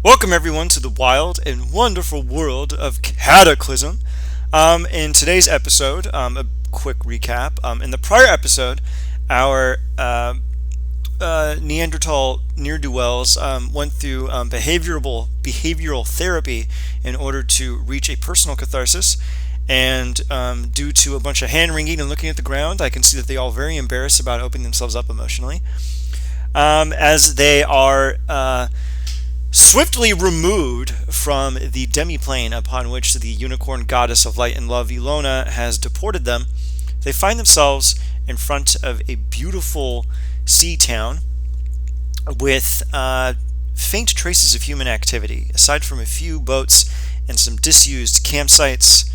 Welcome everyone to the wild and wonderful world of Cataclysm. In today's episode, a quick recap. In the prior episode, our Neanderthal neer-do-wells went through behavioral therapy in order to reach a personal catharsis. And due to a bunch of hand wringing and looking at the ground, I can see that they all very embarrassed about opening themselves up emotionally. As they are swiftly removed from the demiplane upon which the unicorn goddess of light and love Ilona has deported them, they find themselves in front of a beautiful sea town with faint traces of human activity. Aside from a few boats and some disused campsites,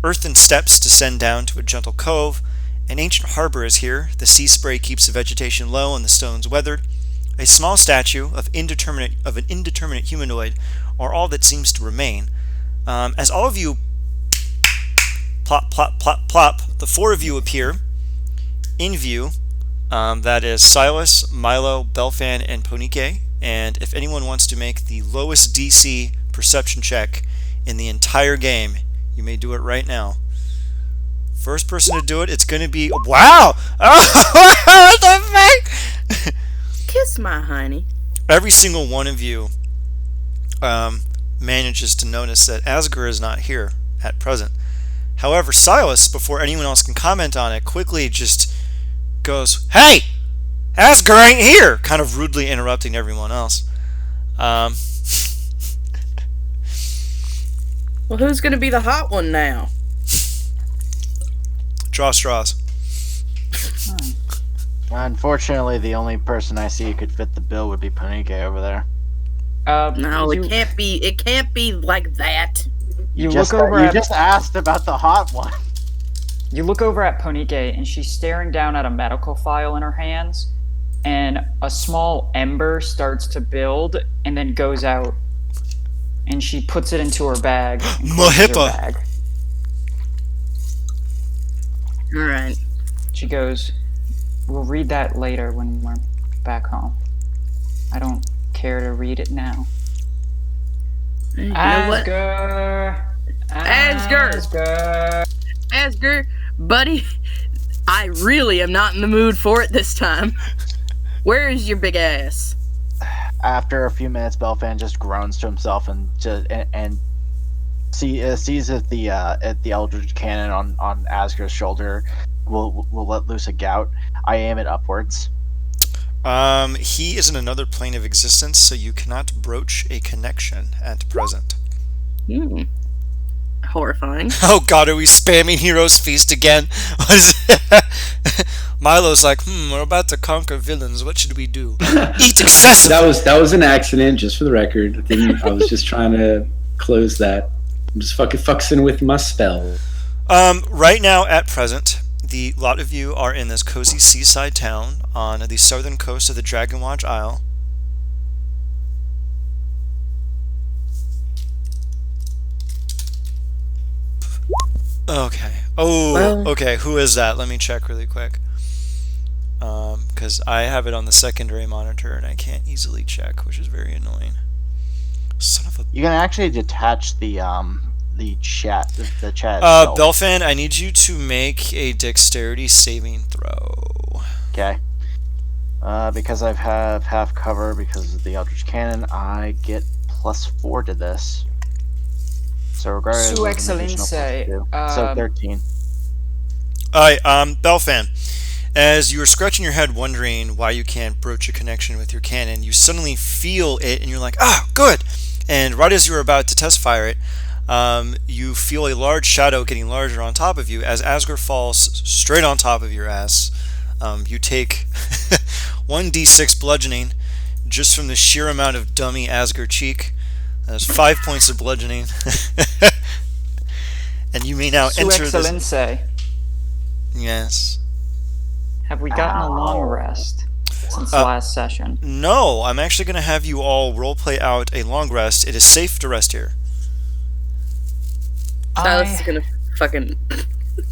earthen steps descend down to a gentle cove. An ancient harbor is here. The sea spray keeps the vegetation low and the stones weathered. A small statue of an indeterminate humanoid are all that seems to remain. As all of you plop, plop, plop, plop, the four of you appear in view. That is Silas, Milo, Belfan, and Ponike. And if anyone wants to make the lowest DC perception check in the entire game, you may do it right now. First person to do it, it's going to be... Wow! Oh, what the fuck? Kiss my honey. Every single one of you manages to notice that Asger is not here at present. However, Silas, before anyone else can comment on it, quickly just goes, "Hey! Asger ain't here!" Kind of rudely interrupting everyone else. Well, who's going to be the hot one now? Draw straws. Unfortunately, the only person I see who could fit the bill would be Panike over there. No, it can't be. It can't be like that. You just asked about the hot one. You look over at Ponike, and she's staring down at a medical file in her hands, and a small ember starts to build and then goes out, and she puts it into her bag. Mahippa. All right. She goes, "We'll read that later when we're back home. I don't care to read it now." You know what? Asger, buddy, I really am not in the mood for it this time. Where is your big ass? After a few minutes, Belfan just groans to himself and sees at the Eldritch Cannon on Asger's shoulder. Will let loose a gout. I aim it upwards. He is in another plane of existence, so you cannot broach a connection at present. Horrifying. Oh god, are we spamming Heroes Feast again? Milo's like, we're about to conquer villains. What should we do? Eat excessively. That was an accident, just for the record. I was just trying to close that. I'm just fucking with my spell. Right now, at present, the lot of you are in this cozy seaside town on the southern coast of the Dragonwatch Isle. Okay. Okay. Who is that? Let me check really quick. Because I have it on the secondary monitor and I can't easily check, which is very annoying. Son of a... You can actually detach the chat. The chat. Itself. Belfan, I need you to make a dexterity saving throw. Okay. Because I have half cover because of the Eldritch Cannon, I get +4 to this. So regardless, Su Excellence, so 13. Alright, Belfan, as you were scratching your head wondering why you can't broach a connection with your cannon, you suddenly feel it and you're like, good! And right as you were about to test fire it, you feel a large shadow getting larger on top of you. As Asger falls straight on top of your ass, you take 1d6 bludgeoning just from the sheer amount of dummy Asger cheek. That's 5 points of bludgeoning. And you may now enter this... Yes. Have we gotten a long rest since last session? No, I'm actually going to have you all roleplay out a long rest. It is safe to rest here. Silas is going to fucking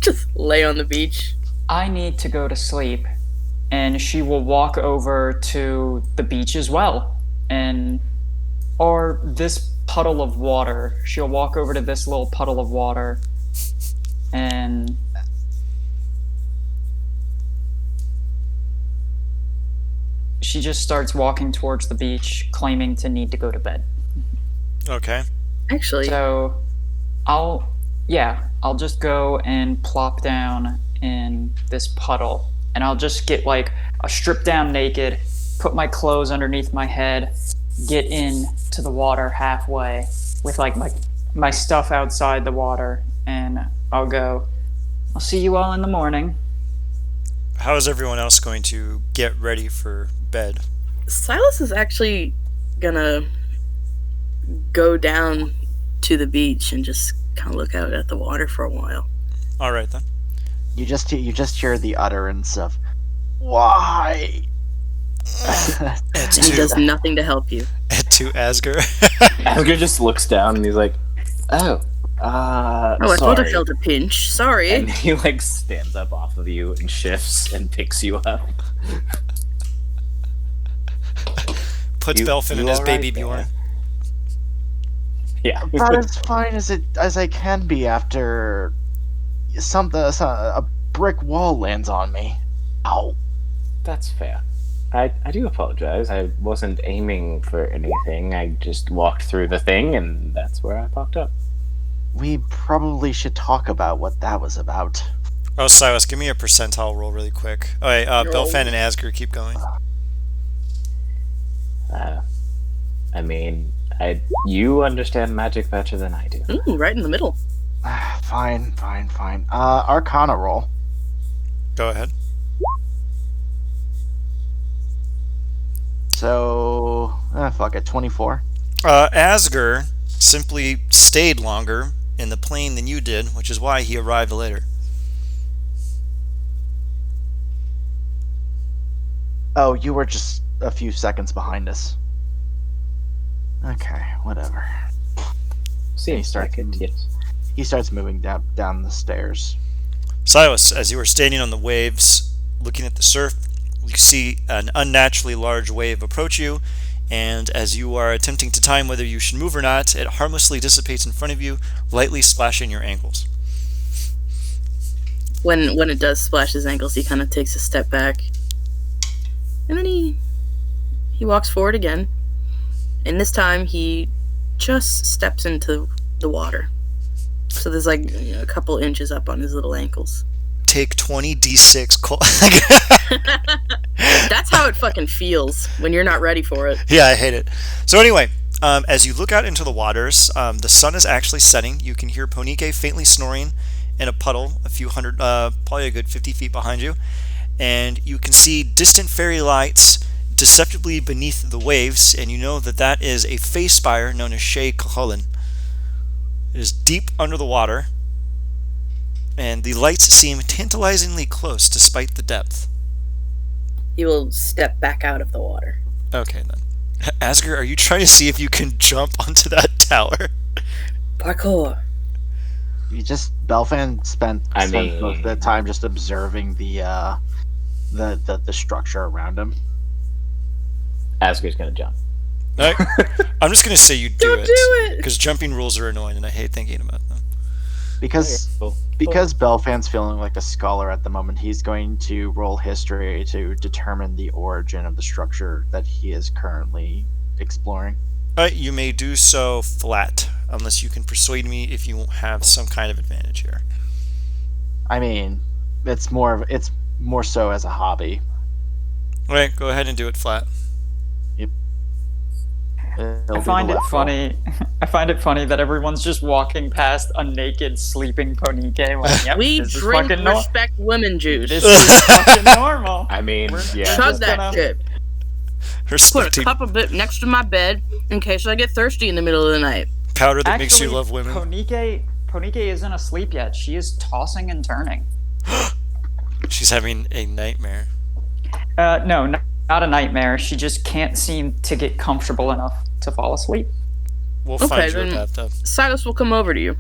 just lay on the beach. I need to go to sleep. And she will walk over to the beach as well. And or this puddle of water. She'll walk over to this little puddle of water, and she just starts walking towards the beach, claiming to need to go to bed. Okay. Actually, So, I'll just go and plop down in this puddle, and I'll just get like a strip down naked, put my clothes underneath my head, get into the water halfway with like my stuff outside the water, and I'll go, I'll see you all in the morning. How is everyone else going to get ready for bed? Silas is actually gonna go down to the beach and just kind of look out at the water for a while. All right then. You just hear the utterance of, "Why?" And And he does nothing to help you. to Asger. Asger just looks down and he's like, "Oh, Oh, I thought I sorry." felt a pinch. Sorry. And he like stands up off of you and shifts and picks you up. Puts You- Belfin in you his all baby right there? Bjorn. Yeah. About as fine as I can be after a brick wall lands on me. Ow. That's fair. I do apologize. I wasn't aiming for anything. I just walked through the thing, and that's where I popped up. We probably should talk about what that was about. Oh, Silas, give me a percentile roll really quick. All right, Roll. Belfin and Asger, keep going. I mean, you understand magic better than I do. Ooh, right in the middle. Fine. Arcana roll. Go ahead. So, fuck it, 24. Asger simply stayed longer in the plane than you did, which is why he arrived later. Oh, you were just a few seconds behind us. Okay, whatever. Seems like it, yes. He starts moving down the stairs. Silas, as you are standing on the waves, looking at the surf, you see an unnaturally large wave approach you, and as you are attempting to time whether you should move or not, it harmlessly dissipates in front of you, lightly splashing your ankles. When it does splash his ankles, he kind of takes a step back, and then he walks forward again. And this time he just steps into the water. So there's like a couple inches up on his little ankles. Take 20d6 That's how it fucking feels when you're not ready for it. Yeah, I hate it. So anyway, as you look out into the waters, the sun is actually setting. You can hear Ponike faintly snoring in a puddle a few hundred, probably a good 50 feet behind you. And you can see distant fairy lights deceptively beneath the waves, and you know that that is a face spire known as Shea Cuchulainn. It is deep under the water, and the lights seem tantalizingly close despite the depth. He will step back out of the water. Okay, then. Asger, are you trying to see if you can jump onto that tower? Parkour. Belfan spent most of the mean- time just observing the structure around him. Asger's gonna jump. Right? I'm just going to say you do Don't it. do it! Because jumping rules are annoying, and I hate thinking about them. Because Cool. Belfan's feeling like a scholar at the moment, he's going to roll history to determine the origin of the structure that he is currently exploring. Alright, you may do so flat, unless you can persuade me if you have some kind of advantage here. I mean, it's more so as a hobby. Alright, go ahead and do it flat. It'll I be find the it left roll. funny. I find it funny that everyone's just walking past a naked, sleeping Ponike. Like, yep, We this is drink fucking respect women juice. This is fucking normal. I mean, yeah. Chug just that gonna- shit. Put a Respecting cup of it next to my bed in case I get thirsty in the middle of the night. powder that makes you Actually, love women. Ponike isn't asleep yet. She is tossing and turning. She's having a nightmare. No, not a nightmare. She just can't seem to get comfortable enough to fall asleep. We'll Okay, find you a then- bathtub. Silas will come over to you.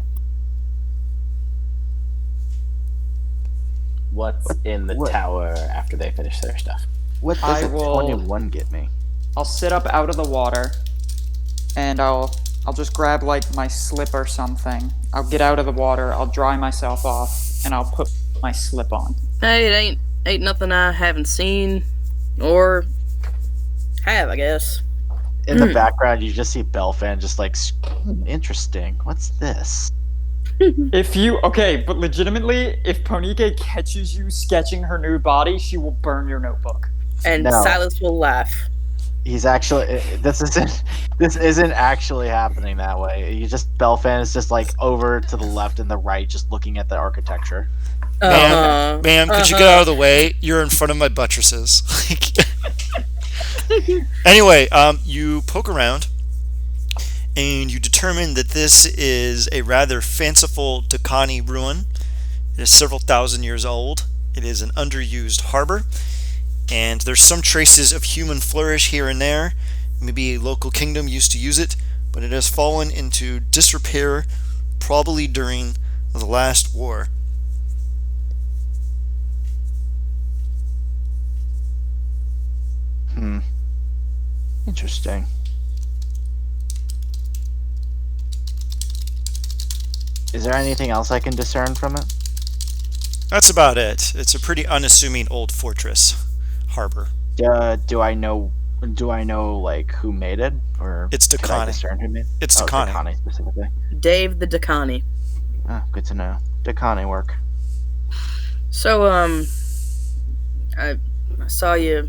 What's in the What? tower after they finish their stuff? What I does a will- 21 get me? I'll sit up out of the water, and I'll just grab like my slip or something. I'll get out of the water. I'll dry myself off, and I'll put my slip on. Hey, it ain't nothing I haven't seen, or have, I guess. In the background, you just see Belfan just like, interesting. What's this? But legitimately, if Ponike catches you sketching her nude body, she will burn your notebook. And No. Silas will laugh. He's actually this isn't actually happening that way. Belfan is just like over to the left and the right, just looking at the architecture. Ma'am, could you get out of the way? You're in front of my buttresses. Anyway, you poke around, and you determine that this is a rather fanciful Dakani ruin. It is several thousand years old. It is an underused harbor, and there's some traces of human flourish here and there. Maybe a local kingdom used to use it, but it has fallen into disrepair, probably during the last war. Interesting. Is there anything else I can discern from it? That's about it. It's a pretty unassuming old fortress harbor. Do I know like who made it, or It's could I Dakani. discern who made it? It's Dakani. Dakani specifically. Dave the Dakani. Oh, good to know. Dakani work. So, I saw you.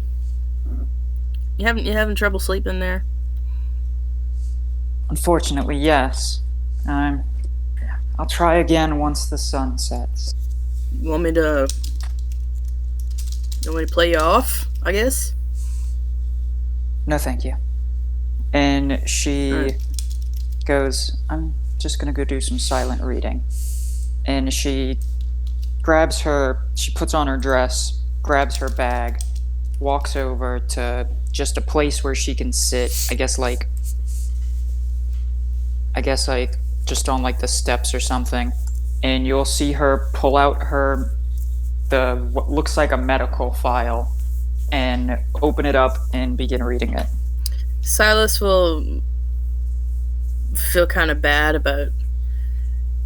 You having trouble sleeping there? Unfortunately, yes. I'll try again once the sun sets. You want me to play you off, I guess? No, thank you. And she Alright. goes, I'm just gonna go do some silent reading. And she puts on her dress, grabs her bag, walks over to just a place where she can sit, I guess like just on like the steps or something. And you'll see her pull out what looks like a medical file and open it up and begin reading it. Silas will feel kind of bad about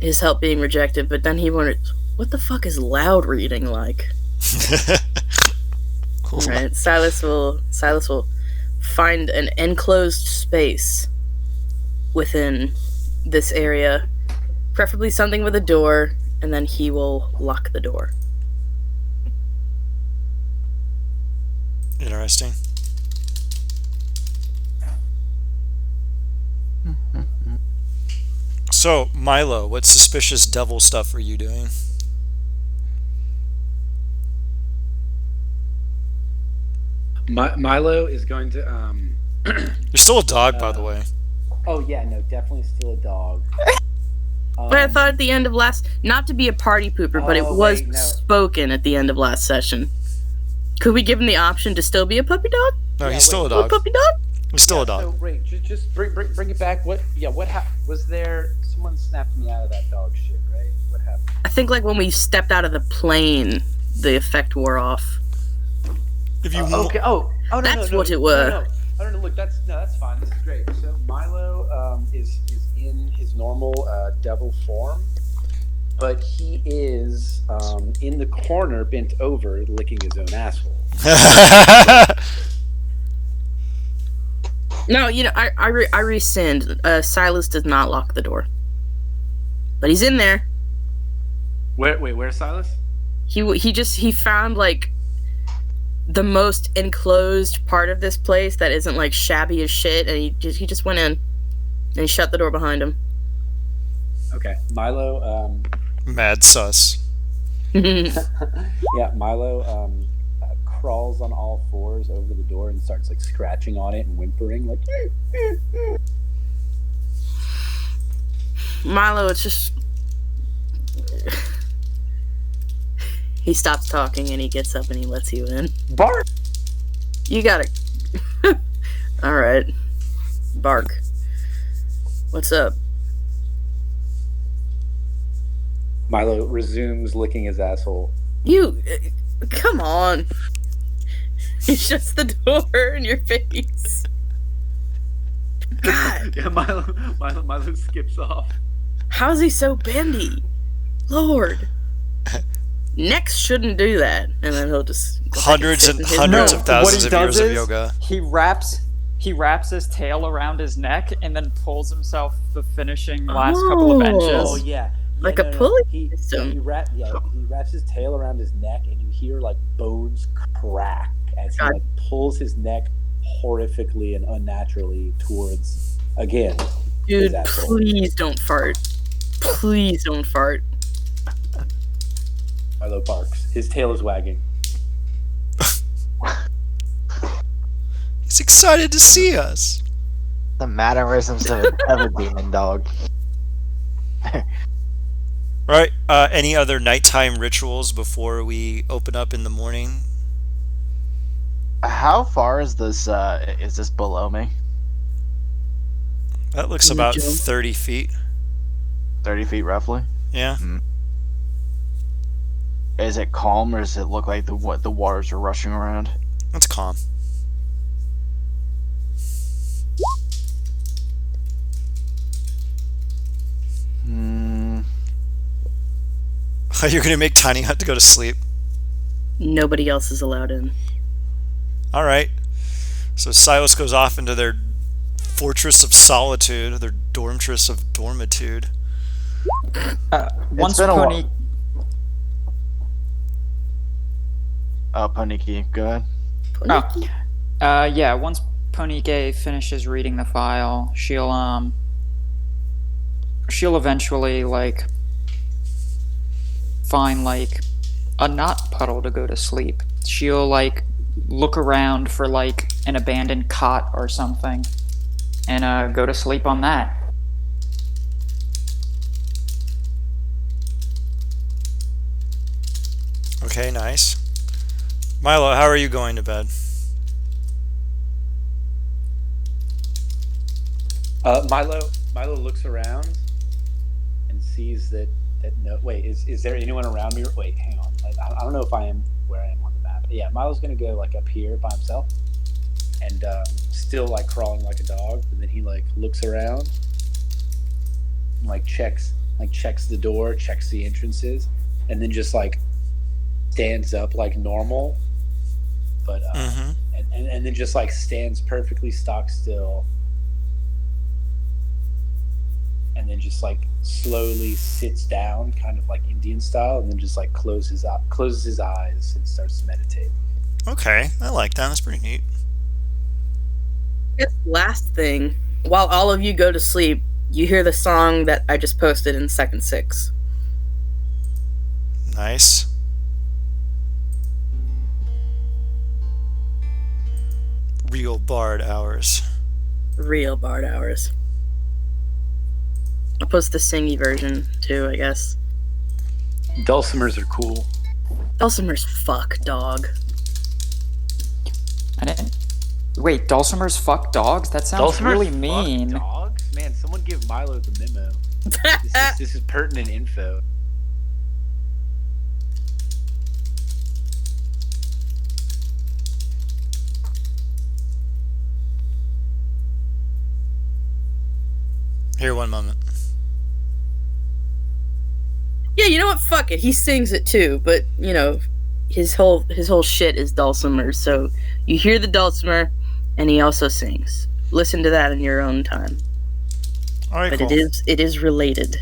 his help being rejected, but then he wondered, what the fuck is loud reading like? Right? Silas will find an enclosed space within this area, preferably something with a door, and then he will lock the door. Interesting. So, Milo, what suspicious devil stuff are you doing? Milo is going to. You're still a dog, by the way. Oh yeah, no, definitely still a dog. But I thought at the end of not to be a party pooper, but it was spoken at the end of last session. Could we give him the option to still be a puppy dog? No, he's still a Or dog. puppy dog? He's still a dog. So, Ray, just bring it back. What happened? Was there someone snapped me out of that dog shit? Right? What happened? I think like when we stepped out of the plane, the effect wore off. If you Okay. Oh no, That's no, what it no, was. No. Oh no, look, that's fine. This is great. So Milo is in his normal devil form, but he is in the corner, bent over, licking his own asshole. No, I rescind. Silas does not lock the door, but he's in there. Where's Silas? He found like the most enclosed part of this place that isn't like shabby as shit, and he just went in and he shut the door behind him. Okay, Milo. Mad sus. Yeah, Milo crawls on all fours over the door and starts like scratching on it and whimpering like. Milo, it's just he stops talking and he gets up and he lets you in. Bark! You gotta. All right, bark. What's up? Milo resumes licking his asshole. You, come on. He shuts the door in your face. God, Yeah, Milo skips off. how's he so bendy? Lord. Next shouldn't do that, and then he'll just go back Hundreds and and sit in his hundreds room. of thousands what of he years does of is yoga. he wraps his tail around his neck and then pulls himself the finishing last couple of Oh. Oh inches. yeah, Like a pulley system. He wraps his tail around his neck, and you hear like bones crack as he God. like pulls his neck horrifically and unnaturally towards again. Dude, his asshole. please don't fart. Please don't fart. Milo barks. His tail is wagging. He's excited to see us. The mannerisms of a demon dog. Right. Any other nighttime rituals before we open up in the morning? How far is this? Is this below me? That looks In the about gym? 30 feet. 30 feet roughly. Yeah. Is it calm, or does it look like the waters are rushing around? That's calm. You're gonna make Tiny Hut to go to sleep. Nobody else is allowed in. All right. So Silas goes off into their fortress of solitude, their dormtress of dormitude. Once been a Pony, Paniki, go ahead. yeah, once Ponike finishes reading the file, she'll eventually like find like a knot puddle to go to sleep. She'll like look around for like an abandoned cot or something and go to sleep on that. Okay, nice. Milo, how are you going to bed? Milo looks around and sees that no. Wait, is there anyone around me? Wait, hang on. I don't know if I am where I am on the map. But yeah, Milo's gonna go like up here by himself, and still like crawling like a dog. And then he like looks around, and, checks the door, checks the entrances, and then just like stands up like normal, but and then just like stands perfectly stock still. And then just like slowly sits down, kind of like Indian style, and then just like closes his eyes and starts to meditate. Okay, I like that. That's pretty neat. This last thing, while all of you go to sleep, you hear the song that I just posted in Second 6. Nice. Real bard hours. Real bard hours. I'll post the singy version too, I guess. Dulcimers are cool. Dulcimer's fuck, dog. I didn't. Wait, dulcimers fuck dogs? That sounds really mean. Dogs? Man, someone give Milo the memo. This is pertinent info. Here, one moment. Yeah, you know what? Fuck it. He sings it too, but you know, his whole shit is dulcimer. So you hear the dulcimer, and he also sings. Listen to that in your own time. All right, But cool. it is related.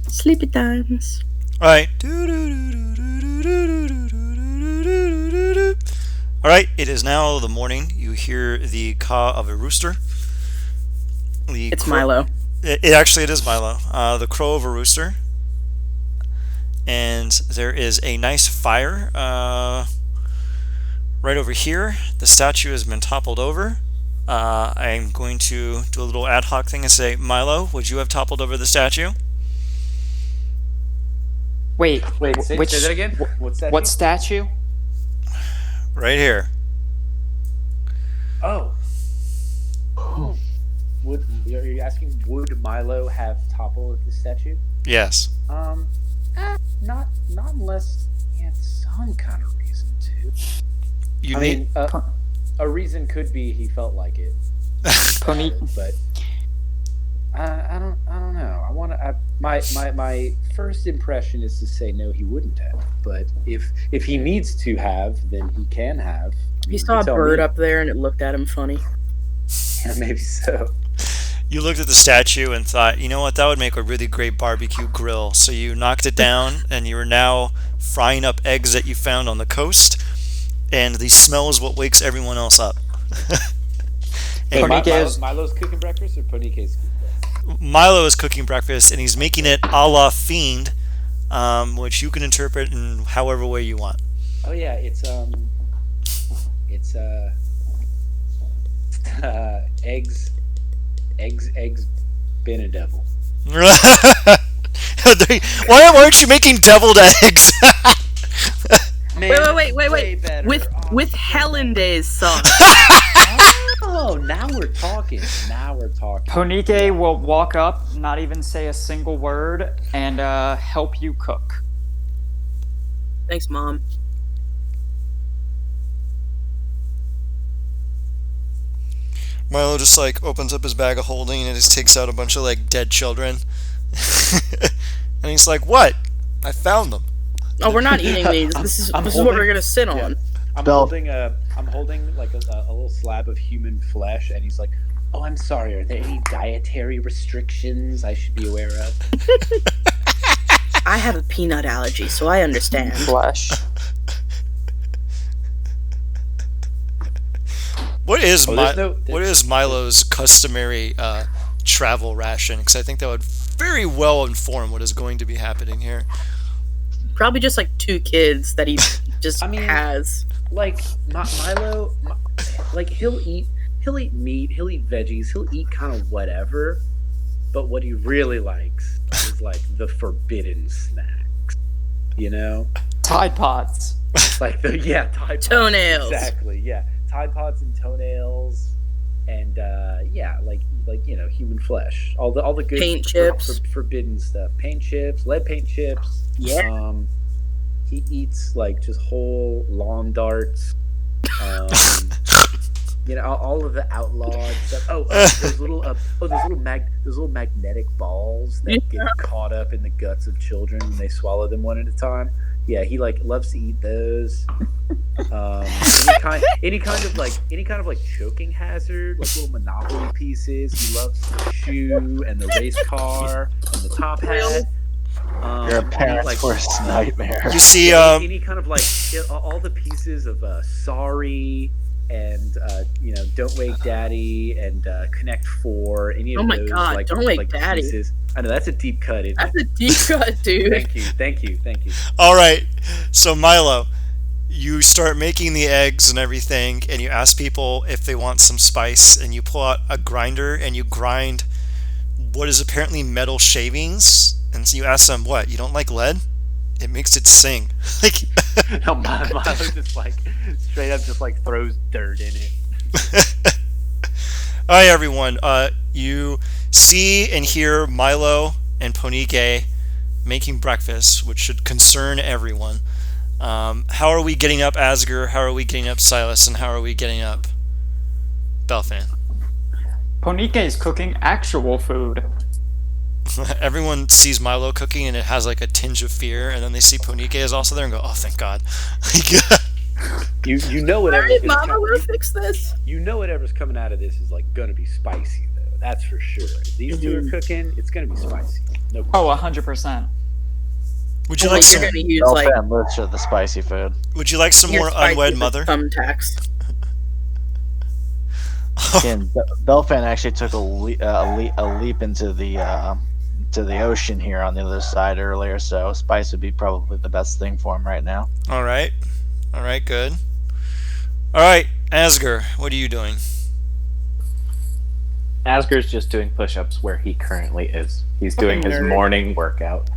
Sleepy times. All right. All right. It is now the morning. You hear the caw of a rooster. It's Milo. It is Milo. The crow of a rooster. And there is a nice fire right over here. The statue has been toppled over. I'm going to do a little ad hoc thing and say, Milo, would you have toppled over the statue? Wait, Say that again. What's that? What statue? Right here. Oh. Are you asking, would Milo have toppled the statue? Yes. Not unless he had some kind of reason to. You I need. mean, a reason could be he felt like it. Pony. But I don't know. I want to. My first impression is to say no, he wouldn't have. But if he needs to have, then he can have. He saw a Tell bird me. up there and it looked at him funny. Yeah, maybe so. You looked at the statue and thought, you know what, that would make a really great barbecue grill. So you knocked it down, and you are now frying up eggs that you found on the coast. And the smell is what wakes everyone else up. Wait, Ponike's- Milo's cooking breakfast or Ponike's cooking breakfast? Milo is cooking breakfast, and he's making it a la Fiend, which you can interpret in however way you want. Oh yeah, it's eggs, been a devil. Why aren't you making deviled eggs? Man, Wait. way better. With Hollandaise sauce. Oh, now we're talking. Ponike will walk up, not even say a single word, and help you cook. Thanks, Mom. Milo just like opens up his bag of holding and just takes out a bunch of like dead children. And he's like, "What? I found them." Oh, we're not eating these. This is what holding- we're gonna sit on. I'm Bell- holding like a little slab of human flesh, and he's like, "Oh, I'm sorry. Are there any dietary restrictions I should be aware of?" I have a peanut allergy, so I understand. Flesh. What is Oh, there's no- what is Milo's customary travel ration? Because I think that would very well inform what is going to be happening here. Probably just like 2 kids that he just I mean- has. Like Milo, like he'll eat meat, he'll eat veggies, he'll eat kind of whatever. But what he really likes is like the forbidden snacks, you know, Tide Pods. like Tide Pods. Toenails. Exactly, yeah, Tide Pods and toenails, and like you know, human flesh, all the good Paint chips. forbidden stuff, paint chips, lead paint chips. Yeah. He eats like just whole lawn darts. You know, all of the outlawed stuff. Those little magnetic balls that get caught up in the guts of children when they swallow them one at a time. Yeah, he like loves to eat those. Any kind of like choking hazard, like little Monopoly pieces. He loves the shoe and the race car and the top hat. You're a parent's like, worst nightmare. You see, any kind of like all the pieces of sorry and you know, Don't Wake Daddy and Connect 4. Any of Oh my those God, like Don't Wake like Daddy. pieces. I know that's a deep cut. Isn't That's it? a deep cut, dude. Thank you. all right. So Milo, you start making the eggs and everything, and you ask people if they want some spice, and you pull out a grinder and you grind what is apparently metal shavings, and so you ask them, "What? You don't like lead? It makes it sing." Like, No, Milo just like straight up just like throws dirt in it. Hi everyone. You see and hear Milo and Ponike making breakfast, which should concern everyone. How are we getting up Asger? How are we getting up Silas? And how are we getting up Belfan? Ponike is cooking actual food. Everyone sees Milo cooking and it has like a tinge of fear, and then they see Ponike is also there and go, "Oh, thank God." You know whatever. Sorry, Mama, we'll fix this. You know whatever's coming out of this is like gonna be spicy though. That's for sure. If these two are cooking, it's gonna be spicy. No. Oh, 100%. Would you Well, like you're some? gonna use Don't like fan lists of the spicy food. Would you like some your more spicy unwed with mother? thumbtacks. And Belfan actually took a leap into the ocean here on the other side earlier, so spice would be probably the best thing for him right now. All right, good. All right, Asger, what are you doing? Asger's just doing push-ups where he currently is. He's doing his nerd. morning workout.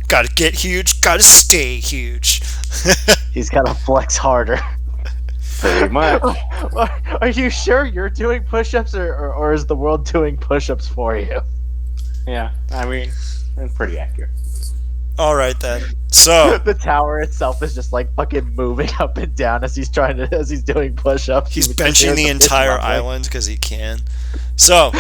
Gotta get huge, gotta stay huge. He's got to flex harder. Pretty much. Are you sure you're doing push-ups, or is the world doing push-ups for you? Yeah, I mean, it's pretty accurate. All right then. So The tower itself is just like fucking moving up and down as he's doing push-ups. he's You would just hear benching the fish entire rumbling. island because he can. So,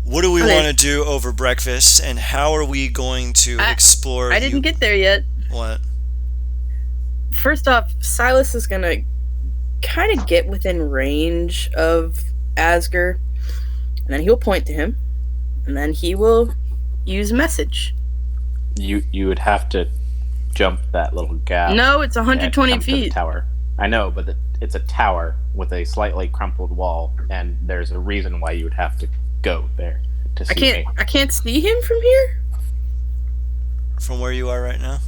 what do we Okay. want to do over breakfast, and how are we going to explore? I didn't get there yet. What? First off, Silas is gonna kind of get within range of Asger, and then he'll point to him, and then he will use message. You would have to jump that little gap. No, it's and 120 come to the feet. tower. I know, but it's a tower with a slightly crumpled wall, and there's a reason why you would have to go there to see me. I can't see him from here. From where you are right now?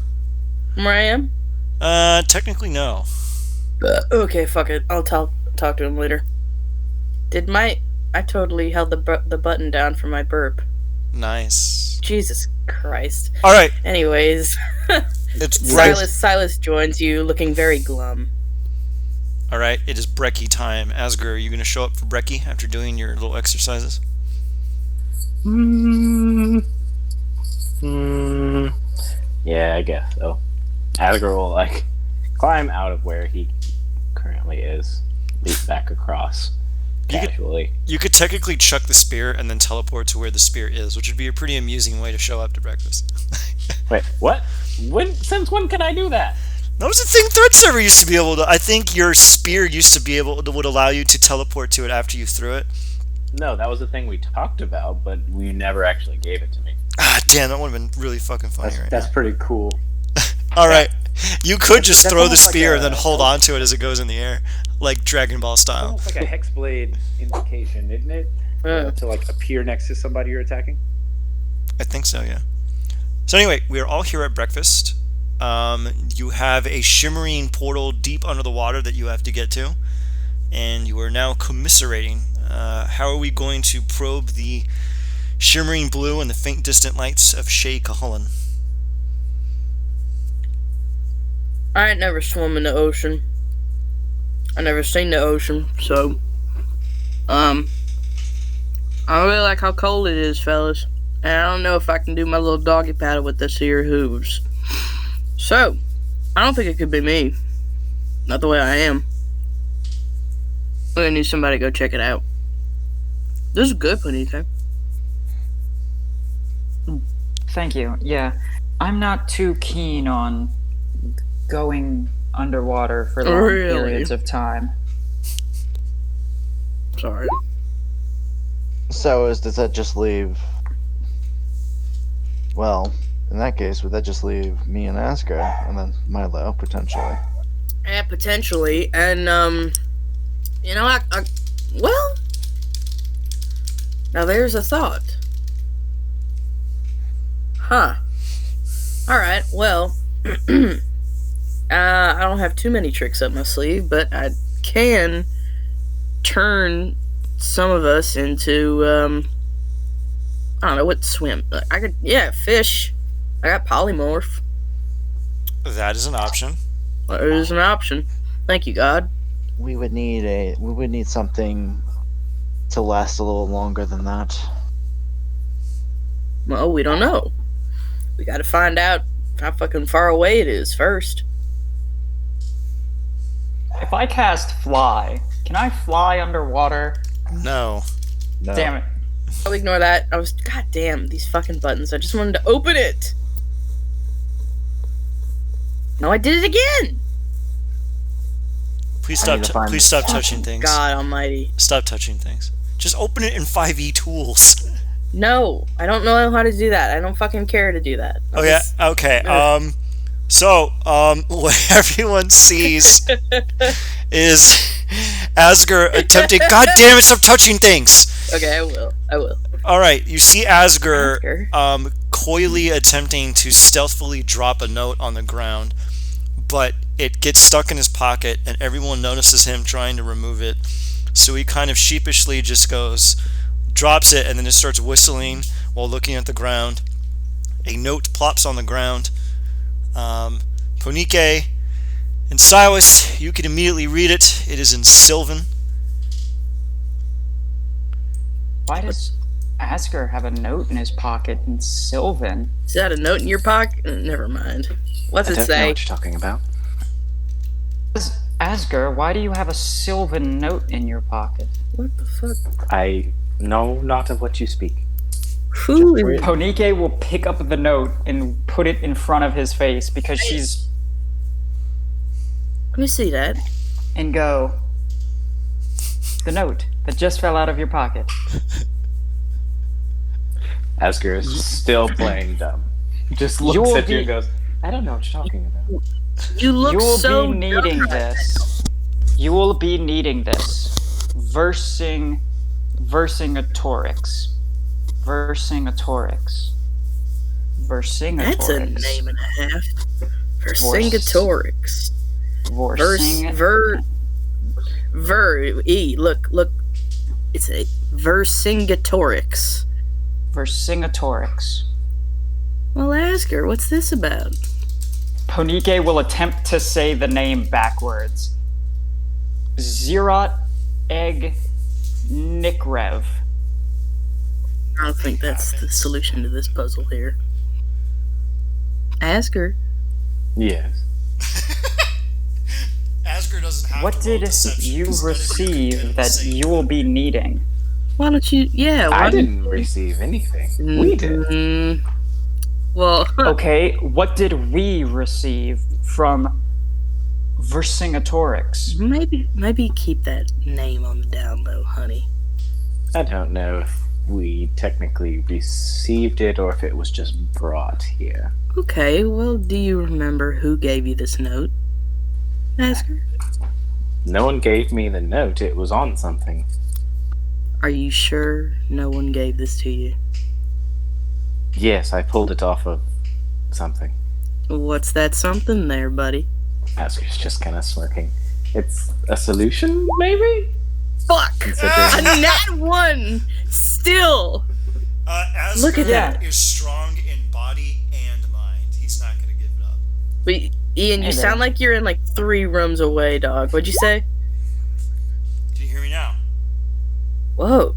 From where I am. Technically no. Okay, fuck it. I'll talk to him later. I totally held the button down for my burp. Nice. Jesus Christ. All right. Anyways, It's break. Silas joins you, looking very glum. All right. It is brekkie time. Asger, are you going to show up for brekkie after doing your little exercises? Yeah, I guess so. Asger will like climb out of where he currently is, leap back across casually. You could technically chuck the spear and then teleport to where the spear is, which would be a pretty amusing way to show up to breakfast. Wait, what? Since when can I do that? That was the thing Threat Server used to be able to. I think your spear used to be able to, would allow you to teleport to it after you threw it. No, that was the thing we talked about, but we never actually gave it to me. Ah, damn, that would have been really fucking funny right That's pretty cool. now. All right. You could just That's throw the almost like spear a- and then hold on to it as it goes in the air, like Dragon Ball style. Almost like a hexblade invocation, isn't it? To like appear next to somebody you're attacking. I think so, yeah. So anyway, we are all here at breakfast. You have a shimmering portal deep under the water that you have to get to, and you are now commiserating. How are we going to probe the shimmering blue and the faint distant lights of Shea Cahulan? I ain't never swum in the ocean. I never seen the ocean, so I don't really like how cold it is, fellas. And I don't know if I can do my little doggy paddle with this here hooves. So, I don't think it could be me. Not the way I am. We're gonna need somebody to go check it out. This is good, Panita. Thank you. Yeah, I'm not too keen on going underwater for long Really? periods of time. Sorry. So does that just leave? Well, in that case, would that just leave me and Asger, and then Milo potentially? Yeah, potentially. And, you know, well, now there's a thought. Huh. Alright, well, I don't have too many tricks up my sleeve, but I can turn some of us into, I don't know what swim. I could, yeah, fish. I got polymorph. That is an option. It is an option. Thank you, God. We would need something to last a little longer than that. Well, we don't know. We gotta find out how fucking far away it is first. If I cast fly, can I fly underwater? No. No. Damn it. I'll ignore that. God damn, these fucking buttons. I just wanted to open it. No, I did it again. Please I need stop. to find Please stop touching things. God almighty. Stop touching things. Just open it in 5e tools. No, I don't know how to do that. I don't fucking care to do that. Oh yeah. Okay. So what everyone sees is Asger attempting. God damn it! Stop touching things. Okay, I will. All right. You see Asger, Asger. coyly attempting to stealthily drop a note on the ground, but it gets stuck in his pocket, and everyone notices him trying to remove it. So he kind of sheepishly just drops it, and then just starts whistling while looking at the ground. A note plops on the ground. Ponike and Silas, you can immediately read it. It is in Sylvan. Why does Asker have a note in his pocket, and Sylvan. Is that a note in your pocket? Never mind. What's I it don't know say? what you're talking about. Asger, why do you have a Sylvan note in your pocket? What the fuck? I know not of what you speak. Who is... Ponike will pick up the note and put it in front of his face because she's... Let me see that. And go... The note that just fell out of your pocket. Asger is still playing dumb. Just looks You'll at you be- and goes, I don't know what you're talking about. You look You will so be needing dumb. this. You will be needing this. Versing a Torix. That's a name and a half. Vercingetorix. Look. It's a Vercingetorix. Vercingetorix. Well, ask her, what's this about? Ponike will attempt to say the name backwards. Zerot Egg Nikrev. I don't think that's the solution to this puzzle here. Ask her. Yes. Asger doesn't have What to roll did deception, you so that is you can receive get that the same. you will be needing? Why don't you... Yeah, why I don't didn't receive anything. We did. Mm, well, Okay, what did we receive from Vercingetorix? maybe keep that name on the down low, honey. I don't know if we technically received it or if it was just brought here. Okay, well, do you remember who gave you this note? Ask her. No one gave me the note. It was on something. Are you sure no one gave this to you? Yes, I pulled it off of something. What's that something there, buddy? Asker's just kind of smirking. It's a solution, maybe? Fuck! Considering- A nat one! Still! Asger Look at that. is strong in body and mind. He's not going to give it up. Wait, Ian, you Hey there. sound like you're in like 3 rooms away, dog. What'd you say? Can you hear me now? Whoa.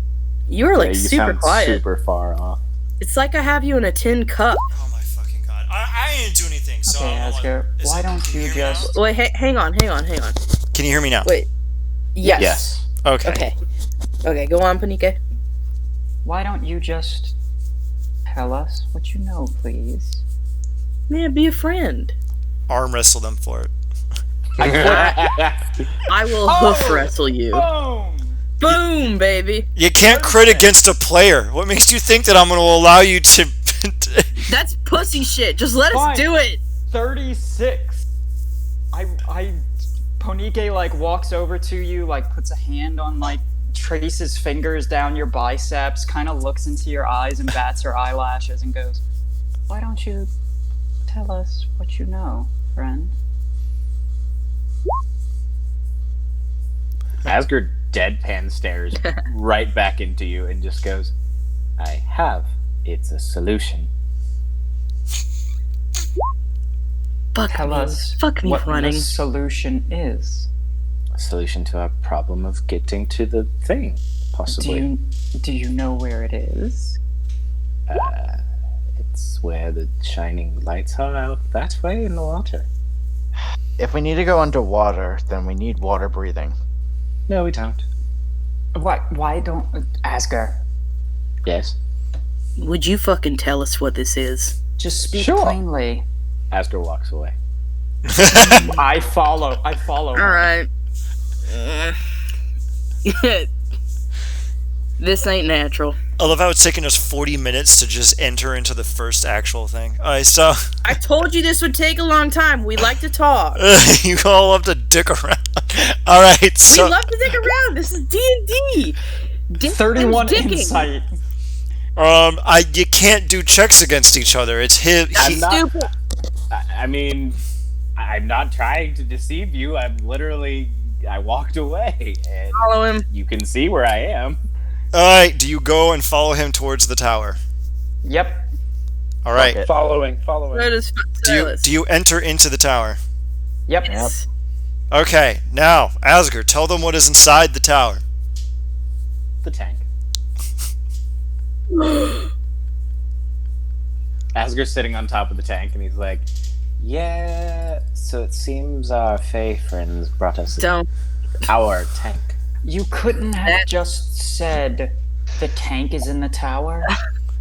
You're Yeah, like you super sound quiet. super far off. It's like I have you in a tin cup. Oh my fucking god. I didn't do anything, so Okay, I'm Asger, is why it- don't can you hear me now? just- Wait, hang on. Can you hear me now? Wait. Yes. Yes. Okay. Okay, go on, Panike. Why don't you just tell us what you know, please? Man, be a friend. Arm wrestle them for it. I will hoof wrestle you. Boom! Boom, baby. You can't crit against a player. What makes you think that I'm going to allow you to... That's pussy shit. Just let Fine. us do it. 36. Ponike like walks over to you, like puts a hand on like traces fingers down your biceps, kind of looks into your eyes and bats her eyelashes and goes, "Why don't you tell us what you know, friend?" Asger deadpan stares right back into you and just goes, I have. It's a solution. Fuck Tell me. us Fuck me what running. the solution is. A solution to our problem of getting to the thing, possibly. Do you know where it is? It's where the shining lights are out that way in the water. If we need to go underwater, then we need water breathing. No, we don't. Why don't Asger Yes. Would you fucking tell us what this is? just speak Sure. plainly? Asger walks away. I follow. Alright. This ain't natural. I love how it's taken us 40 minutes to just enter into the first actual thing. Alright, so... I told you this would take a long time. We like to talk. you all love to dick around. Alright, We so... love to dick around. This is D&D. 31 dicking. insight. You can't do checks against each other. It's him. That's not- stupid. I mean, I'm not trying to deceive you. I walked away. And Follow him. you can see where I am. Alright, do you go and follow him towards the tower? Yep. Alright. Okay. Following. Where does Do you enter into the tower? Yep. Yes. Okay, now, Asger, tell them what is inside the tower. The tank. Asger's sitting on top of the tank, and he's like, "Yeah, so it seems our Fey friends brought us Don't. our tank." You couldn't have just said the tank is in the tower?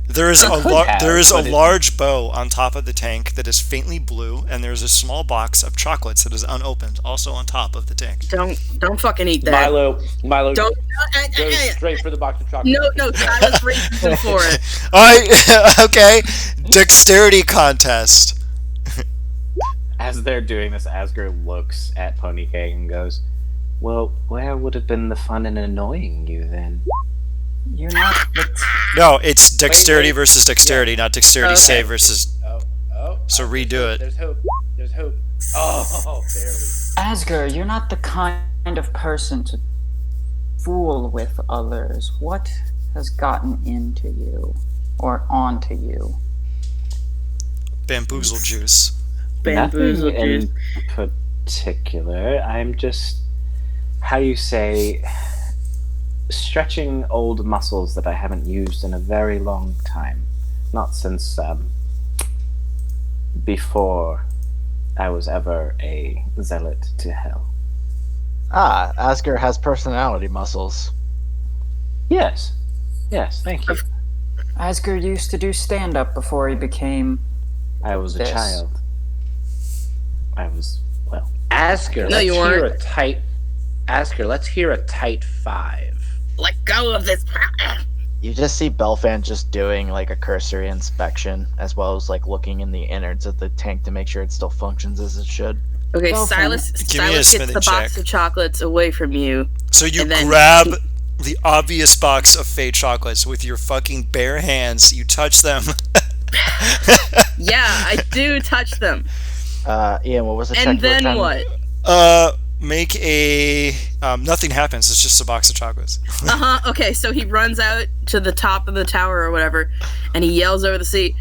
There is a have, there is a but it- large bow on top of the tank that is faintly blue, and there's a small box of chocolates that is unopened, also on top of the tank. Don't fucking eat that. Milo Don't. goes straight for the box of chocolate. No, Silas raises him for it. Okay, dexterity contest. As they're doing this, Asger looks at Ponike and goes, "Well, where would have been the fun in annoying you then?" You're not the No, it's dexterity Wait. versus dexterity, not dexterity Okay. save versus. Oh. So redo it. There's hope. There's hope. Oh, barely. Asger, you're not the kind of person to fool with others. What has gotten into you or onto you? Bamboozle juice. Bamboozle Nothing juice. in particular. I'm just, how you say, stretching old muscles that I haven't used in a very long time. Not since before I was ever a zealot to hell. Ah, Asger has personality muscles. Yes, thank you. Asger used to do stand-up before he became... I was a This. child. I was, well, Asger, No, you weren't. Let's hear a tight 5. Let go of this. You just see Belfan just doing like a cursory inspection, as well as like looking in the innards of the tank to make sure it still functions as it should. Okay, Dolphin. Silas Give me a gets the smithing box check. of chocolates away from you. So you And then grab the obvious box of Fey chocolates with your fucking bare hands. You touch them. Yeah, I do touch them. Ian, what was the check? And you were then trying to- what? Make a nothing happens. It's just a box of chocolates. Okay, so he runs out to the top of the tower or whatever, and he yells over the sea,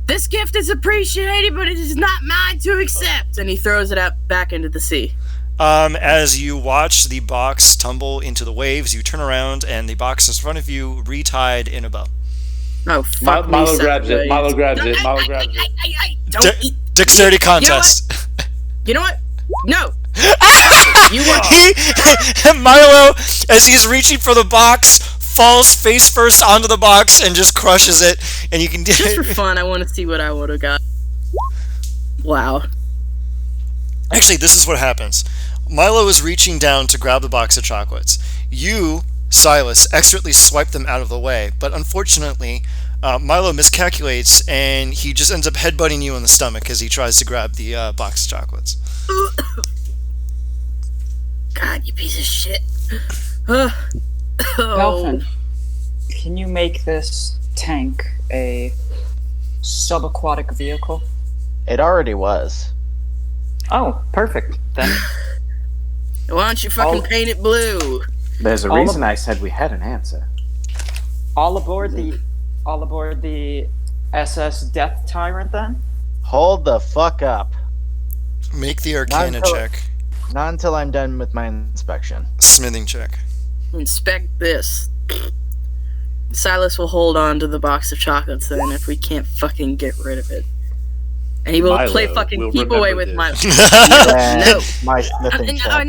"This gift is appreciated, but it is not mine to accept." And he throws it out back into the sea. As you watch the box tumble into the waves, you turn around and the box in front of you retied in a bow. Oh, fuck me. Milo Seth grabs it. Wade. Milo grabs it. Ay, Milo ay, grabs ay, it. ay, ay, Don't eat. Dexterity contest. You know what? No. You want Milo, as he's reaching for the box, falls face first onto the box and just crushes it. And you can just for fun, I want to see what I would have got. Wow. Actually, this is what happens. Milo is reaching down to grab the box of chocolates. You, Silas, expertly swipe them out of the way, but unfortunately, Milo miscalculates and he just ends up headbutting you in the stomach as he tries to grab the box of chocolates. God, you piece of shit. Oh. Dolphin, can you make this tank a subaquatic vehicle? It already was. Oh, perfect. Then Why don't you fucking paint it blue? there's a All reason I said we had an answer. all aboard the SS Death Tyrant then? Hold the fuck up. Make the Arcana until- check. Not until I'm done with my inspection. Smithing check. Inspect this. Silas will hold on to the box of chocolates then if we can't fucking get rid of it. And he will Milo play fucking will keep away with remember my. Then No. my smithing check.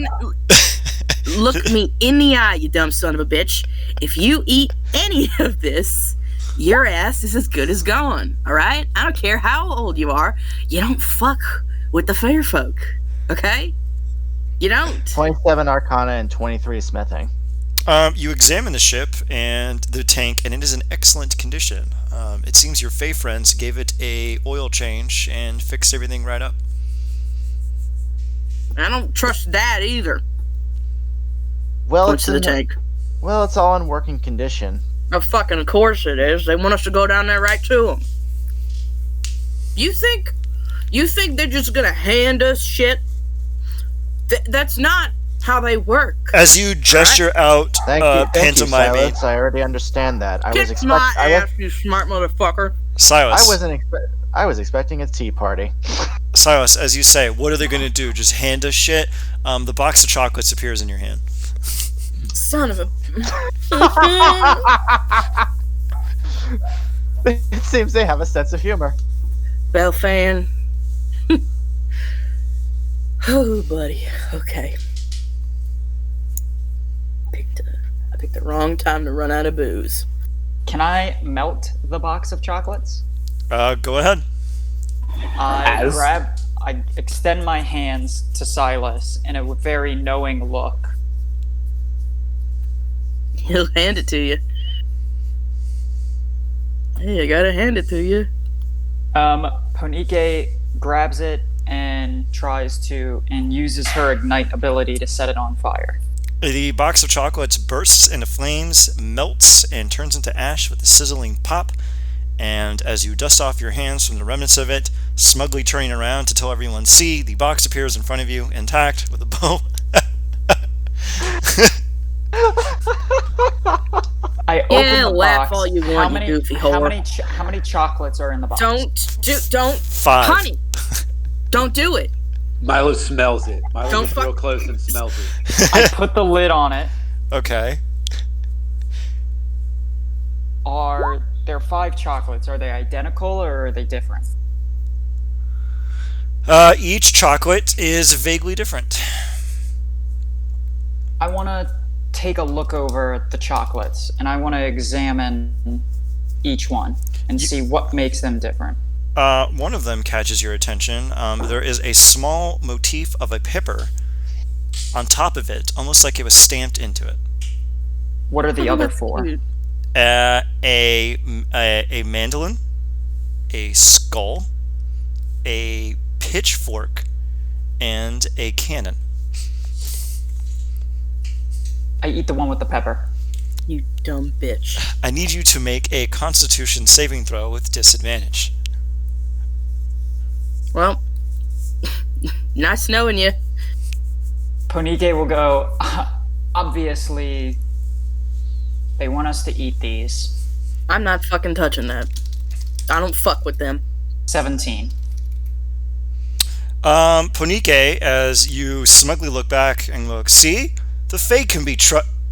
Look me in the eye, you dumb son of a bitch. If you eat any of this, your ass is as good as gone. Alright? I don't care how old you are. You don't fuck with the fair folk. Okay? You don't. 27 Arcana and 23 smithing. You examine the ship and the tank, and it is in excellent condition. It seems your Fey friends gave it a oil change and fixed everything right up. I don't trust that either. Well, What's to the tank? Well, it's all in working condition. Oh, fucking of course it is. They want us to go down there right to them. You think they're just gonna hand us shit? That's not how they work. As you gesture out, Thank you, pantomiming, Silas. I already understand that. I was Kick my expecting. ass, you smart motherfucker. Silas. I was expecting a tea party. Silas, as you say, what are they going to do? Just hand us shit? The box of chocolates appears in your hand. son of a... It seems they have a sense of humor. Belfan. Oh, buddy. Okay. I picked the wrong time to run out of booze. Can I melt the box of chocolates? Go ahead. I extend my hands to Silas in a very knowing look. He'll hand it to you. Hey, I gotta hand it to you. Ponike grabs it and uses her ignite ability to set it on fire. The box of chocolates bursts into flames, melts, and turns into ash with a sizzling pop. And as you dust off your hands from the remnants of it, smugly turning around to tell everyone, see, the box appears in front of you, intact, with a bow. I open the laugh box. all you want, you goofy whore. How many chocolates are in the box? Don't. 5. Honey, don't do it. Milo smells it. Milo Don't gets real close and smells it. I put the lid on it. Okay. Are there 5 chocolates? Are they identical or are they different? Each chocolate is vaguely different. I want to take a look over the chocolates and I want to examine each one and see what makes them different. One of them catches your attention. There is a small motif of a pepper on top of it, almost like it was stamped into it. What are the other 4? A mandolin, a skull, a pitchfork, and a cannon. I eat the one with the pepper. You dumb bitch. I need you to make a Constitution saving throw with disadvantage. Well, nice knowing you. Ponike will go, obviously, they want us to eat these. I'm not fucking touching that. I don't fuck with them. 17. Ponike, as you smugly look back and look, see? The Fae can be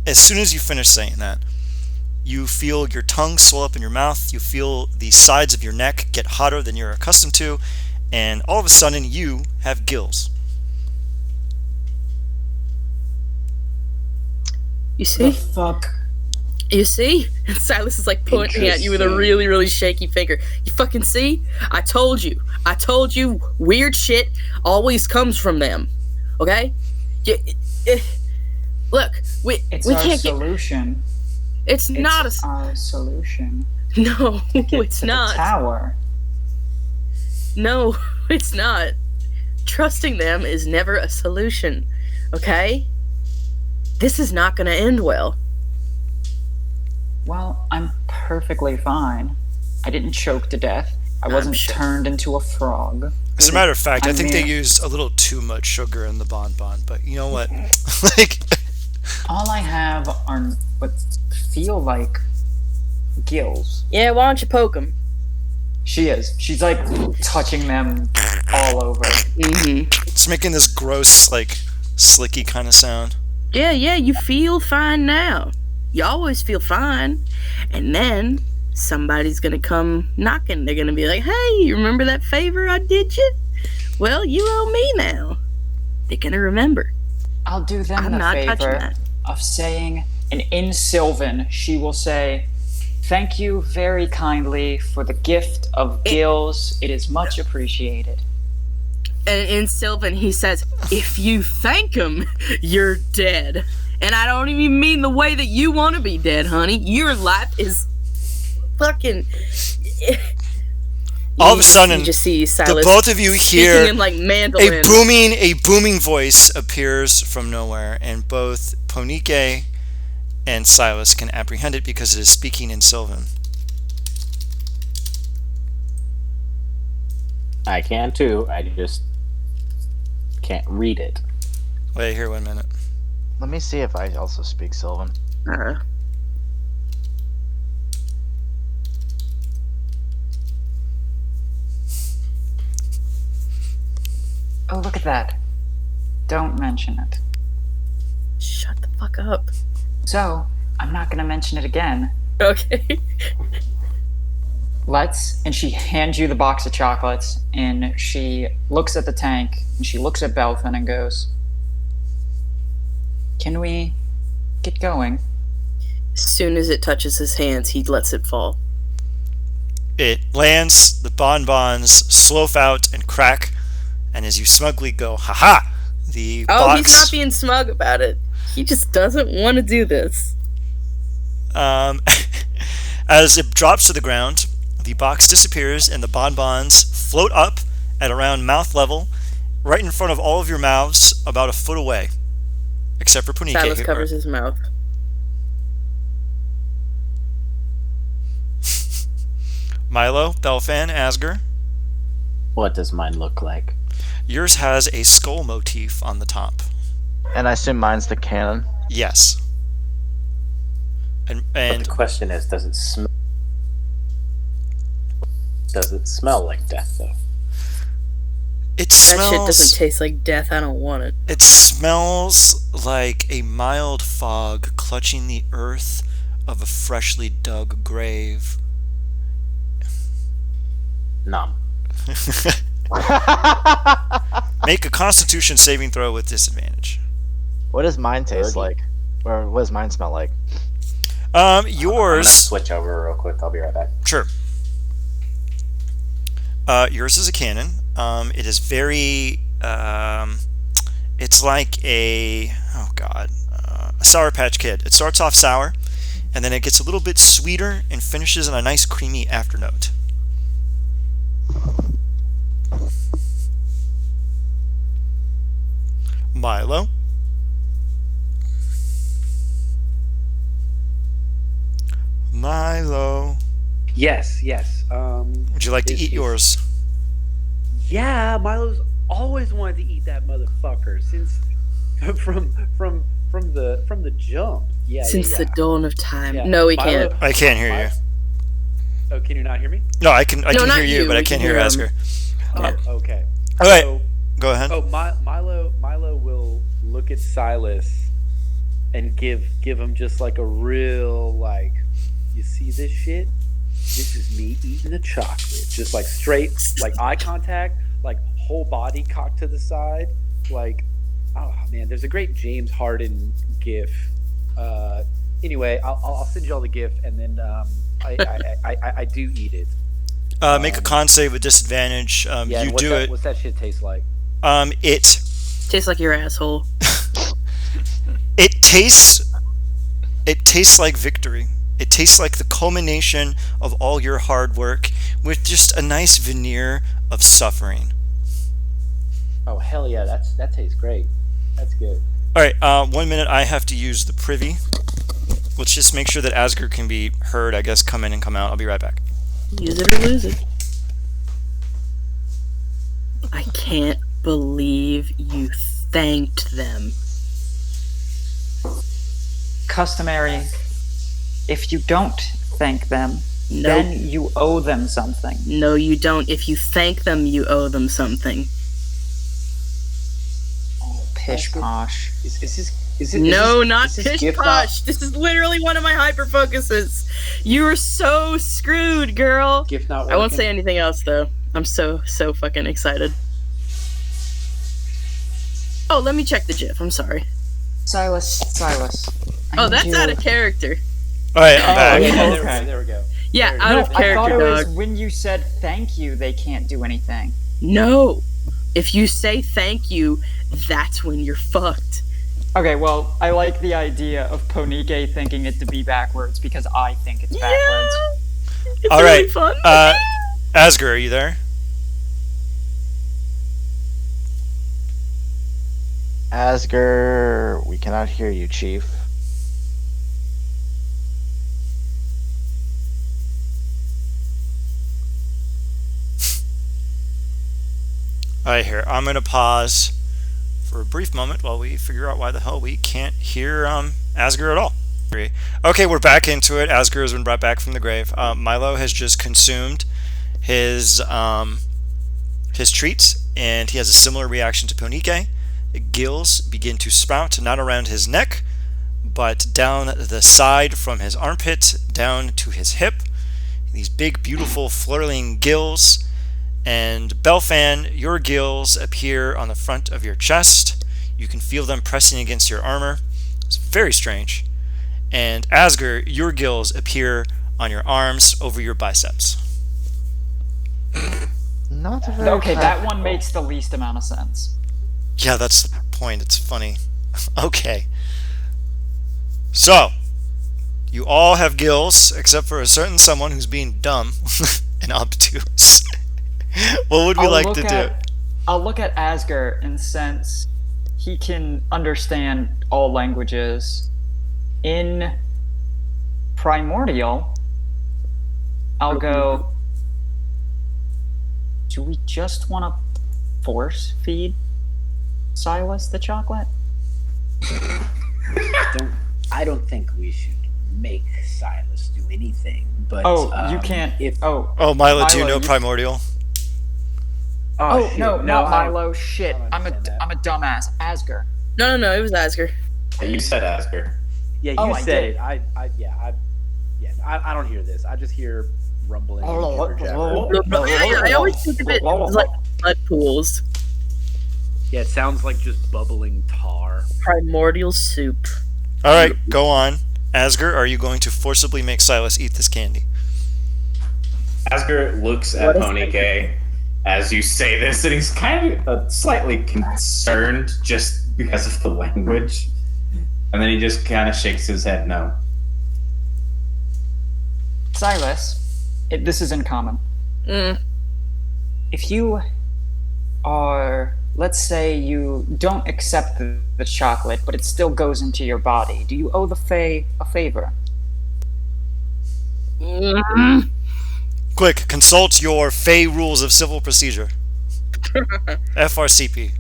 as soon as you finish saying that, you feel your tongue swell up in your mouth, you feel the sides of your neck get hotter than you're accustomed to, and all of a sudden you have gills. You see? The fuck? You see? And Silas is like pointing at you with a really, really shaky finger. You fucking see? I told you. Weird shit always comes from them. Okay? Look, It's we our can't solution. It's not It's our solution. No, To get it's to not. The tower. No, it's not. Trusting them is never a solution. Okay? This is not going to end well. Well, I'm perfectly fine. I didn't choke to death. I wasn't turned into a frog. As a matter of fact, I think they mere- used a little too much sugar in the bonbon, but you know what? Like, All I have are what feel like gills. Yeah, why don't you poke him? She is. She's like touching them all over. Mm-hmm. it's making this gross, like, slicky kind of sound. Yeah, you feel fine now. You always feel fine. And then somebody's gonna come knocking. They're gonna be like, hey, you remember that favor I did you? Well, you owe me now. They're gonna remember. I'll do them I'm the not touching favor that. of saying, and in Sylvan, she will say, thank you very kindly for the gift of gills. It is much appreciated. And in Sylvan, he says, if you thank him, you're dead. And I don't even mean the way that you want to be dead, honey. Your life is fucking... All of a sudden, you just see the Silas both of you hear speaking in like mandolin. a booming voice appears from nowhere, and both Ponike and Silas can apprehend it because it is speaking in Sylvan. I can too. I just can't read it. Wait here 1 minute. Let me see if I also speak Sylvan. Oh, look at that. Don't mention it. Shut the fuck up. So, I'm not going to mention it again. Okay. And she hands you the box of chocolates, and she looks at the tank, and she looks at Belfin and goes, "Can we get going?" As soon as it touches his hands, he lets it fall. It lands, the bonbons slope out and crack, and as you smugly go, haha, the box... he's not being smug about it. He just doesn't want to do this. As it drops to the ground, the box disappears and the bonbons float up at around mouth level, right in front of all of your mouths, about a foot away. Except for Punike. Silas covers his mouth. Milo, Belfan, Asger. What does mine look like? Yours has a skull motif on the top. And I assume mine's the cannon. Yes. But And the question is, does it smell? Does it smell like death, though? it That shit doesn't smells... taste like death. I don't want it. It smells like a mild fog clutching the earth of a freshly dug grave. Numb. Make a Constitution saving throw with disadvantage. What does mine taste 30. like? Or what does mine smell like? I'm gonna Yours... switch over real quick. I'll be right back. Sure. Yours is a cannon. It is very... it's like a... Oh, God. A Sour Patch Kid. It starts off sour, and then it gets a little bit sweeter and finishes in a nice creamy afternote. Milo. Milo. Yes. Would you like to This eat is- yours? Yeah, Milo's always wanted to eat that motherfucker since from the jump. Yeah. Since the dawn of time. Yeah. No, we Milo- can't. I can't hear you. Oh, can you not hear me? No, I can No, hear not you, you. but I We can't can hear hear Asger. Oh, okay. Okay, So, go ahead. Milo will look at Silas and give him just like a real like, you see this shit? This is me eating a chocolate. Just like straight, like eye contact, like whole body cocked to the side. Like, oh man, there's a great James Harden gif. Anyway, I'll send you all the gif, and then I do eat it. Make a con save with disadvantage. Yeah, You and do it. What's that shit taste like? It Tastes like your asshole. it tastes like victory. It tastes like the culmination of all your hard work with just a nice veneer of suffering. Oh hell yeah, that tastes great. That's good. All right, 1 minute. I have to use the privy. Let's just make sure that Asger can be heard. I guess come in and come out. I'll be right back. Use it or lose it. I can't believe you thanked them. Customary. If you don't thank them, Nope. then you owe them something. No, you don't. If you thank them, you owe them something. Pish posh. No, not is this pish gift posh. This is literally one of my hyper focuses. You are so screwed, girl. Gift not working. I won't say anything else though. I'm so fucking excited. Oh, let me check the GIF. I'm sorry. Silas. I Oh, need that's you- out of character. All right, I'm back. Yeah, Okay. there we go. Yeah, There- out No, of I character, thought it was dog. when you said thank you, they can't do anything. No. If you say thank you, that's when you're fucked. Okay, well, I like the idea of Ponike thinking it to be backwards because I think it's backwards. Yeah. It's All really right, fun. Asger, are you there? Asger, we cannot hear you, Chief. All right, here. I'm going to pause for a brief moment while we figure out why the hell we can't hear Asger at all. Okay, we're back into it. Asger has been brought back from the grave. Milo has just consumed his treats, and he has a similar reaction to Ponike. Gills begin to sprout, not around his neck, but down the side from his armpit down to his hip. These big, beautiful, flirting gills. And Belfan, your gills appear on the front of your chest. You can feel them pressing against your armor. It's very strange. And Asger, your gills appear on your arms over your biceps. Not a very Okay, that one practical. makes the least amount of sense. Yeah, that's the point. It's funny. Okay. So, you all have gills, except for a certain someone who's being dumb and obtuse. What would we like to do? I'll look at Asger, and since he can understand all languages, in Primordial, I'll go, do we just want to force feed Silas the chocolate? I don't think we should make Silas do anything. But You can't. Oh, Milo, do you know you- Primordial? Oh, no, not I don't- Milo. Shit, I don't I'm a understand that. dumbass. Asger. No, it was Asger. You said Asger. Yeah, you Oh, I said did. it. I don't hear this. I just hear rumbling. and jibber-jabber. I always think of it as like blood pools. Yeah, it sounds like just bubbling tar. Primordial soup. All right, go on. Asger, are you going to forcibly make Silas eat this candy? Asger looks at What is Ponycake as you say this, and he's kind of slightly concerned just because of the language. And then he just kind of shakes his head no. Silas, this is in common. Mm. If you are, let's say you don't accept the chocolate, but it still goes into your body, do you owe the Fae a favor? Mm. Quick, consult your Fey Rules of Civil Procedure. FRCP.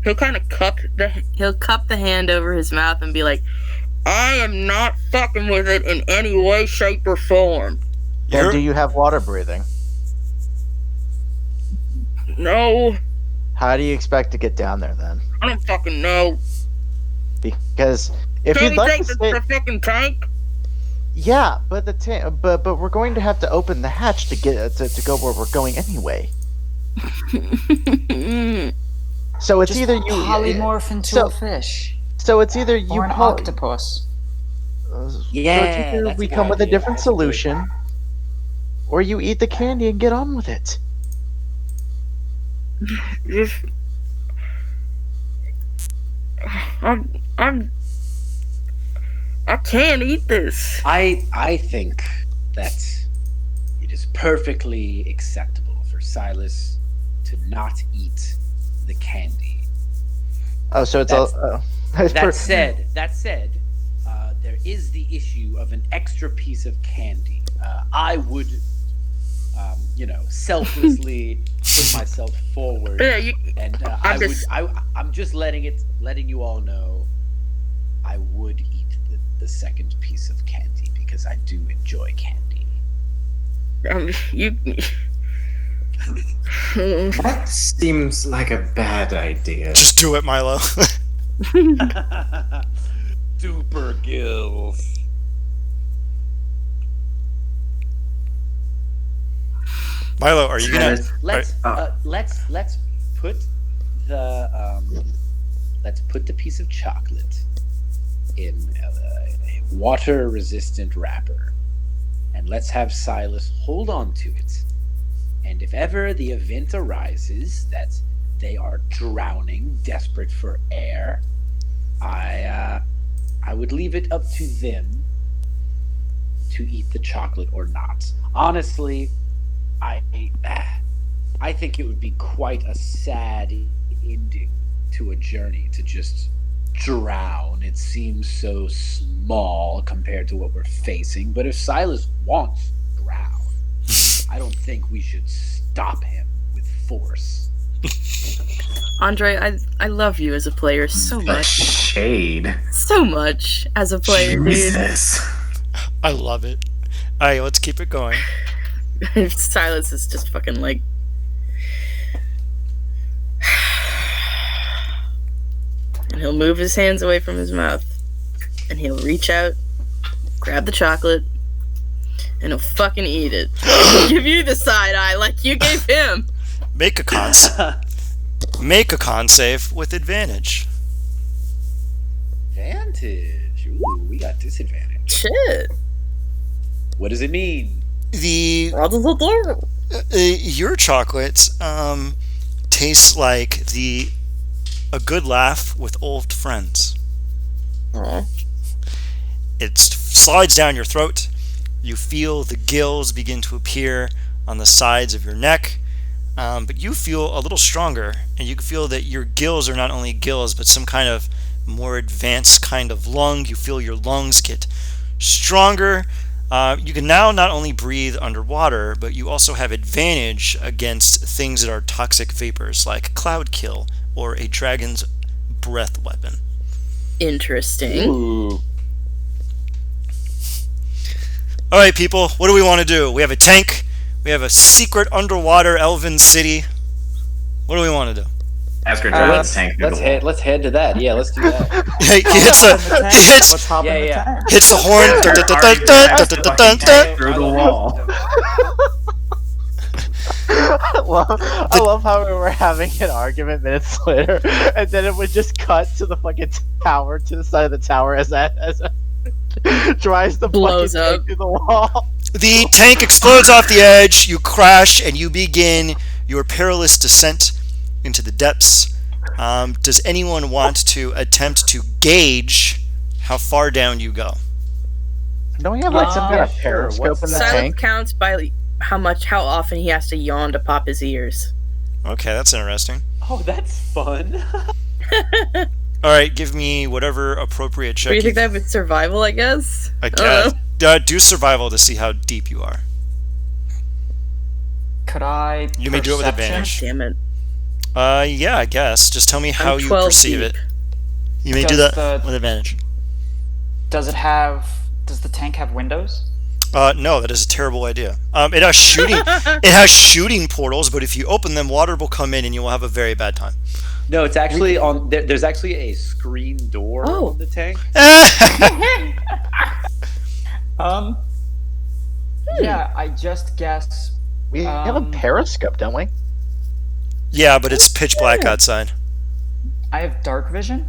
He'll kind of cup the hand over his mouth and be like, "I am not fucking with it in any way, shape, or form." Then do you have water breathing? No, How do you expect to get down there then? I don't fucking know. Because if Can you'd we like take to the stay, fucking tank? yeah, but but we're going to have to open the hatch to get to go where we're going anyway. So it's Just either you polymorph into so- a fish So it's either you or an poly- octopus. so it's Yeah, either that's we a good come with a idea. different That's a good solution, or you eat the candy and get on with it. Just, I can't eat this. I think that it is perfectly acceptable for Silas to not eat the candy. Oh, so it's That said, there is the issue of an extra piece of candy. I would, selflessly put myself forward, Yeah, and I'm just letting you all know, I would eat the second piece of candy because I do enjoy candy. you. That seems like a bad idea. Just do it, Milo. Super gills. Milo, are you gonna? Let's put the piece of chocolate in a water-resistant wrapper, and let's have Silas hold on to it. And if ever the event arises that they are drowning, desperate for air, I would leave it up to them to eat the chocolate or not. Honestly, I think it would be quite a sad ending to a journey to just drown. It seems so small compared to what we're facing. But if Silas wants to drown, I don't think we should stop him with force. Andre, I love you as a player so The much. shade. So much as a player, dude. Jesus. I love it. All right, let's keep it going. Silas is just fucking like. And he'll move his hands away from his mouth. and he'll reach out, grab the chocolate, and he'll fucking eat it. He'll give you the side eye like you gave him. Make a con save with advantage. Advantage. Ooh, we got disadvantage. Shit. What does it mean? Your chocolate tastes like a good laugh with old friends. Aw. It slides down your throat. You feel the gills begin to appear on the sides of your neck, but you feel a little stronger, and you can feel that your gills are not only gills, but some kind of more advanced kind of lung. You feel your lungs get stronger. You can now not only breathe underwater, but you also have advantage against things that are toxic vapors, like cloud kill or a dragon's breath weapon. Interesting. Ooh. All right, people, what do we want to do? We have a tank. We have a secret underwater elven city. What do we want to do? Asgard drives the tank through the wall. Let's head to that. Yeah, let's do that. He Let's hop in the Yeah. tank. hits the horn. Through the wall. I love how we were having an argument minutes later, and then it would just cut to the fucking tower, to the side of the tower as that drives the Blows fucking up. tank through the wall. The tank explodes off the edge. You crash, and you begin your perilous descent into the depths. Does anyone want to attempt to gauge how far down you go? Don't we have like some kind of sure. periscope in the Silence tank? counts by how often he has to yawn to pop his ears. Okay, that's interesting. Oh, that's fun. All right, give me whatever appropriate check. Do you think that would survival, I guess? I don't guess. Do survival to see how deep you are. Could I? You may do it with perception? advantage. Damn it. Yeah, I guess. Just tell me how I'm you 12 perceive deep. it. You may do Does that the- with advantage. Does the tank have windows? No, that is a terrible idea. It has shooting. It has shooting portals, but if you open them, water will come in, and you will have a very bad time. No, it's actually on. There's actually a screen door Oh. on the tank. Yeah, I just guess. We have a periscope, don't we? Yeah, but it's pitch black outside. I have dark vision.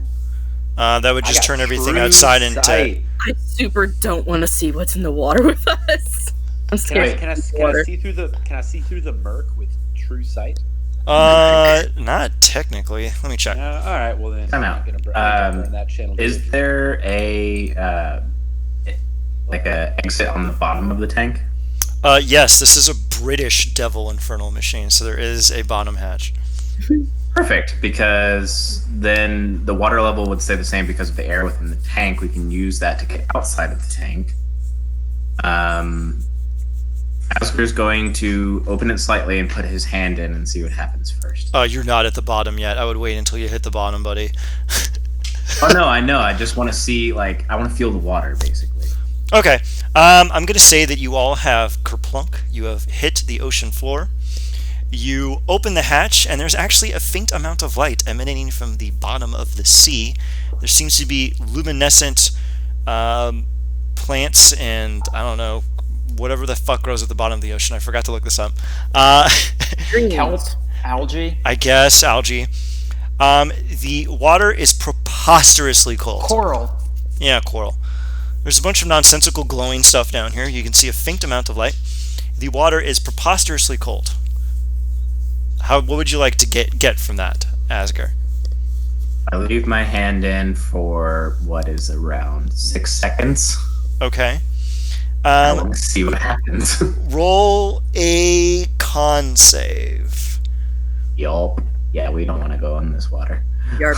That would I just got turn everything true outside into. sight. I super don't want to see what's in the water with us. I'm Can scared. I see through the? Can I see through the murk with true sight? Not technically. Let me check. All right. Well then, Time I'm out. gonna burn that channel. Is there a like a exit on the bottom of the tank? Yes, this is a British Devil Infernal machine, so there is a bottom hatch. Perfect, because then the water level would stay the same because of the air within the tank. We can use that to get outside of the tank. Asger's going to open it slightly and put his hand in and see what happens first. You're not at the bottom yet. I would wait until you hit the bottom, buddy. Oh no, I know. I just want to see, like, I want to feel the water, basically. Okay. I'm going to say that you all have kerplunk. You have hit the ocean floor. You open the hatch, and there's actually a faint amount of light emanating from the bottom of the sea. There seems to be luminescent plants and, I don't know, whatever the fuck grows at the bottom of the ocean. I forgot to look this up. Kelp, algae, I guess algae. The water is preposterously cold. coral. Yeah, coral. There's a bunch of nonsensical glowing stuff down here. You can see a faint amount of light. The water is preposterously cold. What would you like to get from that, Asger? I leave my hand in for what is around 6 seconds. Okay. I want to see what happens. Roll a con save. Yup. Yeah, we don't want to go in this water. Yarp.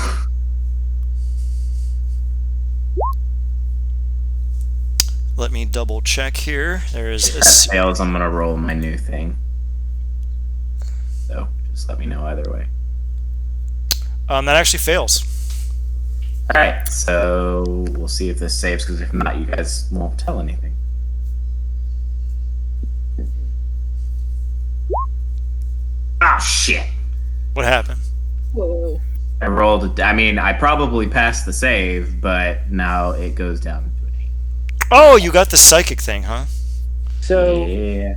Let me double check here. There is If that fails, I'm going to roll my new thing. So, just let me know either way. that actually fails. Alright, so we'll see if this saves, because if not, you guys won't tell anything. Ah, shit! What happened? Whoa. I rolled. I mean, I probably passed the save, but now it goes down to an 8. Oh, you got the psychic thing, huh? So Yeah.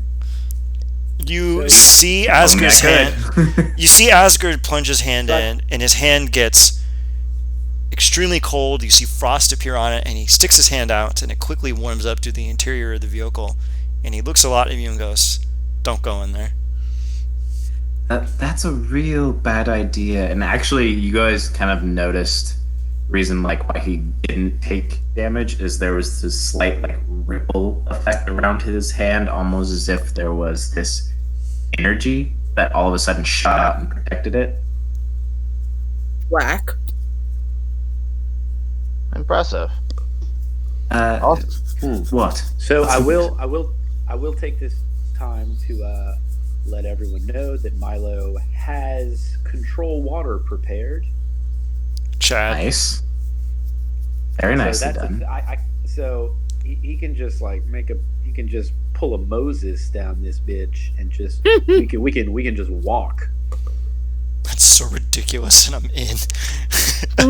You see Asger's hand. You see Asgard plunge his hand in, and his hand gets extremely cold. You see frost appear on it, and he sticks his hand out, and it quickly warms up to the interior of the vehicle. And he looks a lot at you and goes, "Don't go in there." That's a real bad idea. And actually, you guys kind of noticed reason like why he didn't take damage is there was this slight like ripple effect around his hand, almost as if there was this energy that all of a sudden shot out and protected it. Whack. Impressive. What? So I will take this time to let everyone know that Milo has control water prepared. Chad. Nice. Very nicely so done. So he can just like he can just pull a Moses down this bitch and just we can just walk. That's so ridiculous, and I'm in. I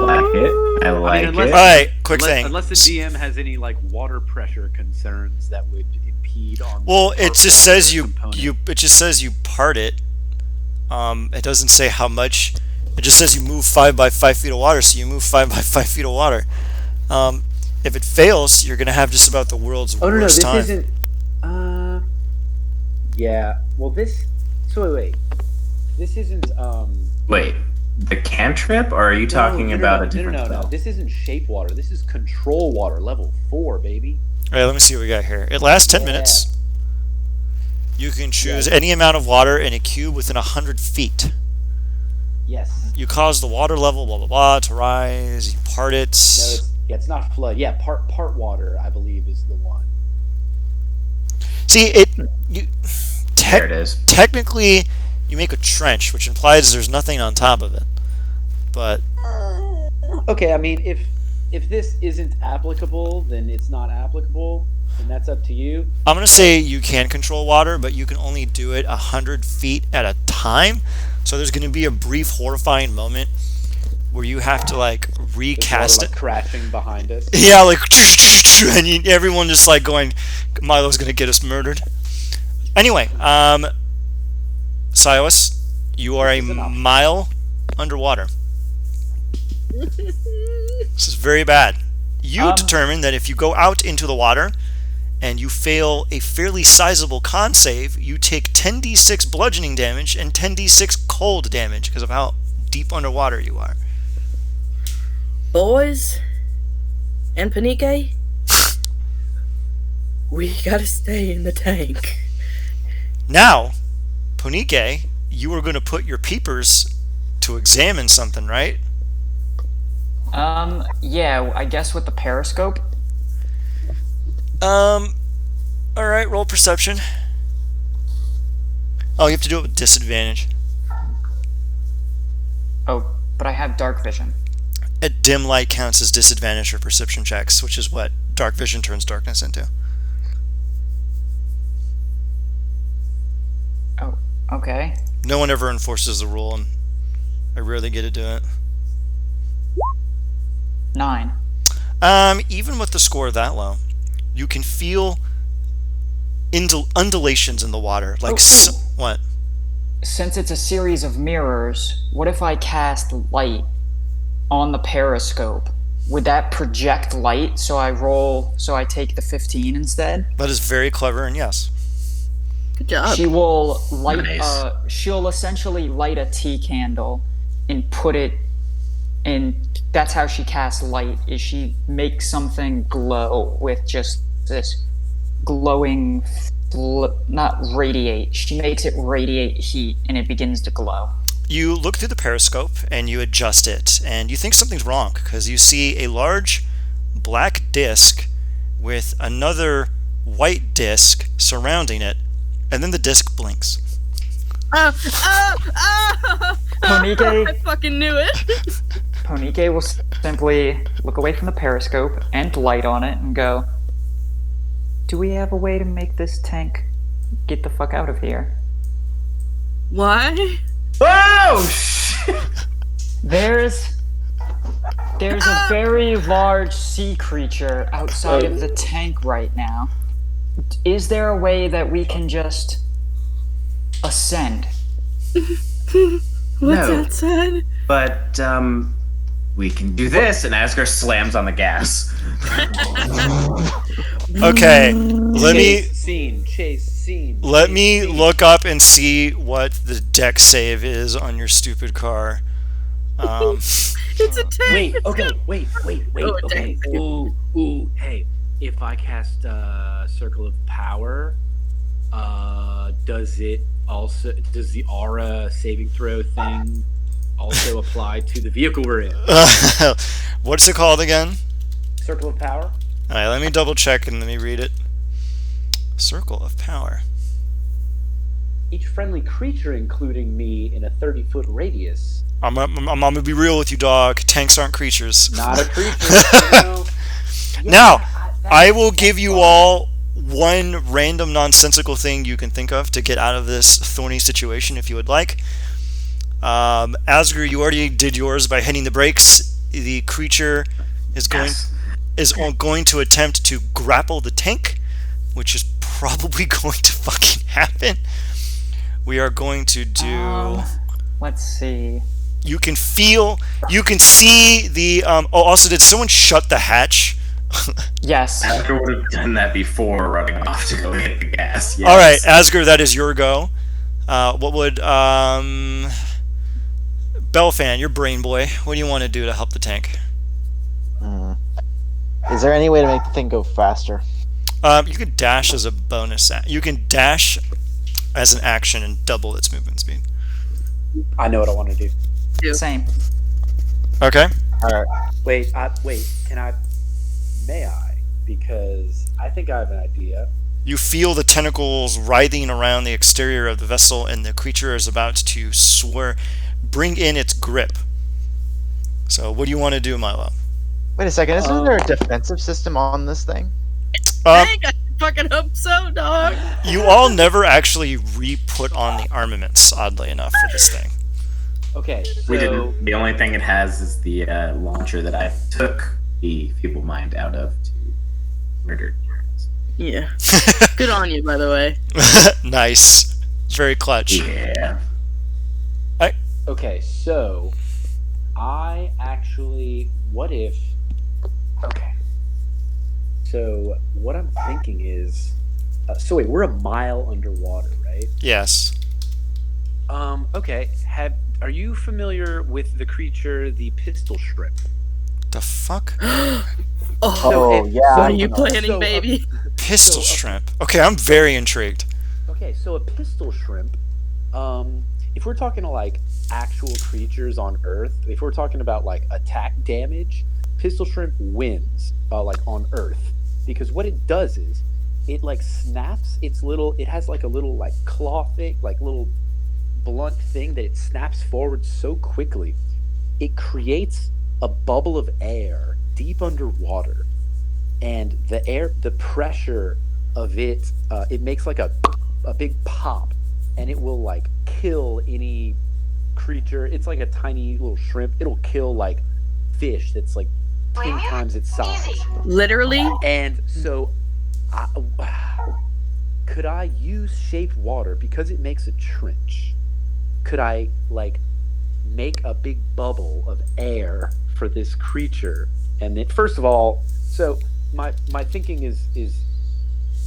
like it. I like unless- it. All right, quick thing. Unless the GM has any like water pressure concerns that would impede on. Well, the it just says component. It just says you part it. It doesn't say how much. It just says you move 5 by 5 feet of water, so you move 5 by 5 feet of water. If it fails, you're gonna have just about the world's Oh no, worst this time. isn't. Yeah. Well, this. So wait. This isn't. Wait, the cantrip, or are you talking about a different No. spell? This isn't shape water. This is control water, level 4, baby. All right, let me see what we got here. It lasts 10 Yeah. minutes. You can choose any amount of water in a cube within 100 feet. Yes. You cause the water level, blah blah blah, to rise. You part it. No, it's not flood. Yeah, part water, I believe, is the one. See it. You, There it is. Technically, you make a trench, which implies there's nothing on top of it. But Okay, I mean, if this isn't applicable, then it's not applicable, and that's up to you. I'm gonna say you can control water, but you can only do it 100 feet at a time. So there's gonna be a brief, horrifying moment where you have to like There's recast water, like, it. crashing behind us. Yeah, like, and everyone just like going, Milo's gonna get us murdered. Anyway, Silas, you are a mile underwater. This is very bad. You determine that if you go out into the water and you fail a fairly sizable con save, you take 10d6 bludgeoning damage and 10d6 cold damage because of how deep underwater you are. Boys and Panike, we gotta stay in the tank. Now, Ponike, you are going to put your peepers to examine something, right? Yeah, I guess with the periscope. Alright, roll perception. Oh, you have to do it with disadvantage. Oh, but I have dark vision. A dim light counts as disadvantage for perception checks, which is what dark vision turns darkness into. Oh, okay. No one ever enforces the rule, and I rarely get to do it. 9. Even with the score that low, you can feel undulations in the water. Like, what? Since it's a series of mirrors, what if I cast light on the periscope? Would that project light so I take the 15 instead? That is very clever, and yes. Good job. She will light Nice. She'll essentially light a tea candle and put it in. That's how she casts light, is she makes something glow with just this glowing, not radiate. She makes it radiate heat and it begins to glow. You look through the periscope and you adjust it, and you think something's wrong because you see a large black disc with another white disc surrounding it, and then the disc blinks. Ponike- I fucking knew it. Ponike will simply look away from the periscope and light on it and go, "Do we have a way to make this tank get the fuck out of here?" Why? Oh shit! There's a very large sea creature outside of the tank right now. Is there a way that we can just ascend? What's No. that said? But we can do this, and Asger slams on the gas. Okay, let me Chase scene. look up and see what the deck save is on your stupid car. It's a tank. Wait, okay, wait, Oh, okay. dang. Ooh, hey, if I cast Circle of Power, does the aura saving throw thing also apply to the vehicle we're in? What's it called again? Circle of Power? Alright, let me double check and let me read it. Circle of Power. Each friendly creature, including me, in a 30-foot radius. I'm gonna be real with you, dog. Tanks aren't creatures. Not a creature, Now, I will give you all one random nonsensical thing you can think of to get out of this thorny situation if you would like. Asger, you already did yours by hitting the brakes. The creature is going to attempt to grapple the tank, which is probably going to fucking happen. We are going to do... Let's see. You can see the... also, did someone shut the hatch? Yes. Asger would have done that before running off to go hit the gas. Yes. Alright, Asger, that is your go. What would... Belfan, your brain boy, what do you want to do to help the tank? Is there any way to make the thing go faster? You can dash as a bonus. You can dash as an action and double its movement speed. I know what I want to do. Same. Okay. Alright. Wait, can I... May I? Because I think I have an idea. You feel the tentacles writhing around the exterior of the vessel, and the creature is about to bring in its grip. So, what do you want to do, Milo? Wait a second, isn't there a defensive system on this thing? I fucking hope so, dog. You all never actually re-put on the armaments, oddly enough, for this thing. Okay, so... We didn't. The only thing it has is the launcher that I took the feeble mind out of to murder humans. Yeah. Good on you, by the way. Nice. Very clutch. Yeah. Okay, so... I actually... What if... Okay. So, what I'm thinking is... so wait, we're a mile underwater, right? Yes. Okay. Are you familiar with the creature, the pistol shrimp? The fuck? Oh, yeah. What are you planning, baby? Pistol shrimp. Okay, I'm very intrigued. Okay, so a pistol shrimp, if we're talking to, like, actual creatures on Earth, if we're talking about, like, attack damage, pistol shrimp wins, like, on Earth. Because what it does is, it, like, snaps its little, it has, like, a little, like, claw thing, like, little blunt thing that it snaps forward so quickly, it creates a bubble of air deep underwater, and the pressure of it, it makes like a big pop, and it will like kill any creature. It's like a tiny little shrimp. It'll kill like fish that's like 10 times its size. Literally? And so, could I use shaped water because it makes a trench? Could I like make a big bubble of air for this creature? And then, first of all, so my thinking is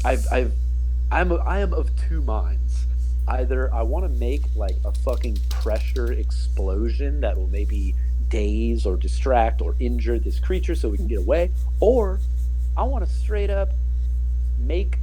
I am of two minds. Either I want to make like a fucking pressure explosion that will maybe daze or distract or injure this creature so we can get away, or I want to straight up make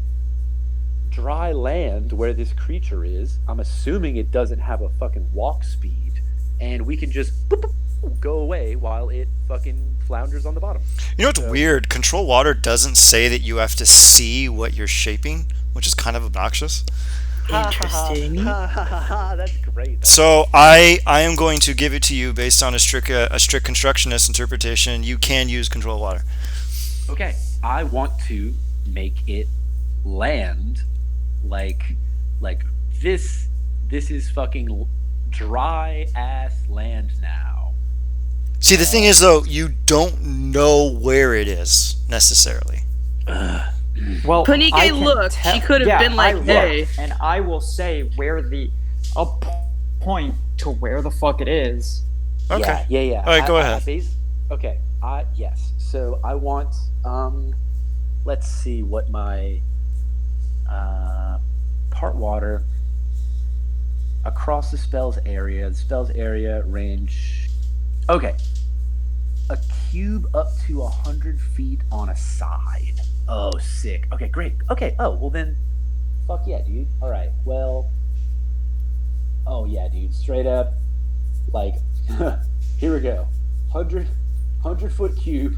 dry land where this creature is. I'm assuming it doesn't have a fucking walk speed, and we can just boop, boop, go away while it fucking flounders on the bottom. You know what's weird? Control Water doesn't say that you have to see what you're shaping, which is kind of obnoxious. Interesting. That's great. So I am going to give it to you based on a strict constructionist interpretation. You can use Control Water. Okay, I want to make it land like this is fucking dry ass land now, See, the thing is, though, you don't know where it is necessarily. Well, Punike I can looked. tell- She could have yeah, been like, I looked, hey. and I will say I'll point to where the fuck it is. Okay. Yeah. All right, go ahead. Okay. Yes. So I want. Let's see what my part water across the spell's area. The spell's area range. Okay. A cube up to 100 feet on a side. Oh, sick. Okay, great. Okay. Oh, well then. Fuck yeah, dude. All right. Well. Oh yeah, dude. Straight up. Like. Here we go. 100-foot cube.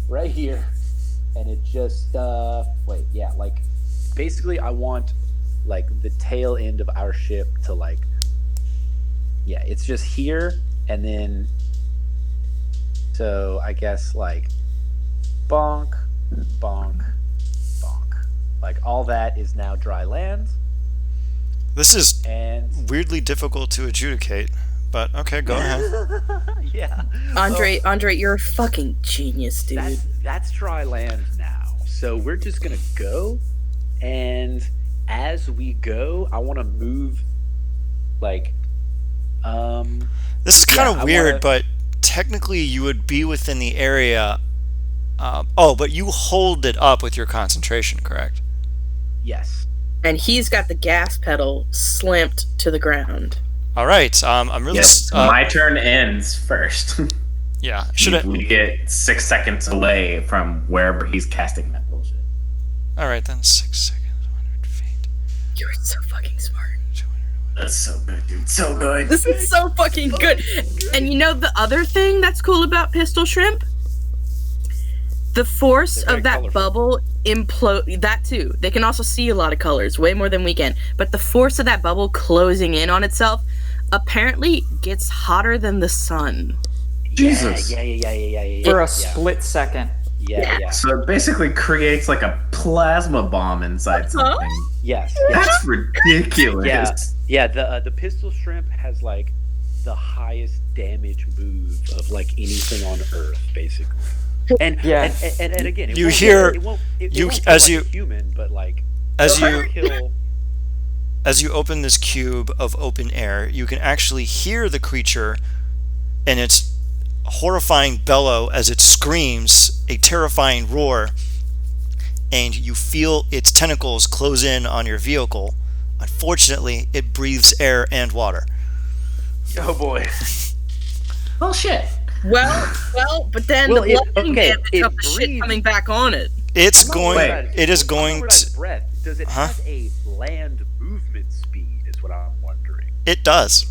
Right here. And it just. Wait. Yeah. Like. Basically, I want. Like the tail end of our ship to like. Yeah. It's just here. And then. So I guess like. Bonk. Bonk. Bonk. Like all that is now dry land. This is And weirdly difficult to adjudicate, but okay, go ahead. yeah. Andre, you're a fucking genius, dude. That's dry land now. So we're just gonna go, and as we go, I want to move. Like, This is kind Yeah, of I weird, wanna- but technically you would be within the area. But you hold it up with your concentration, correct? yes. And he's got the gas pedal slammed to the ground. All right. I'm really. Yes, my turn ends first. Yeah. Should I? We get 6 seconds away from wherever he's casting that bullshit. All right then. 6 seconds. 100 feet. You're so fucking smart. That's so good, dude. So good. This is so fucking good. And you know the other thing that's cool about Pistol Shrimp? The force They're very of that colorful. bubble implode. That too. They can also see a lot of colors, way more than we can. But the force of that bubble closing in on itself apparently gets hotter than the sun. Jesus. Yeah. For a split second. Yeah. So it basically creates like a plasma bomb inside something. Yes. That's ridiculous. Yeah. The pistol shrimp has like the highest damage move of like anything on Earth, basically. And Yeah. and again, You hear- it won't you- kill as like you- a human, but like As it'll you kill. as you open this cube of open air, you can actually hear the creature and its horrifying bellow as it screams a terrifying roar, and you feel its tentacles close in on your vehicle. Unfortunately, it breathes air and water. Oh boy. Well, shit. Well, but then Well, the bludgeoning okay, damage it of the shit breathes. coming back on it. It's I'm not going. worried about It is I'm not going worried about its to. breath. Does it Huh? have a land movement speed? Is what I'm wondering. It does.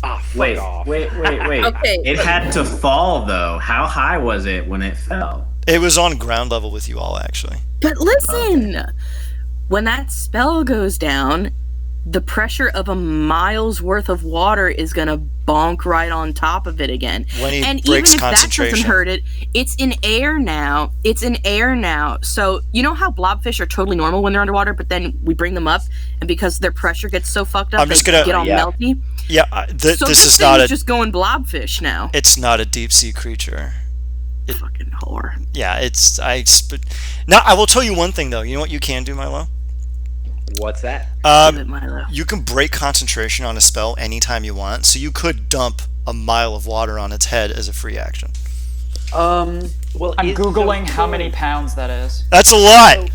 Ah, fuck Wait. off. Okay. It had to fall, though. How high was it when it fell? It was on ground level with you all, actually. But listen, when that spell goes down, the pressure of a mile's worth of water is gonna bonk right on top of it again. When he And even breaks if that doesn't concentration. hurt it, it's in air now. So you know how blobfish are totally normal when they're underwater, but then we bring them up, and because their pressure gets so fucked up, I'm they just gonna- get all Yeah. melty. Yeah, So this this is thing not is a. just going blobfish now. It's not a deep sea creature. Fucking whore. Yeah, now I will tell you one thing though. You know what you can do, Milo? What's that? Do it, Milo. You can break concentration on a spell anytime you want. So you could dump a mile of water on its head as a free action. Well, I'm googling how many pounds that is. That's a lot.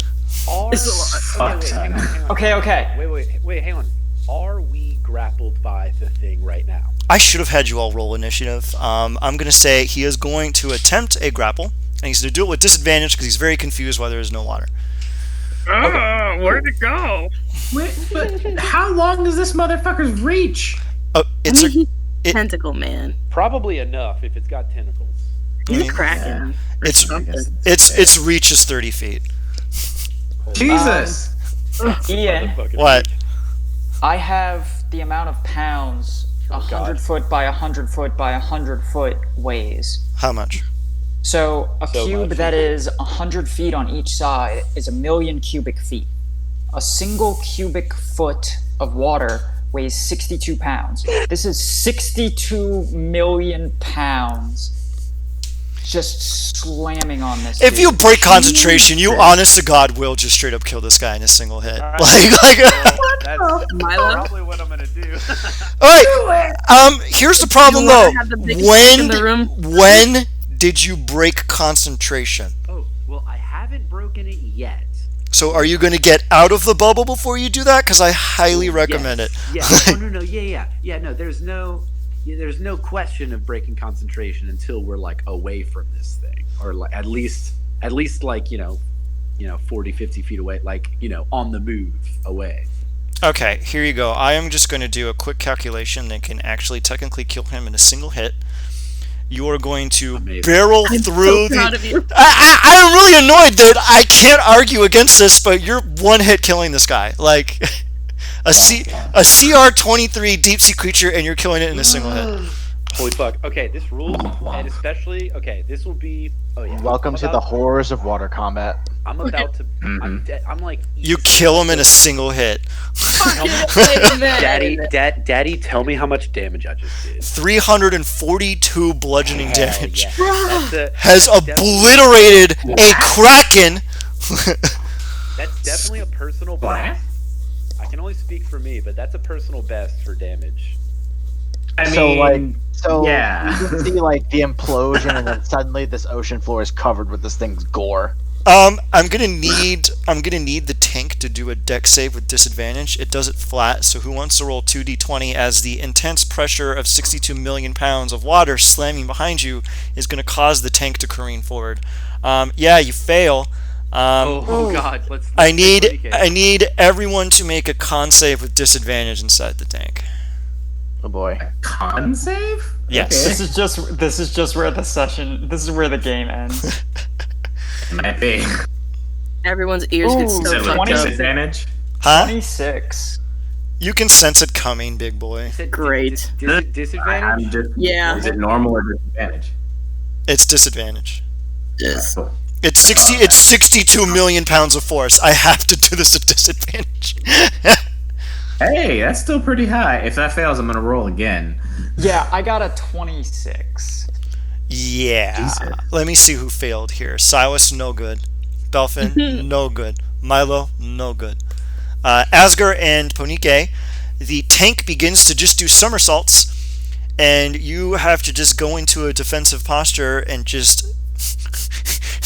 Fuck Hang on. Okay. Wait, hang on. Are we grappled by the thing right now? I should have had you all roll initiative. I'm going to say he is going to attempt a grapple, and he's going to do it with disadvantage because he's very confused why there is no water. Where'd it go? Wait, but how long does this motherfucker's reach? Oh, it's I mean, a, he's a tentacle man. Probably enough if it's got tentacles. He's mean, a kraken. it's Something. its reach is 30 feet. Jesus. Ian, Motherfucking What? I have the amount of pounds Oh, 100 God. foot by 100 foot by 100 foot weighs. How much? So a So cube much. that is 100 feet on each side is 1,000,000 cubic feet. A single cubic foot of water weighs 62 pounds. This is 62 million pounds just slamming on this. If you dude. break concentration, you honest to God will just straight up kill this guy in a single hit. All right. Like That's Milo? probably what I'm gonna do. Alright, here's the problem You though. wanna have the biggest dick in the room? When did you break concentration? Oh, well, I haven't broken it yet. So are you going to get out of the bubble before you do that? Because I highly recommend it. Yeah. No. Yeah. No. There's no question of breaking concentration until we're like away from this thing, or like at least like 40, 50 feet away, like on the move away. Okay, here you go. I am just going to do a quick calculation that can actually technically kill him in a single hit. You are going to barrel through so proud of you. I'm really annoyed that I can't argue against this, but you're one hit killing this guy. Like a CR-23 deep sea creature, and you're killing it in a single hit. Holy fuck. Okay, this rules, and especially, this will be... Oh, yeah. Welcome to the horrors of water combat. I'm about to... I'm like... You kill him in a single hit. Daddy, tell me how much damage I just did. 342 bludgeoning damage. Yeah. Has obliterated a kraken. That's definitely a personal best. I can only speak for me, but that's a personal best for damage. I mean, yeah. You can see like the implosion, and then suddenly this ocean floor is covered with this thing's gore. I'm gonna need the tank to do a deck save with disadvantage. It does it flat, so who wants to roll 2d20 as the intense pressure of 62 million pounds of water slamming behind you is gonna cause the tank to careen forward. Yeah, you fail. Oh God! I need everyone to make a con save with disadvantage inside the tank. Oh boy. Con save? Yes. Okay. This is just where the game ends. It might be. Everyone's ears get Is so it with fucked up. disadvantage? Huh? 26. You can sense it coming, big boy. Great. Disadvantage? Yeah. Is it normal or disadvantage? It's disadvantage. Yes. Cool. It's 62 million pounds of force. I have to do this at disadvantage. Hey, that's still pretty high. If that fails, I'm gonna roll again. Yeah, I got a 26. Yeah. Jesus. Let me see who failed here. Silas, no good. Belfin, no good. Milo, no good. Asgar and Ponike, the tank begins to just do somersaults, and you have to just go into a defensive posture and just...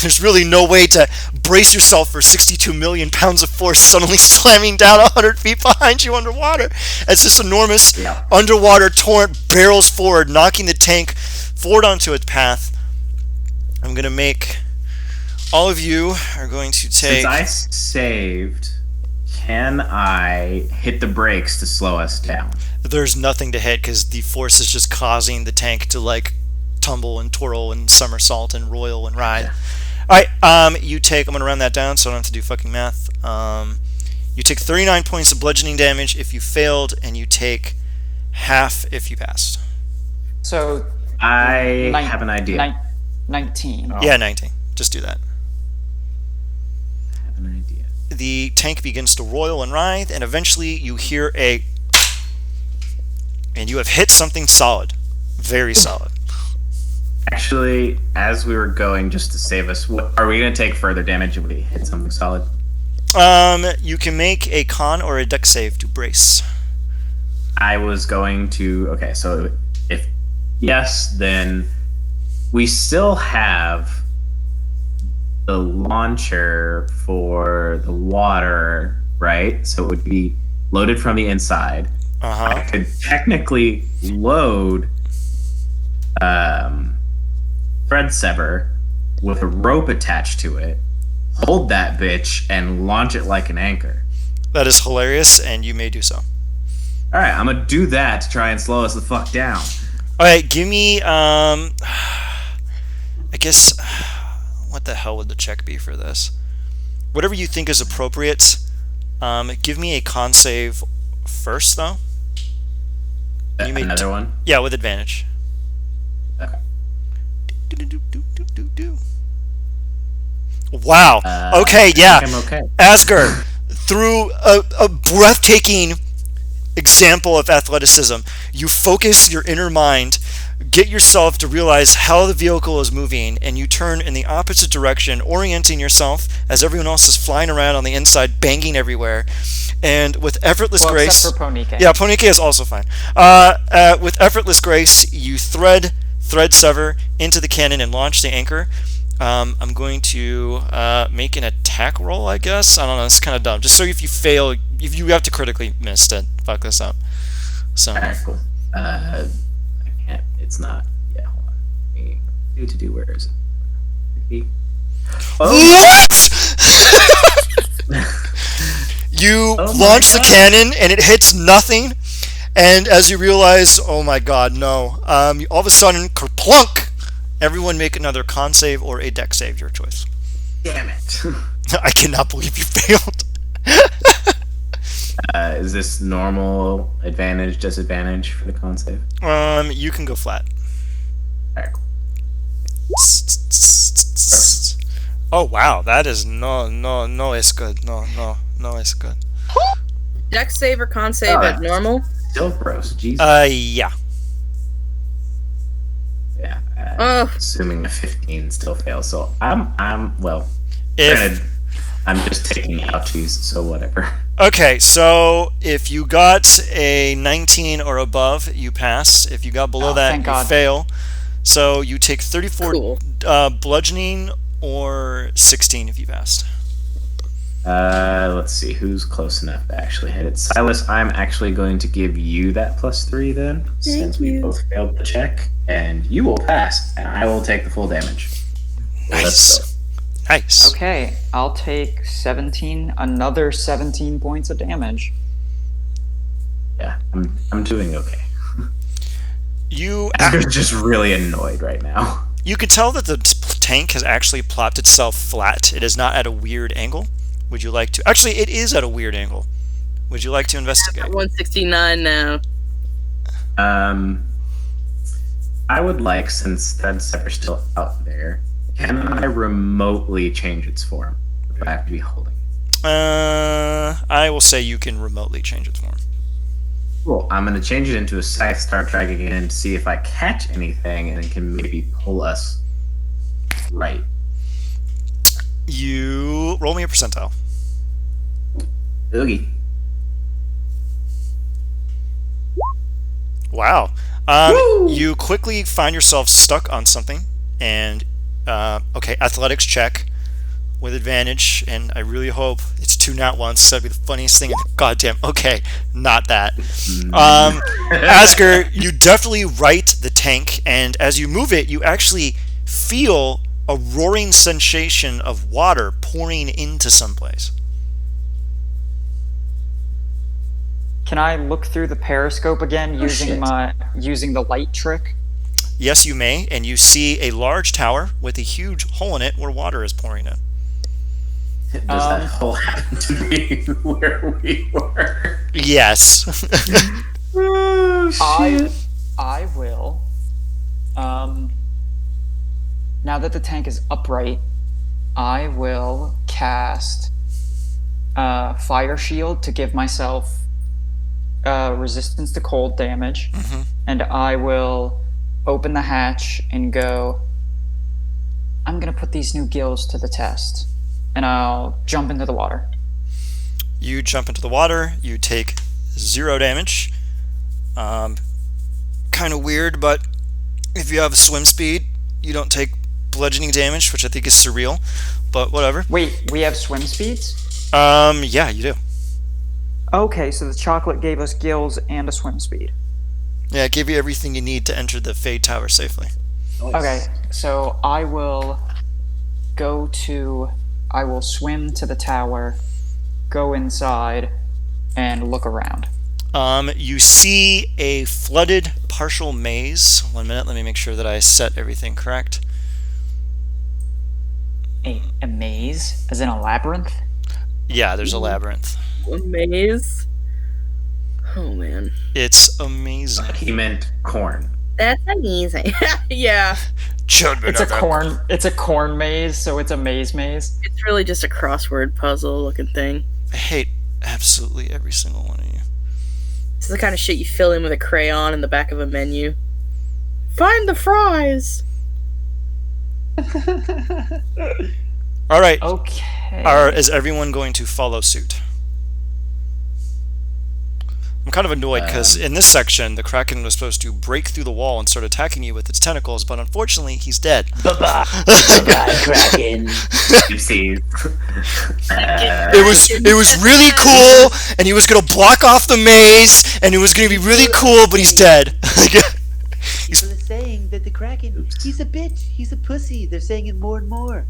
There's really no way to brace yourself for 62 million pounds of force suddenly slamming down 100 feet behind you underwater as this enormous underwater torrent barrels forward, knocking the tank forward onto its path. I'm going to make... All of you are going to take... Since I saved, can I hit the brakes to slow us down? There's nothing to hit because the force is just causing the tank to like tumble and twirl and somersault and roil and ride. Yeah. Alright, you take... I'm going to round that down so I don't have to do fucking math. You take 39 points of bludgeoning damage if you failed, and you take half if you passed. So I have an idea. 19. Yeah, 19. Just do that. I have an idea. The tank begins to roil and writhe, and eventually you hear a... And you have hit something solid. Very solid. Actually, as we were going, just to save us, are we going to take further damage if we hit something solid? You can make a con or a deck save to brace. I was going to... Okay, so if yes, then we still have the launcher for the water, right? So it would be loaded from the inside. I could technically load thread sever with a rope attached to it, hold that bitch, and launch it like an anchor. That is hilarious, and you may do so. Alright, I'm gonna do that to try and slow us the fuck down. Alright, give me, I guess, what the hell would the check be for this? Whatever you think is appropriate. Give me a con save first, though. Another one? Yeah, with advantage. Okay. Wow. Okay, yeah. I'm okay. Asgard, through a breathtaking example of athleticism, you focus your inner mind get yourself to realize how the vehicle is moving, and you turn in the opposite direction, orienting yourself as everyone else is flying around on the inside, banging everywhere. And with effortless Well, grace, except for Ponike. yeah, Ponike is also fine. With effortless grace, you thread sever into the cannon and launch the anchor. I'm going to make an attack roll, I guess. I don't know. It's kind of dumb. Just so if you fail, if you have to critically miss to fuck this up. So. Alright, cool. I can't. It's not. Yeah, hold on. Where is it? What? You launch the cannon and it hits nothing. And as you realize, oh my god, no. All of a sudden, kerplunk! Everyone make another con save or a dex save, your choice. Damn it. I cannot believe you failed. Is this normal, advantage, disadvantage for the con save? You can go flat. Alright, cool. Oh wow, that is no, it's good. No, it's good. Dex save or con save at normal? Still gross. Jesus. Yeah. Yeah. Oh. Assuming a 15 still fails, so well. If Granted, I'm just taking how-tos, so whatever. okay, so if you got a 19 or above, you pass. If you got below that, thank you God. fail. So you take 34 Cool. bludgeoning or 16 if you passed. Let's see who's close enough to actually hit it. Silas, I'm actually going to give you that +3 then, since we both failed the check, and you will pass, and I will take the full damage. Nice. Nice. Okay, I'll take another 17 points of damage. Yeah, I'm doing okay. I'm just really annoyed right now. You can tell that the tank has actually plopped itself flat. It is not at a weird angle. Would you like to? Actually, it is at a weird angle. Would you like to investigate? 169 now. I would like, since that Zephyr's still out there, can I remotely change its form? Or do I have to be holding it? I will say you can remotely change its form. Cool. I'm going to change it into a scythe, start dragging it in to see if I catch anything and it can maybe pull us right. You roll me a percentile. Oogie. Wow. You quickly find yourself stuck on something, and okay, athletics check with advantage, and I really hope it's 2 nat ones. That'd be the funniest thing. Goddamn. Okay, not that. Asger, you definitely right the tank, and as you move it, you actually feel a roaring sensation of water pouring into someplace. Can I look through the periscope again using the light trick? Yes, you may, and you see a large tower with a huge hole in it where water is pouring in. Does that hole happen to be where we were? Yes. Oh, shit. I will. Now that the tank is upright, I will cast Fire Shield to give myself resistance to cold damage, and I will open the hatch and go, I'm going to put these new gills to the test, and I'll jump into the water. You jump into the water, you take 0 damage. Kind of weird, but if you have swim speed, you don't take bludgeoning damage, which I think is surreal, but whatever. Wait, we have swim speeds? Yeah, you do. Okay, so the chocolate gave us gills and a swim speed. Yeah, it gave you everything you need to enter the Fade Tower safely. Nice. Okay, so I will swim to the tower, go inside, and look around. You see a flooded partial maze. 1 minute, let me make sure that I set everything correct. A maze? As in a labyrinth? Yeah, there's a labyrinth. A maze. Oh man. It's amazing. He meant corn. That's amazing. Yeah. Children It's a of the- corn. It's a corn maze, so it's a maze. It's really just a crossword puzzle looking thing. I hate absolutely every single one of you. This is the kind of shit you fill in with a crayon in the back of a menu. Find the fries. All right. Okay. Is everyone going to follow suit? I'm kind of annoyed because in this section, the Kraken was supposed to break through the wall and start attacking you with its tentacles, but unfortunately, he's dead. Bye-bye, Kraken. You see, It was really cool, and he was gonna block off the maze, and it was gonna be really cool, but he's dead. People are saying that the Kraken, he's a bitch, he's a pussy. They're saying it more and more.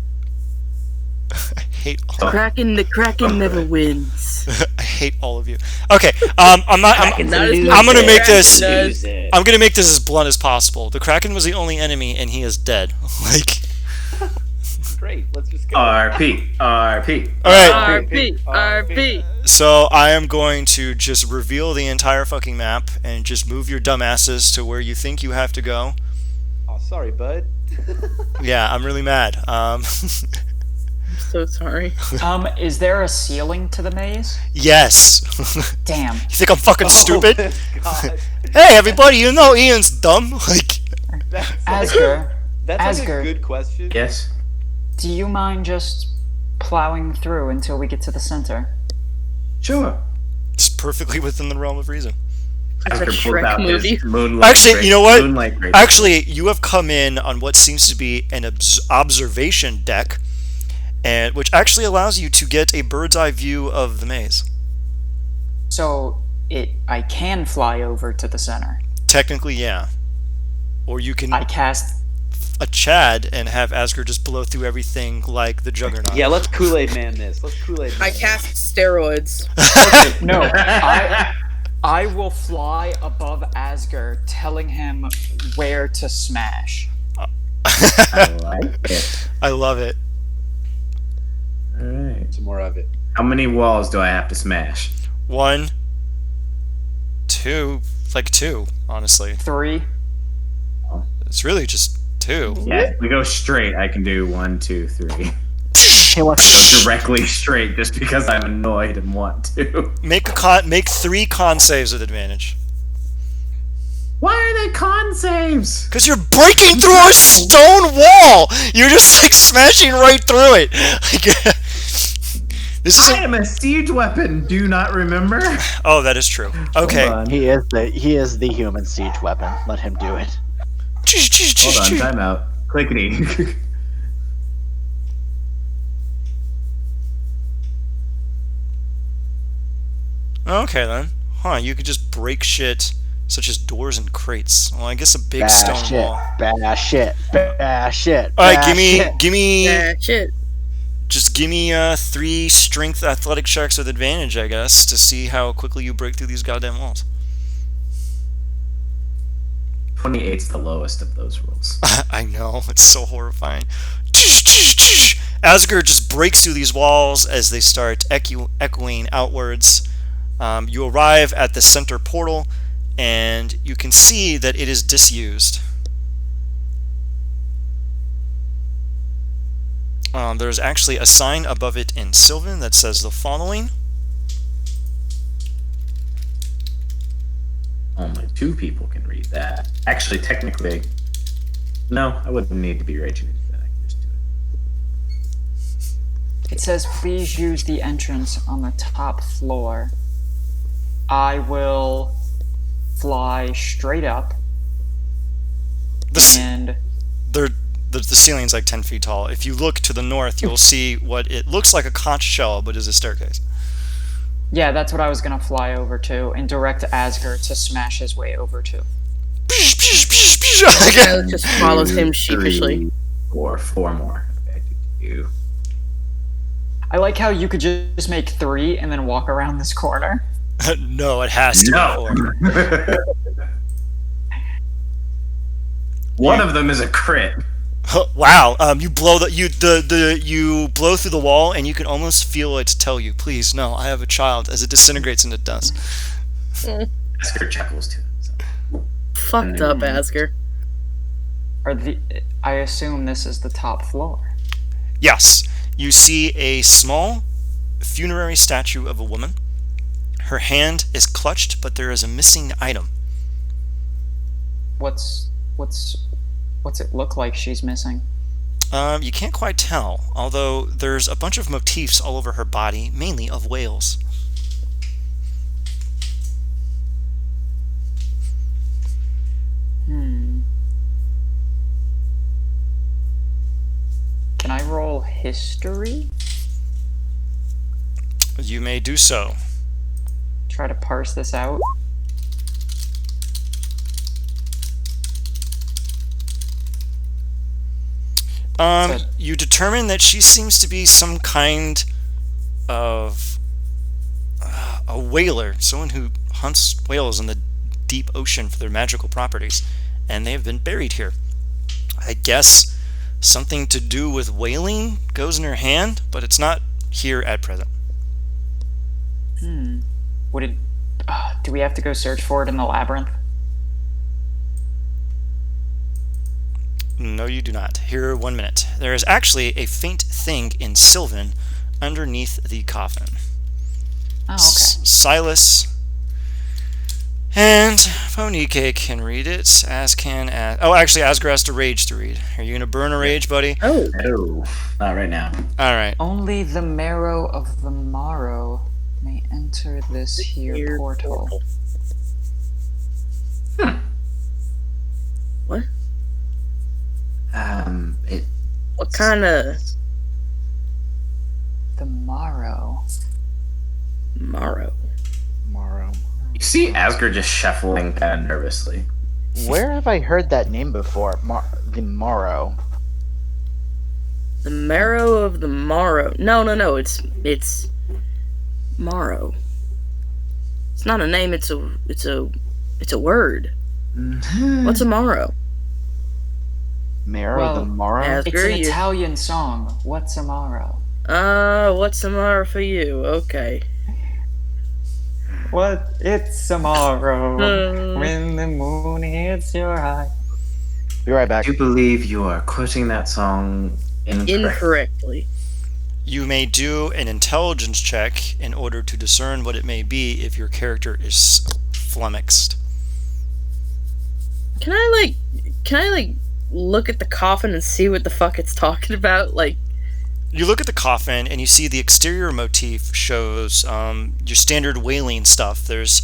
I hate all. The Kraken never wins. I hate all of you. Okay, I'm gonna make this. I'm gonna make this as blunt as possible. The Kraken was the only enemy, and he is dead. Like, Great. Let's just go. RP. all right. RP. So I am going to just reveal the entire fucking map and just move your dumbasses to where you think you have to go. Oh, sorry, bud. Yeah, I'm really mad. So sorry. Is there a ceiling to the maze? Yes. Damn. You think I'm fucking stupid? God. Hey, everybody, you know Ian's dumb. Like, Asger, That's like Asger. a good question. yes. do you mind just plowing through until we get to the center? Sure. it's perfectly within the realm of reason. It's a After pulled Shrek out his movie. moonlight Actually, grape- you know what? Moonlight grape. Actually, you have come in on what seems to be an observation deck, and which actually allows you to get a bird's eye view of the maze. So I can fly over to the center. Technically, yeah. Or you can I cast. a Chad and have Asgard just blow through everything like the Juggernaut. Yeah, let's Kool-Aid Man this. Let's Kool-Aid Man I cast steroids. No, I will fly above Asger, telling him where to smash. I like it. I love it. All right. Some more of it. How many walls do I have to smash? 1, 2, like 2, honestly. 3. It's really just 2. Yeah, if we go straight, I can do 1, 2, 3. He wants Go directly straight just because I'm annoyed and want to. Make 3 con saves with advantage. Why are they con saves? Because you're breaking through a stone wall! You're just like smashing right through it! Like, this is I am a siege weapon, do you not remember? Oh, that is true. Okay. Hold on, he is the human siege weapon. Let him do it. Hold on, time out. Clickety. Okay then. Huh, you could just break shit such as doors and crates. Well, I guess a big stone wall. Bash it. Alright, give me Yeah, shit. just give me 3 strength athletic checks with advantage, I guess, to see how quickly you break through these goddamn walls. 28's the lowest of those rolls. I know, it's so horrifying. Asgard just breaks through these walls as they start echoing outwards. You arrive at the center portal, and you can see that it is disused. There's actually a sign above it in Sylvan that says the following. Only 2 people can read that. Actually, technically, no, I wouldn't need to be raging into that. I can just do it. It says, please use the entrance on the top floor. I will fly straight up. And The ceiling's like 10 feet tall. If you look to the north, you'll see what it looks like a conch shell, but is a staircase. yeah, that's what I was gonna fly over to and direct Asger to smash his way over to. Tyler just follows him sheepishly. 3, 4 more. Okay, you. I like how you could just make 3 and then walk around this corner. No, it has to No. be 4. One of them is a crit. Wow, you blow you blow through the wall, and you can almost feel it tell you, "Please, no, I have a child," as it disintegrates into dust. Asker chuckles too. So. Fucked up, Asger. I assume this is the top floor. Yes, you see a small funerary statue of a woman. Her hand is clutched, but there is a missing item. What's What's it look like she's missing? You can't quite tell, although there's a bunch of motifs all over her body, mainly of whales. Can I roll history? You may do so. Try to parse this out. You determine that she seems to be some kind of a whaler, someone who hunts whales in the deep ocean for their magical properties, and they have been buried here. I guess something to do with whaling goes in her hand, but it's not here at present. Would it? Do we have to go search for it in the labyrinth? No, you do not. Here, 1 minute. There is actually a faint thing in Sylvan underneath the coffin. Oh, okay. Silas and Fonike can read it, as can... actually, Asger has to rage to read. Are you going to burn a rage, buddy? Oh, No, not right now. All right. Only the marrow of the morrow may enter this here portal. What? It What kind of The morrow. morrow? Morrow. you see Asger just shuffling kind of nervously. Where have I heard that name before? The Morrow. The marrow of the morrow. No. It's morrow. It's not a name. It's a word. What's a morrow? Marrow the Well, Morrow? As- It's an you- Italian song. What's a morrow? What's a morrow for you? Okay. What? It's a morrow Uh. when the moon hits your eye. Be right I back. do believe you are quoting that song Incorrectly. You may do an intelligence check in order to discern what it may be if your character is flummoxed. Can I look at the coffin and see what the fuck it's talking about? Like, You look at the coffin and you see the exterior motif shows your standard whaling stuff. There's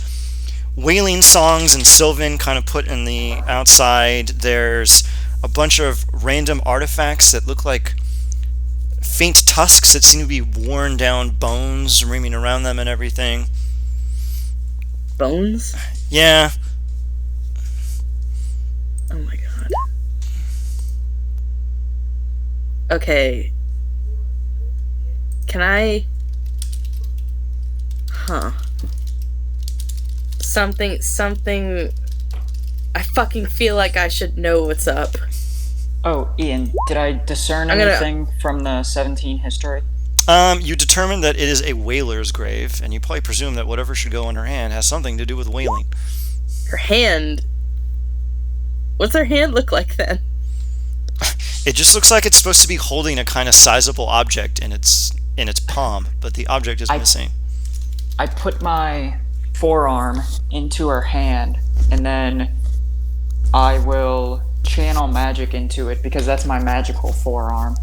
whaling songs and Sylvan kind of put in the outside. There's a bunch of random artifacts that look like faint tusks that seem to be worn down bones reaming around them and everything. bones? Yeah. Oh my god. Okay. Can I... Something... I fucking feel like I should know what's up. Oh, Ian, did I discern I'm gonna- anything from the 17 history? You determine that it is a whaler's grave, and you probably presume that whatever should go in her hand has something to do with whaling. Her hand... What's her hand look like then? It just looks like it's supposed to be holding a kind of sizable object in its palm, but the object is missing. I put my forearm into her hand, and then I will channel magic into it, because that's my magical forearm,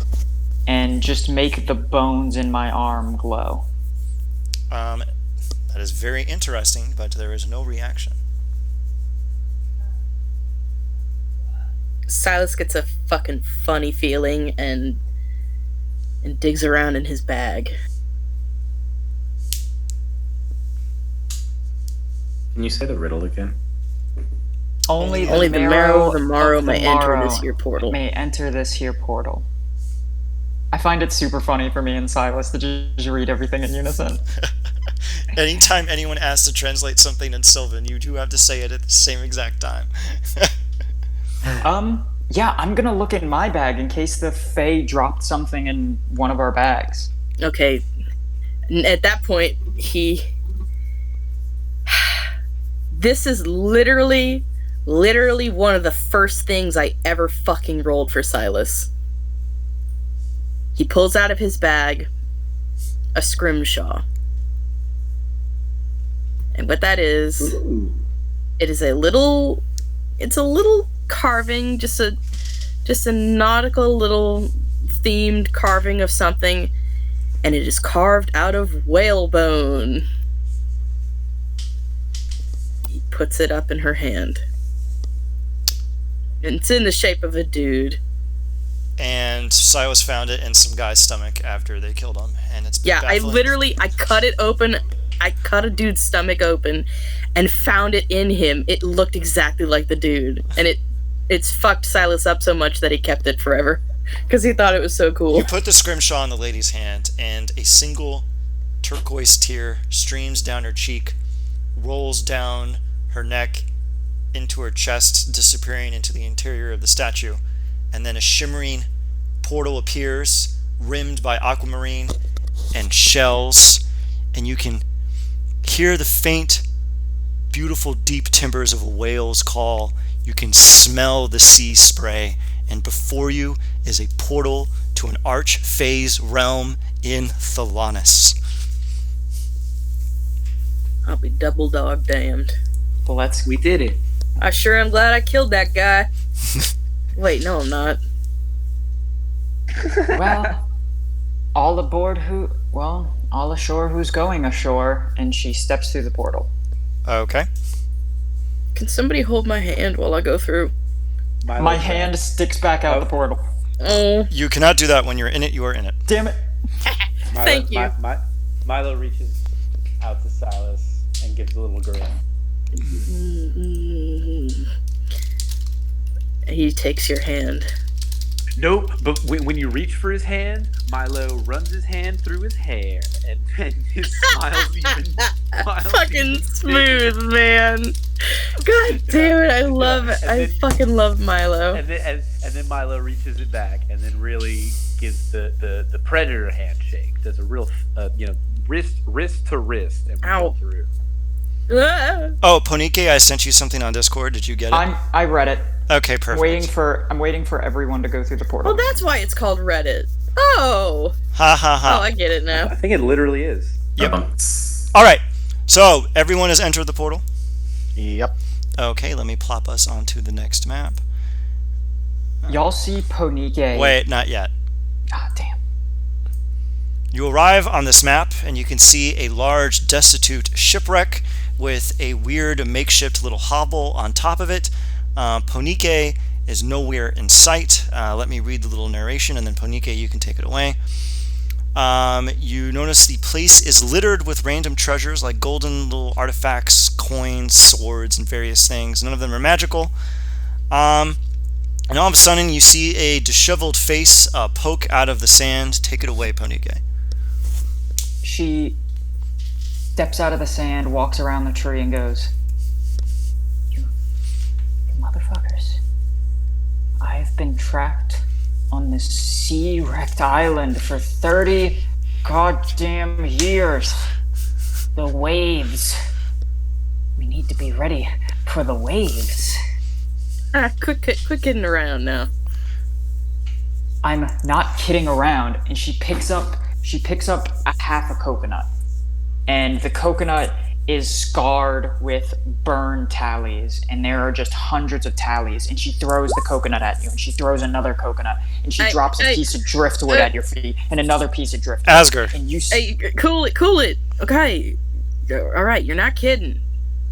and just make the bones in my arm glow. That is very interesting, but there is no reaction. Silas gets a fucking funny feeling and digs around in his bag. Can you say the riddle again? Only the marrow of the morrow of the may enter morrow this here portal. May enter this here portal. I find it super funny for me and Silas to just read everything in unison. Anytime anyone asks to translate something in Sylvan, you do have to say it at the same exact time. Yeah, I'm gonna look in my bag in case the Fae dropped something in one of our bags. Okay. At that point, this is literally one of the first things I ever fucking rolled for Silas. He pulls out of his bag a scrimshaw. And what that is, Ooh. it's a little carving, just a nautical little themed carving of something, and it is carved out of whalebone. He puts it up in her hand. And it's in the shape of a dude. And Silas found it in some guy's stomach after they killed him, and it's been baffling. I cut it open. I cut a dude's stomach open and found it in him. It looked exactly like the dude, and it's fucked Silas up so much that he kept it forever because he thought it was so cool. You put the scrimshaw in the lady's hand, and a single turquoise tear streams down her cheek, rolls down her neck into her chest, disappearing into the interior of the statue, and then a shimmering portal appears, rimmed by aquamarine and shells, and you can hear the faint, beautiful, deep timbers of a whale's call. You can smell the sea spray, and before you is a portal to an arch-phase realm in Thelanis. I'll be double dog damned. Well, we did it. I sure am glad I killed that guy. Wait, no, I'm not. Well, all aboard all ashore who's going ashore, and she steps through the portal. Okay. Can somebody hold my hand while I go through? My hand sticks back out the portal. Oh. You cannot do that when you're in it. You are in it. Damn it. Thank you. Milo reaches out to Silas and gives a little grin. He takes your hand. Nope, but when you reach for his hand, Milo runs his hand through his hair, and his smile's even fucking smooth, man. God damn it, I fucking love Milo. And then Milo reaches it back, and then really gives the predator handshake. Does a real wrist to wrist, and we go through. Oh, Ponike, I sent you something on Discord. Did you get it? I read it. Okay, perfect. I'm waiting for everyone to go through the portal. Well, that's why it's called Reddit. Oh. Ha ha ha. Oh, I get it now. I think it literally is. Yep. All right. So everyone has entered the portal. Yep. Okay, let me plop us onto the next map. Y'all see Ponike? Wait, not yet. Ah, damn. You arrive on this map, and you can see a large, destitute shipwreck with a weird makeshift little hovel on top of it. Ponike is nowhere in sight. Let me read the little narration, and then Ponike, you can take it away. You notice the place is littered with random treasures like golden little artifacts, coins, swords, and various things. None of them are magical. And all of a sudden, you see a disheveled face poke out of the sand. Take it away, Ponike. She steps out of the sand, walks around the tree, and goes, You motherfuckers. I've been trapped on this sea-wrecked island for 30 goddamn years. The waves. We need to be ready for the waves. Quit kidding around now. I'm not kidding around, and she picks up a half a coconut, and the coconut is scarred with burn tallies, and there are just hundreds of tallies, and she throws the coconut at you, and she throws another coconut, and she drops a piece of driftwood at your feet, and another piece of driftwood. Asger. And you cool it. Okay. All right, you're not kidding.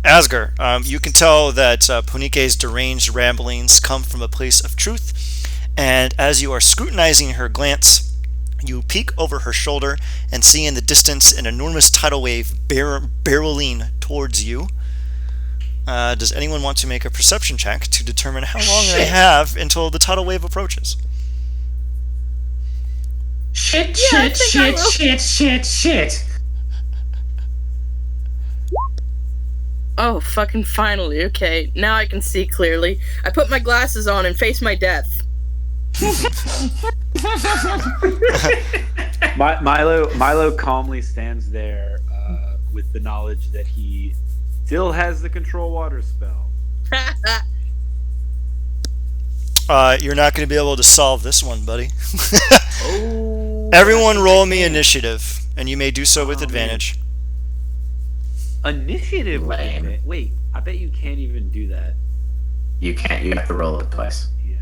Asger, you can tell that Ponike's deranged ramblings come from a place of truth, and as you are scrutinizing her glance, you peek over her shoulder and see in the distance an enormous tidal wave barreling towards you. Does anyone want to make a perception check to determine how long they have until the tidal wave approaches? Shit. Oh, fucking finally. Okay, now I can see clearly. I put my glasses on and face my death. Milo calmly stands there with the knowledge that he still has the control water spell. You're not going to be able to solve this one, buddy. Everyone roll me initiative, and you may do so with advantage. Initiative? Wait, I bet you can't even do that. You can't. You have to roll it twice. Yeah.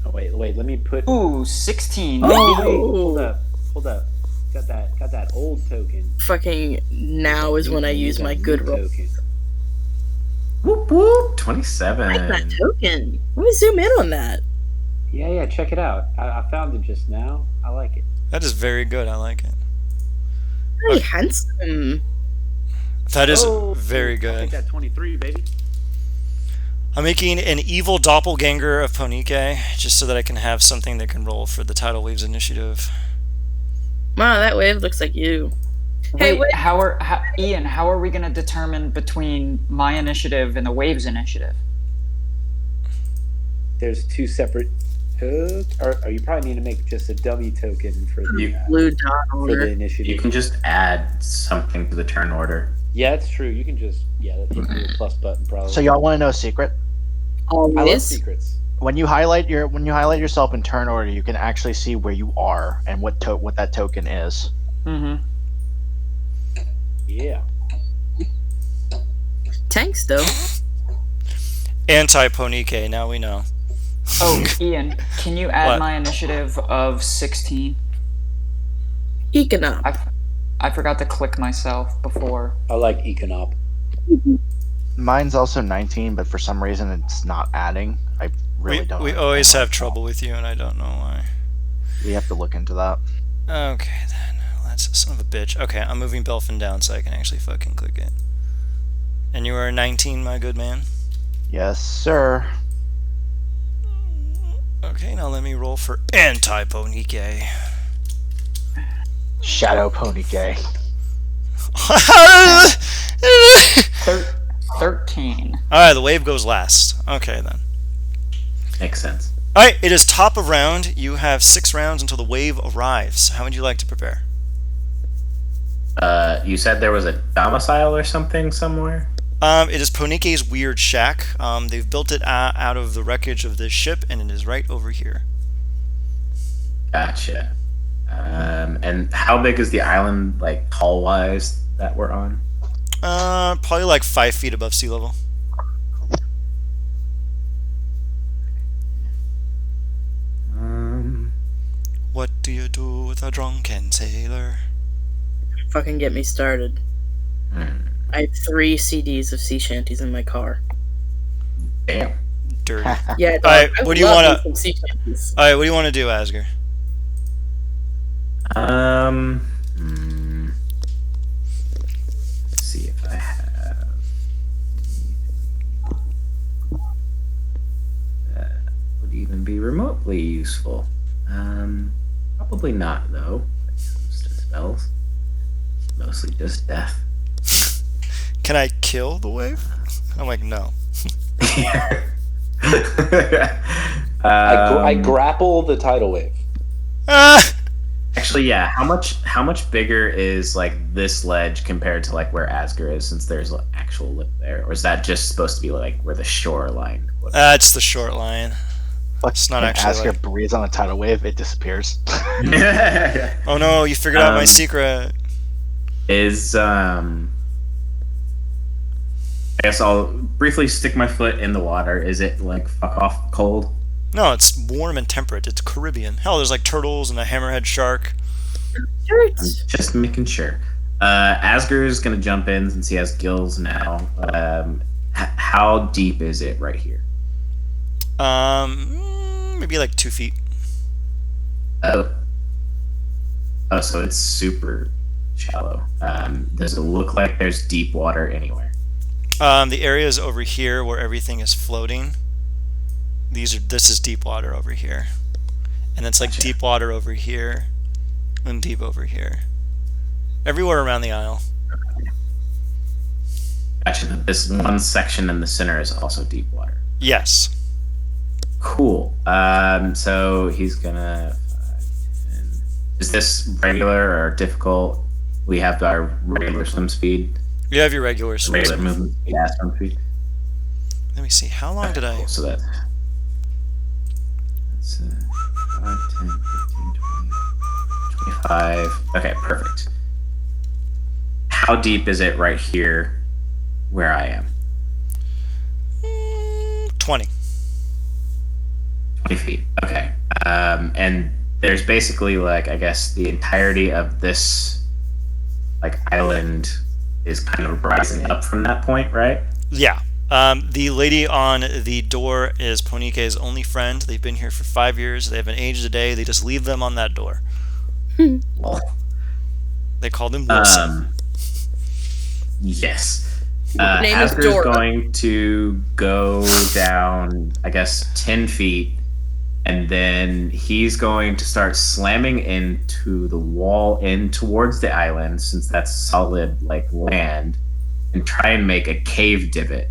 Oh wait. Let me put. Ooh, 16. Oh baby. wait, hold up. Got that old token. Fucking now is when I use my good roll. token. Whoop whoop. I 27. like that token. Let me zoom in on that. Yeah. Check it out. I found it just now. I like it. That is very good. I like it. Very handsome. That is very I'll good. take that 23, baby. I'm making an evil doppelganger of Ponike, just so that I can have something that can roll for the Tidal Waves initiative. Wow, that wave looks like you. Hey, Wait, wait. Ian, how are we going to determine between my initiative and the Waves initiative? There's two separate. Or you probably need to make just a dummy token for the Blue dot on for the her. initiative. You can just add something to the turn order. Yeah, it's true. You can just that's a plus button probably. So y'all want to know a secret? I love Always. secrets. When you highlight yourself in turn order, you can actually see where you are and what that token is. Mm-hmm. Yeah. Tanks, though. Anti-Ponike, now we know. Oh, Ian, can you add What? my initiative of 16? Econom. I forgot to click myself before. I like Econop. Mine's also 19, but for some reason it's not adding. I really don't. We understand always why. have trouble with you, and I don't know why. We have to look into that. Okay, then. That's a son of a bitch. Okay, I'm moving Belfin down so I can actually fucking click it. And you are 19, my good man? Yes, sir. Okay, now let me roll for anti-Ponike. Shadow Pony Gay. 13. Alright, the wave goes last. Okay, then. Makes sense. Alright, it is top of round. You have 6 rounds until the wave arrives. How would you like to prepare? You said there was a domicile or something somewhere? It is Ponike's weird shack. They've built it out of the wreckage of this ship, and it is right over here. Gotcha. And how big is the island, like, tall-wise, that we're on? Probably like 5 feet above sea level. What do you do with a drunken sailor? Fucking get me started. I have 3 CDs of sea shanties in my car. Damn. Dirty. Yeah, dog, Alright, I what do you love wanna- me some sea shanties. Alright, what do you want to do, Asger? Let's see if I have that would even be remotely useful. Probably not, though, when it comes to spells. Mostly just death. Can I kill the wave? I'm like, no. I grapple the tidal wave. Ah! Actually, yeah. How much bigger is like this ledge compared to like where Asger is, since there's like, actual lip there, or is that just supposed to be like where the shoreline was? That's the short line. But It's not when actually Asker like- breathes on a tidal wave, it disappears. Oh no, you figured out my secret. Is I guess I'll briefly stick my foot in the water. Is it like fuck off cold? No, it's warm and temperate. It's Caribbean. Hell, there's like turtles and a hammerhead shark. Dirt. Just making sure. Asger is gonna jump in since he has gills now. How deep is it right here? Maybe like 2 feet. Oh, so it's super shallow. Does it look like there's deep water anywhere? The areas over here where everything is floating. This is deep water over here, and it's like Gotcha. deep water over here, and deep over here. Everywhere around the isle. Gotcha. This one section in the center is also deep water. Yes. Cool. So he's gonna. Is this regular or difficult? We have our regular swim speed. You have your regular swim Regular speed. movement speed. Yeah, swim speed. Let me see. How long did I? Cool. So that's 5, 10, 15, 20, 25. Okay, perfect. How deep is it right here where I am? 20. 20 feet. Okay. And there's basically like, I guess the entirety of this like island is kind of rising up from that point, right? Yeah. The lady on the door is Ponike's only friend. They've been here for 5 years. They haven't aged a day. They just leave them on that door. Well, They call them Wilson. yes. Her name is Asger's Dora. going to go down, I guess, 10 feet, and then he's going to start slamming into the wall in towards the island, since that's solid like land, and try and make a cave divot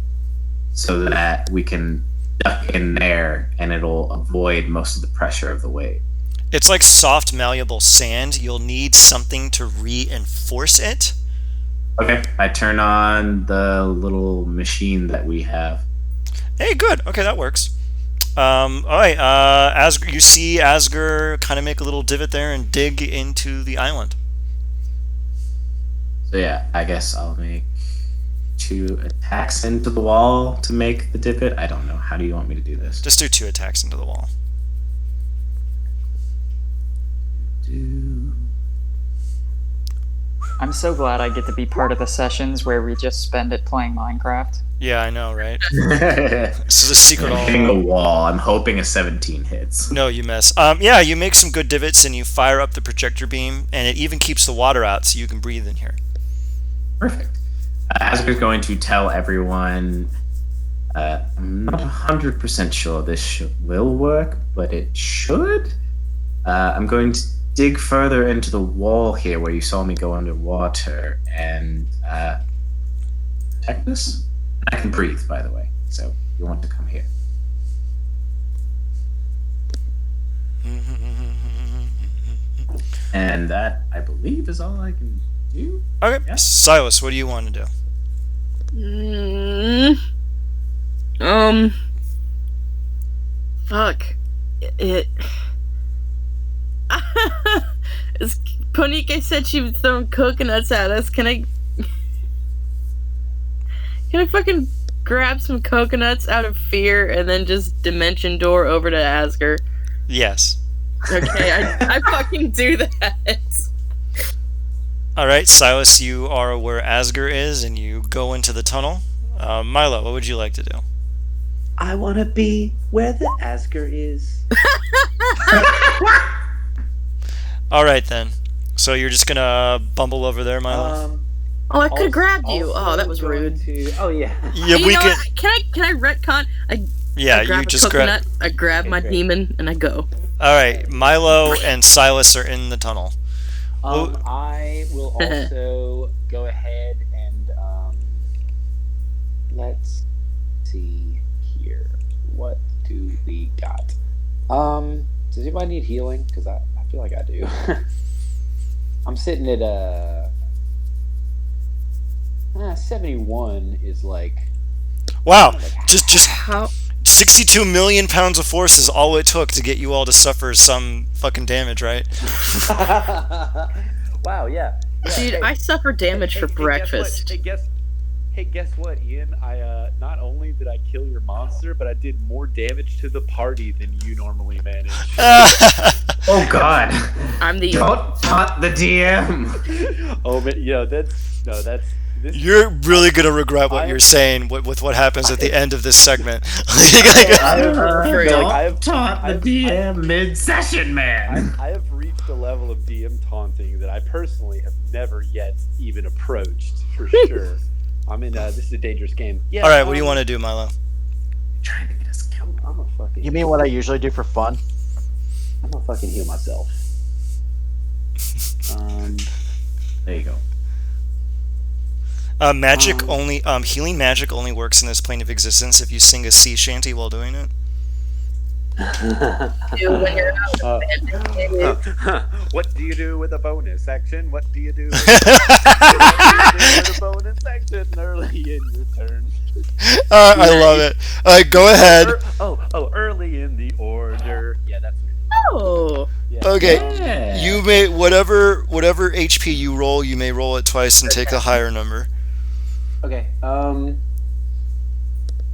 so that we can duck in there and it'll avoid most of the pressure of the wave. It's like soft, malleable sand. You'll need something to reinforce it. Okay, I turn on the little machine that we have. Hey, good. Okay, that works. All right. Asger, you see Asger kind of make a little divot there and dig into the island. So yeah, I guess I'll make 2 attacks into the wall to make the divot. I don't know. How do you want me to do this? Just do 2 attacks into the wall. I'm so glad I get to be part of the sessions where we just spend it playing Minecraft. Yeah, I know, right? This is a secret all Hitting a along. wall. I'm hoping a 17 hits. No, you miss. Yeah, you make some good divots and you fire up the projector beam, and it even keeps the water out so you can breathe in here. Perfect. Asger's going to tell everyone. I'm not 100% sure this will work, but it should. I'm going to dig further into the wall here where you saw me go underwater and protect this. I can breathe, by the way, so you want to come here. And that, I believe, is all I can do. Okay, Yeah. Silas, what do you want to do? Fuck. Ponike said she was throwing coconuts at us. Can I fucking grab some coconuts out of fear and then just dimension door over to Asger? Yes. Okay, I fucking do that. All right, Silas, you are where Asger is, and you go into the tunnel. Milo, what would you like to do? I want to be where the Asger is. All right, then. So you're just gonna bumble over there, Milo? Oh, I could have grabbed you. Also Oh, that was going rude. Oh yeah. Yeah, You we know can. what? Can I retcon? I Yeah, grab you a just grab. coconut, I grab Okay, my great. demon, and I go. All right, Milo and Silas are in the tunnel. I will also go ahead and let's see here. What do we got? Does anybody need healing? Because I feel like I do. I'm sitting at 71 is like Wow, like just How? 62 million pounds of force is all it took to get you all to suffer some fucking damage, right? wow, yeah. Dude, I suffer damage for breakfast. Hey, guess what, Ian? I not only did I kill your monster, but I did more damage to the party than you normally manage. Oh God! I'm the Don't taunt the DM. Oh, but that's this. You're really gonna regret what you're saying with what happens at the end of this segment. Don't taunt the DM mid-session, man. I have reached a level of DM taunting that I personally have never yet even approached, for sure. I'm in. This is a dangerous game. Yeah. All right, what do you want to do, Milo? Trying to get us killed. I'm a fucking. You mean what I usually do for fun? I'm gonna fucking heal myself. There you go. Healing magic only works in this plane of existence if you sing a sea shanty while doing it. when you're out. What do you do with a bonus action? What do you do with a bonus action early in your turn? I love it. Go ahead. Early in the order. Yeah, that's what it is. Oh. Yeah. Okay, Yeah. you may whatever HP you roll, you may roll it twice and take a higher number. Okay.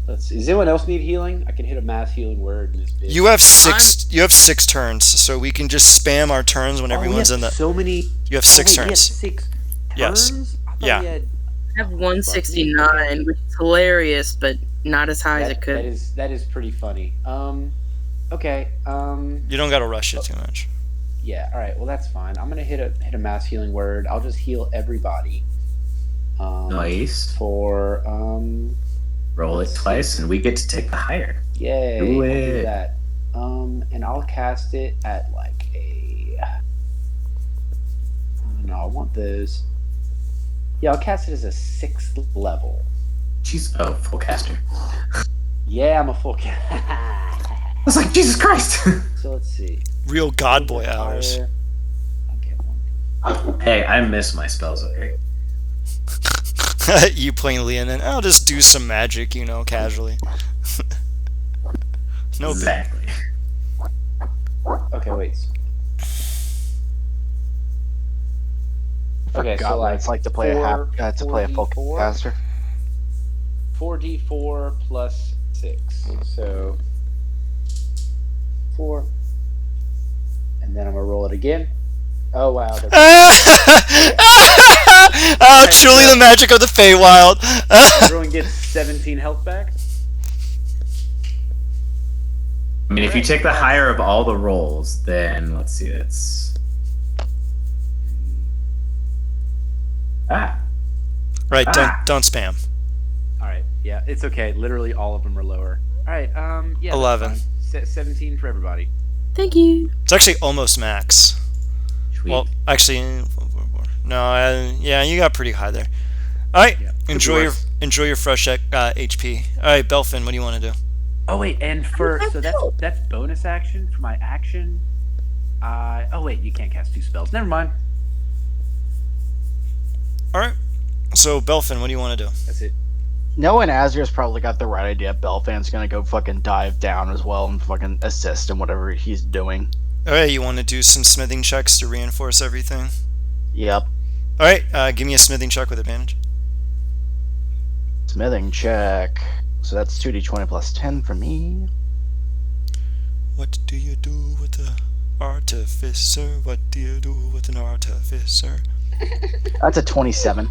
Let's see. Does anyone else need healing? I can hit a mass healing word in this bitch. You have 6. You have 6 turns, so we can just spam our turns when everyone's in the. So many. You have 6 wait, turns. 6 Yes. turns? I thought Yeah. we had- I have 169, which is hilarious, but not as high as it could. That is pretty funny. Okay. You don't gotta rush it too much. Yeah. All right. Well, that's fine. I'm gonna hit a mass healing word. I'll just heal everybody. Nice. For Roll it twice, and we get to take the higher. Yay! Do I'll do it. that. And I'll cast it at like a. No, I want those. Yeah, I'll cast it as a 6th level. Jeez. Oh, full caster. Yeah, I'm a full cast. I was like, Jesus Christ. So let's see. Real god boy hours. I'll get one. Hey, I miss my spells. Okay. You plainly, and then I'll just do some magic, casually. No big. Exactly. Okay, wait. Okay, Forgot so what it's like to play a full 4d4. caster. 4d4 plus 6. So 4. And then I'm gonna roll it again. Oh wow. Oh, truly the magic of the Feywild. Everyone gets 17 health back. I mean, if you take the higher of all the rolls, then let's see, it's Right, don't spam. All right. Yeah, it's okay. Literally all of them are lower. All right. Yeah. that's 11. fine. 17 for everybody. Thank you. It's actually almost max. sweet. Well, actually, no, yeah, you got pretty high there. All right, Yeah. enjoy your fresh HP. All right, Belfin, what do you want to do? Oh wait, and that's bonus action for my action. Oh wait, you can't cast 2 spells. Never mind. All right, so Belfin, what do you want to do? That's it. Knowing Azir's probably got the right idea. Belfan's gonna go fucking dive down as well and fucking assist in whatever he's doing. All right, you want to do some smithing checks to reinforce everything? Yep. All right, give me a smithing check with advantage. Smithing check. So that's 2d20 plus 10 for me. What do you do with an artificer? What do you do with an artificer? That's a 27.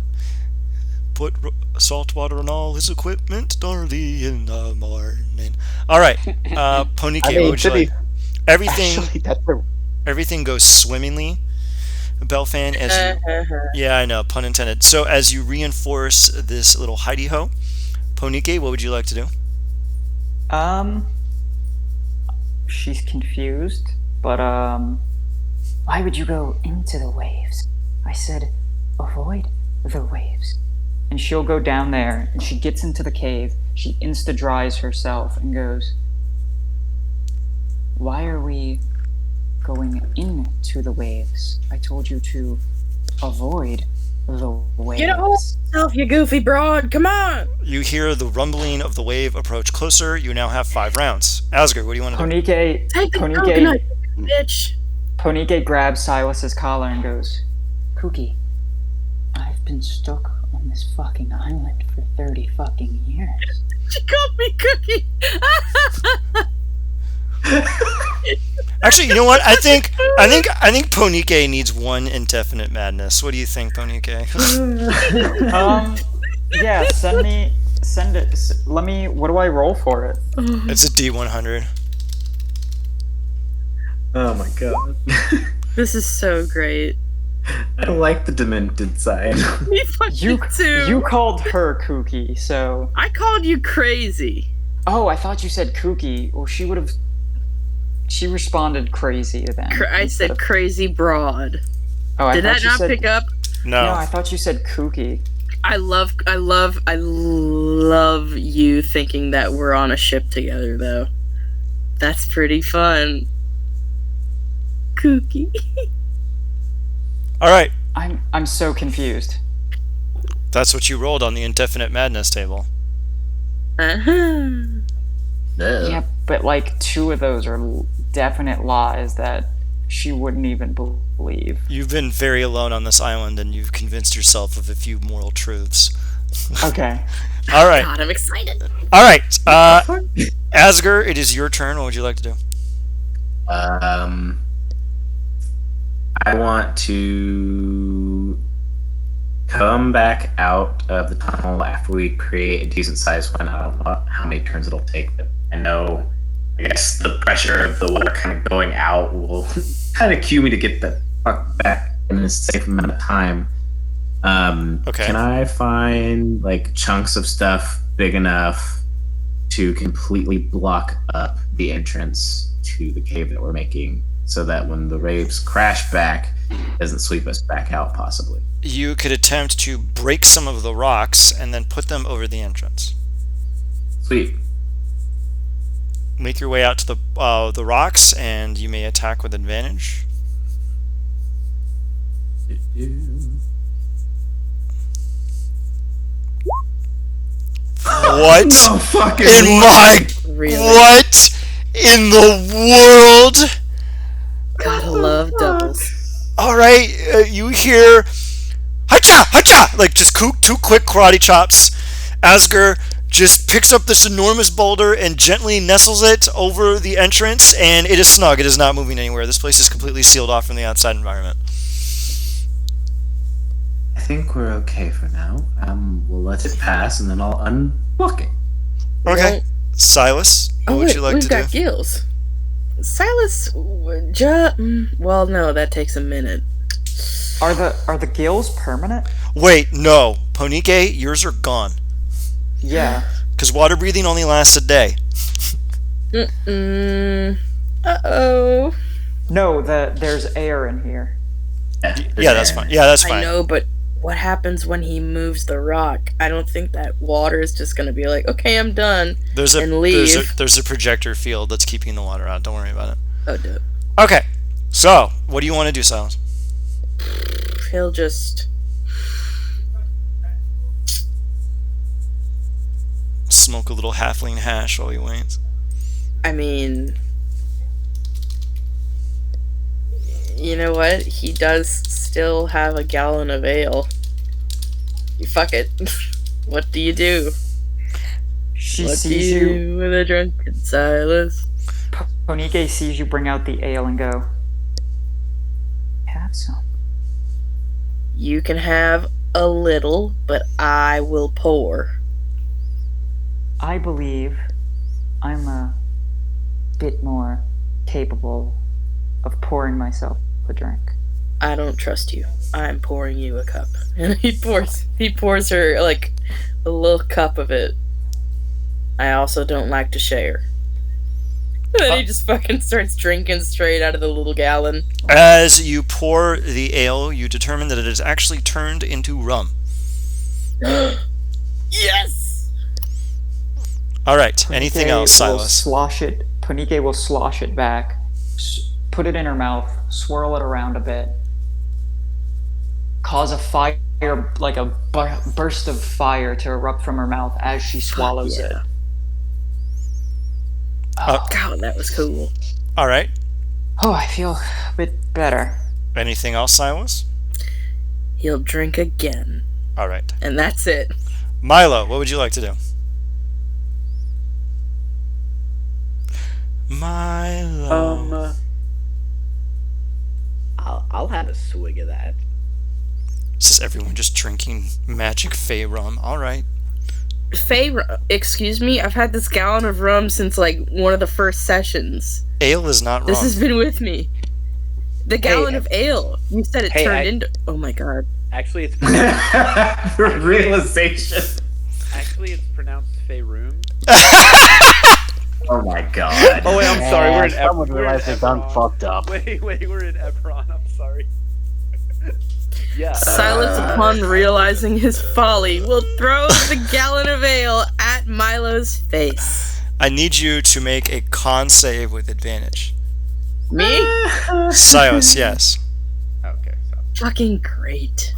Put salt water on all his equipment early in the morning. All right, Ponike, what would you like? Everything, Actually, that's a everything goes swimmingly. Belfan, as you, yeah, I know, pun intended. So as you reinforce this little hidey ho, Ponike, what would you like to do? She's confused, but why would you go into the waves? I said, avoid the waves. And she'll go down there, and she gets into the cave. She insta-dries herself and goes, why are we going into the waves? I told you to avoid the waves. Get a hold of yourself, you goofy broad. Come on. You hear the rumbling of the wave approach closer. You now have 5 rounds. Asger, what do you want to do? Ponike, Take the coconut, bitch. Ponike grabs Silas's collar and goes, Cookie, I've been stuck on this fucking island for 30 fucking years. She called me Cookie. Actually, you know what? I think Ponike needs one indefinite madness. What do you think, Ponike? Yeah, send it. Let me, what do I roll for it? It's a D100. Oh my god. This is so great. I like the demented side. Me fucking You too. called her Kooky, so. I called you crazy. Oh, I thought you said Kooky. Well, she would have. She responded crazy then. I instead said of- crazy broad. Oh, I Did thought that you not said, pick up? No. No, I thought you said Kooky. I love you thinking that we're on a ship together, though. That's pretty fun. Kooky. All right. I'm so confused. That's what you rolled on the indefinite madness table. Uh-huh. Yeah, but like 2 of those are definite lies that she wouldn't even believe. You've been very alone on this island, and you've convinced yourself of a few moral truths Okay. All right. God, I'm excited. All right. Asger, it is your turn. What would you like to do? I want to come back out of the tunnel after we create a decent sized one. I don't know how many turns it'll take, but I know, I guess the pressure of the water kind of going out will kind of cue me to get the fuck back in a safe amount of time. Okay. Can I find like chunks of stuff big enough to completely block up the entrance to the cave that we're making, so that when the waves crash back, it doesn't sweep us back out, possibly? You could attempt to break some of the rocks and then put them over the entrance. Sweet. Make your way out to the rocks, and you may attack with advantage. What? No fucking In my Really? what in the world? Gotta love doubles. All right, you hear "hacha, hacha!" like just two quick karate chops. Asger just picks up this enormous boulder and gently nestles it over the entrance, and it is snug. It is not moving anywhere. This place is completely sealed off from the outside environment. I think we're okay for now. We'll let it pass, and then I'll unblock it. Okay, Silas, what would you like we've to got do? gills. Silas, well, no, that takes a minute. Are the gills permanent? Wait, no, Ponike, yours are gone. Yeah. Because water breathing only lasts a day. Uh-oh. No, there's air in here. Yeah, that's fine. Yeah, that's fine. I know, but what happens when he moves the rock? I don't think that water is just gonna be like, okay, I'm done, and leave. There's a projector field that's keeping the water out. Don't worry about it. Oh, dope. Okay, so what do you want to do, Silas? He'll just... Smoke a little halfling hash while he waits. I mean... You know what? He does still have a gallon of ale. You fuck it. What do you do? She What do sees you you. do with a drunken Silas? Ponike sees you bring out the ale and go, have some. You can have a little, but I will pour. I believe I'm a bit more capable of pouring myself a drink. I don't trust you. I'm pouring you a cup. And he pours her like a little cup of it. I also don't like to share. And then he just fucking starts drinking straight out of the little gallon. As you pour the ale, you determine that it is actually turned into rum. Yes! All right. Anything else, Silas? Ponike will slosh it back, put it in her mouth, swirl it around a bit, cause a fire, like a burst of fire to erupt from her mouth as she swallows it. Oh, God, that was cool. All right. Oh, I feel a bit better. Anything else, Silas? He'll drink again. All right. And that's it. Milo, what would you like to do? Milo. I'll have a swig of that. This is everyone just drinking magic fey rum. All right. Excuse me, I've had this gallon of rum since like one of the first sessions. Ale is not rum. This has been with me. The gallon of ale. You said it Hey, turned into. Oh my god. Actually, it's Realization. actually it's pronounced Feyroom. Oh my god. Oh wait, I'm sorry. We're in someone we're in realized they done Eberron. fucked up. Wait, we're in Eberron. I'm sorry. Yeah. Silence upon realizing his folly will throw the gallon of ale at Milo's face. I need you to make a con save with advantage. Me? Silas, yes. Okay. So. Fucking great.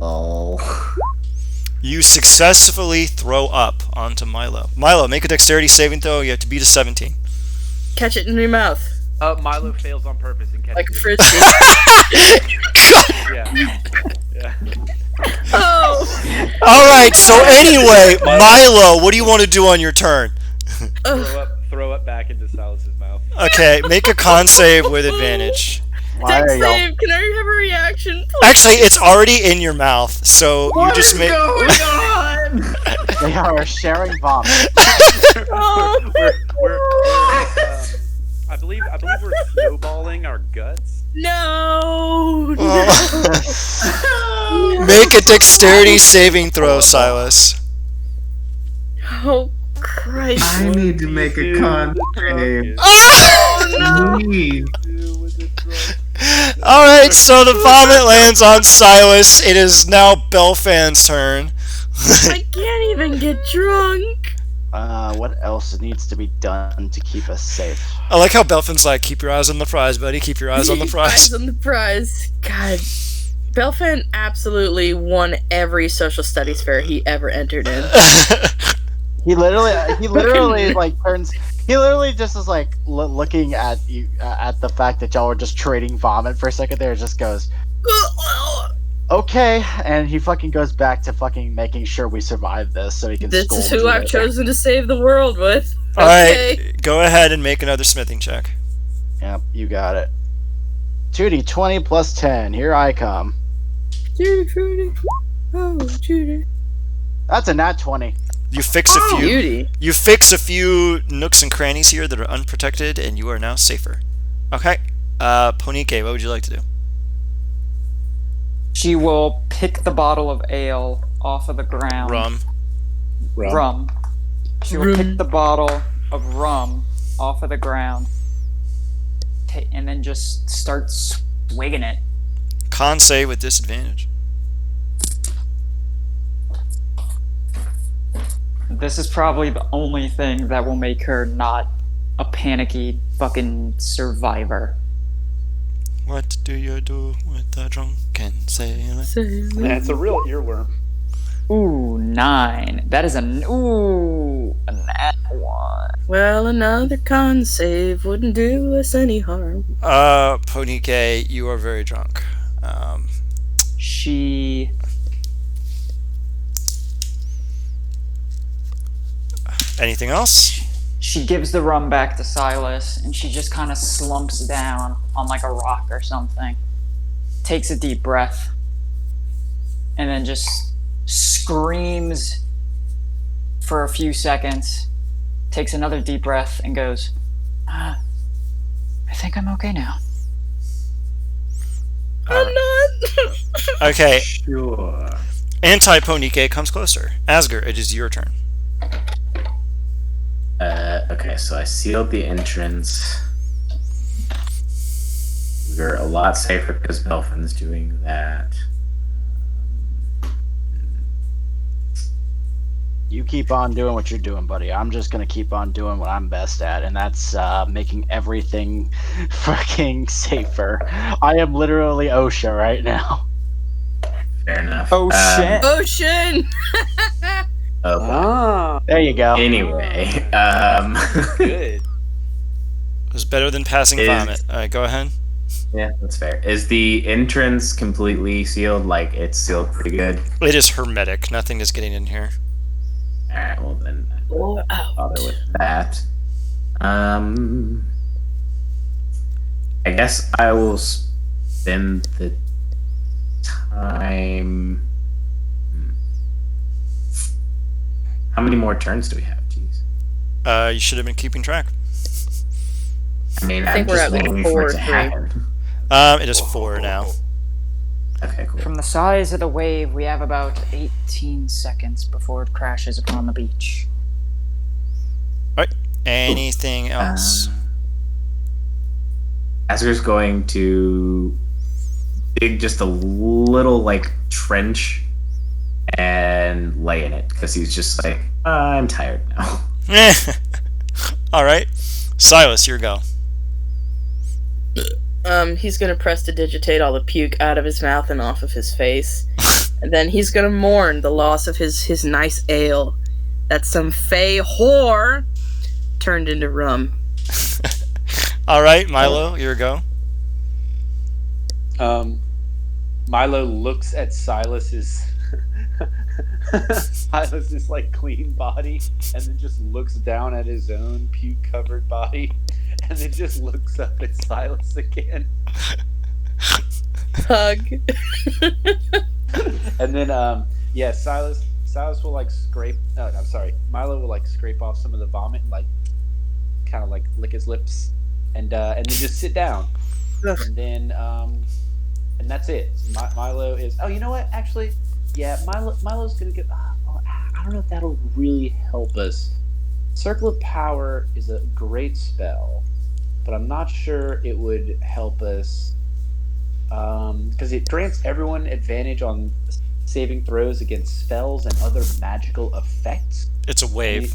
Oh. You successfully throw up onto Milo. Milo, make a dexterity saving throw. You have to beat a 17. Catch it in your mouth. Milo fails on purpose and catches Like a it. frisbee. Yeah. Yeah. Oh! All right. So anyway, Milo, what do you want to do on your turn? Throw up back into Silas's mouth. Okay, make a con save with advantage. Why Dex are y'all? save. Can I have a reaction? Please? Actually, it's already in your mouth, so you just make. They are sharing vomit. Oh, I believe we're snowballing our guts. no. Make a dexterity saving throw, Silas. Oh, Christ. I need to make a con save. Oh, no. Please. All right, so the vomit lands on Silas. It is now Belfan's turn. I can't even get drunk. What else needs to be done to keep us safe? I like how Belfan's like, keep your eyes on the prize, buddy. Keep your eyes on the prize. Eyes on the prize. God. Belfan absolutely won every social studies fair he ever entered in. He literally like turns. He literally just is like looking at you at the fact that y'all were just trading vomit for a second there. Just goes, okay, and he fucking goes back to fucking making sure we survive this, so he can. This scold is who you I've later. chosen to save the world with. All Okay. right, go ahead and make another smithing check. Yep, you got it. 2d20 plus 10. Here I come. Judy. Oh, Judy. That's a nat 20. You fix a few. Beauty. You fix a few nooks and crannies here that are unprotected, and you are now safer. Okay. Ponike, what would you like to do? She will pick the bottle of ale off of the ground. Rum. She will pick the bottle of rum off of the ground, and then just start swigging it. Con save with disadvantage. This is probably the only thing that will make her not a panicky fucking survivor. What do you do with a drunken sailor? That's a real earworm. Ooh, 9. That is a nat 1. Well, another con save wouldn't do us any harm. Ponike, you are very drunk. She Anything else? She gives the rum back to Silas, and she just kind of slumps down on like a rock or something. Takes a deep breath, and then just screams for a few seconds. Takes another deep breath and goes, I think I'm okay now. I'm not. Okay. Sure. Anti-Ponike comes closer. Asger, it is your turn. Okay, so I sealed the entrance. We're a lot safer because Belfin's doing that. You keep on doing what you're doing, buddy. I'm just gonna keep on doing what I'm best at, and that's making everything fucking safer. I am literally OSHA right now. Fair enough. Oh shit! Ocean! Okay. Ah, There you go. Anyway, good. It was better than passing vomit. Alright, go ahead. yeah, that's fair. Is the entrance completely sealed? Like, it's sealed pretty good? It is hermetic. Nothing is getting in here. Alright, well then, Or out. bother with that. I guess I will spend the time. How many more turns do we have? Jeez. You should have been keeping track. I mean, I think I'm we're just at, like, waiting 4 for or it to 3. happen. It is 4 now. Okay, cool. From the size of the wave, we have about 18 seconds before it crashes upon the beach. Alright. Anything else? Asger's going to dig just a little, like, trench and lay in it because he's just like, I'm tired now. Alright. Silas, your go. He's gonna prestidigitate all the puke out of his mouth and off of his face. And then he's gonna mourn the loss of his nice ale that some fey whore turned into rum. Alright, Milo, your go. Milo looks at Silas's Silas this like clean body, and then just looks down at his own puke-covered body, and then just looks up at Silas again. Hug. And then Silas will like scrape. I'm sorry. Milo will like scrape off some of the vomit and like kind of like lick his lips, and then just sit down, and then and that's it. Milo is. Oh, you know what? Actually, yeah, Milo's gonna get. I don't know if that'll really help us. Circle of Power is a great spell, but I'm not sure it would help us because it grants everyone advantage on saving throws against spells and other magical effects. It's a wave.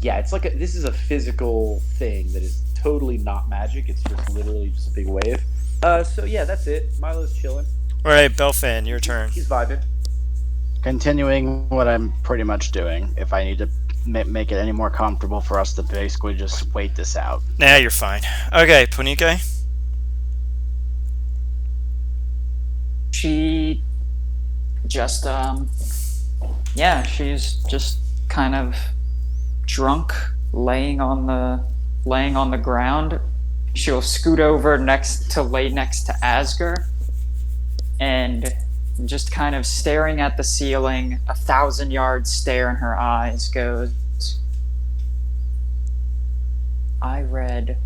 Yeah, it's like this is a physical thing that is totally not magic. It's just literally just a big wave. So yeah, that's it. Milo's chilling. All right, Belfan, your turn. He's vibing. Continuing what I'm pretty much doing. If I need to make it any more comfortable for us to basically just wait this out. Nah, you're fine. Okay, Ponike. She just she's just kind of drunk, laying on the ground. She'll scoot over lay next to Asger, and just kind of staring at the ceiling, 1,000-yard stare in her eyes, goes, I read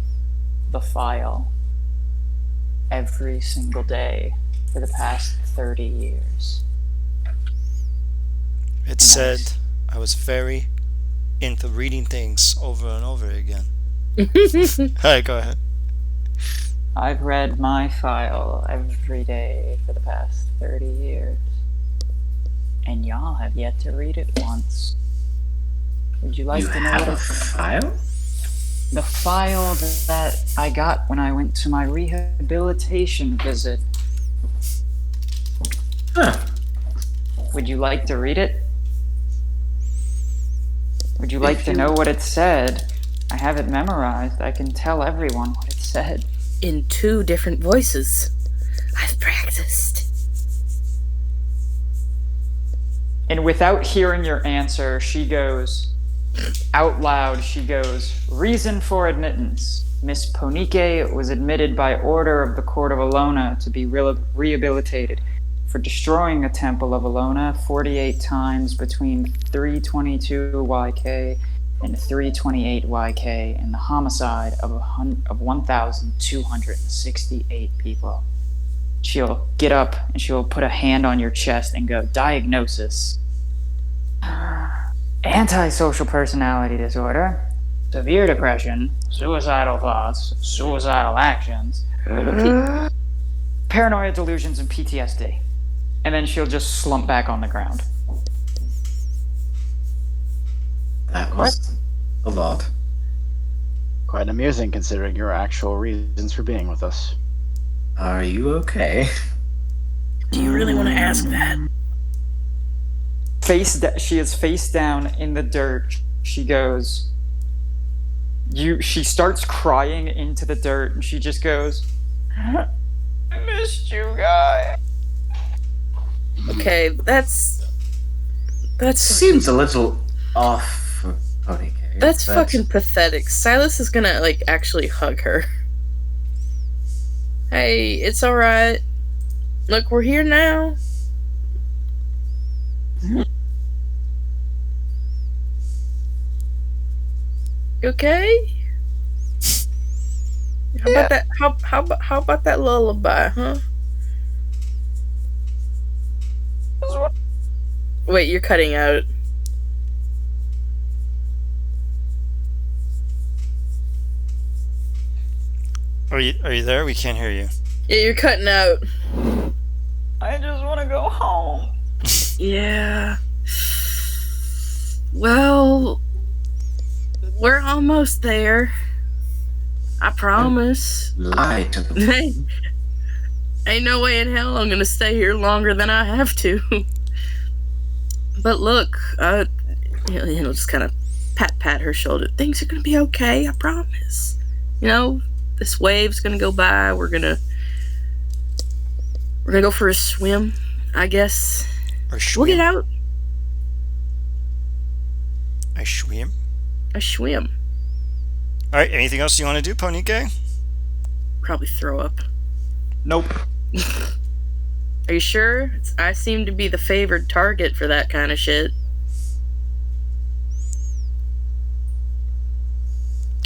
the file every single day for the past 30 years. It said I was very into reading things over and over again. Alright, go ahead. I've read my file every day for the past 30 years. And y'all have yet to read it once. Would you like to know what it's... file? The file that I got when I went to my rehabilitation visit. Huh. Would you like to read it? Would you like to know what it said? I have it memorized. I can tell everyone what it said. In 2 different voices. I've practiced. And without hearing your answer, she goes, out loud, she goes, reason for admittance. Miss Ponike was admitted by order of the Court of Alona to be rehabilitated for destroying a temple of Alona 48 times between 322 YK and 328 YK in the homicide of 1,268 people. She'll get up and she'll put a hand on your chest and go, diagnosis. Antisocial personality disorder, severe depression, suicidal thoughts, suicidal actions, paranoia delusions, and PTSD. And then she'll just slump back on the ground. That was a lot. Quite amusing considering your actual reasons for being with us. Are you okay? Do you really want to ask that? She is face down in the dirt. She goes... She starts crying into the dirt, and she just goes, I missed you guys. Okay, that's Seems a little off for Ponike. that's fucking pathetic. Silas is gonna actually hug her. Hey, it's alright. Look, we're here now. You okay? How about that? How about that lullaby, huh? Wait, you're cutting out. Are you there? We can't hear you. Yeah, you're cutting out. I just want to go home. Yeah. Well, we're almost there. I promise. Lie to them. Ain't no way in hell I'm gonna stay here longer than I have to. But look, just kind of pat her shoulder. Things are gonna be okay, I promise. This wave's gonna go by. We're gonna go for a swim, I guess. Or We'll get out. I swim. I swim. All right. Anything else you want to do, Ponike? Probably throw up. Nope. Are you sure? I seem to be the favored target for that kind of shit.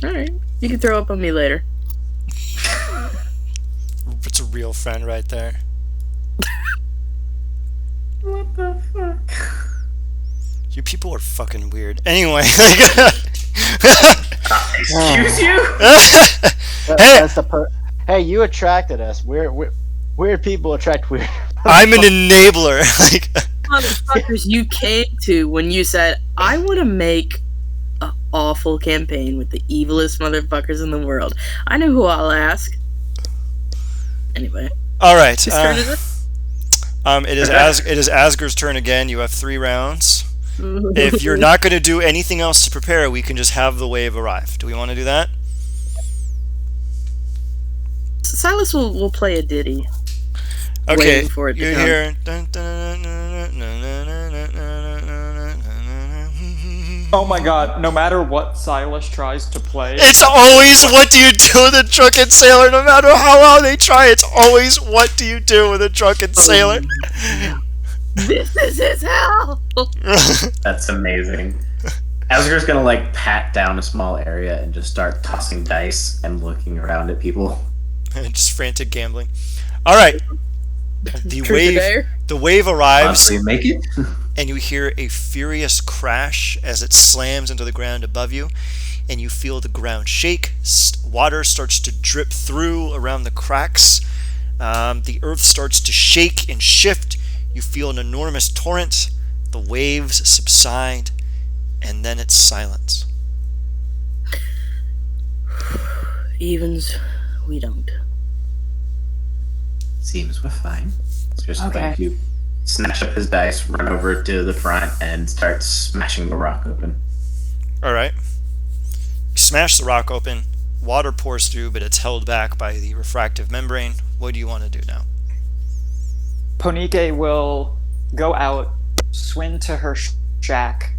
Alright. You can throw up on me later. It's a real friend right there. What the fuck? You people are fucking weird. Anyway. Excuse you? Hey, you attracted us. Weird people attract weird. I'm an enabler. Like, Motherfuckers you came to when you said, I want to make an awful campaign with the evilest motherfuckers in the world. I know who I'll ask. Anyway. all right. Whose turn is it? It is Asger's turn again. You have 3 rounds. If you're not going to do anything else to prepare, we can just have the wave arrive. Do we want to do that? Silas will play a ditty. Okay. Waiting for it to You come. hear. Oh my god, no matter what Silas tries to play, It's always what do you do with a drunken sailor? No matter how hard they try, it's always what do you do with a drunken sailor? This is his hell! That's amazing. Asger's gonna like pat down a small area and just start tossing dice and looking around at people. Just frantic gambling. All right. The Truth or wave. dare? The wave arrives, Honestly, make it. and you hear a furious crash as it slams into the ground above you, and you feel the ground shake. Water starts to drip through around the cracks. The earth starts to shake and shift. You feel an enormous torrent. The waves subside, and then it's silence. Evens, we don't. Seems we're fine. It's just Okay. like you snatch up his dice, run over to the front, and start smashing the rock open. All right. You smash the rock open. Water pours through, but it's held back by the refractive membrane. What do you want to do now? Ponike will go out, swim to her shack,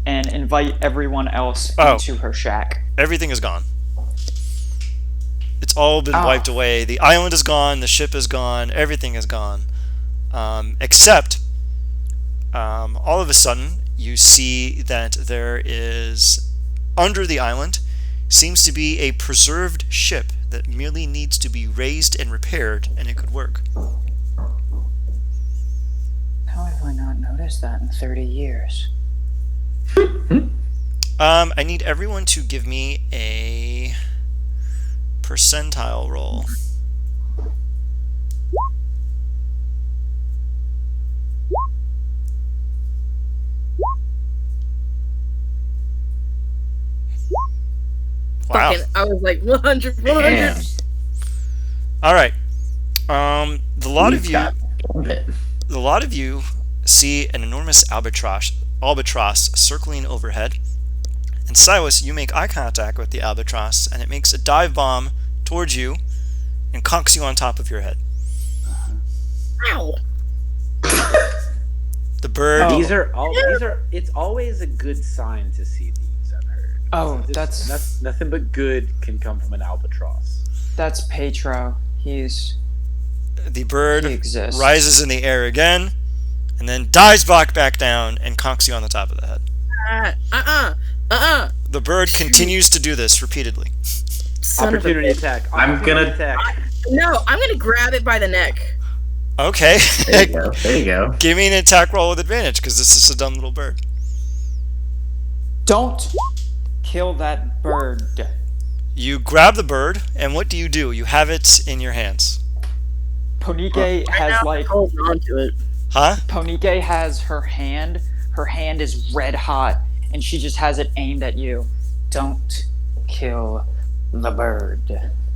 and invite everyone else into her shack. Everything is gone. It's all been wiped away. The island is gone. The ship is gone. Everything is gone. Except, all of a sudden, you see that there is, under the island, seems to be a preserved ship that merely needs to be raised and repaired, and it could work. How have I not noticed that in 30 years? I need everyone to give me a percentile roll. Wow. Fucking, I was like 100. Damn. All right. The lot of you see an enormous albatross circling overhead. And Silas, you make eye contact with the albatross, and it makes a dive bomb towards you and conks you on top of your head. Ow! The bird. These are all. These are. It's always a good sign to see these. I've heard. Oh, That's nothing but good can come from an albatross. that's Petro. The bird He exists. rises in the air again, and then dives back down and conks you on the top of the head. The bird continues to do this repeatedly. Son of a Opportunity bitch. attack. I'm gonna- Opportunity attack. No, I'm gonna grab it by the neck. Okay. There you go. There you go. Give me an attack roll with advantage, because this is a dumb little bird. Don't kill that bird. You grab the bird, and what do? You have it in your hands. Ponike has like Holding on to it. Huh? Ponike has her hand. Her hand is red hot, and she just has it aimed at you. Don't kill the bird.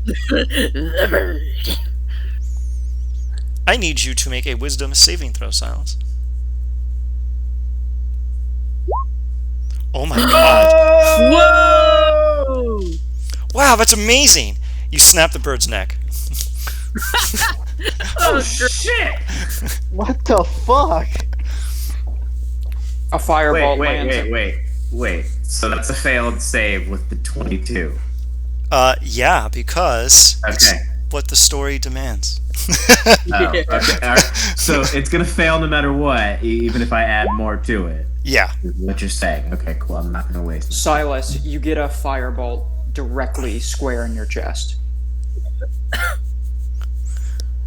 The bird. I need you to make a wisdom saving throw, Silence. Oh my god. Whoa! Wow, that's amazing. You snap the bird's neck. Oh shit! What the fuck? A fireball Wait, lands. wait, wait, wait. Wait, so that's a failed save with the 22. Yeah, because it's Okay. what the story demands. Oh, okay. All right. So it's gonna fail no matter what, even if I add more to it. Yeah. Is what you're saying? Okay, cool. I'm not gonna waste it. Silas, you get a firebolt directly square in your chest.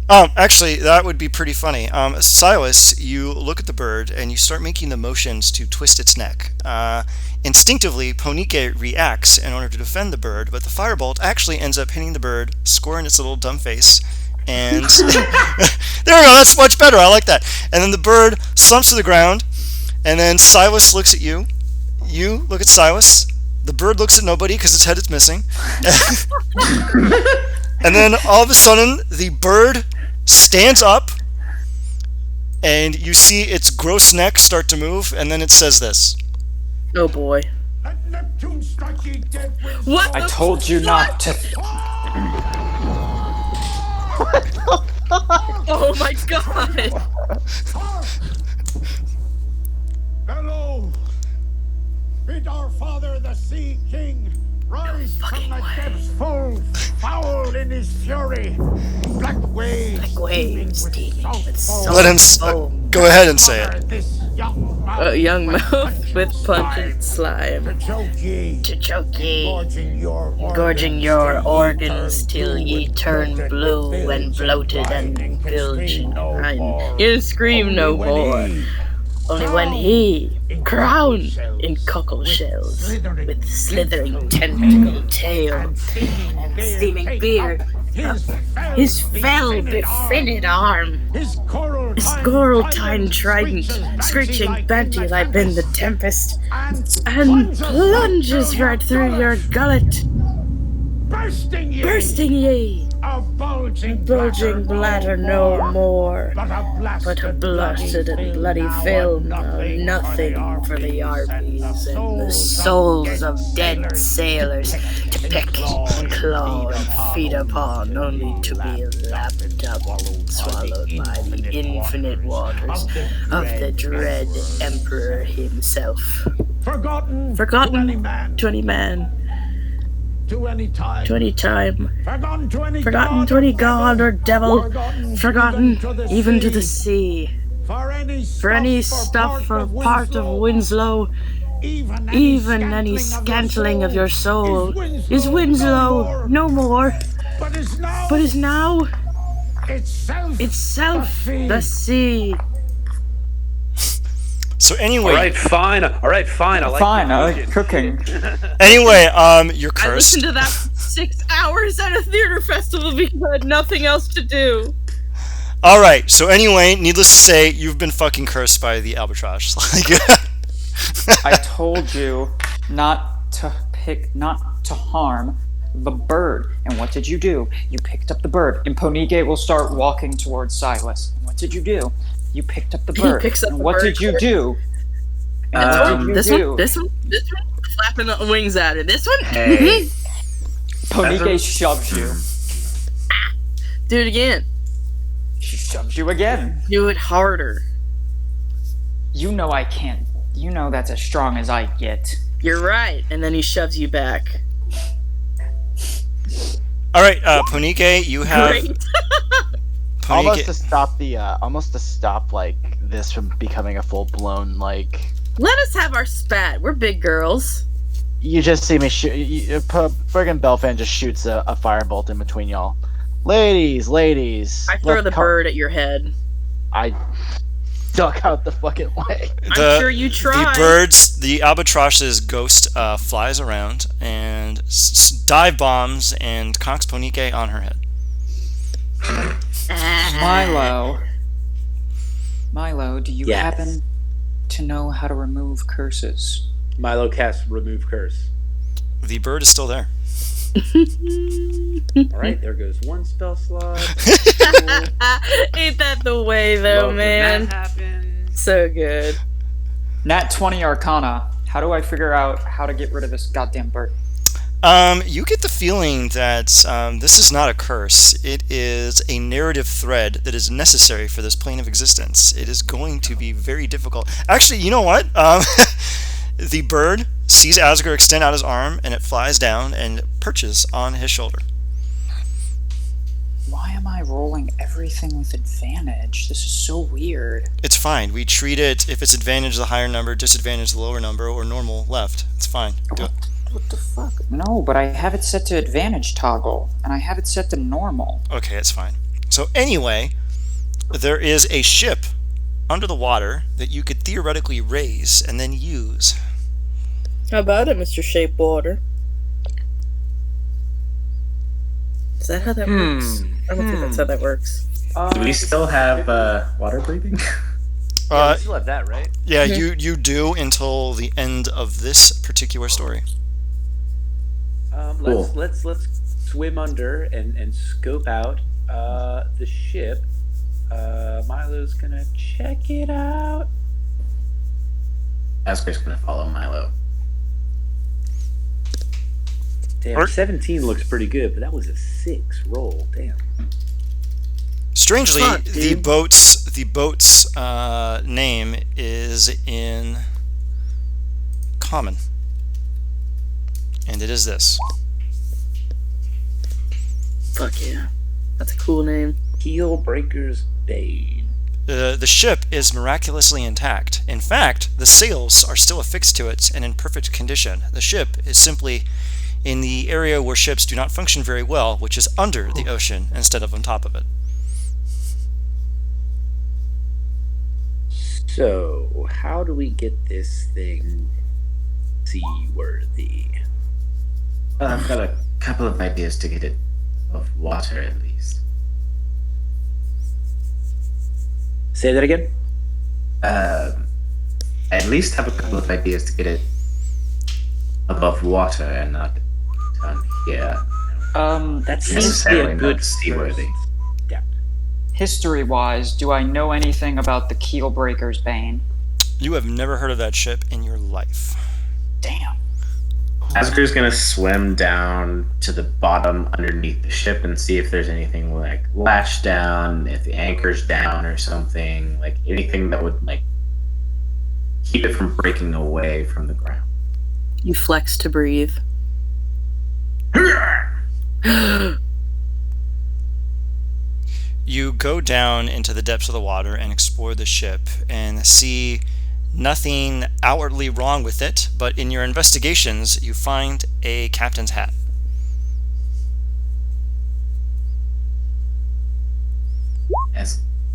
Actually, that would be pretty funny. Silas, you look at the bird and you start making the motions to twist its neck. Instinctively, Ponike reacts in order to defend the bird, but the firebolt actually ends up hitting the bird, scoring its little dumb face, and there we go. That's much better. I like that. And then the bird slumps to the ground, and then Silas looks at you. You look at Silas. The bird looks at nobody because its head is missing. And then all of a sudden, the bird stands up, and you see its gross neck start to move, and then it says this. Oh boy. What? I told you not to. Oh my god! Hello! Bid our father, the Sea King, rise from the depths full, foul in his fury. Black waves, steaming with salt. Let him go ahead and say it. This Young mouth with pungent slime. to choke ye, Gorging your organs till ye turn blue and bloated and bilging. You scream no more. Only when he, crowned in cockle shells, with slithering tentacle tail and steaming beard, his fell befinned arm, his Goraltine trident, screeching banty like been the tempest, and plunges right through your gullet, bursting ye, a bulging bladder no more, but a blasted and bloody film of nothing for the harpies and the souls of dead sailors to pick and claw and feed upon, only to be lapped up and swallowed by the infinite waters of the dread Emperor himself. Forgotten 20 man. To any time, forgotten to any god or devil, forgotten even to the sea. For any stuff or part of Winslow, even any scantling of your soul, is Winslow no more, but is now itself the sea. So anyway, All right, fine. I like cooking. Anyway, you're I cursed. listened to that 6 hours at a theater festival because I had nothing else to do. All right. So anyway, needless to say, you've been fucking cursed by the albatross. I told you not to harm the bird. And what did you do? You picked up the bird. And Ponike will start walking towards Silas. And what did you do? You picked up the bird. He picks up and the what bird. did you do? And what did This you do? one, flapping the wings at it. This one, Hey. Ponike shoves you. do it again. She shoves you again. Do it harder. You know I can't. You know that's as strong as I get. You're right. And then he shoves you back. All right, Ponike, you have Great. Almost to stop like this from becoming a full blown like. Let us have our spat. We're big girls. You just see me shoot. Friggin' Belfan just shoots a firebolt in between y'all. Ladies. I throw the bird at your head. I duck out the fucking way. I'm sure you tried. The albatross's ghost flies around and dive bombs and conks Ponike on her head. Milo, do you Yes. happen to know how to remove curses? Milo casts remove curse. The bird is still there. All right, there goes one spell slot. Ain't that the way, though, man? That happens. So good. Nat 20 Arcana. How do I figure out how to get rid of this goddamn bird? You get the feeling that this is not a curse. It is a narrative thread that is necessary for this plane of existence. It is going to be very difficult. Actually, you know what? The bird sees Asger extend out his arm, and it flies down and perches on his shoulder. Why am I rolling everything with advantage? This is so weird. It's fine. We treat it, if it's advantage the higher number, disadvantage the lower number, or normal left. It's fine. Do it. What the fuck? No, but I have it set to advantage toggle, and I have it set to normal. Okay, it's fine. So anyway, there is a ship under the water that you could theoretically raise and then use. How about it, Mr. Shapewater? Is that how that works? I don't think that's how that works. Do we still have water breathing? Yeah, we still have that, right? Yeah, you do until the end of this particular story. Let's swim under and scope out the ship. Milo's gonna check it out. Asker's gonna follow Milo. Damn, 17 looks pretty good, but that was a 6 roll. Damn. Strangely, Fuck, the dude. boat's name is in common, and it is this. Fuck yeah. That's a cool name. Keelbreaker's Bane. The ship is miraculously intact. In fact, the sails are still affixed to it and in perfect condition. The ship is simply in the area where ships do not function very well, which is under the ocean instead of on top of it. So, how do we get this thing seaworthy? I've got a couple of ideas to get it of water at least. Say that again? At least have a couple of ideas to get it above water and not down here. That seems to be Necessarily a not good seaworthy. first step. History-wise, do I know anything about the Keelbreaker's Bane? You have never heard of that ship in your life. Damn. Asger's gonna swim down to the bottom underneath the ship and see if there's anything like lashed down, if the anchor's down or something, like anything that would like keep it from breaking away from the ground. You flex to breathe. You go down into the depths of the water and explore the ship and see nothing outwardly wrong with it, but in your investigations, you find a captain's hat.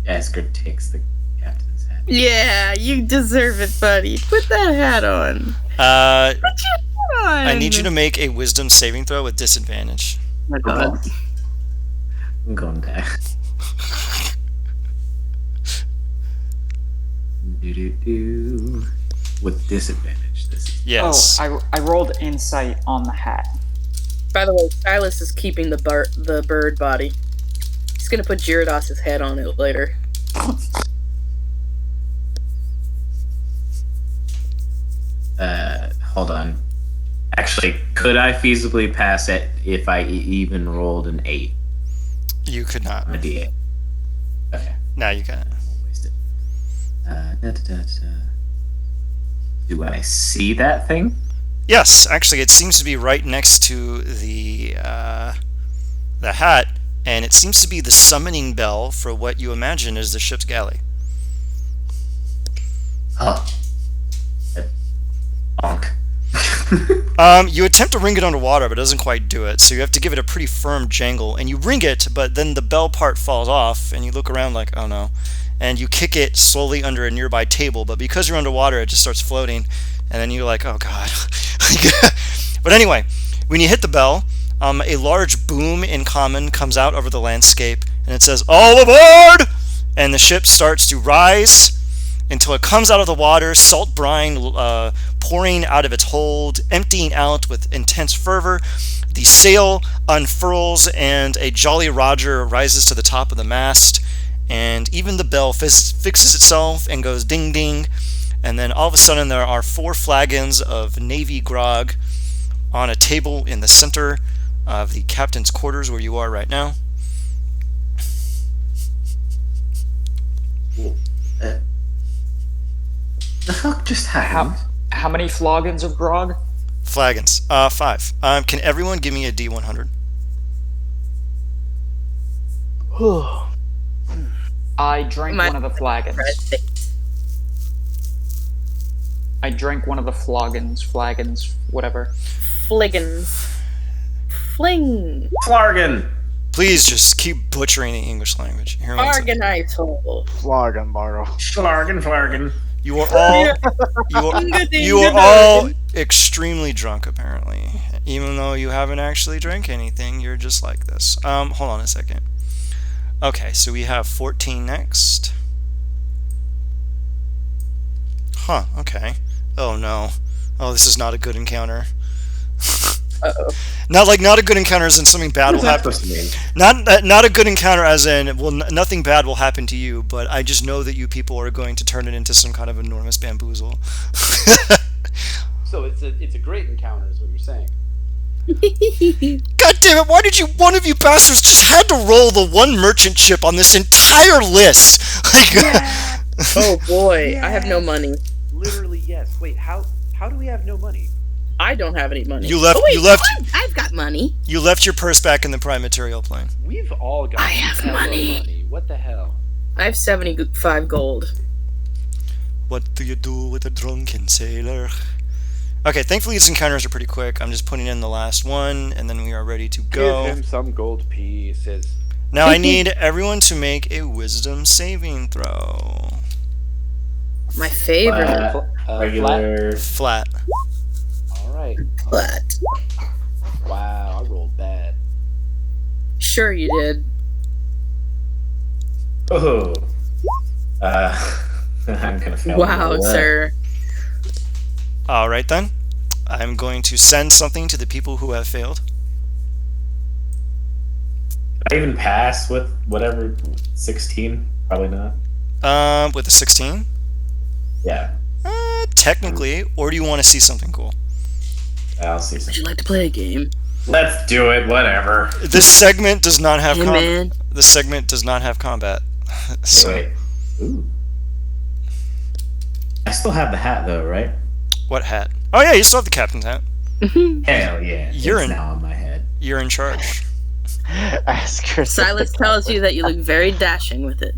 Asger takes the captain's hat. Yeah, you deserve it, buddy. Put that hat on. Uh, Put your hat on. I need you to make a wisdom saving throw with disadvantage. Oh my god. I'm going back. Do. With disadvantage. This is Yes. Oh, I rolled insight on the hat. By the way, Silas is keeping the bird body. He's gonna put Gyarados' head on it later. hold on. Actually, could I feasibly pass it if I even rolled an 8? You could not. A D8. Okay. No, you can't. Waste it. Do I see that thing? Yes, actually, it seems to be right next to the hat, and it seems to be the summoning bell for what you imagine is the ship's galley. Oh. Bonk. You attempt to ring it underwater, but it doesn't quite do it, so you have to give it a pretty firm jangle, and you ring it, but then the bell part falls off, and you look around like, oh no, and you kick it slowly under a nearby table, but because you're underwater, it just starts floating, and then you're like, oh god. But anyway, when you hit the bell, a large boom in common comes out over the landscape, and it says, all aboard! And the ship starts to rise until it comes out of the water, salt brine pouring out of its hold, emptying out with intense fervor. The sail unfurls, and a Jolly Roger rises to the top of the mast, and even the bell fixes itself and goes ding ding, and then all of a sudden there are 4 flagons of navy grog on a table in the center of the captain's quarters where you are right now. The fuck just happened? How many flagons of grog? Flagons. 5. Can everyone give me a D100? I drank one of the flagons. I drank one of the flagons, whatever. Fliggins. Fling. Flargan. Please just keep butchering the English language. Here, one second. Argonite. Flargan, Bardo. Flargan. You are all you are all extremely drunk apparently. Even though you haven't actually drank anything, you're just like this. Hold on a second. Okay, so we have 14 next. Huh, okay. Oh no. Oh, this is not a good encounter. Uh-oh. Not a good encounter as in something bad will happen. Not a good encounter as in, well, nothing bad will happen to you, but I just know that you people are going to turn it into some kind of enormous bamboozle. So it's a great encounter, is what you're saying. God damn it, why did one of you bastards just had to roll the one merchant chip on this entire list? Oh boy, I have no money. Literally, yes. Wait, how do we have no money? I don't have any money. You left. Oh, wait, you left. I've got money. You left your purse back in the prime material plane. We've all got I have hella money. What the hell? I have 75 gold. What do you do with a drunken sailor? Okay, thankfully these encounters are pretty quick. I'm just putting in the last one, and then we are ready to go. Give him some gold pieces. Now I need everyone to make a wisdom saving throw. My favorite. Regular. Flat. Alright. Flat. Wow, I rolled bad. Sure you did. Oh. I'm gonna fail. Wow, sir. Alright then. I'm going to send something to the people who have failed. Did I even pass with whatever 16? Probably not. With a 16? Yeah. Technically, or do you want to see something cool? I'll see Would you something. like to play a game? Let's do it. Whatever. This segment does not have Hey, man. This segment does not have combat. So, Wait. Ooh. I still have the hat though, right? what hat? Oh yeah, you still have the captain's hat. Hell yeah. You're it's in- now on my head. You're in charge. Ask her. Silas tells you that you look very dashing with it.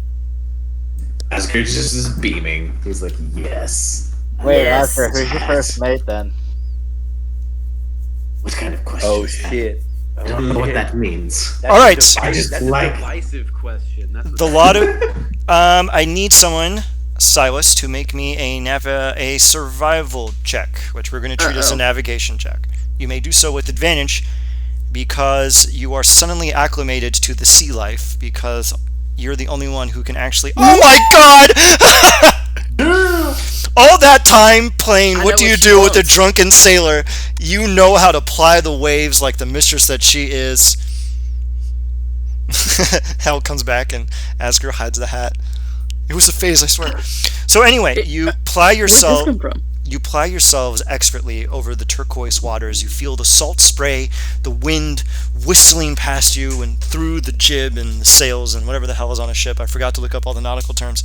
Asger just is beaming. He's like, yes. Wait, Yes. Ask her. Who's your first mate then? What kind of question? Oh is that? shit. I don't know what that means. That's All right. I just That's like- a divisive question. That's what The lot of I need someone, Silas, to make me a survival check, which we're going to treat as a navigation check. You may do so with advantage because you are suddenly acclimated to the sea life because you're the only one who can actually. Oh my god! All that time playing I what know do you what she do with a wants. drunken sailor, you know how to ply the waves like the mistress that she is. Hal comes back and Asger hides the hat. It was a phase, I swear. So anyway, you ply Where did this yourself. come from? You ply yourselves expertly over the turquoise waters. You feel the salt spray, the wind whistling past you and through the jib and the sails and whatever the hell is on a ship. I forgot to look up all the nautical terms.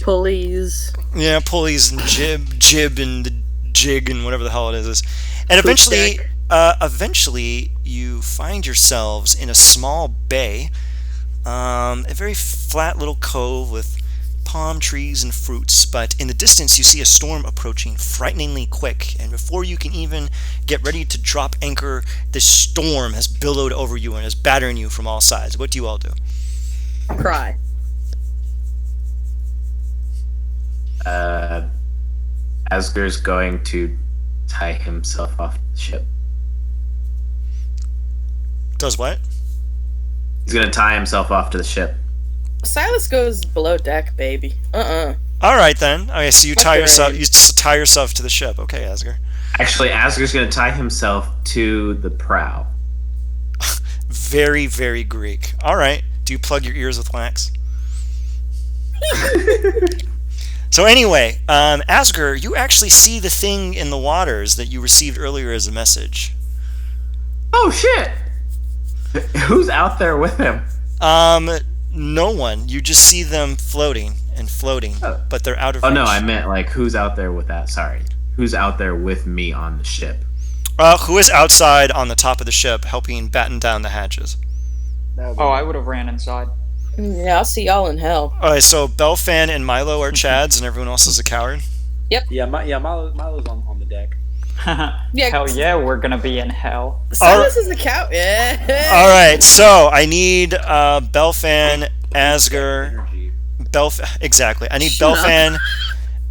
Pulleys. Yeah, pulleys and jib and the jig and whatever the hell it is. And eventually, deck. You find yourselves in a small bay, a very flat little cove with palm trees and fruits. But in the distance, you see a storm approaching frighteningly quick. And before you can even get ready to drop anchor, this storm has billowed over you and is battering you from all sides. What do you all do? Cry. Asger's going to tie himself off the ship. Does what? He's gonna tie himself off to the ship. Silas goes below deck, baby. All right then. Okay, so you tie Okay. yourself. You tie yourself to the ship. Okay, Asger. Actually, Asger's gonna tie himself to the prow. Very, very Greek. All right. Do you plug your ears with wax? So anyway, Asger, you actually see the thing in the waters that you received earlier as a message. Oh shit! Who's out there with him? No one. You just see them floating and floating, Oh. but they're out of Oh reach. no, I meant like who's out there with that? Sorry. who's out there with me on the ship? Who is outside on the top of the ship helping batten down the hatches? Oh, I would have ran inside. Yeah, I'll see y'all in hell. Alright, so Belfan and Milo are Chads and everyone else is a coward? Yeah, Milo's on the deck. Yeah. Hell yeah, we're gonna be in hell. Silas is a cow. Yeah. Alright, so I need Belfan, Asger... Exactly. I need Belfan,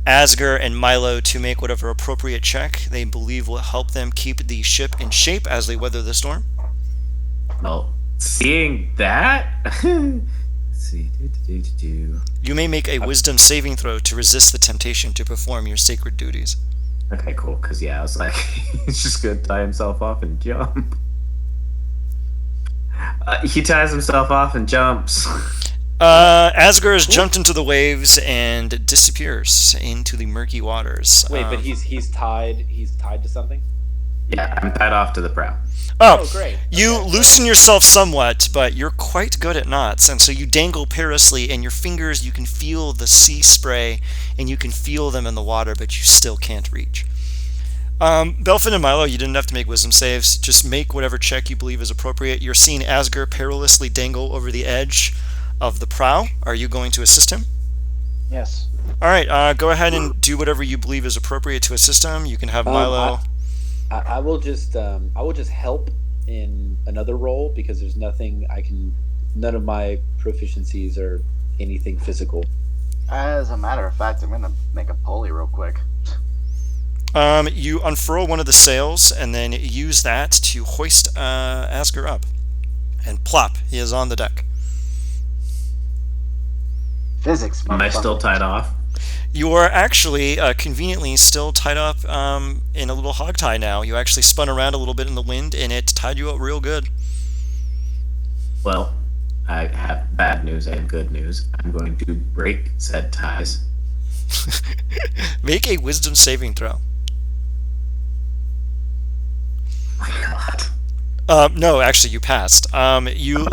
Asger, and Milo to make whatever appropriate check they believe will help them keep the ship in shape as they weather the storm. Well, seeing that... Let's see. You may make a wisdom saving throw to resist the temptation to perform your sacred duties. Okay, cool, because I was like, he's just going to tie himself off and jump. He ties himself off and jumps. Asger has jumped into the waves and disappears into the murky waters. Wait, but he's tied to something? Yeah, I'm tied off to the prow. Oh, great. You loosen yourself somewhat, but you're quite good at knots, and so you dangle perilously, and your fingers, you can feel the sea spray, and you can feel them in the water, but you still can't reach. Belfin and Milo, you didn't have to make wisdom saves. Just make whatever check you believe is appropriate. You're seeing Asger perilously dangle over the edge of the prow. Are you going to assist him? Yes. Alright, go ahead and do whatever you believe is appropriate to assist him. You can have Milo... I will just help in another role because there's nothing none of my proficiencies are anything physical. As a matter of fact, I'm gonna make a pulley real quick. You unfurl one of the sails and then use that to hoist Asger up. And plop, he is on the deck. Physics. Am I still tied off? You are actually conveniently still tied up in a little hog tie now. You actually spun around a little bit in the wind and it tied you up real good. Well, I have bad news and good news. I'm going to break said ties. Make a wisdom saving throw. My God. No, actually you passed. You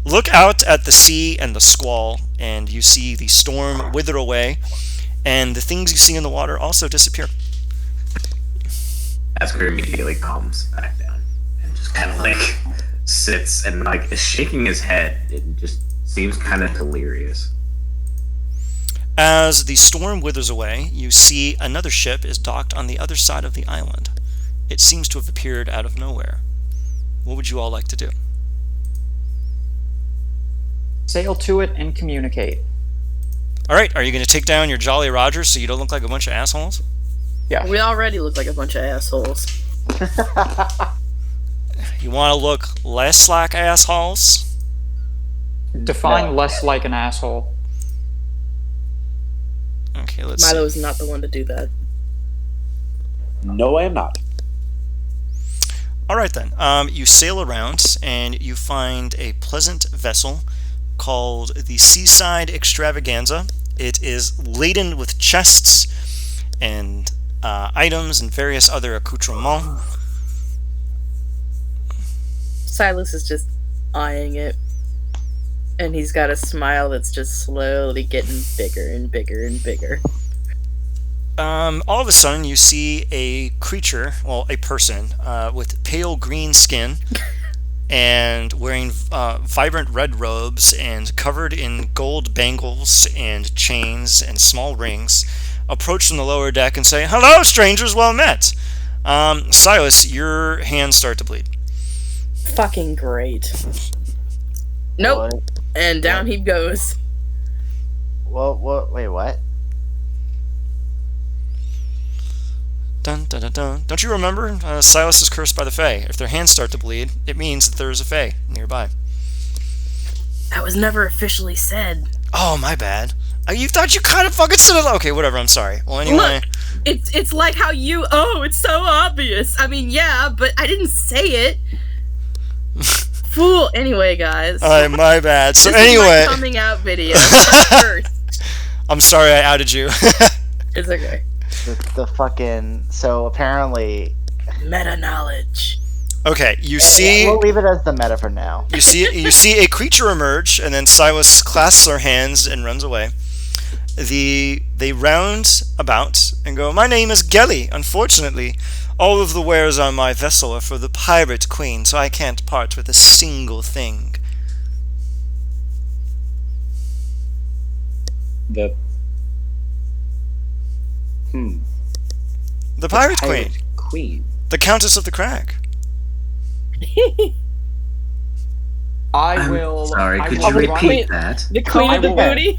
look out at the sea and the squall, and you see the storm wither away, and the things you see in the water also disappear. Asger immediately calms back down and just kind of like sits and like is shaking his head. It just seems kind of delirious. As the storm withers away, you see another ship is docked on the other side of the island. It seems to have appeared out of nowhere. What would you all like to do? Sail to it and communicate. Alright, are you going to take down your Jolly Rogers so you don't look like a bunch of assholes? Yeah. We already look like a bunch of assholes. You want to look less like assholes? Define less like an asshole. Okay, let's Milo see. is not the one to do that. No, I am not. Alright then, you sail around and you find a pleasant vessel called the Seaside Extravaganza. It is laden with chests and items and various other accoutrements. Silas is just eyeing it. And he's got a smile that's just slowly getting bigger and bigger and bigger. All of a sudden you see a creature, well, a person, with pale green skin and wearing vibrant red robes and covered in gold bangles and chains and small rings, approach from the lower deck and say, "Hello, strangers, well met." Silas, your hands start to bleed. Fucking great. Nope. What? And down he goes. What? Wait, what? Dun, dun, dun, dun. Don't you remember? Silas is cursed by the Fae. If their hands start to bleed, it means that there's a Fae nearby. That was never officially said. Oh, my bad. You thought you kind of fucking said it. Okay, whatever, I'm sorry. Well, anyway. Look, it's like how you... Oh, it's so obvious. I mean, yeah, but I didn't say it. Fool. Anyway, guys. Alright, my bad. So this anyway. is my coming out video. First. I'm sorry I outed you. It's okay. The fucking... So apparently... Meta knowledge. Okay, you see... We'll leave it as the meta for now. You see a creature emerge, and then Silas clasps her hands and runs away. They round about and go, "My name is Gelly. Unfortunately, all of the wares on my vessel are for the Pirate Queen, so I can't part with a single thing." The The Pirate Queen, Pirate Queen. the Countess of the Crag. I will. Sorry, I could will you run- repeat that? The queen I of the will- booty.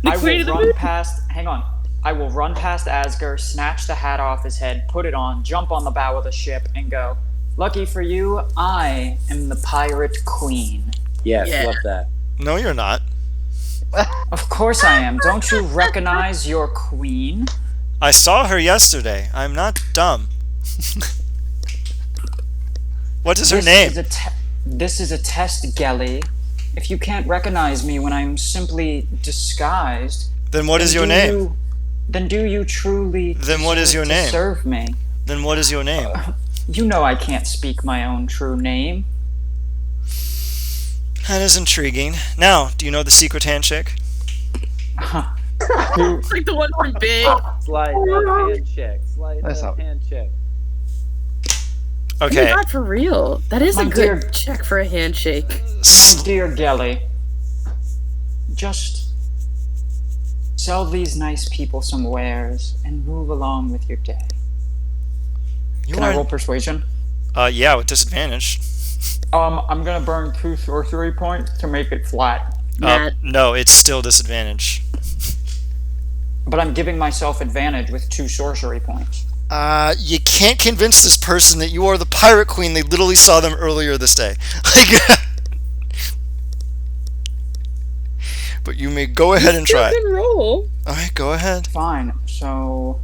The I queen will of the run booty. past. Hang on. I will run past Asger, snatch the hat off his head, put it on, jump on the bow of the ship, and go. Lucky for you, I am the Pirate Queen. Yes, Yeah. love that. No, you're not. Of course I am. Don't you recognize your queen? I saw her yesterday. I'm not dumb. What is her name? This is a test, Gelly. If you can't recognize me when I'm simply disguised, Then what is your name? Then do you truly Then what is deserve your to name? serve me? Then what is your name? You know I can't speak my own true name. That is intriguing. Now, do you know the secret handshake? It's like the one from Big. Slide up hand check. Slide That's up not- hand check. Oh Okay. my god, for real. That is My a dear- good check for a handshake. My dear Gelly, just sell these nice people some wares and move along with your day. You Can I roll are. persuasion? Yeah, with disadvantage. I'm gonna burn 2 sorcery points to make it flat. Matt. No, it's still disadvantage. But I'm giving myself advantage with 2 sorcery points. You can't convince this person that you are the Pirate Queen. They literally saw them earlier this day. Like, but you may go ahead and try. Good roll. Alright, go ahead. Fine, so...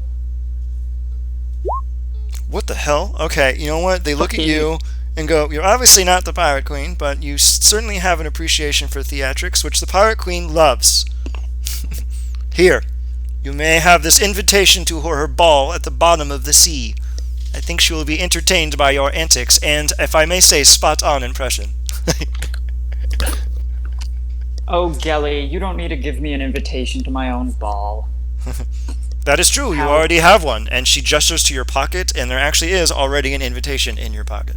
What the hell? Okay, you know what? They look at Okay. you and go, "You're obviously not the Pirate Queen, but you certainly have an appreciation for theatrics, which the Pirate Queen loves. Here, you may have this invitation to her ball at the bottom of the sea. I think she will be entertained by your antics, and, if I may say, spot-on impression." Oh, Gelly, you don't need to give me an invitation to my own ball. That is true, you How- already have one, and she gestures to your pocket, and there actually is already an invitation in your pocket.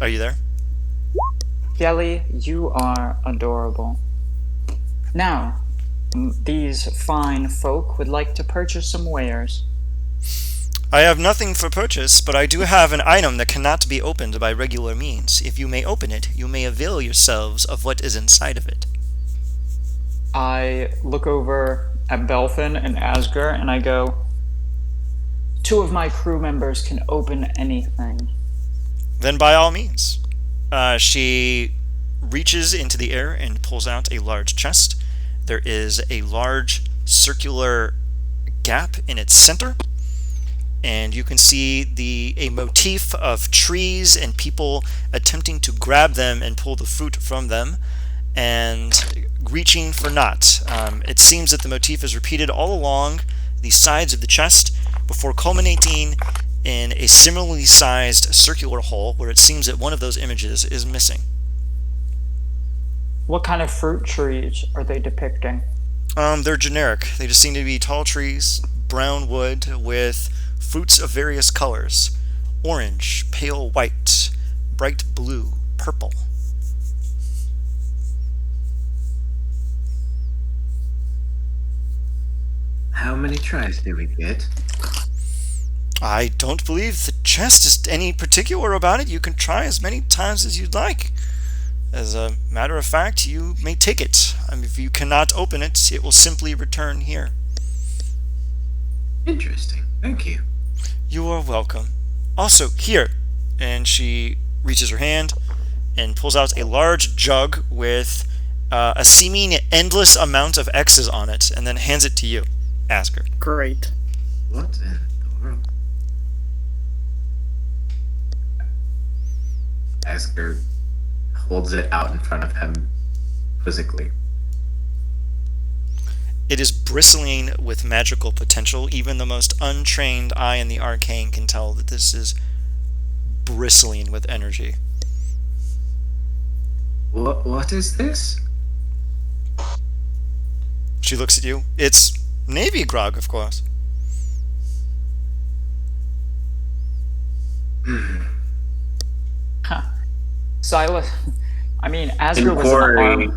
Are you there? Gelly, you are adorable. Now, these fine folk would like to purchase some wares. I have nothing for purchase, but I do have an item that cannot be opened by regular means. If you may open it, you may avail yourselves of what is inside of it. I look over at Belfin and Asger and I go, 2 of my crew members can open anything. Then by all means. She reaches into the air and pulls out a large chest. There is a large circular gap in its center, and you can see a motif of trees and people attempting to grab them and pull the fruit from them and reaching for knots. It seems that the motif is repeated all along the sides of the chest before culminating in a similarly sized circular hole where it seems that one of those images is missing. What kind of fruit trees are they depicting? They're generic. They just seem to be tall trees, brown wood with fruits of various colors. Orange, pale white, bright blue, purple. How many tries do we get? I don't believe the chest is any particular about it. You can try as many times as you'd like. As a matter of fact, you may take it. If you cannot open it, it will simply return here. Interesting. Thank you. You are welcome. Also, here. And she reaches her hand and pulls out a large jug with a seeming endless amount of X's on it, and then hands it to you. Ask her. Great. What in the world? Asger holds it out in front of him quizzically. It is bristling with magical potential. Even the most untrained eye in the arcane can tell that this is bristling with energy. What is this? She looks at you. It's Navy grog, of course. Huh. Silas, I mean, Asger In was in the Quarry, army.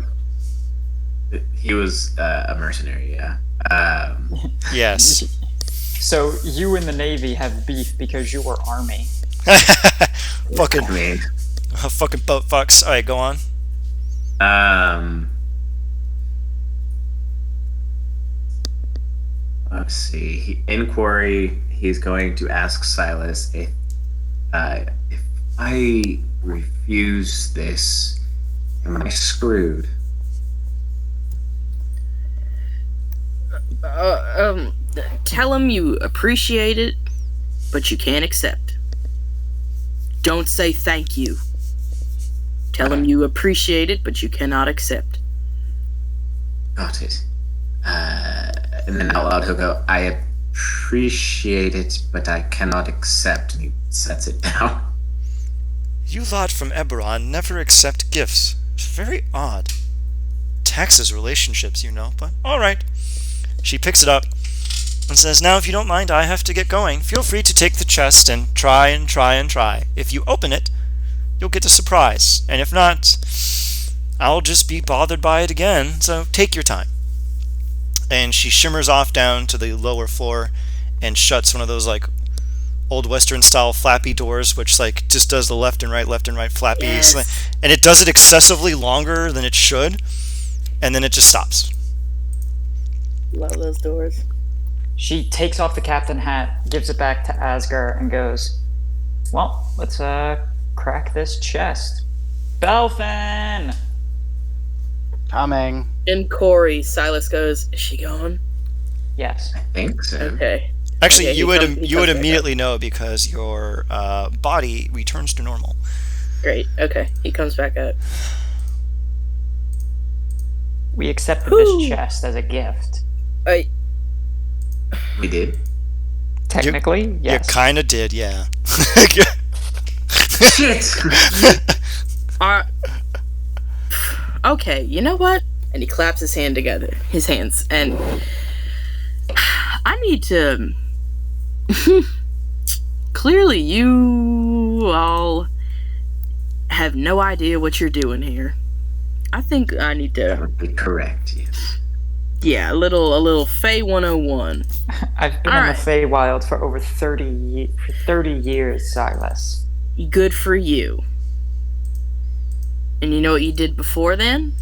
he was a mercenary, yeah. Yes. So you in the Navy have beef because you were army. Fucking, I mean, fucking boat fucks. All right, go on. Let's see. In Quarry, he's going to ask Silas if I refuse this, am I screwed? Tell him you appreciate it, but you can't accept. Don't say thank you. Tell him you appreciate it, but you cannot accept. Got it. And then out loud he'll go, I appreciate it, but I cannot accept. And he sets it down. You lot from Eberron never accept gifts. It's very odd. Taxes relationships, you know, but alright. She picks it up and says, now if you don't mind, I have to get going. Feel free to take the chest and try and try and try. If you open it, you'll get a surprise. And if not, I'll just be bothered by it again, so take your time. And she shimmers off down to the lower floor and shuts one of those, like, old Western style flappy doors, which, like, just does the left and right flappies. Yes. And it does it excessively longer than it should, and then it just stops. Love those doors. She takes off the captain hat, gives it back to Asger, and goes, well, let's crack this chest. Belfin! Coming. In Corey, Silas goes, is she gone? Yes. I think so. Okay. Actually, Okay, you he would comes you would back immediately know because your body returns to normal. Great. Okay. He comes back up. We accepted Whew. this chest as a gift. We did. Technically, yes. You kind of did, yeah. Shit! Okay, you know what? And he claps his hands, and I need to. Clearly, you all have no idea what you're doing here. I think I need That to. would be correct, yes. Yeah, a little Fey 101. I've been All in right. the Feywild for over 30 years, Silas. Good for you. And you know what you did before then?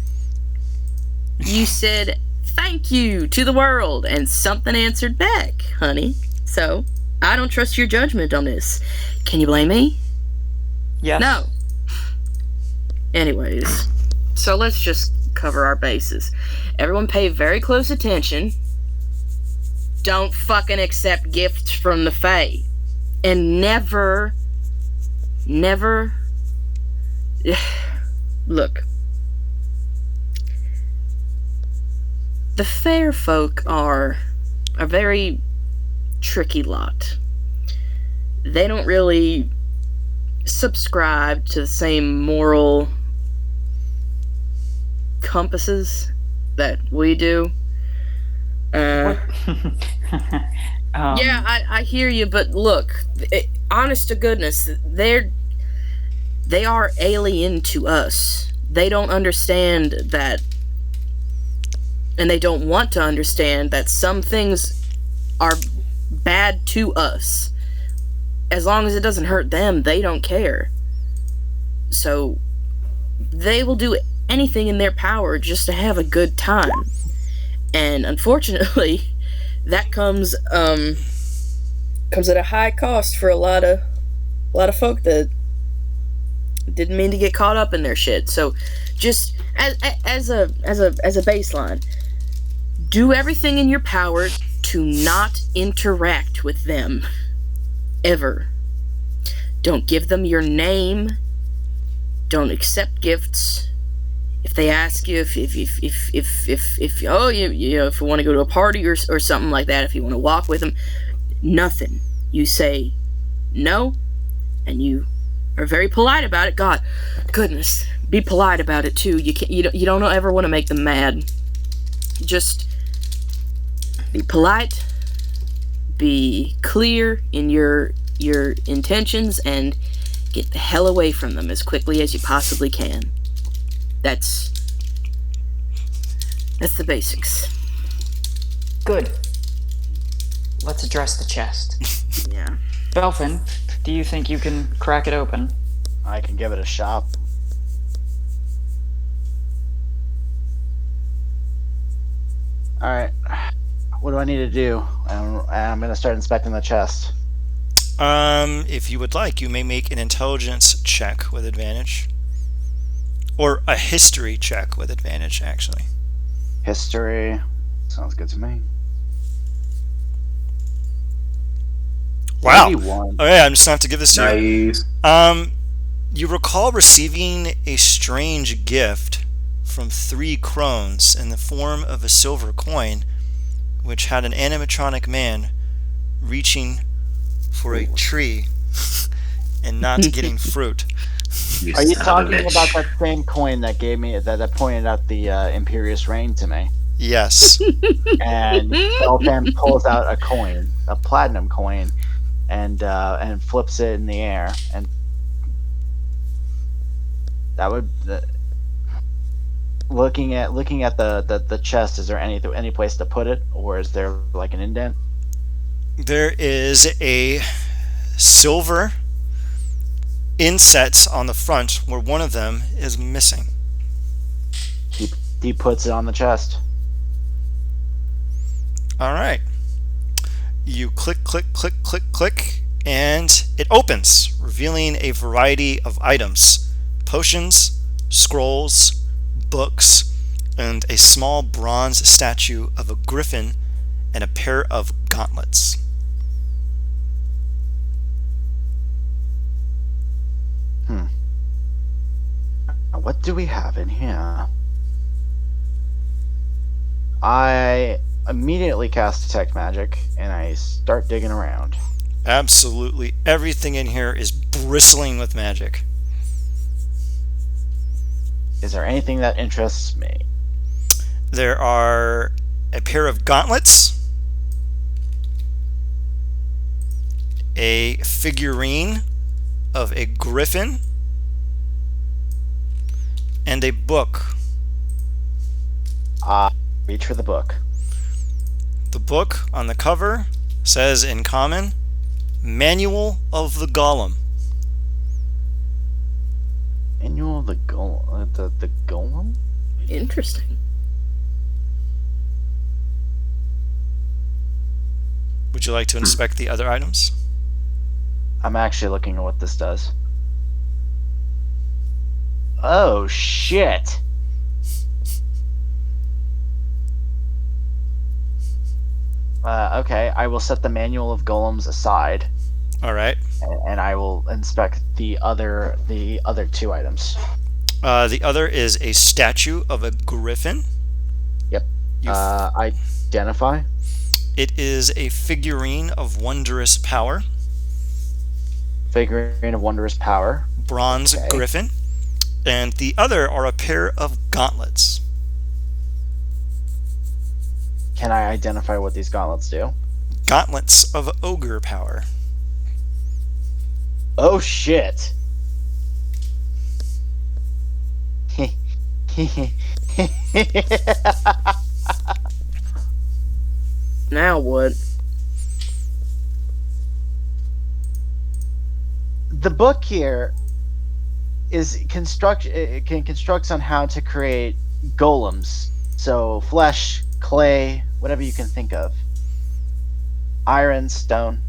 You said thank you to the world, and something answered back, honey. So, I don't trust your judgment on this. Can you blame me? Yes. No. Anyways, so let's just cover our bases. Everyone pay very close attention. Don't fucking accept gifts from the Fae. And never... Look. The fair folk are a very tricky lot. They don't really subscribe to the same moral compasses that we do. Yeah, I hear you, but look, honest to goodness, they are alien to us. They don't understand that, and they don't want to understand that some things are bad to us. As long as it doesn't hurt them, they don't care. So, they will do anything in their power just to have a good time. And unfortunately, that comes at a high cost for a lot of folk that didn't mean to get caught up in their shit. So, just as a baseline, do everything in your power to not interact with them ever. Don't give them your name. Don't accept gifts. If they ask you if you want to go to a party or something like that, if you want to walk with them, nothing. You say no, and you are very polite about it. God, goodness, be polite about it too. You don't ever want to make them mad. Just be polite, be clear in your intentions, and get the hell away from them as quickly as you possibly can. That's the basics. Good. Let's address the chest. Yeah. Belfin, do you think you can crack it open? I can give it a shot. Alright. What do I need to do? I'm going to start inspecting the chest. If you would like, you may make an intelligence check with advantage. Or a history check with advantage, actually. History. Sounds good to me. Wow. 81. Oh yeah, I'm just gonna have to give this to you. Nice. You recall receiving a strange gift from 3 crones in the form of a silver coin, which had an animatronic man reaching for a tree and not getting fruit. Are you talking about that same coin that gave me that pointed out the Imperious Reign to me? Yes. And Belfan pulls out a coin, a platinum coin, and flips it in the air, and that would. Looking at the chest, is there any place to put it, or is there like an indent? There is a silver inset on the front where one of them is missing. He puts it on the chest. All right. You click, click, click, click, click, and it opens, revealing a variety of items: potions, scrolls, books, and a small bronze statue of a griffin and a pair of gauntlets. What do we have in here? I immediately cast Detect Magic, and I start digging around. Absolutely everything in here is bristling with magic. Is there anything that interests me? There are a pair of gauntlets, a figurine of a griffin, and a book. Reach for the book. The book on the cover says in common, Manual of the Golem. Manual of the Golem? The Golem? Interesting. Would you like to inspect the other items? I'm actually looking at what this does. Oh, shit! Okay, I will set the Manual of Golems aside. All right. And I will inspect the other 2 items. The other is a statue of a griffin. Yep. Identify. It is a figurine of wondrous power. Figurine of wondrous power. Bronze griffin. And the other are a pair of gauntlets. Can I identify what these gauntlets do? Gauntlets of ogre power. Oh shit! Now what? The book here constructs on how to create golems. So flesh, clay, whatever you can think of. Iron, stone.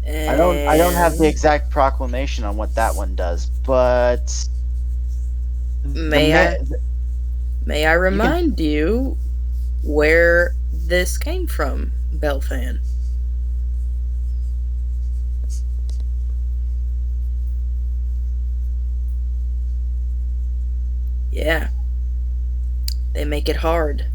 I don't have the exact proclamation on what that one does, but may I remind you where this came from, Belfan? Yeah. They make it hard.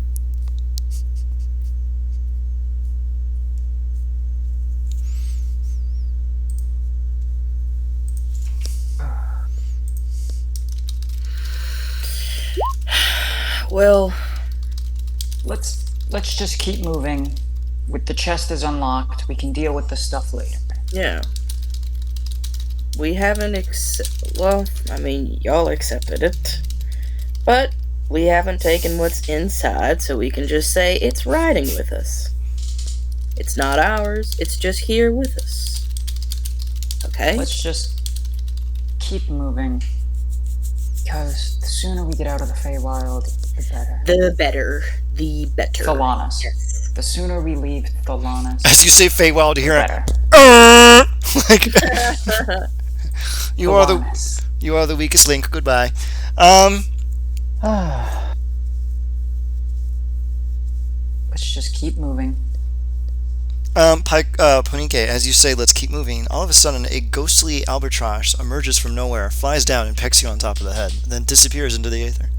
Well, Let's just keep moving. With the chest is unlocked, we can deal with the stuff later. yeah. We haven't well, I mean, y'all accepted it. But we haven't taken what's inside, so we can just say it's riding with us. It's not ours, it's just here with us. Okay? Let's just keep moving. Because the sooner we get out of the Feywild, the better. The better. The better. Thelanis. Yes. The sooner we leave Thelanis, As you say Feywild, you hear it. better. Like, you are the weakest link. Goodbye. Let's just keep moving. Ponike, as you say, let's keep moving. All of a sudden, a ghostly albatross emerges from nowhere, flies down, and pecks you on top of the head, then disappears into the aether.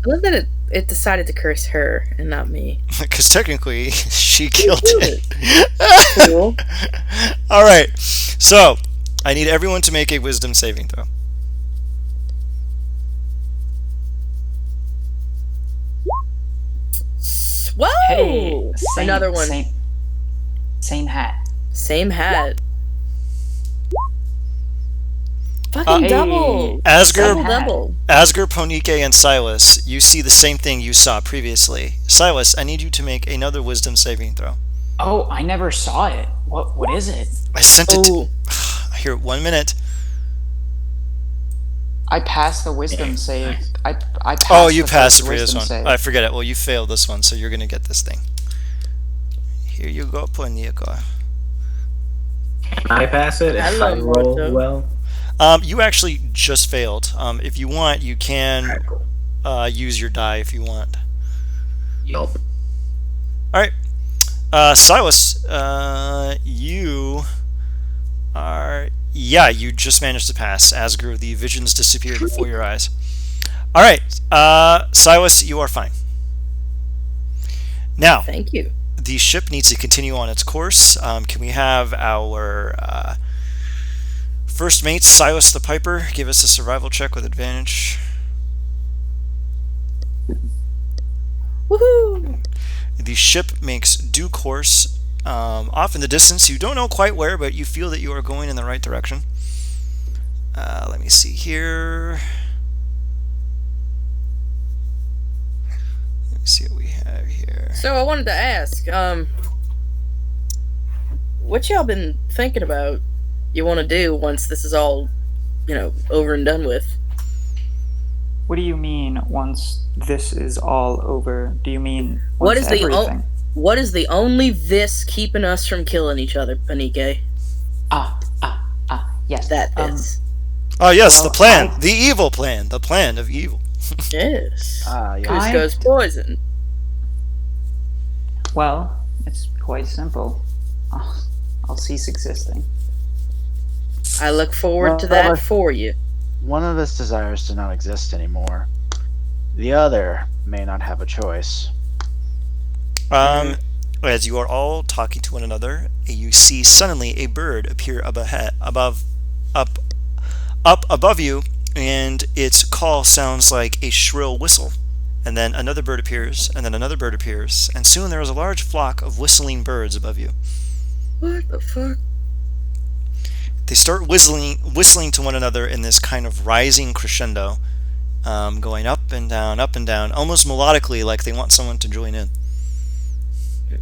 I love that it decided to curse her and not me. Because technically, she killed it. Cool. All right, so I need everyone to make a wisdom saving throw. Whoa! Hey, Another one. Same hat. Same hat. Fucking Hey. double. Asger, Double. Asger, Ponike, and Silas, you see the same thing you saw previously. Silas, I need you to make another wisdom saving throw. Oh, I never saw it. What is it? I sent it Oh. Here, 1 minute. I passed the wisdom save. I passed Oh, you the passed first for this wisdom one. save. I forget it. Well, you failed this one, so you're going to get this thing. Here you go, Ponike. Can I pass it if I Hello, roll Morto. well? You actually just failed. If you want, you can use your die if you want. Yup. All right. Silas, you are... Yeah, you just managed to pass. Asger, the visions disappeared before your eyes. All right. Silas, you are fine. Now, Thank you. the ship needs to continue on its course. Can we have our first mate, Silas the Piper, give us a survival check with advantage? Woohoo! The ship makes due course off in the distance. You don't know quite where, but you feel that you are going in the right direction. Let me see here. Let me see what we have here. So I wanted to ask, what y'all been thinking about you want to do once this is all, over and done with? What do you mean once this is all over? Do you mean What once is the everything? What is the only this keeping us from killing each other, Ponike? Yes. That is. Oh yes, Well, the plan, the evil plan, the plan of evil. Yes. Yeah. Cusco's poison. Well, it's quite simple. I'll cease existing. I look forward to Well, that for you. One of us desires to not exist anymore. The other may not have a choice. As you are all talking to one another, you see suddenly a bird appear up above you, and its call sounds like a shrill whistle. And then another bird appears, and then another bird appears, and soon there is a large flock of whistling birds above you. What the fuck? They start whistling to one another in this kind of rising crescendo, going up and down, almost melodically, like they want someone to join in.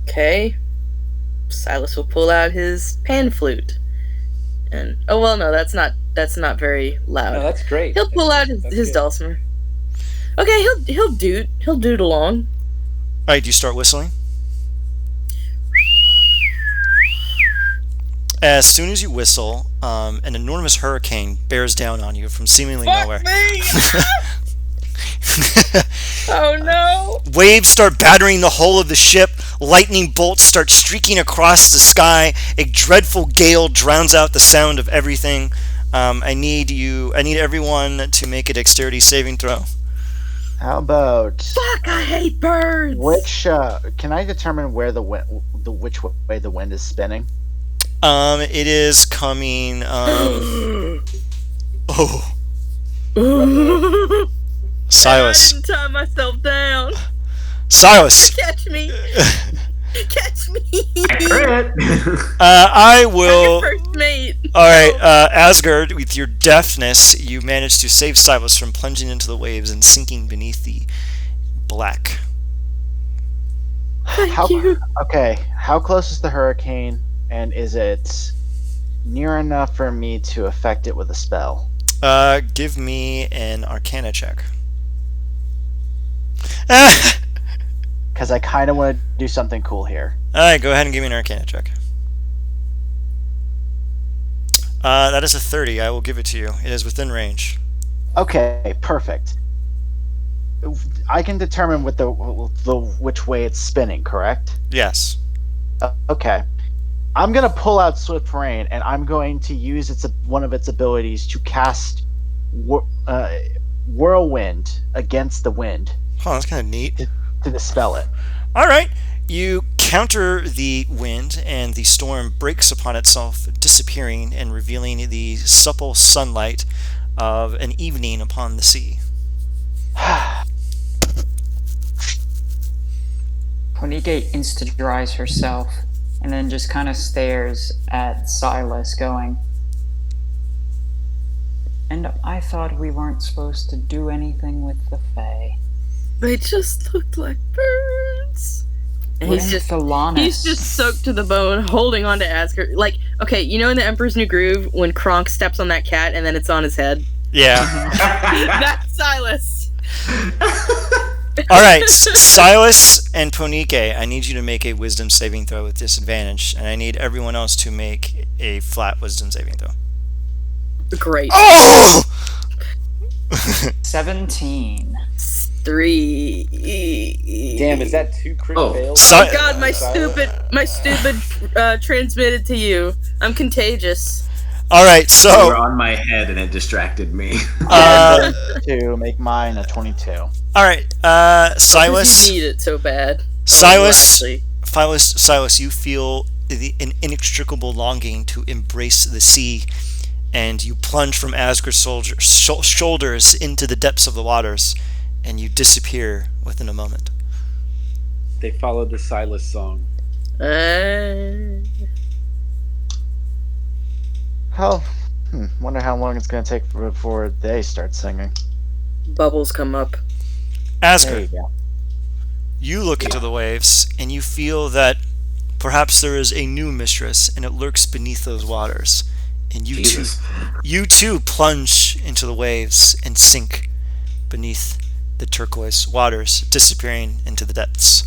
Okay. Silas will pull out his pan flute. And no, that's not very loud. No, that's great. He'll pull out That's his good. dulcimer. Okay, he'll doot along. All right, do you start whistling? As soon as you whistle, an enormous hurricane bears down on you from seemingly nowhere. me! Oh no! Waves start battering the hull of the ship. Lightning bolts start streaking across the sky. A dreadful gale drowns out the sound of everything. I need everyone to make a dexterity saving throw. How about Fuck! I hate birds. which? Can I determine where which way the wind is spinning? It is coming. Oh, Silas. I didn't tie myself down. Silas. Catch me. Catch me. I will. First mate. All right, Asgard, with your deftness, you managed to save Silas from plunging into the waves and sinking beneath the black. Thank you. Okay, how close is the hurricane, and is it near enough for me to affect it with a spell? Give me an Arcana check. Because I kind of want to do something cool here. Alright, go ahead and give me an Arcana check. That is a 30. I will give it to you. It is within range. Okay, perfect. I can determine with the which way it's spinning, correct? Yes. Okay. I'm going to pull out Swift Rain, and I'm going to use one of its abilities to cast Whirlwind against the wind. Oh, that's kind of neat. To dispel it. Alright. You counter the wind, and the storm breaks upon itself, disappearing and revealing the supple sunlight of an evening upon the sea. Ponike insta-dries herself and then just kind of stares at Silas going, and I thought we weren't supposed to do anything with the Fae. They just looked like birds. And he's just soaked to the bone, holding on to Asgard. Like, okay, you know in The Emperor's New Groove, when Kronk steps on that cat and then it's on his head? Yeah. That's Silas. Alright, Silas and Ponike, I need you to make a wisdom saving throw with disadvantage, and I need everyone else to make a flat wisdom saving throw. Great. Oh! 17. 3. Damn, is that 2 crit fails? Oh god, my stupid transmitted to you. I'm contagious. Alright, so... You were on my head and it distracted me. To make mine a 22. Alright, Silas... You need it so bad. Silas, you feel an inextricable longing to embrace the sea, and you plunge from Asgard's shoulders into the depths of the waters, and you disappear within a moment. They followed the Silas song. Wonder how long it's going to take before they start singing. Bubbles come up. Asgard, you look into the waves, and you feel that perhaps there is a new mistress, and it lurks beneath those waters. And you too plunge into the waves and sink beneath the turquoise waters, disappearing into the depths.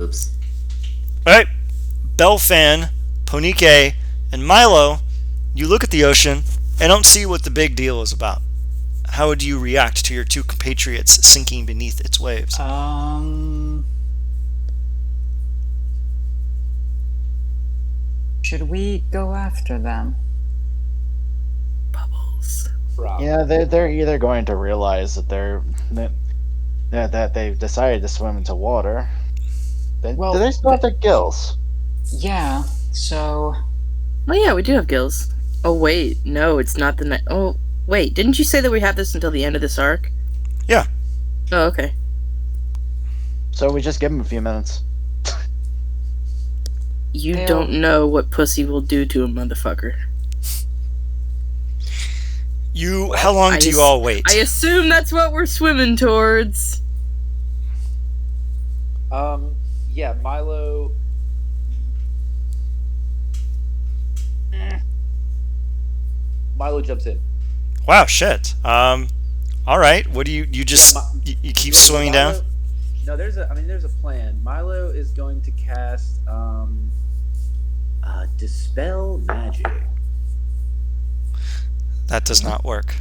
Oops. Alright, Belfan, Ponike, and Milo, you look at the ocean and don't see what the big deal is about. How would you react to your two compatriots sinking beneath its waves? Should we go after them? Bubbles. Yeah, they're either going to realize that that they've decided to swim into water. Do they still have their gills? Yeah, so... Oh yeah, we do have gills. Oh wait, no, it's not the night. Oh wait, didn't you say that we have this until the end of this arc? Yeah. Oh, okay. So we just give them a few minutes. You don't know what pussy will do to a motherfucker. How long do you all wait? I assume that's what we're swimming towards. Yeah, Milo... Milo jumps in. Wow, shit. Alright, what do you just... you keep swimming Milo, down? No, there's a plan. Milo is going to cast, Dispel Magic. That does not work.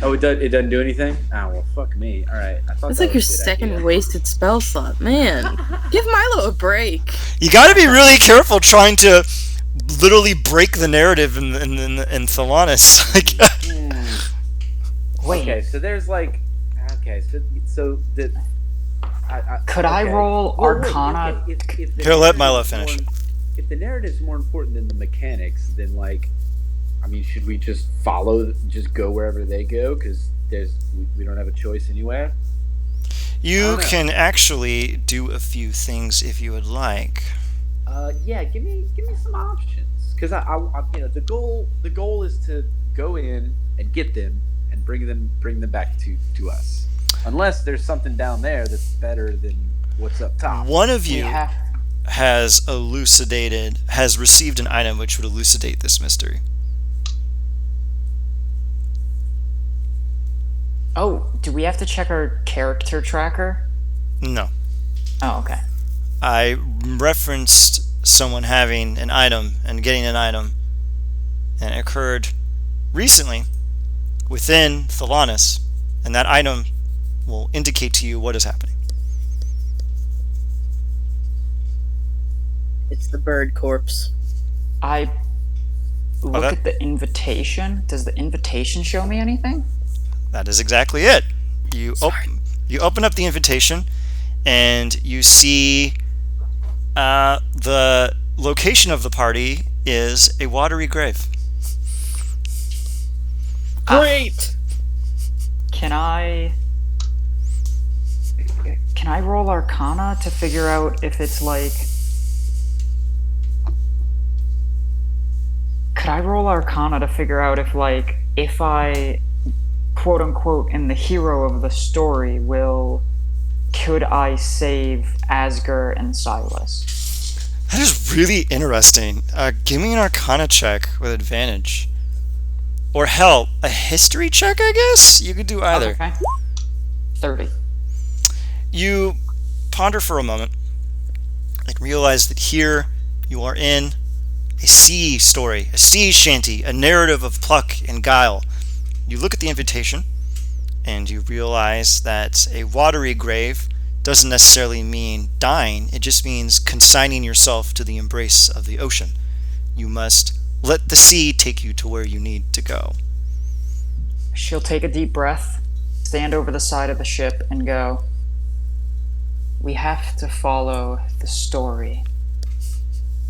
Oh, it doesn't do anything? Ah, well, fuck me. Alright, I thought That's that like your was a good second idea. wasted spell slot. Man, give Milo a break. You gotta be really careful trying to literally break the narrative in Thelanis. Wait. Okay, so there's like... Okay, so the... Could I roll Arcana? Here, let Milo finish. If the narrative's more important than the mechanics, then, like... I mean, should we just just go wherever they go? Because we don't have a choice anywhere. You can actually do a few things if you would like. Yeah, give me some options, because I the goal is to go in and get them and bring them back to us. Unless there's something down there that's better than what's up top. One of you has received an item which would elucidate this mystery. Oh, do we have to check our character tracker? No. Oh, okay. I referenced someone having an item and getting an item, and it occurred recently within Thelanis, and that item will indicate to you what is happening. It's the bird corpse. I look at the invitation. Does the invitation show me anything? That is exactly it. You open up the invitation, and you see the location of the party is a watery grave. Great! Can I roll Arcana to figure out if it's like... Could I roll Arcana to figure out if I, quote unquote, am the hero of the story, could I save Asger and Silas? That is really interesting. Give me an Arcana check with advantage. Or hell, a history check, I guess? You could do either. Okay. 30. You ponder for a moment and realize that here you are in a sea story, a sea shanty, a narrative of pluck and guile. You look at the invitation and you realize that a watery grave doesn't necessarily mean dying. It just means consigning yourself to the embrace of the ocean. You must let the sea take you to where you need to go. She'll take a deep breath, stand over the side of the ship, and go, "We have to follow the story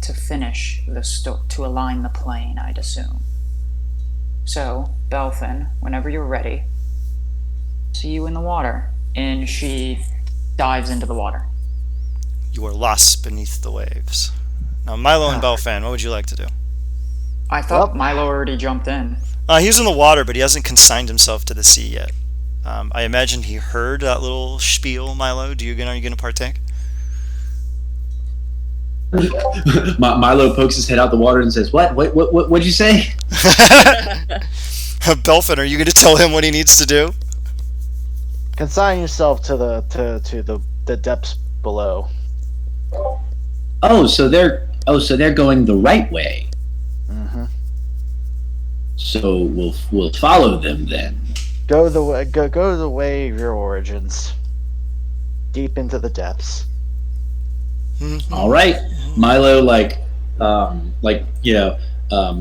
to finish to align the plane, I'd assume. So, Belfin, whenever you're ready, see you in the water." And she dives into the water. You are lost beneath the waves. Now, Milo and Belfin, what would you like to do? I thought Milo already jumped in. He's in the water, but he hasn't consigned himself to the sea yet. I imagine he heard that little spiel, Milo. Are you going to partake? Milo pokes his head out the water and says, What'd you say? Belfin, are you going to tell him what he needs to do? Consign yourself to the depths below. So they're going the right way. Mm-hmm. So we'll follow them then. Go the way of your origins. Deep into the depths. All right, Milo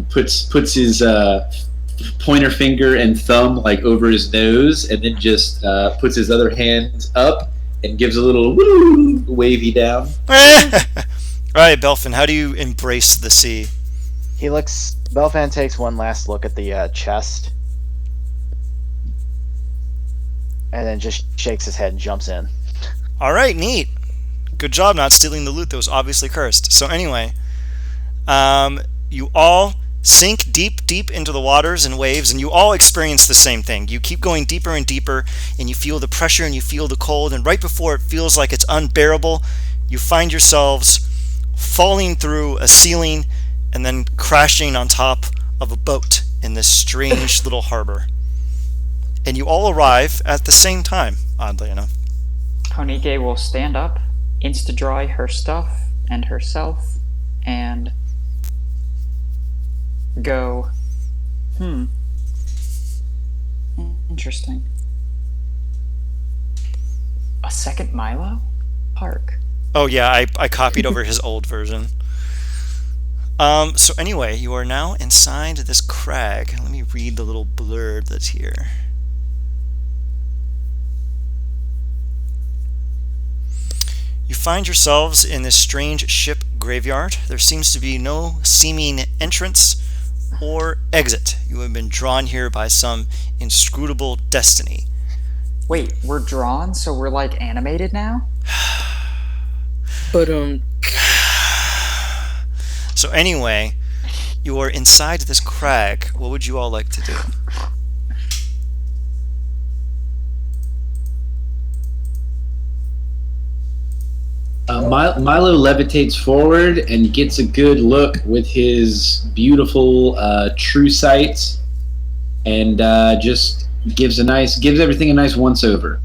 puts his pointer finger and thumb over his nose, and then just puts his other hand up and gives a little wavy down. All right, Belfin, how do you embrace the sea? Belfin takes one last look at the chest, and then just shakes his head and jumps in. All right, neat. Good job not stealing the loot that was obviously cursed. So anyway, you all sink deep into the waters and waves, and you all experience the same thing. You keep going deeper and deeper, and you feel the pressure and you feel the cold, and right before it feels like it's unbearable, you find yourselves falling through a ceiling and then crashing on top of a boat in this strange little harbor. And you all arrive at the same time, oddly enough. Konike will stand up, insta-dry her stuff and herself, and go, interesting. A second Milo? Park. Oh yeah, I copied over his old version. So anyway, you are now inside this crag. Let me read the little blurb that's here. You find yourselves in this strange ship graveyard. There seems to be no seeming entrance or exit. You have been drawn here by some inscrutable destiny. Wait, we're drawn, so we're like animated now? But So anyway, you are inside this crag. What would you all like to do? Milo levitates forward and gets a good look with his beautiful true sight, and just gives everything a nice once over.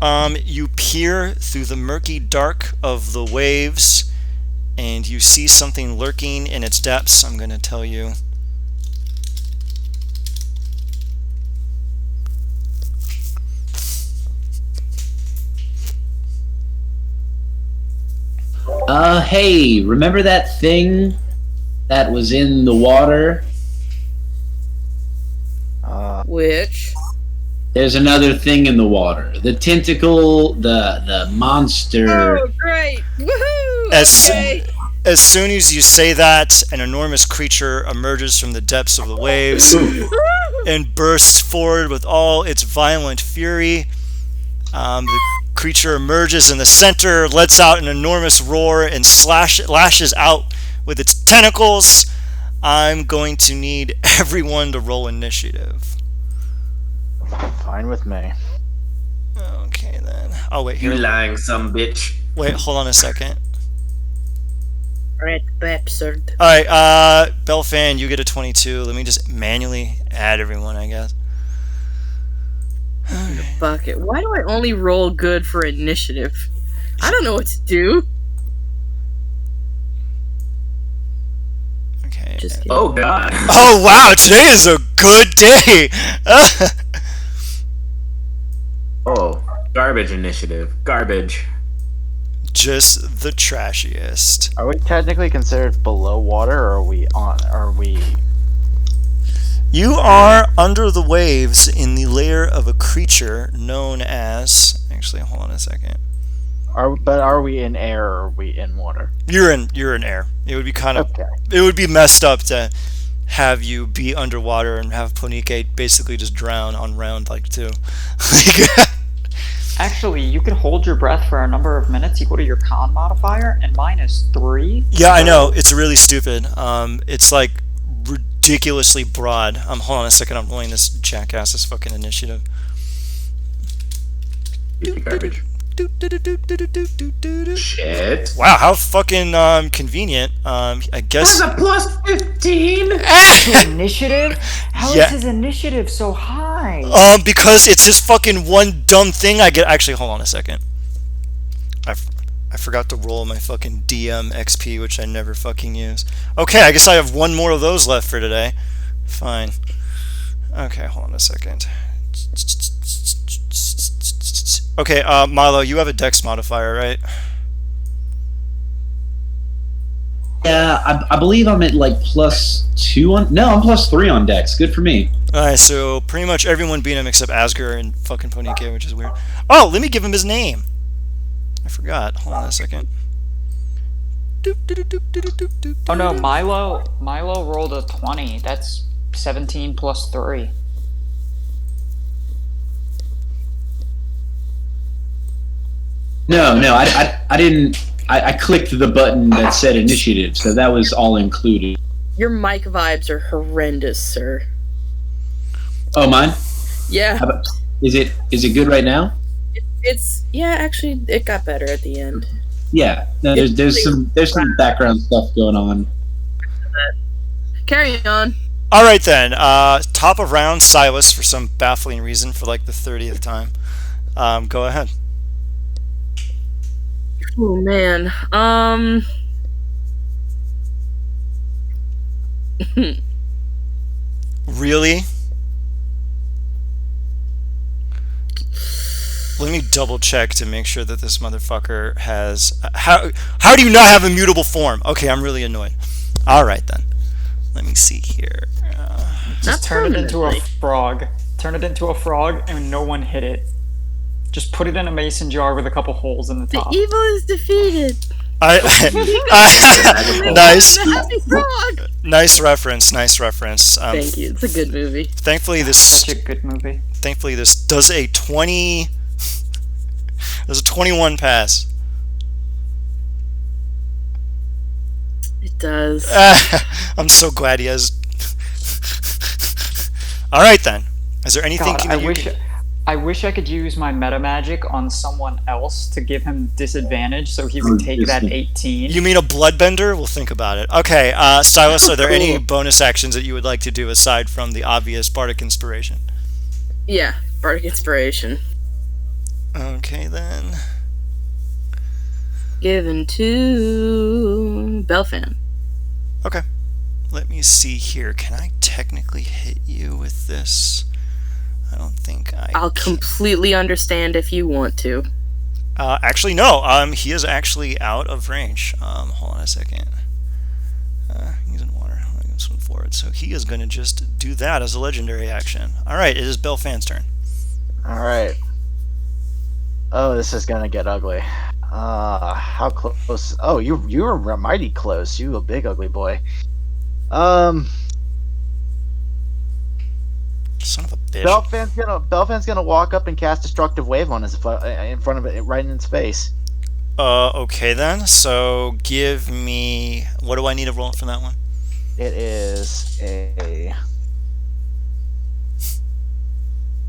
You peer through the murky dark of the waves, and you see something lurking in its depths. I'm going to tell you. Hey, remember that thing that was in the water? which? There's another thing in the water. The tentacle, the monster. Oh, great! Woohoo! As, Okay. as soon as you say that, an enormous creature emerges from the depths of the waves and bursts forward with all its violent fury. The creature emerges in the center, lets out an enormous roar, and lashes out with its tentacles. I'm going to need everyone to roll initiative. Fine with me. Okay, then. Oh, wait. You Here. lying some bitch. Wait, hold on a second. Red bastard. Alright, Belfan, you get a 22. Let me just manually add everyone, I guess. Bucket. Why do I only roll good for initiative? I don't know what to do. Okay. Just kidding. Oh god. Oh, wow, today is a good day! Oh, garbage initiative. Garbage. Just the trashiest. Are we technically considered below water, or are we on? Are we? You are under the waves in the lair of a creature known as... Actually, hold on a second. Are we in air, or are we in water? You're in air. It would be kind of... Okay. It would be messed up to have you be underwater and have Ponike basically just drown on round like 2. Actually, you can hold your breath for a number of minutes equal to your con modifier, and mine is 3. Yeah, I know. It's really stupid. It's like ridiculously broad. Hold on a second. I'm rolling this jackass's fucking initiative. Garbage. Shit. Wow, how fucking convenient. I guess. That's a plus 15. Initiative? How is Yeah. his initiative so high? Because it's just fucking one dumb thing I get. Actually, hold on a second. I forgot to roll my fucking DM XP, which I never fucking use. Okay, I guess I have one more of those left for today. Fine. Okay, hold on a second. Okay, Milo, you have a dex modifier, right? Yeah, I believe I'm at like +2 on. No, I'm +3 on dex. Good for me. Alright, so pretty much everyone beat him except Asger and fucking Ponike, which is weird. Oh, let me give him his name. I forgot. Hold on a second. Oh no, Milo rolled a 20. That's 17 plus 3. No, I didn't. I clicked the button that said initiative, so that was all included. Your mic vibes are horrendous, sir. Oh, mine? Yeah, How about, is it good right now? yeah. Actually, it got better at the end. Yeah. No, there's some background stuff going on. Carry on. Alright then, top of round, Silas, for some baffling reason, for like the 30th time. Go ahead. Oh man. Really? Let me double check to make sure that this motherfucker has... How do you not have a mutable form? Okay, I'm really annoyed. Alright then. Let me see here. Just turn it into a permanently. frog. Turn it into a frog and no one hit it. Just put it in a mason jar with a couple holes in the The top. evil is defeated. Nice. The happy frog. Nice reference. Nice reference. Thank you. It's a good movie. Thankfully, Such a good movie. this does a 20. There's a 21 pass. It does. I'm so glad he has. All right then. Is there anything God, that you I wish I could use my meta magic on someone else to give him disadvantage so he would take that 18. You mean a bloodbender? We'll think about it. Okay, Stylus, are there any bonus actions that you would like to do aside from the obvious bardic inspiration? Yeah, bardic inspiration. Okay then. Given to Belfan. Okay. Let me see here. Can I technically hit you with this? I don't think I'll completely understand if you want to. Actually, no. He is actually out of range. Hold on a second. He's in water. I'm going to swim forward. So he is going to just do that as a legendary action. All right, it is Belfan's turn. All right. Oh, this is gonna get ugly. How close? Oh, you were mighty close. You a big ugly boy. Son of a bitch. Belfan's gonna walk up and cast Destructive Wave on his in front of it, right in its face. Okay then. So give me. What do I need to roll for that one? It is a.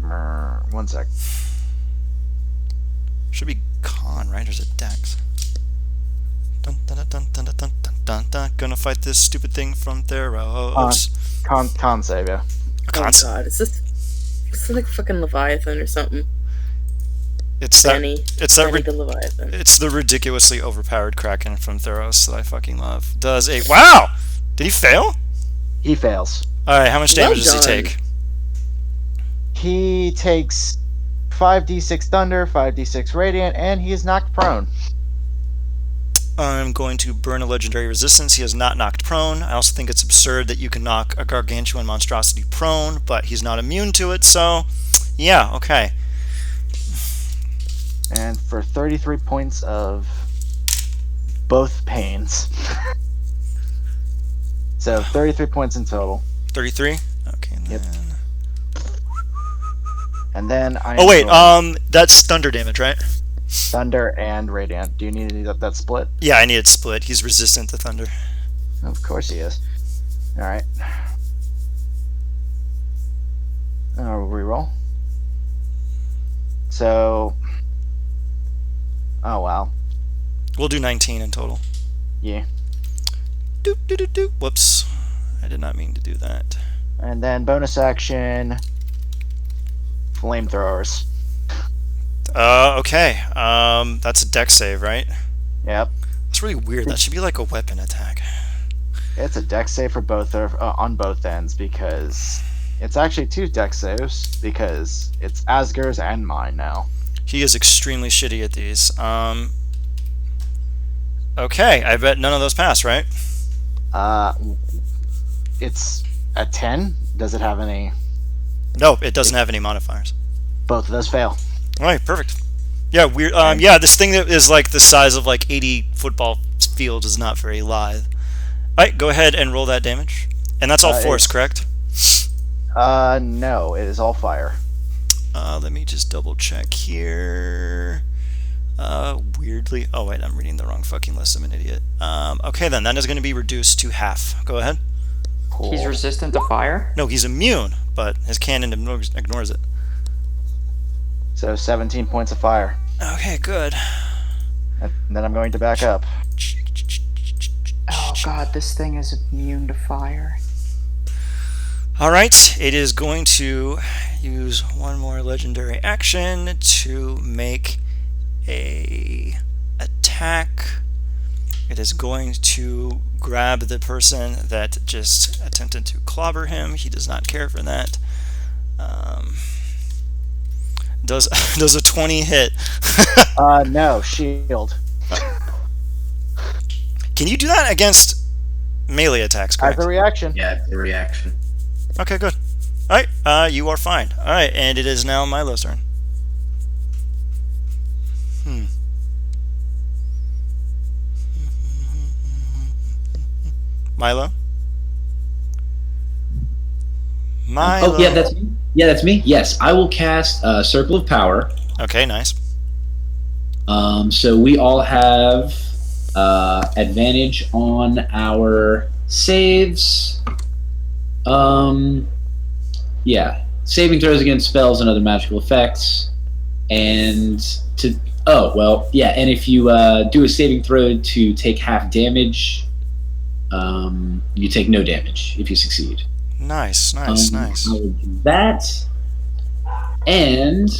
1 sec. Should be con, right? Or is it dex? Dun, dun, dun, dun, dun, dun, dun, dun, dun. Gonna fight this stupid thing from Theros. Con save, yeah. A Oh con save. god, it's like fucking Leviathan or something. It's that. Benny. It's that. Benny the Leviathan. It's the ridiculously overpowered Kraken from Theros that I fucking love. Does a wow? Did he fail? He fails. All right. How much damage does he done. take? He takes 5d6 thunder, 5d6 radiant, and he is knocked prone. I'm going to burn a legendary resistance. He is not knocked prone. I also think it's absurd that you can knock a gargantuan monstrosity prone, but he's not immune to it, so yeah, okay. And for 33 points of both pains. So 33 points in total. 33? Okay, then. Yep. And then Oh wait, that's thunder damage, right? thunder and radiant. Do you need that split? Yeah, I need it split. He's resistant to thunder. Of course he is. Alright. Reroll. So. Oh, wow. We'll do 19 in total. Yeah. Doop, doop, doop, doop. Whoops. I did not mean to do that. And then bonus action. Flamethrowers. Okay. That's a dex save, right? Yep. That's really weird. That should be like a weapon attack. It's a dex save for both on both ends because it's actually 2 dex saves because it's Asger's and mine now. He is extremely shitty at these. Okay, I bet none of those pass, right? It's a 10. Does it have any? Nope, it doesn't have any modifiers. Both of those fail. All right, perfect. Yeah, weird. Yeah, this thing that is like the size of like 80 football fields is not very lithe. All right, go ahead and roll that damage. And that's all force, correct? No, it is all fire. Let me just double check here. Weirdly. Oh, wait, I'm reading the wrong fucking list. I'm an idiot. Okay, then that is going to be reduced to half. Go ahead. Cool. He's resistant to fire? No, he's immune, but his cannon ignores it. So 17 points of fire. Okay, good. And then I'm going to back up. Oh god, this thing is immune to fire. All right, it is going to use one more legendary action to make a attack. It is going to grab the person that just attempted to clobber him. He does not care for that. Does a 20 hit? No, shield. Can you do that against melee attacks, correct? As a reaction. Yeah, the reaction. Okay, good. Alright, you are fine. Alright, and it is now Milo's turn. Milo? Milo. Oh, yeah, that's me. Yeah, that's me. Yes, I will cast Circle of Power. Okay, nice. So we all have advantage on our saves. Yeah, saving throws against spells and other magical effects. And and if you do a saving throw to take half damage, you take no damage if you succeed. Nice. I will do that. And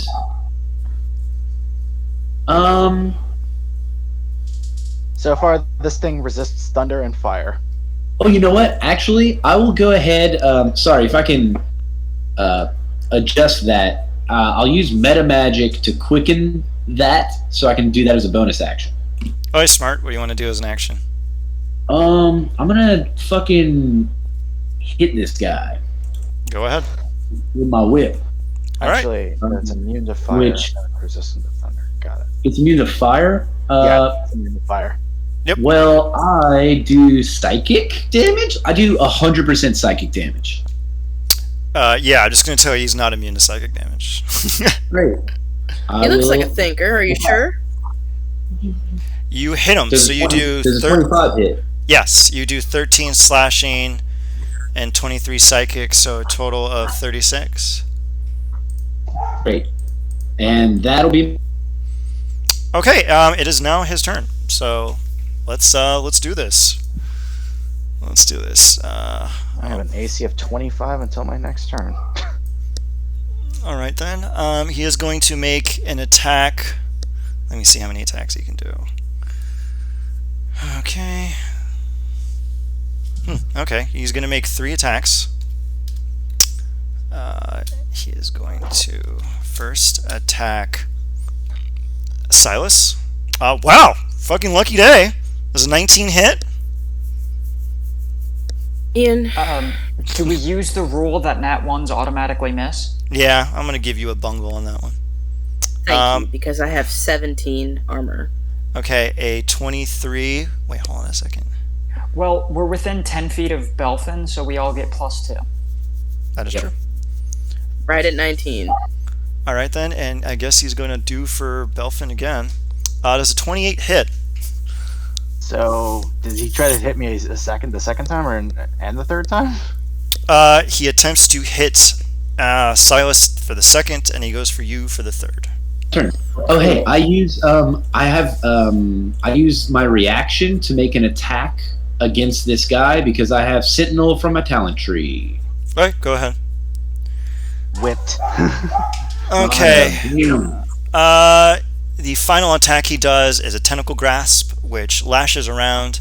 So far, this thing resists thunder and fire. oh, you know what? Actually, I will go ahead. Sorry, if I can adjust that. I'll use meta magic to quicken that, so I can do that as a bonus action. Oh, smart. What do you want to do as an action? I'm gonna fucking hit this guy Go ahead. with my whip. All right. Actually, it's immune to fire Which- and resistant to thunder. Got it. It's immune to fire. Yeah, it's immune to fire. Well, I do psychic damage. I do 100% psychic damage. Yeah, I'm just going to tell you he's not immune to psychic damage. Great. He looks like a thinker. Are you sure? You hit him, so you do... Does a 25 hit? Yes, you do 13 slashing and 23 psychic, so a total of 36. Great. And that'll be... Okay, it is now his turn. So let's do this. Let's do this. I have an AC of 25 until my next turn. All right then. He is going to make an attack. Let me see how many attacks he can do. Okay. Okay, he's going to make 3 attacks. He is going to first attack Silas. Wow! Fucking lucky day. Does a 19 hit? Ian, Do we use the rule that nat 1s automatically miss? Yeah, I'm going to give you a bungle on that one. thank you, because I have 17 armor. Okay, a 23. Wait, hold on a second. Well, we're within 10 feet of Belfin, so we all get +2. That is true. Right at 19. All right then, and I guess he's going to do for Belfin again. Does a 28 hit? So, did he try to hit me the second time, and the third time? He attempts to hit Silas for the second, and he goes for you for the third. Turn. Oh, hey, I use my reaction to make an attack against this guy because I have Sentinel from my talent tree. All right, go ahead. Whipped. Okay. The final attack he does is a tentacle grasp, which lashes around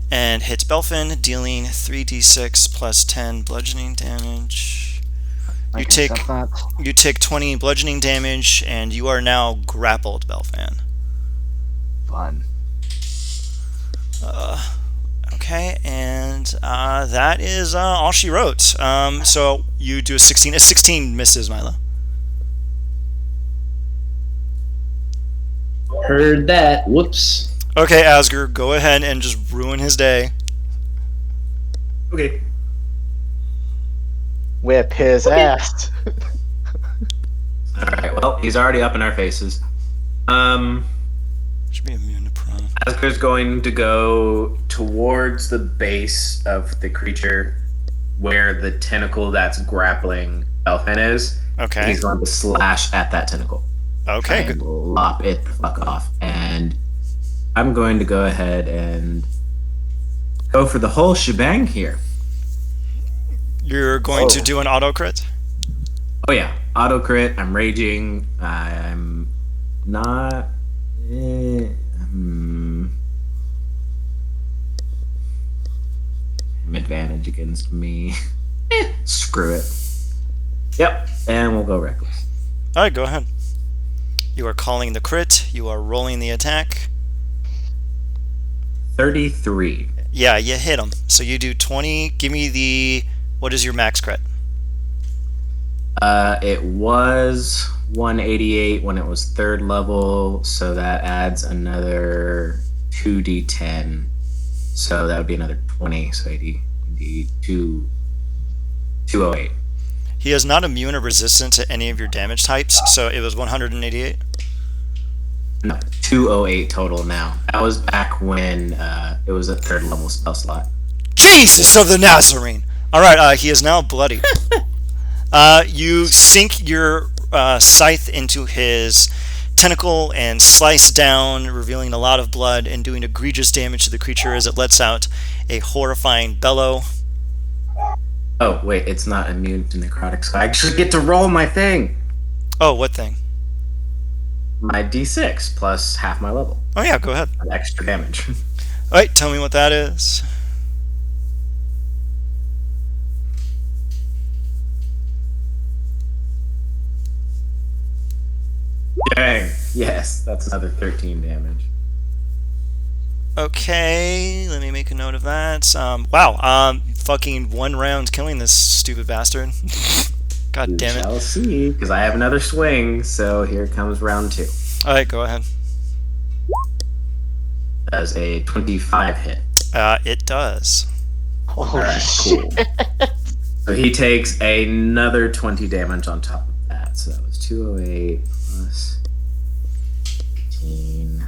and hits Belfin, dealing 3d6 plus 10 bludgeoning damage. You take 20 bludgeoning damage, and you are now grappled, Belfin. Fun. Okay, and that is all she wrote. So you do a 16. A 16 misses, Milo. Heard that. Whoops. Okay, Asger, go ahead and just ruin his day. Okay. Whip his ass. Alright, well, he's already up in our faces. Should be immune to prone. Asker's going to go towards the base of the creature where the tentacle that's grappling Elfin is. Okay. He's going to slash at that tentacle. Okay, And good. lop it the fuck off. And I'm going to go ahead and go for the whole shebang here. You're going to do an auto crit? Oh yeah, auto crit. I'm raging. I'm not. Advantage against me. Screw it. Yep, and we'll go reckless. Alright, go ahead. You are calling the crit. You are rolling the attack. 33. Yeah, you hit him. So you do 20. Give me the... What is your max crit? It was 188 when it was 3rd level, so that adds another 2d10. So that would be another 20, so 82, 208. He is not immune or resistant to any of your damage types, so it was 188. No, 208 total now. That was back when it was a 3rd level spell slot. Jesus of the Nazarene! Alright, he is now bloody. You sink your scythe into his tentacle and slice down, revealing a lot of blood and doing egregious damage to the creature as it lets out a horrifying bellow. Oh, wait, it's not immune to necrotic, so I actually get to roll my thing! Oh, what thing? My d6 plus half my level. Oh yeah, go ahead. Extra damage. Alright, tell me what that is. Dang. Yes, that's another 13 damage. Okay, let me make a note of that. Wow, fucking 1 round killing this stupid bastard. God damn it. Shall see, because I have another swing, so here comes round 2. Alright, go ahead. Does a 25 hit. It does. Alright, cool. So he takes another 20 damage on top of that. So that was 208 plus 18.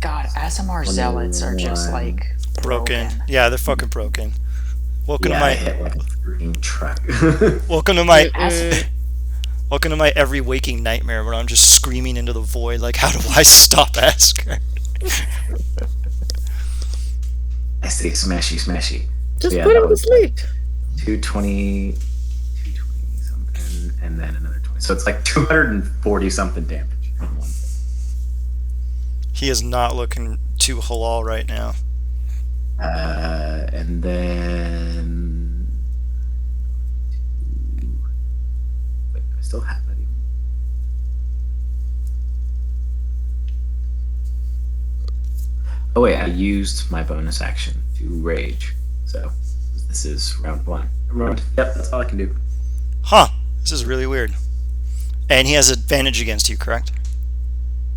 God, SMR zealots are just like Broken. Yeah, they're fucking broken. Welcome Yeah, to my I hit like a freaking truck. welcome to my welcome to my every waking nightmare where I'm just screaming into the void like, how do I stop Asker? I say smashy, smashy. Just So, yeah, put that him to was sleep. 220 something, and then another 20. So it's like 240 something damage. in one. He is not looking too halal right now. And then. Wait, I still have that even. Oh, wait, I used my bonus action to rage. So this is round 1. Yep, that's all I can do. Huh. This is really weird. And he has advantage against you, correct?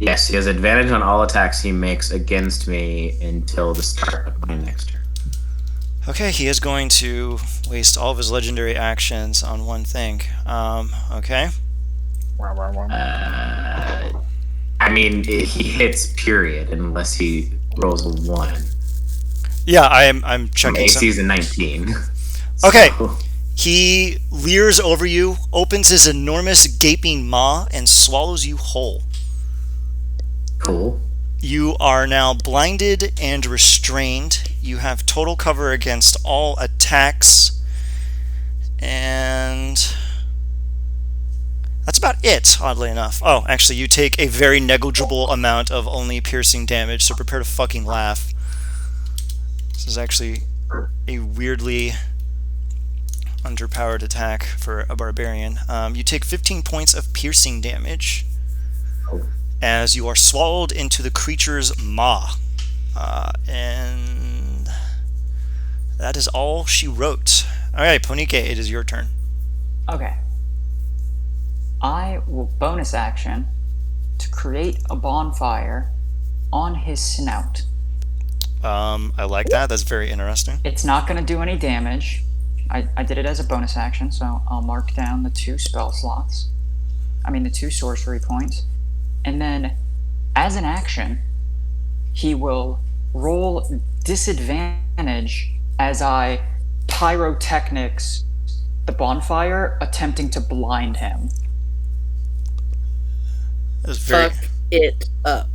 Yes, he has advantage on all attacks he makes against me until the start of my next turn. Okay, he is going to waste all of his legendary actions on one thing. Okay. I mean, he hits period unless he rolls a 1. Yeah, I'm checking. AC's a 19. Okay. So, He leers over you, opens his enormous gaping maw, and swallows you whole. cool. You are now blinded and restrained. You have total cover against all attacks. And that's about it, oddly enough. Oh, actually, you take a very negligible amount of only piercing damage, so prepare to fucking laugh. This is actually a weirdly underpowered attack for a barbarian. You take 15 points of piercing damage as you are swallowed into the creature's maw. And that is all she wrote. Alright, Ponike, it is your turn. Okay. I will bonus action to create a bonfire on his snout. I like that. That's very interesting. It's not going to do any damage. I did it as a bonus action, so I'll mark down the 2 spell slots. I mean, the 2 sorcery points. And then, as an action, he will roll disadvantage as I pyrotechnics the bonfire, attempting to blind him. That's very... Fuck it up.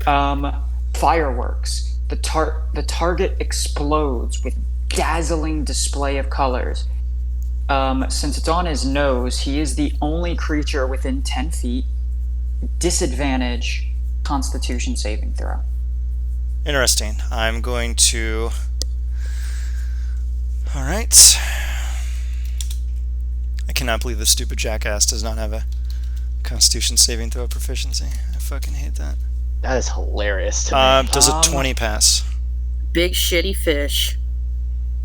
Fireworks. The target explodes with dazzling display of colors. Since it's on his nose, he is the only creature within 10 feet. Disadvantage, Constitution saving throw. Interesting. I'm going to... Alright. I cannot believe this stupid jackass does not have a Constitution saving throw proficiency. I fucking hate that. That is hilarious to me. Does a 20 pass? Big shitty fish.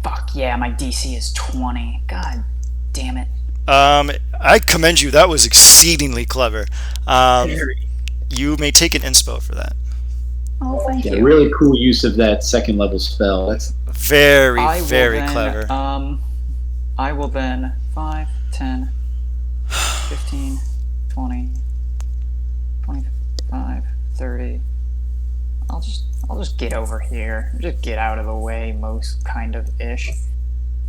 Fuck yeah, my DC is 20. God damn it. I commend you. That was exceedingly clever. Very. You may take an inspo for that. Oh, thank Yeah, you. really cool use of that second level spell. That's Very, I will very then, clever. I will then 5, 10, 15, 20, 25, 30. I'll just get over here. Just get out of the way, most kind of ish.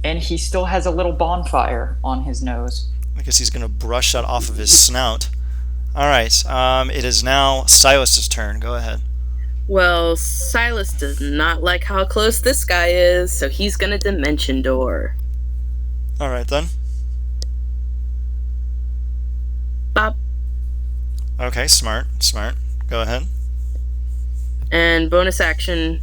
And he still has a little bonfire on his nose. I guess he's going to brush that off of his snout. Alright, it is now Silas's turn. Go ahead. Well, Silas does not like how close this guy is, so he's gonna Dimension Door. Alright then. Bop. Okay, smart. Go ahead. And bonus action,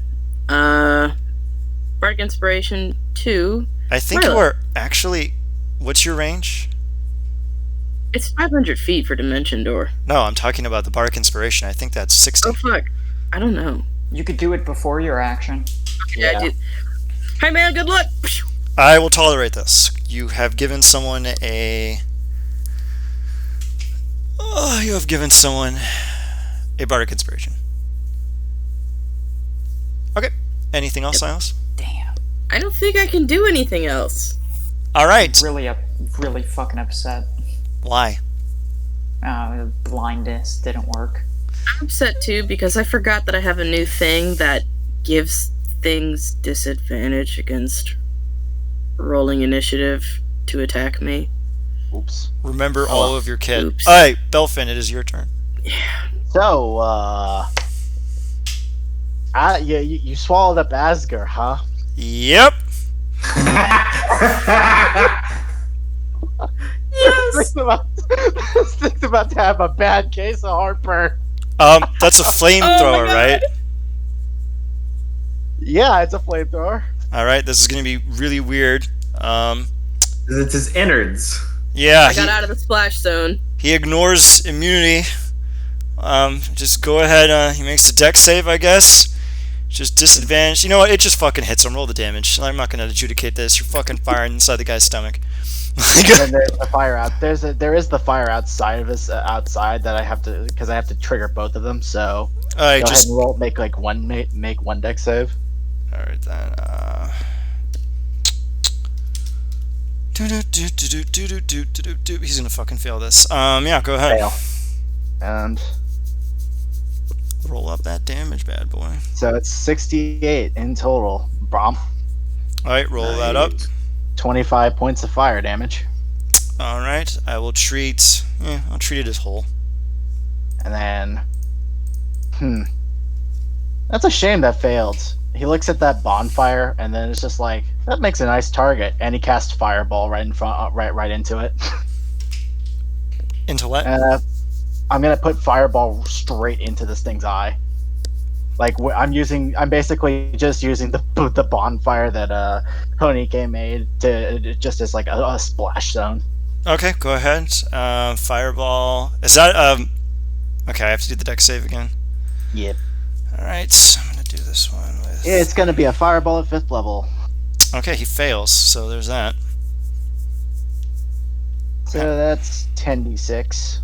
Bardic Inspiration 2. I think Milo. we're actually... What's your range? It's 500 feet for Dimension Door. No, I'm talking about the Bardic Inspiration. I think that's 60. Oh, fuck. I don't know. You could do it before your action. Okay, I did. Hi, man, good luck! I will tolerate this. You have given someone a... Oh, you have given someone a Bardic Inspiration. Okay. Anything else, Silas? Damn. I don't think I can do anything else. Alright. Really fucking upset. Why? Blindness didn't work. I'm upset too because I forgot that I have a new thing that gives things disadvantage against rolling initiative to attack me. Oops. Remember all of your kit. Oops. Alright, Belfin, it is your turn. So, you swallowed up Asger, huh? Yep. Yes! This thing's about to have a bad case of heartburn. That's a flamethrower, God. right? Yeah, it's a flamethrower. Alright, this is gonna be really weird. It's his innards. Yeah, I got out of the splash zone. he ignores immunity. Just go ahead, he makes a dex save, I guess. Just disadvantage. You know what? It just fucking hits him. Roll the damage. I'm not gonna adjudicate this. You're fucking firing inside the guy's stomach. And there's the fire out. There is the fire outside of us, outside that I have to, because I have to trigger both of them. So Alright, go just ahead and roll, make one deck save. alright then. He's gonna fucking fail this. Yeah, go ahead. Fail. And Roll up that damage, bad boy. so it's 68 in total. Bomb. Alright, roll that up. 25 points of fire damage. Alright, I will treat... I'll treat it as whole. And then, that's a shame that failed. He looks at that bonfire, and then it's just like, that makes a nice target. And he casts fireball right in front, right into it. Into what? I'm gonna put fireball straight into this thing's eye. Like I'm basically just using the bonfire that Honike made to just as like a splash zone. Okay, go ahead. Fireball. Is that okay, I have to do the dex save again. Yep. Alright, I'm gonna do this one with... It's gonna be a fireball at 5th level. Okay, he fails, so there's that. So that's 10d6.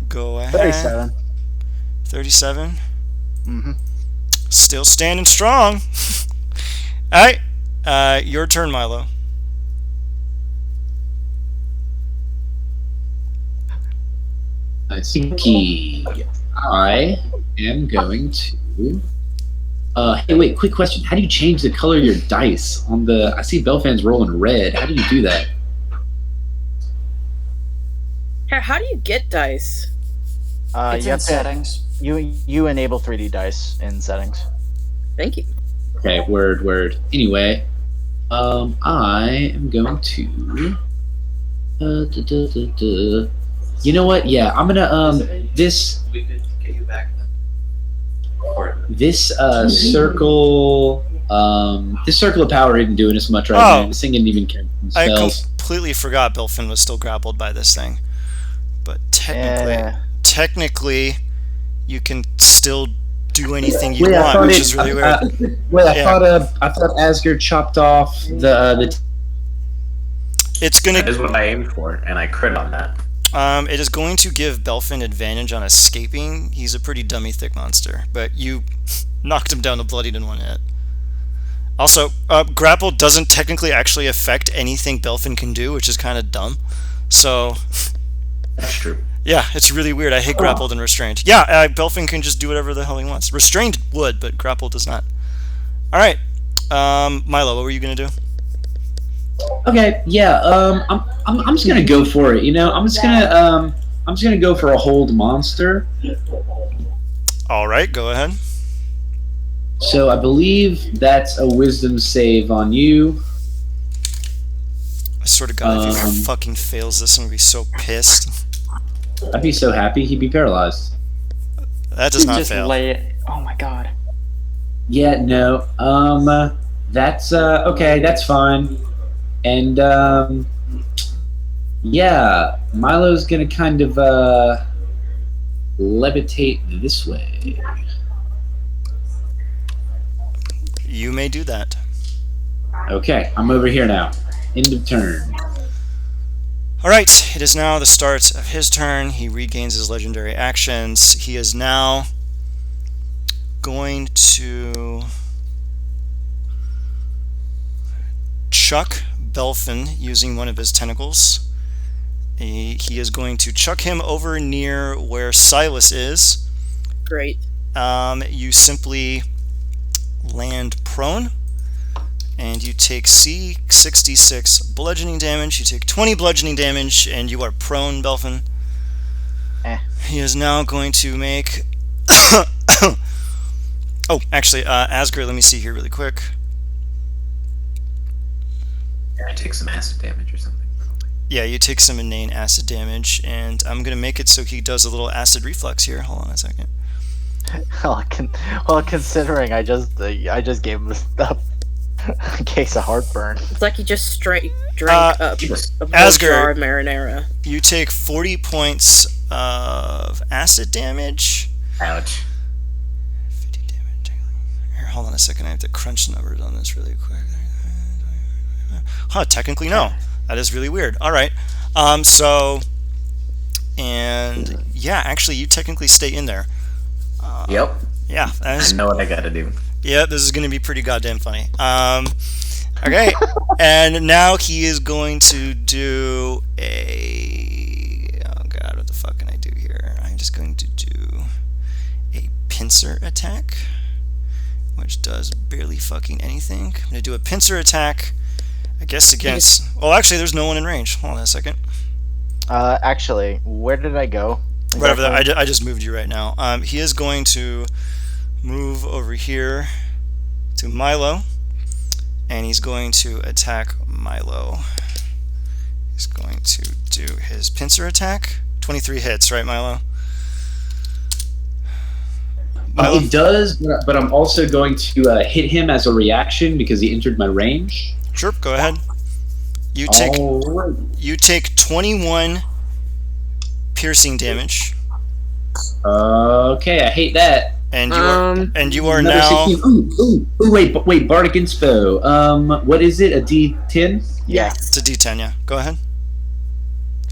Go ahead. 37. 37. Mm-hmm. Still standing strong. Alright, your turn, Milo. I think I am going to. Hey, wait! Quick question: how do you change the color of your dice on the? I see Belfan's rolling red. How do you do that? How do you get dice? It's You in have to, settings. you enable 3D dice in settings. Thank you. Okay, word. Anyway, I am going to. You know what? Yeah, I'm gonna this. We could get you back. This circle. This circle of power isn't doing as much right now. This thing didn't even count I spells. completely forgot Belfin was still grappled by this thing. But technically, you can still do anything you want, which is really weird. I thought Asgard chopped off the. It's gonna. That is what I aimed for, and I crit on that. It is going to give Belfin advantage on escaping. He's a pretty dummy thick monster, but you knocked him down to bloodied in one hit. Also, grapple doesn't technically actually affect anything Belfin can do, which is kind of dumb. So, That's true. yeah, it's really weird. I hate grappled and restrained. Yeah, Belfin can just do whatever the hell he wants. Restrained would, but grappled does not. All right, Milo, what were you gonna do? Okay, yeah. I'm just gonna go for it. I'm just gonna go for a hold monster. All right, go ahead. So I believe that's a wisdom save on you. I swear to God, if he fucking fails this, I'm gonna be so pissed. I'd be so happy he'd be paralyzed. That does not Just fail. lay it. Oh my god. Yeah, no. That's okay. That's fine. And yeah, Milo's gonna kind of levitate this way. You may do that. Okay, I'm over here now. End of turn. All right, it is now the start of his turn. He regains his legendary actions. He is now going to chuck Belfin using one of his tentacles. He is going to chuck him over near where Silas is. Great. You simply land prone, and you take C66 bludgeoning damage. You take 20 bludgeoning damage, and you are prone, Belfin. He is now going to make... oh, actually, Asgard, let me see here really quick. I take some acid damage or something. Yeah, you take some inane acid damage, and I'm going to make it so he does a little acid reflux here. Hold on a second. Well, considering I just gave him a case of heartburn. It's like he just straight drank up a Asgard, jar of marinara. You take 40 points of acid damage. Ouch. 50 damage. Here, hold on a second. I have to crunch the numbers on this really quick. Huh, technically no. That is really weird. All right. And yeah, actually, you technically stay in there. Yep. Yeah. I know what I gotta do. Yeah, this is going to be pretty goddamn funny. Okay. And now he is going to do a... Oh, God, what the fuck can I do here? I'm just going to do a pincer attack, which does barely fucking anything. I'm going to do a pincer attack, I guess, against... Well, actually, there's no one in range. Hold on a second. Actually, where did I go? Right over there. I just moved you right now. He is going to move over here to Milo, and he's going to attack Milo. He's going to do his pincer attack. 23 hits, right, Milo? It does, but I'm also going to hit him as a reaction because he entered my range. Sure, go ahead. You take 21 piercing damage. Okay, I hate that. And you are Another now 16. Ooh, wait, Bardic Inspo. What is it? A D10? Yeah. It's a D10, yeah. Go ahead.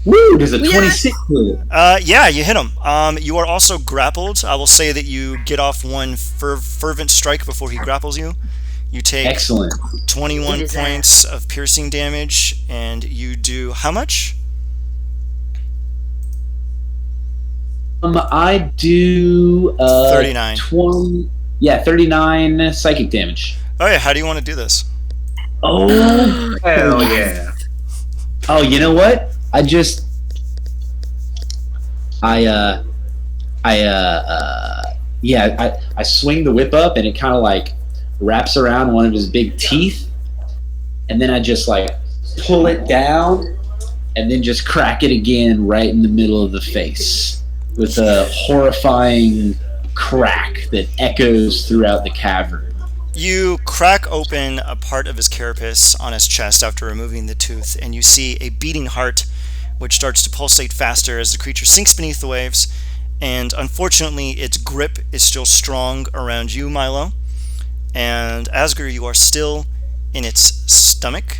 Woo, there's a 26 hit. Yeah, you hit him. You are also grappled. I will say that you get off one fervent strike before he grapples you. You take Excellent. 21 points of piercing damage, and you do how much? I do 39. 39 psychic damage. Oh yeah, how do you want to do this? Oh, Hell yeah. Oh, you know what? I swing the whip up and it kind of like wraps around one of his big teeth, and then I just like pull it down and then just crack it again right in the middle of the face with a horrifying crack that echoes throughout the cavern. You crack open a part of his carapace on his chest after removing the tooth, and you see a beating heart which starts to pulsate faster as the creature sinks beneath the waves, and unfortunately its grip is still strong around you, Milo. And Asger, you are still in its stomach,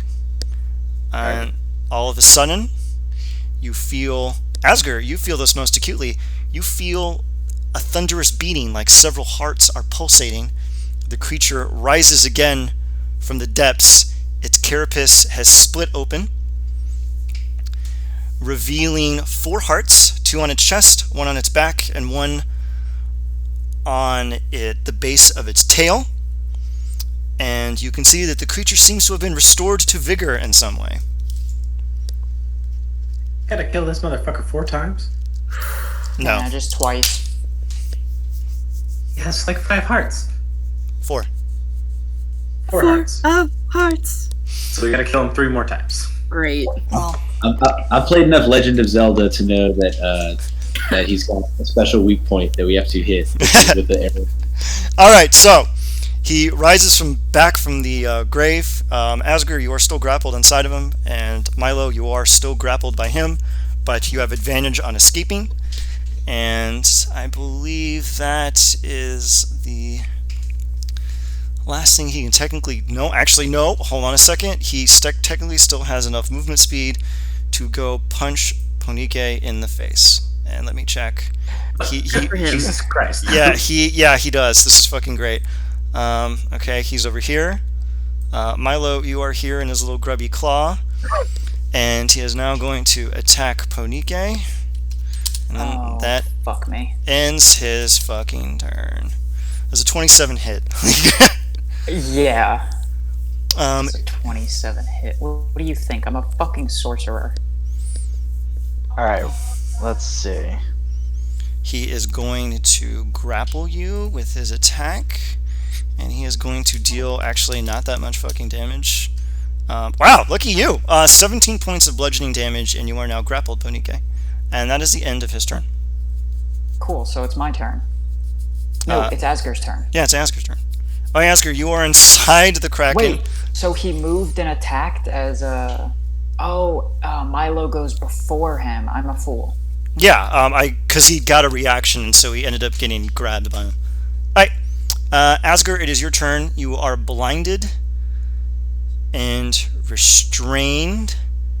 and all of a sudden you feel Asger, you feel this most acutely. You feel a thunderous beating, like several hearts are pulsating. The creature rises again from the depths. Its carapace has split open, revealing 4 hearts, 2 on its chest, 1 on its back, and 1 on the base of its tail. And you can see that the creature seems to have been restored to vigor in some way. Gotta kill this motherfucker 4 times? No. Yeah, just twice. He has like 5 hearts. 4. 4 hearts. Of hearts. So we gotta kill him 3 more times. Great. I've played enough Legend of Zelda to know that he's got a special weak point that we have to hit with the arrow. All right, so he rises from the grave. Asger, you are still grappled inside of him, and Milo, you are still grappled by him, but you have advantage on escaping. And I believe that is the last thing he can technically... No, actually, no. Hold on a second. He technically still has enough movement speed to go punch Ponike in the face. And let me check. Jesus Christ. Yeah, he does. This is fucking great. Okay, he's over here. Milo, you are here in his little grubby claw. And he is now going to attack Ponike. And then that fuck me. ends his fucking turn. There's a 27 hit. Yeah. It's a 27 hit. What do you think? I'm a fucking sorcerer. Alright, let's see. He is going to grapple you with his attack. And he is going to deal actually not that much fucking damage. Wow, lucky you! 17 points of bludgeoning damage, and you are now grappled, Ponike. And that is the end of his turn. Cool, so it's my turn. No, it's Asger's turn. Yeah, it's Asger's turn. Oh, Asger, you are inside the Kraken. Wait, so he moved and attacked as a... Milo goes before him. I'm a fool. Yeah, because he got a reaction, and so he ended up getting grabbed by him. Alright, Asger, it is your turn. You are blinded and restrained,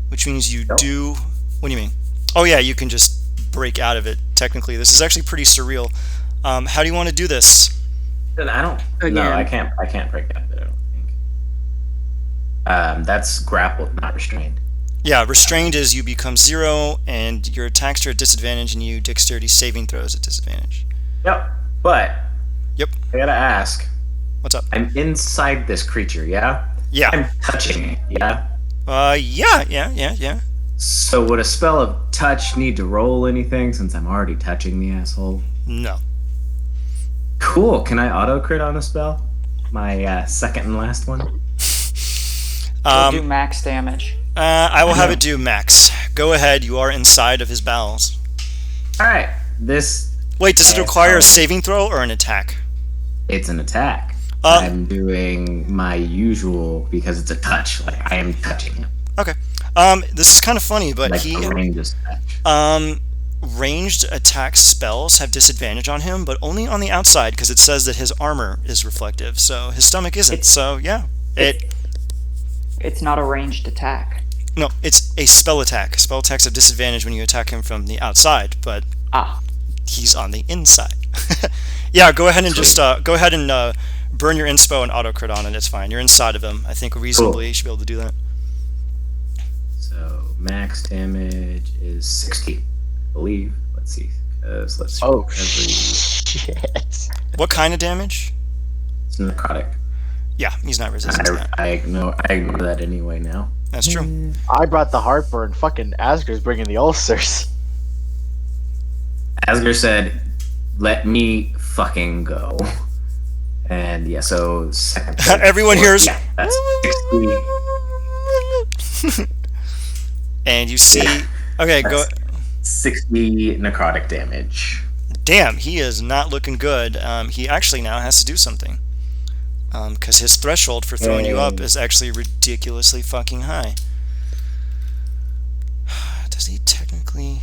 which means you do... What do you mean? Oh yeah, you can just break out of it, technically. This is actually pretty surreal. How do you want to do this? I don't... Again. No, I can't break out of it, I don't think. That's grappled, not restrained. Yeah, restrained is you become 0, and your attacks are at disadvantage, and you dexterity saving throws at disadvantage. Yep, but... Yep. I gotta ask. What's up? I'm inside this creature, yeah? Yeah. I'm touching it, yeah? Yeah. So would a spell of touch need to roll anything since I'm already touching the asshole? No. Cool. Can I auto crit on a spell? My second and last one? We'll do max damage. I will have it do max. Go ahead, you are inside of his bowels. Alright. This... Wait, does it require a saving throw or an attack? It's an attack. I'm doing my usual because it's a touch. Like, I am touching him. Okay. This is kind of funny, but Like he... a ranged touch. Ranged attack spells have disadvantage on him, but only on the outside, because it says that his armor is reflective, so his stomach isn't. So, yeah. It's not a ranged attack. No, it's a spell attack. Spell attacks have disadvantage when you attack him from the outside, but he's on the inside. Yeah, go ahead and just burn your inspo and auto crit on it. It's fine. You're inside of him. I think reasonably you should be able to do that. So max damage is 60, I believe. Let's see. Let's see. Oh, shit. What kind of damage? It's necrotic. Yeah, he's not resistant to that. I ignore that anyway now. That's true. I brought the heartburn. Fucking Asger's bringing the ulcers. Asger said, "Let me fucking go." And yeah, so second. Everyone hears. Yeah, that's 60. And you see. Yeah, okay, go. 60 necrotic damage. Damn, he is not looking good. He actually now has to do something. Because his threshold for throwing you up is actually ridiculously fucking high. Does he technically...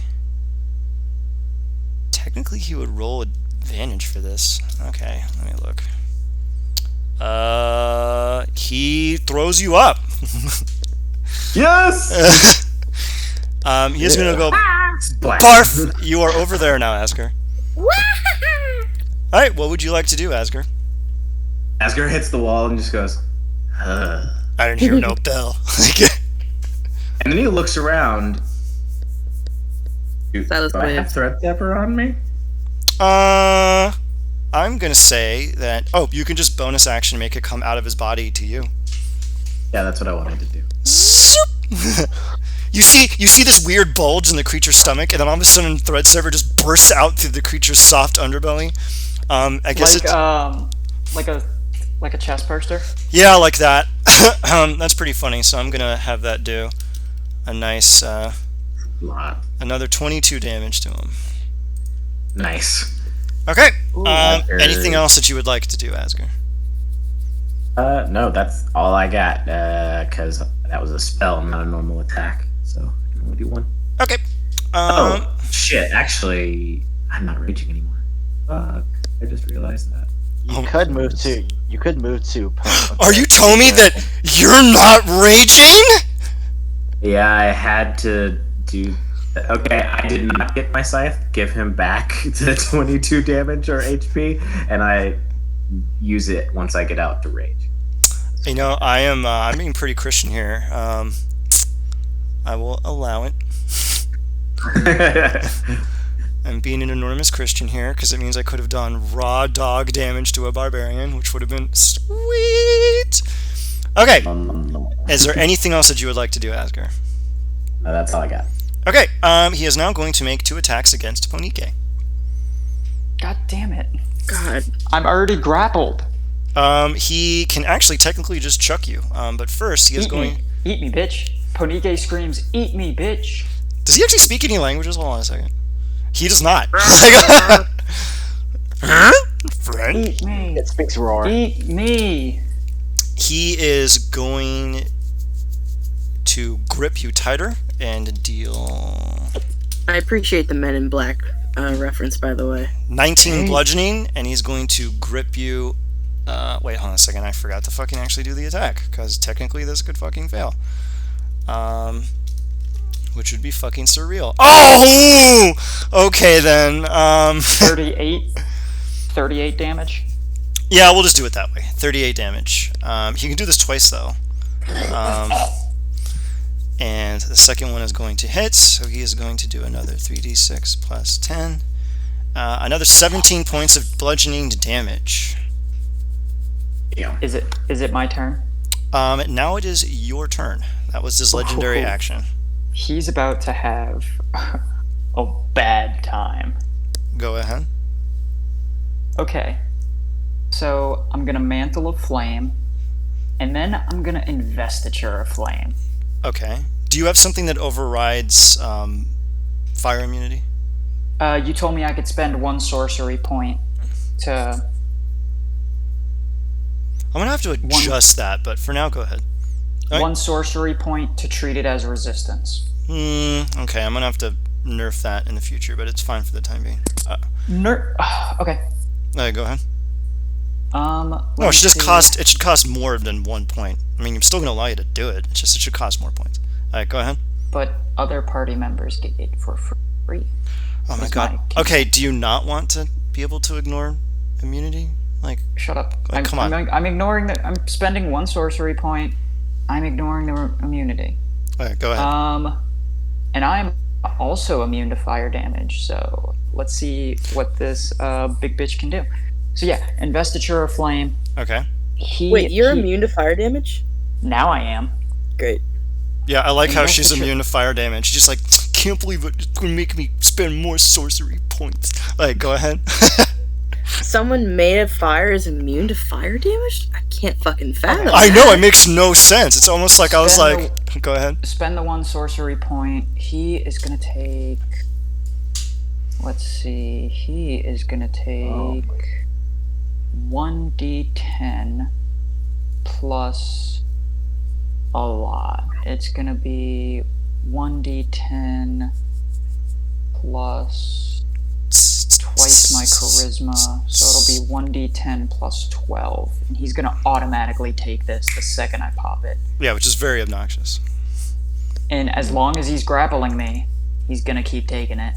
Technically he would roll advantage for this. Okay, let me look. He throws you up. Yes! He's gonna go Splash. Barf! You are over there now, Asger. Alright, what would you like to do, Asger? Asger hits the wall and just goes, I didn't hear no bell. and then he looks around. Do That was I weird. have threat stepper on me? I'm gonna say that. Oh, you can just bonus action make it come out of his body to you. Yeah, that's what I wanted to do. Zoop! you see this weird bulge in the creature's stomach, and then all of a sudden, Thread Server just bursts out through the creature's soft underbelly. I guess it's like a chest burster. yeah, like that. That's pretty funny. So I'm gonna have that do a nice Lot. another 22 damage to him. Nice. Okay. Asger. Anything else that you would like to do, Asger? No, that's all I got. Because that was a spell, not a normal attack. So I can only do one. Okay. Oh shit! Actually, I'm not raging anymore. Fuck! I just realized that. You could move to. Are you telling me that you're not raging? Yeah, I had to do. Okay, I did not get my scythe. Give him back the 22 damage or HP, and I use it once I get out to rage. You know, I'm being pretty Christian here. I will allow it. I'm being an enormous Christian here because it means I could have done raw dog damage to a barbarian, which would have been sweet. Okay. Is there anything else that you would like to do, Asger? No, that's all I got. Okay. He is now going to make 2 attacks against Ponike. God damn it. God. I'm already grappled. He can actually technically just chuck you. But first, he is going. Eat me, bitch. Ponike screams, "Eat me, bitch." Does he actually speak any languages? Hold on a second. He does not. Friend? Eat me. It speaks roar. Eat me. He is going to grip you tighter and deal I appreciate the Men in Black reference, by the way. 19 bludgeoning, and he's going to grip you. Wait, hold on a second. I forgot to fucking actually do the attack, because technically this could fucking fail. Which would be fucking surreal. Oh! Okay, then. 38 damage. Yeah, we'll just do it that way. 38 damage. He can do this twice, though. And the second one is going to hit, so he is going to do another 3d6 plus 10. Another 17 points of bludgeoning damage. Yeah. Is it my turn? Now it is your turn. That was his legendary action. He's about to have a bad time. Go ahead. Okay. So I'm gonna Mantle of Flame, and then I'm gonna Investiture of Flame. Okay. Do you have something that overrides fire immunity? You told me I could spend 1 sorcery point to. I'm gonna have to adjust that, but for now, go ahead. All right. 1 sorcery point to treat it as resistance. Okay, I'm gonna have to nerf that in the future, but it's fine for the time being. Okay. Go ahead. No, it should just cost. It should cost more than 1 point. I mean, I'm still gonna allow you to do it. It's just it should cost more points. All right, go ahead. But other party members get it for free. Oh my god. Okay, do you not want to be able to ignore immunity? Like, shut up. Come on. I'm ignoring the. I'm spending 1 sorcery point. I'm ignoring the immunity. All right, go ahead. And I'm also immune to fire damage. So let's see what this big bitch can do. So yeah, Investiture of Flame. Okay. Wait, you're immune to fire damage? Now I am. Great. Yeah, I like how she's immune to fire damage. She's just like, can't believe it's going to make me spend more sorcery points. Like, go ahead. Someone made of fire is immune to fire damage? I can't fucking fathom I that. know, it makes no sense. It's almost like I was like, go ahead. Spend the 1 sorcery point. He is going to take... Let's see. He is going to take 1d10 plus a lot. It's going to be 1d10 plus twice my charisma, so it'll be 1d10 plus 12. And he's going to automatically take this the second I pop it. Yeah, which is very obnoxious. And as long as he's grappling me, he's gonna keep taking it.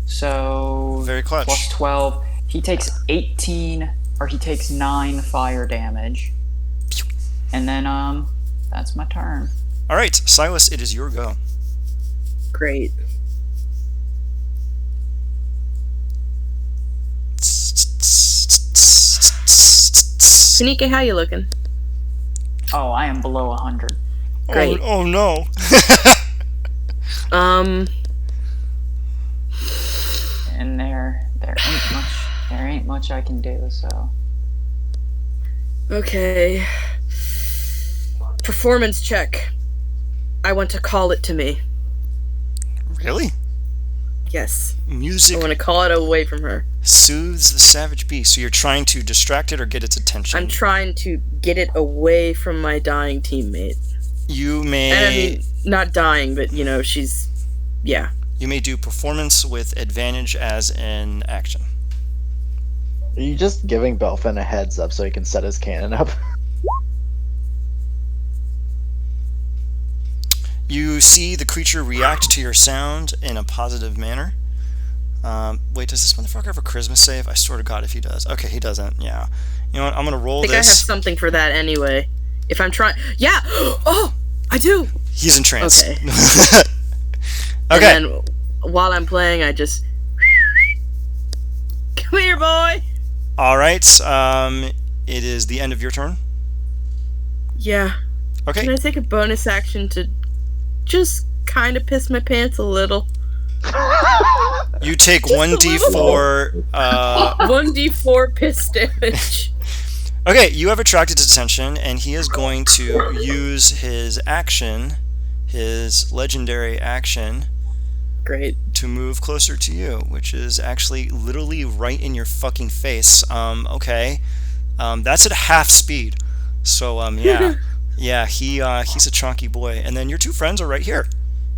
So Very clutch. plus 12. He takes 18, or he takes 9 fire damage. And then that's my turn. All right, Silas, it is your go. Great. Tanika, how you looking? Oh, I am below 100. Great. Oh no. And there ain't much I can do, so. Okay. Performance check. I want to call it to me. Really? Yes. Music I want to call it away from her. soothes the savage beast. So you're trying to distract it or get its attention. I'm trying to get it away from my dying teammate. You may. And I mean, not dying, but she's. Yeah. You may do performance with advantage as an action. Are you just giving Belfin a heads up so he can set his cannon up? You see the creature react to your sound in a positive manner. Wait, does this motherfucker have a charisma save? I swear to God if he does. Okay, he doesn't. Yeah. You know what? I'm going to roll I think this. I have something for that anyway. If I'm trying. Yeah! Oh! I do! He's in trance. Okay. Okay. And then while I'm playing, I just. Come here, boy! Alright. It is the end of your turn. Yeah. Okay. Can I take a bonus action to just kind of piss my pants a little? You take 1d4. 1d4 piss damage. Okay, you have attracted his attention, and he is going to use his action, his legendary action, Great. to move closer to you, which is actually literally right in your fucking face. Okay. That's at half speed. So, yeah. Yeah, he's a chunky boy. And then your two friends are right here,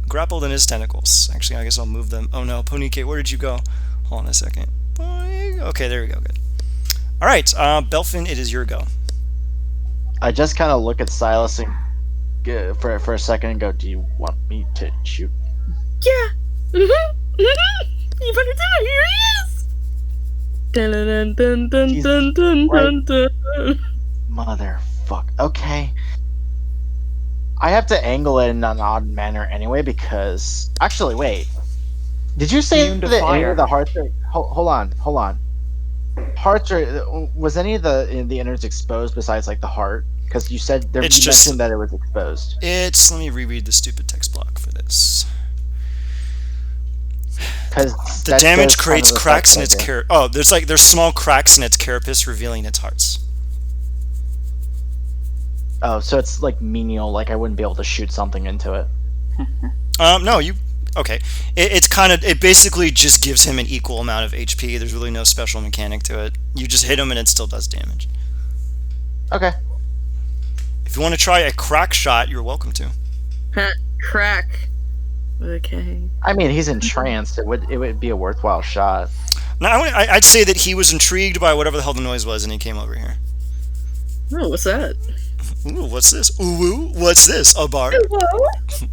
grappled in his tentacles. Actually, I guess I'll move them. Oh no, Ponike, where did you go? Hold on a second. Boing. Okay, there we go. Good. All right, Belfin, it is your go. I just kind of look at Silas and for a second and go, "Do you want me to shoot?" Yeah. You better do it. Here he is. Dun dun dun dun He's dun dun right. dun dun. Motherfuck. Okay. I have to angle it in an odd manner anyway because actually, wait. Did you say Immune to that any fire. of the hearts are? Hold on. Hearts are. Was any of the innards exposed besides like the heart? Because you said there. You It's just- mentioned that it was exposed. Let me reread the stupid text block for this. Because The damage creates cracks in its there's small cracks in its carapace, revealing its hearts. Oh, so it's like menial. Like I wouldn't be able to shoot something into it. No, you. Okay, it basically just gives him an equal amount of HP. There's really no special mechanic to it. You just hit him and it still does damage. Okay. If you want to try a crack shot, you're welcome to. Crack. Okay. I mean, he's entranced. It would be a worthwhile shot. No, I'd say that he was intrigued by whatever the hell the noise was, and he came over here. Oh, what's that? Ooh, what's this? Ooh, what's this? A bar. Hello?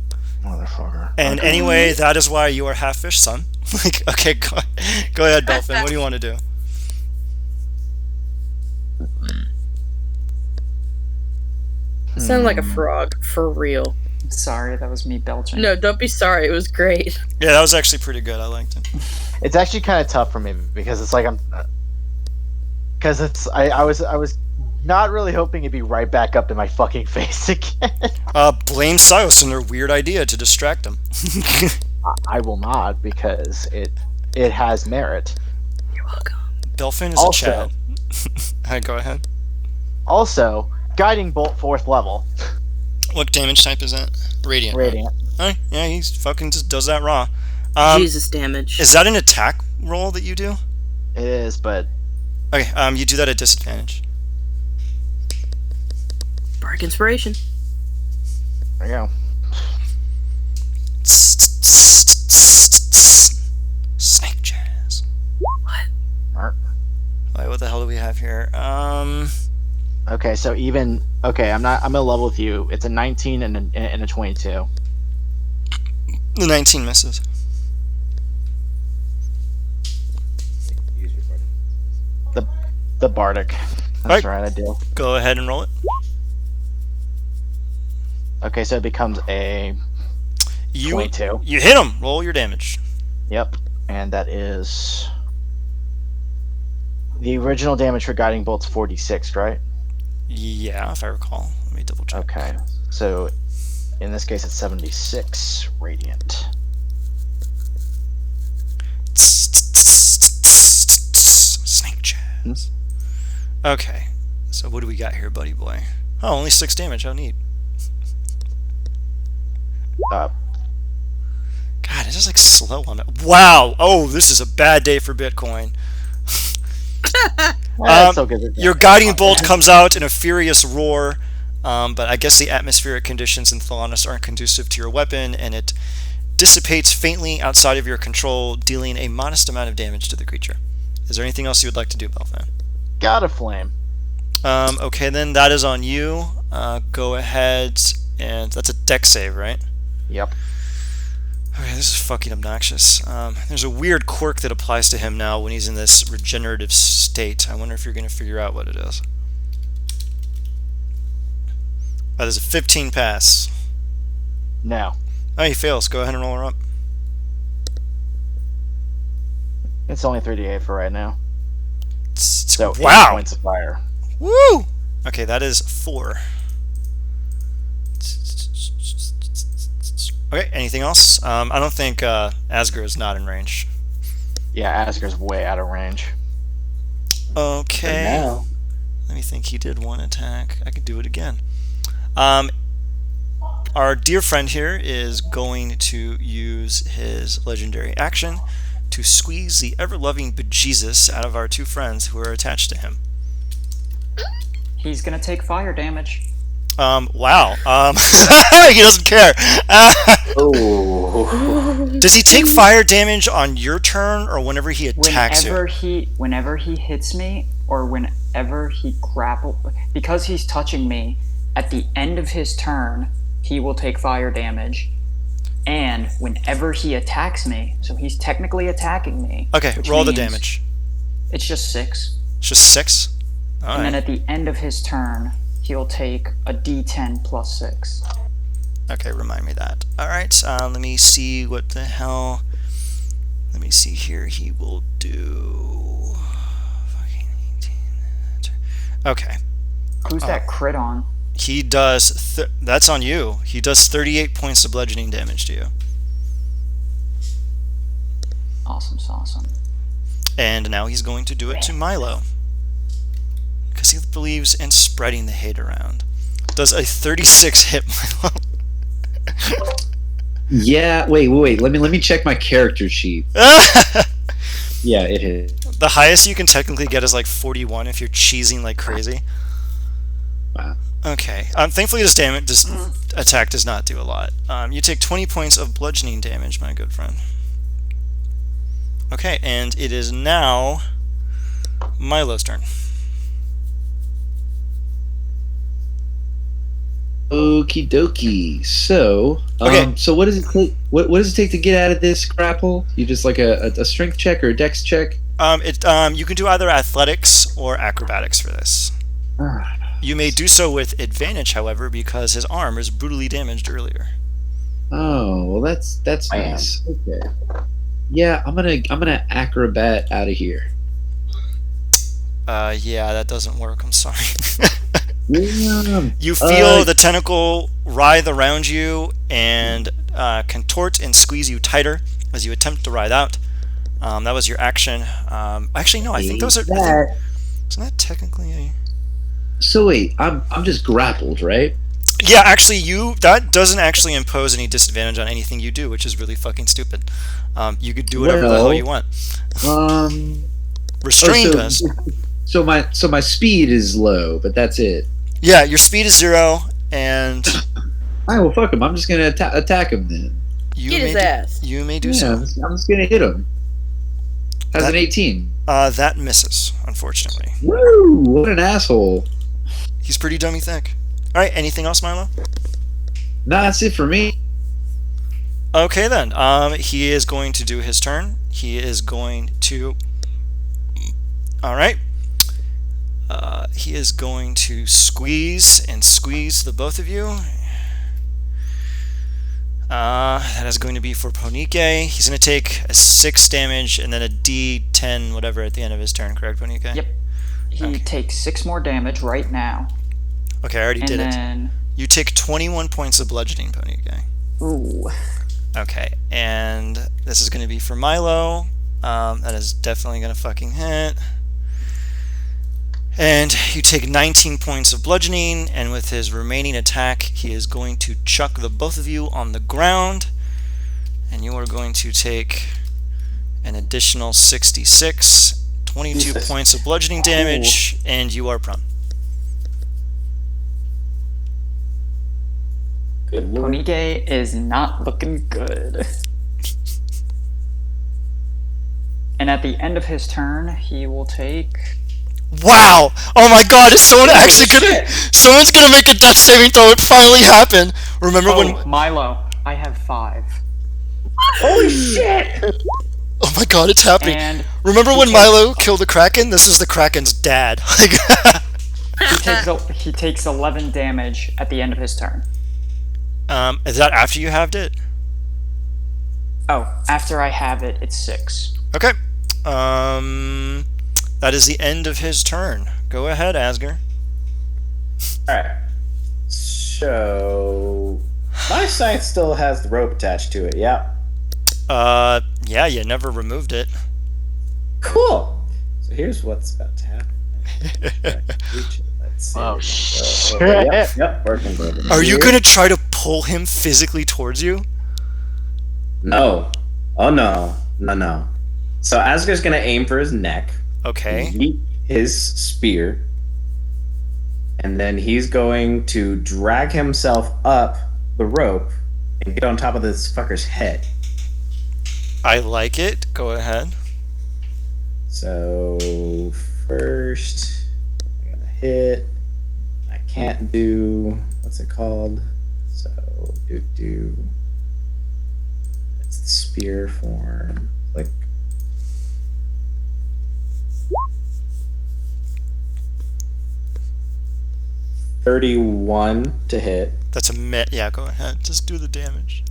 Motherfucker. And anyway, that is why you are half fish, son. Like, okay, go ahead, Belfin. What do you want to do? Sound like a frog, for real. Sorry, that was me belching. No, don't be sorry. It was great. Yeah, that was actually pretty good. I liked it. It's actually kind of tough for me because it's like I was not really hoping it'd be right back up in my fucking face again. Blame Silas and their weird idea to distract him. I will not because it has merit. You're welcome. Belfin is Also- a Chad. Go ahead. Also, guiding bolt 4th level. What damage type is that? Radiant. right? Radiant. Alright, yeah, he fucking just does that raw. Jesus damage. Is that an attack roll that you do? It is, but Okay, you do that at disadvantage. Bark inspiration. there you go. Snake jazz. What? Wait, what the hell do we have here? Okay, so I'm gonna level with you. It's a 19 and a 22. The 19 misses. The Bardic. That's right, I do. Go ahead and roll it. Okay, so it becomes a 22. You hit him. Roll your damage. Yep, and that is the original damage for guiding bolt's 46, right? Yeah, if I recall. Let me double check. Okay, so in this case it's 76 radiant. Snake jazz. Okay, so what do we got here, buddy boy? Oh, only 6 damage. How neat. God, it's just like slow on it. Wow. Oh, this is a bad day for Bitcoin. Your guiding bolt comes out in a furious roar, but I guess the atmospheric conditions in Thelanis aren't conducive to your weapon, and it dissipates faintly outside of your control, dealing a modest amount of damage to the creature. Is there anything else you would like to do, Belfan? Got a flame. Okay, then that is on you. Go ahead, and that's a dex save, right? Yep. Okay, this is fucking obnoxious. There's a weird quirk that applies to him now when he's in this regenerative state. I wonder if you're going to figure out what it is. Oh, there's a 15 pass. No. Oh, he fails. Go ahead and roll her up. It's only 3d8 for right now. So wow. 8 points of fire. Woo! Okay, that is 4. Okay, anything else? I don't think Asger is not in range. Yeah, Asger's way out of range. Okay. Let me think. He did 1 attack. I could do it again. Our dear friend here is going to use his legendary action to squeeze the ever-loving bejesus out of our 2 friends who are attached to him. He's gonna take fire damage. Wow. He doesn't care. Does he take fire damage on your turn or whenever he attacks you? Whenever he hits me or whenever he grapples, because he's touching me, at the end of his turn, he will take fire damage. And whenever he attacks me, so he's technically attacking me. Okay, roll the damage. It's just 6. It's just 6? All right. Then at the end of his turn, he'll take a d10 plus 6. Okay, remind me that. Alright, let me see what the hell... Let me see here. He will do... Okay. Who's that crit on? He does... That's on you. He does 38 points of bludgeoning damage to you. Awesome sauce. And now he's going to do it to Milo. Because he believes in spreading the hate around. Does a 36 hit Milo? Yeah, wait. Let me check my character sheet. Yeah, it hit. The highest you can technically get is like 41 if you're cheesing like crazy. Wow. Okay. Thankfully, this attack does not do a lot. You take 20 points of bludgeoning damage, my good friend. Okay, and it is now Milo's turn. Okie dokie. So, so what does it take? What does it take to get out of this grapple? You just like a strength check or a dex check? You can do either athletics or acrobatics for this. You may do so with advantage, however, because his arm is brutally damaged earlier. Oh, well, that's nice. Okay. Yeah, I'm gonna acrobat out of here. Yeah, that doesn't work. I'm sorry. Yeah. You feel the tentacle writhe around you and contort and squeeze you tighter as you attempt to writhe out. That was your action. Actually, no, I think those are... Isn't that technically a... So wait, I'm just grappled, right? Yeah, actually, that doesn't actually impose any disadvantage on anything you do, which is really fucking stupid. You could do whatever the hell you want. Restrained does. So my speed is low, but that's it. Yeah, your speed is 0, and... Alright, well, fuck him. I'm just gonna attack him then. Get his ass. You may do so. I'm just gonna hit him. That's an 18. That misses, unfortunately. Woo! What an asshole. He's pretty dummy thick. Alright, anything else, Milo? Nah, that's it for me. Okay, then. He is going to do his turn. He is going to... Alright. he is going to squeeze and squeeze the both of you. That is going to be for Ponike. He's going to take a 6 damage and then a D10 whatever at the end of his turn, correct, Ponike? Yep. He Okay. takes 6 more damage right now. Okay, I already And did then, it. You take 21 points of bludgeoning, Ponike. ooh. Okay, and this is going to be for Milo. That is definitely going to fucking hit. And you take 19 points of bludgeoning, and with his remaining attack, he is going to chuck the both of you on the ground, and you are going to take an additional 66, 22 Jesus. points of bludgeoning damage, and you are prone. Good lord. Ponike is not looking good. And at the end of his turn, he will take... Wow! Oh my god, is someone actually gonna... Someone's gonna make a death saving throw, it finally happened! Remember when... Milo, I have 5. Holy shit! Oh my god, it's happening! And Remember when Milo killed the Kraken? This is the Kraken's dad. he takes 11 damage at the end of his turn. Is that after you halved it? Oh, after I have it, it's 6. Okay. That is the end of his turn. Go ahead, Asger. Alright. So my scythe still has the rope attached to it, yeah. Yeah, you never removed it. Cool. So here's what's about to happen. Let's see. Oh, shit. Yep, working. Are you gonna try to pull him physically towards you? No. Oh no. No. So Asger's gonna aim for his neck. Okay. Yeet his spear. And then he's going to drag himself up the rope and get on top of this fucker's head. I like it. Go ahead. So first I gotta hit. I can't do what's it called? So do it's the spear form. Like 31 to hit. That's a yeah, go ahead. Just do the damage.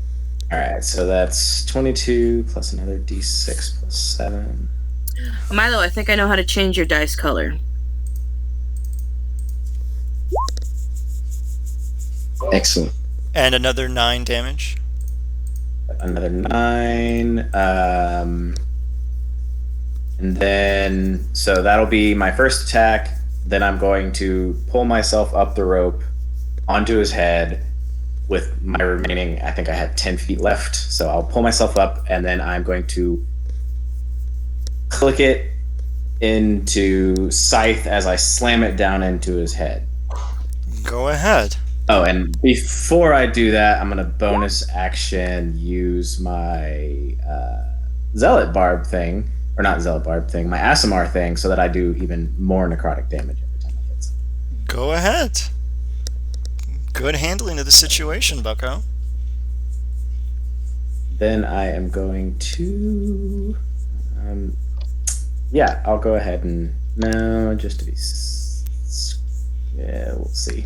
Alright, so that's 22 plus another d6 plus 7. Milo, I think I know how to change your dice color. Excellent. And another 9 damage. Another 9. And then, so that'll be my first attack. Then I'm going to pull myself up the rope onto his head with my remaining, I think I had 10 feet left. So I'll pull myself up and then I'm going to click it into Scythe as I slam it down into his head. Go ahead. Oh, and before I do that, I'm going to bonus action use my Zealot Barb thing. Or not Zealot Barb thing, my Asimar thing, so that I do even more necrotic damage every time I hit something. Go ahead. Good handling of the situation, Bucko. Then I am going to... yeah, I'll go ahead and... No, just to be... Yeah, we'll see.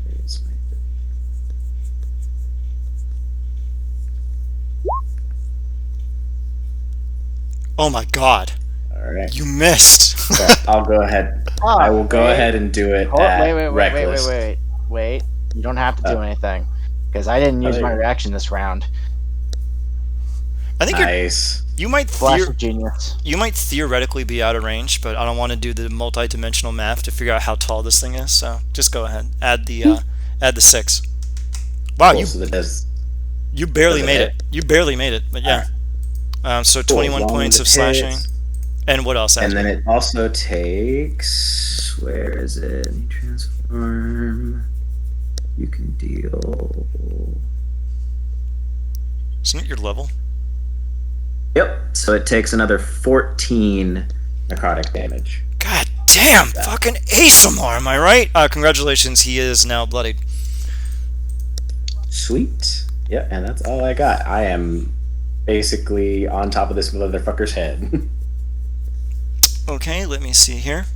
Here's my... Oh my god. Alright. You missed. So I'll go ahead. I will go ahead and do it at Reckless. Wait. You don't have to do anything. Because I didn't use my reaction this round. I think nice. You might Flash of genius. You might theoretically be out of range, but I don't want to do the multi-dimensional math to figure out how tall this thing is. So just go ahead. Add the 6. Wow, Cool, so you barely made it. You barely made it, but yeah. So 21 points of slashing. And what else? And then it also takes... Where is it? Transform. You can deal... Isn't it your level? Yep. So it takes another 14 necrotic damage. God damn! Fucking ASMR, am I right? Congratulations, he is now bloodied. Sweet. Yeah, and that's all I got. I am basically on top of this motherfucker's head. Okay, let me see here.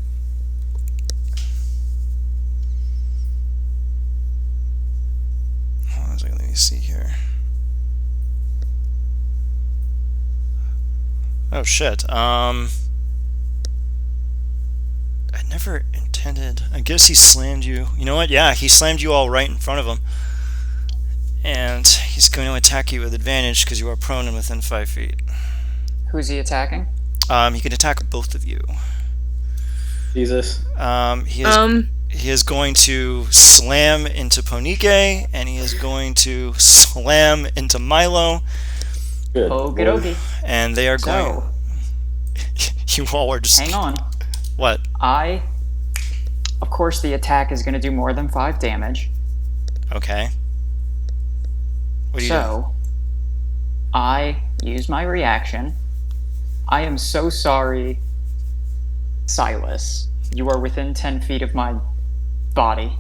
Oh shit. I never intended. I guess he slammed you. You know what? Yeah, he slammed you all right in front of him. And he's going to attack you with advantage because you are prone and within 5 feet. Who's he attacking? He can attack both of you. Jesus. He is going to slam into Ponike, and he is going to slam into Milo. Good. Okie dokie. And they are going. So, You all are just. hang on. What? Of course, the attack is going to do more than 5 damage. Okay. What do you do? So, I use my reaction. I am so sorry, Silas. You are within 10 feet of my body.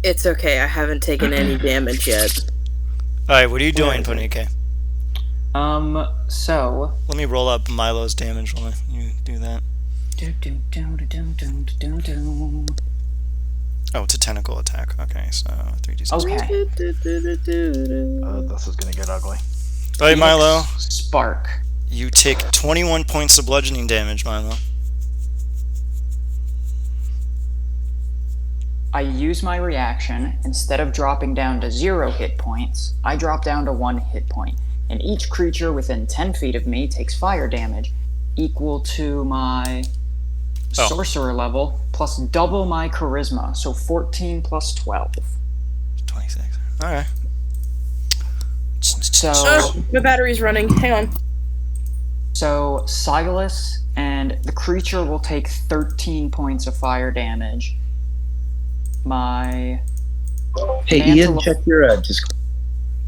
It's okay. I haven't taken any damage yet. Alright, what are you doing, Ponike? So. Let me roll up Milo's damage while you do that. Oh, it's a tentacle attack. Okay, so 3d6. Okay. This is gonna get ugly. Alright, Milo. Spark. You take 21 points of bludgeoning damage, Milo. I use my reaction. Instead of dropping down to 0 hit points, I drop down to 1 hit point. And each creature within 10 feet of me takes fire damage equal to my sorcerer level plus double my charisma. So 14 plus 12. 26. Alright. So, My battery's running. Hang on. so Silas and the creature will take 13 points of fire damage. My Hey, Mantle Ian, of- check your Discord.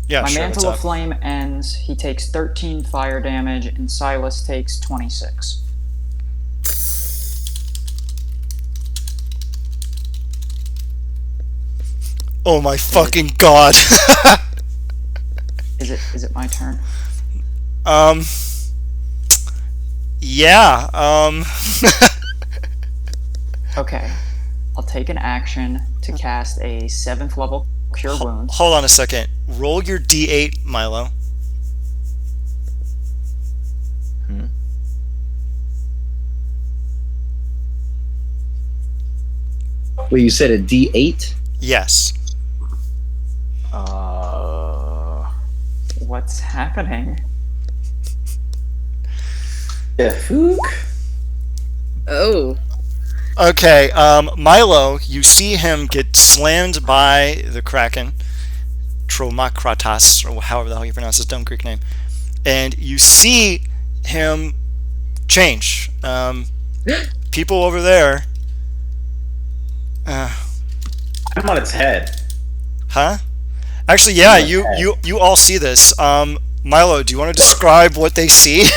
Yeah, my sure, mantle what's of up? flame ends. He takes 13 fire damage, and Silas takes 26. Oh my fucking god. Is it my turn? Yeah, Okay. I'll take an action to cast a 7th level Cure Wounds. Hold on a second. Roll your d8, Milo. Wait, you said a D8? Yes. What's happening? Yeah, fook. Oh. Okay, Milo, you see him get slammed by the Kraken, Tromakratas, or however the hell you pronounce his dumb Greek name, and you see him change. People over there. I'm on its head. Huh? Actually, yeah, you all see this. Milo, do you want to describe what they see?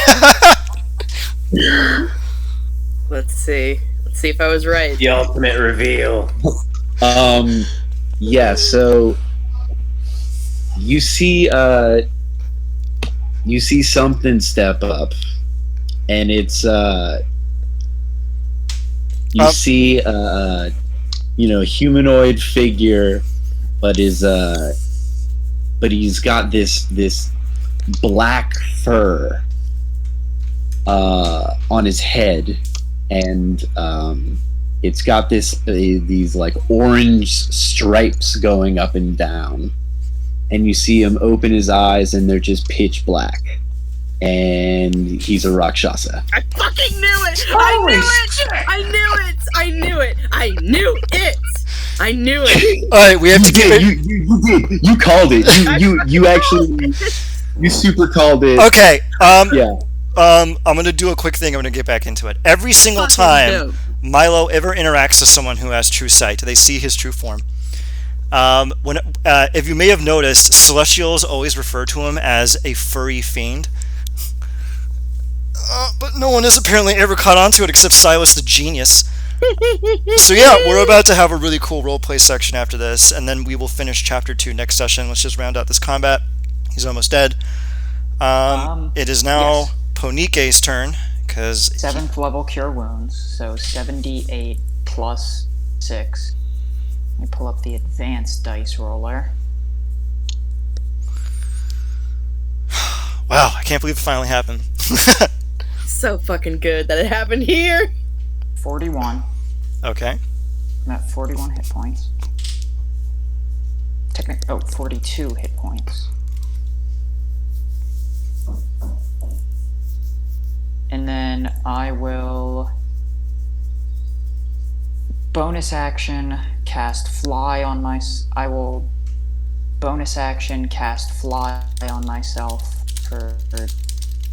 Let's see. Let's see if I was right. The ultimate reveal. Yeah, so you see something step up, and it's you see a humanoid figure, but he's got this black fur on his head, and it's got these like orange stripes going up and down, and you see him open his eyes and they're just pitch black, and he's a Rakshasa. I fucking knew it! I knew it! I knew it! I knew it! I knew it! I knew it! Alright, we have to keep it. You did. You called it. You actually you super called it. Okay, Yeah. I'm gonna do a quick thing. I'm gonna get back into it. Every single time Milo ever interacts with someone who has true sight, they see his true form. If you may have noticed, Celestials always refer to him as a furry fiend. But no one has apparently ever caught on to it except Silas the genius. So yeah, we're about to have a really cool roleplay section after this, and then we will finish chapter 2 next session. Let's just round out this combat. He's almost dead. It is now yes. Ponike's turn, because 7th level Cure Wounds, so 78 plus 6. Let me pull up the advanced dice roller. wow, I can't believe it finally happened. So fucking good that it happened here. 41. Okay. I'm at 41 hit points. 42 hit points. And then I will bonus action cast fly on I will bonus action cast fly on myself for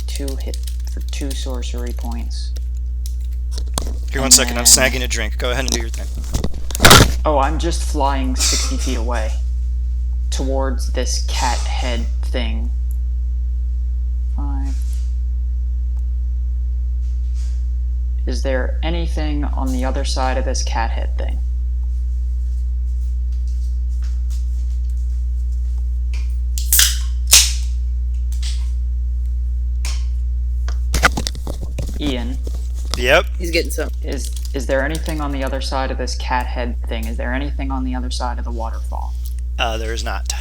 2 sorcery points. Here, 1 second. I'm snagging a drink. Go ahead and do your thing. Oh, I'm just flying 60 feet away towards this cat head thing. 5. Is there anything on the other side of this cat head thing? Ian. Yep. He's getting some. Is there anything on the other side of this cat head thing? Is there anything on the other side of the waterfall? There is not.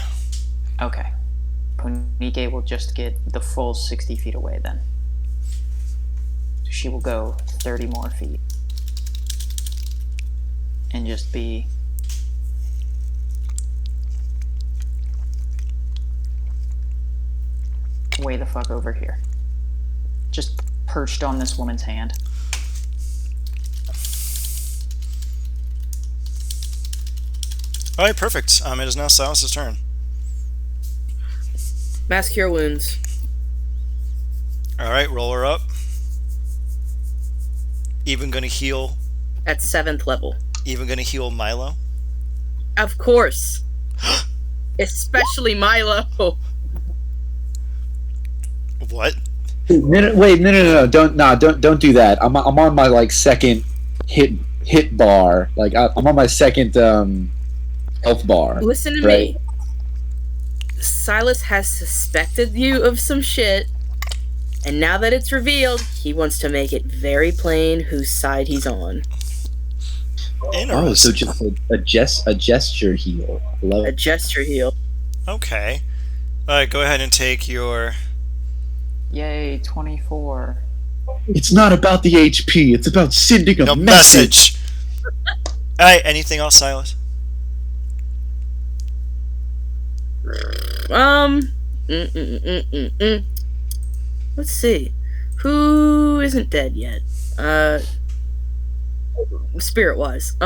Okay. Ponike will just get the full 60 feet away then. She will go 30 more feet. And just be... way the fuck over here. Just perched on this woman's hand. Alright, perfect. It is now Silas's turn. Mass Cure Wounds. Alright, roll her up. Even gonna heal... At 7th level. Even gonna heal Milo? Of course. Especially Milo. What? No, don't do that. I'm on my like second hit bar. Like I'm on my second health bar. Listen to right? me. Silas has suspected you of some shit, and now that it's revealed, he wants to make it very plain whose side he's on. Oh, so just a gesture heal. Love a gesture heal. Okay. Alright, go ahead and take your... Yay, 24. It's not about the HP, it's about sending a message. Alright, anything else, Silas? Let's see. Who isn't dead yet? Spirit-wise.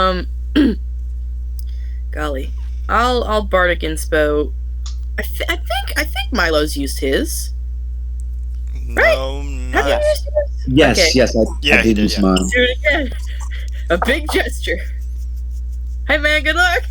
Golly. I'll Bardic Inspo. I think Milo's used his. Right? No, Have you used yours? Yes, Okay. yes, I did use mine. Do it again. A big gesture. Hey man, good luck.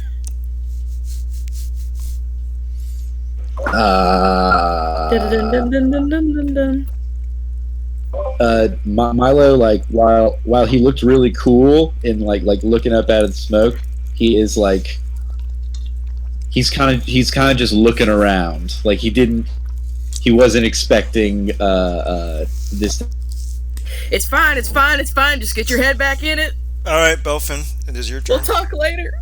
Milo, like while he looked really cool and like looking up out of the smoke, he is like he's kind of just looking around. Like he wasn't expecting this. It's fine. Just get your head back in it. Alright, Belfin, it is your turn. We'll talk later.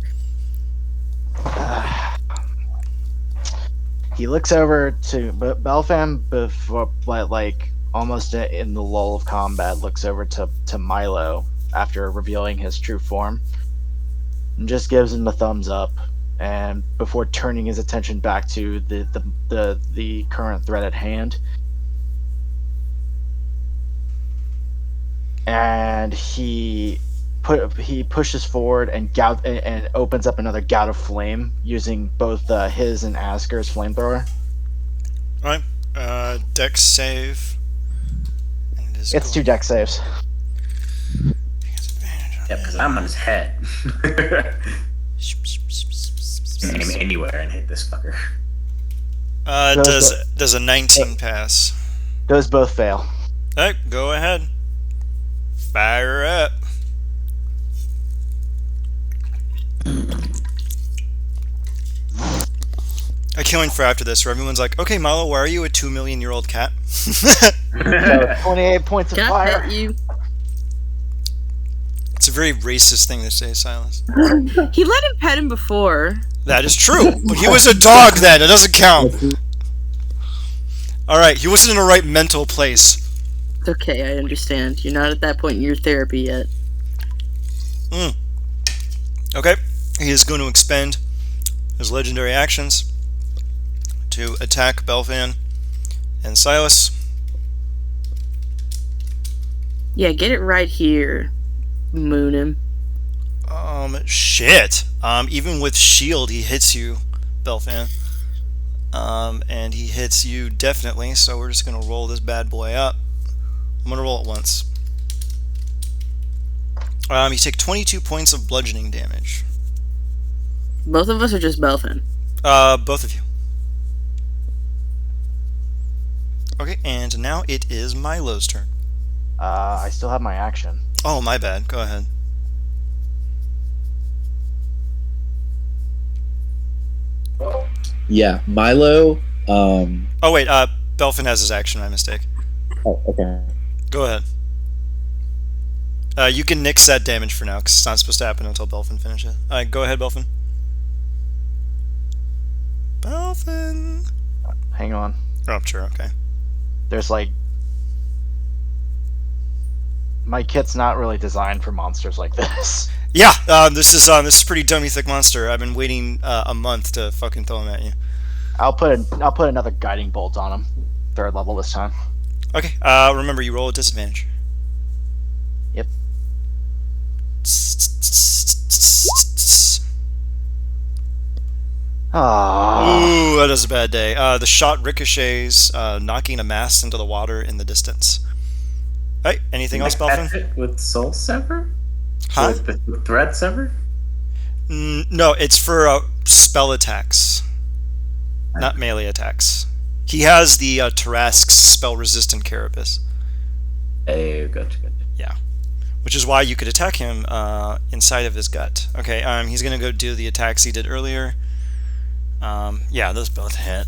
He looks over to Belfam before, like almost in the lull of combat, looks over to Milo after revealing his true form, and just gives him the thumbs up, and before turning his attention back to the current threat at hand, and he pushes forward and opens up another gout of flame using both his and Asker's flamethrower. Alright, dex save. And It's 2 dex saves. Yeah, because I'm on his head. Aim anywhere and hit this fucker. Does a 19 pass? Those both fail. Alright, go ahead. Fire up. A killing for after this, where everyone's like, okay, Milo, why are you a 2 million year old cat? So 28 points of Can I fire. pet you? It's a very racist thing to say, Silas. He let him pet him before. That is true, but he was a dog then, it doesn't count. Alright, he wasn't in the right mental place. It's okay, I understand. You're not at that point in your therapy yet. Okay. He is going to expend his legendary actions to attack Belfan and Silas. Yeah, get it right here. Moon him. Shit. Even with shield, he hits you, Belfan. And he hits you definitely, so we're just gonna roll this bad boy up. I'm gonna roll it once. You take 22 points of bludgeoning damage. Both of us are just Belfin. Both of you. Okay, and now it is Milo's turn. I still have my action. Oh, my bad. Go ahead. Yeah, Milo. Oh wait, Belfin has his action. My mistake. Oh, okay. Go ahead. You can nix that damage for now, because it's not supposed to happen until Belfin finishes. Alright, go ahead, Belfin. Belfin! Hang on. Oh, sure, okay. There's like... My kit's not really designed for monsters like this. Yeah, this is a pretty dummy thick monster. I've been waiting a month to fucking throw him at you. I'll put another guiding bolt on him. 3rd level this time. Okay, remember you roll with disadvantage. Yep. Ooh, that is a bad day. The shot ricochets, knocking a mast into the water in the distance. Alright, anything else, Belfin? With Soul Sever? Huh? With Thread Sever? No, it's for spell attacks, not melee attacks. He has the Tarrasque's spell-resistant carapace. Hey, gotcha. Yeah, which is why you could attack him inside of his gut. Okay, he's gonna go do the attacks he did earlier. Yeah, those both hit.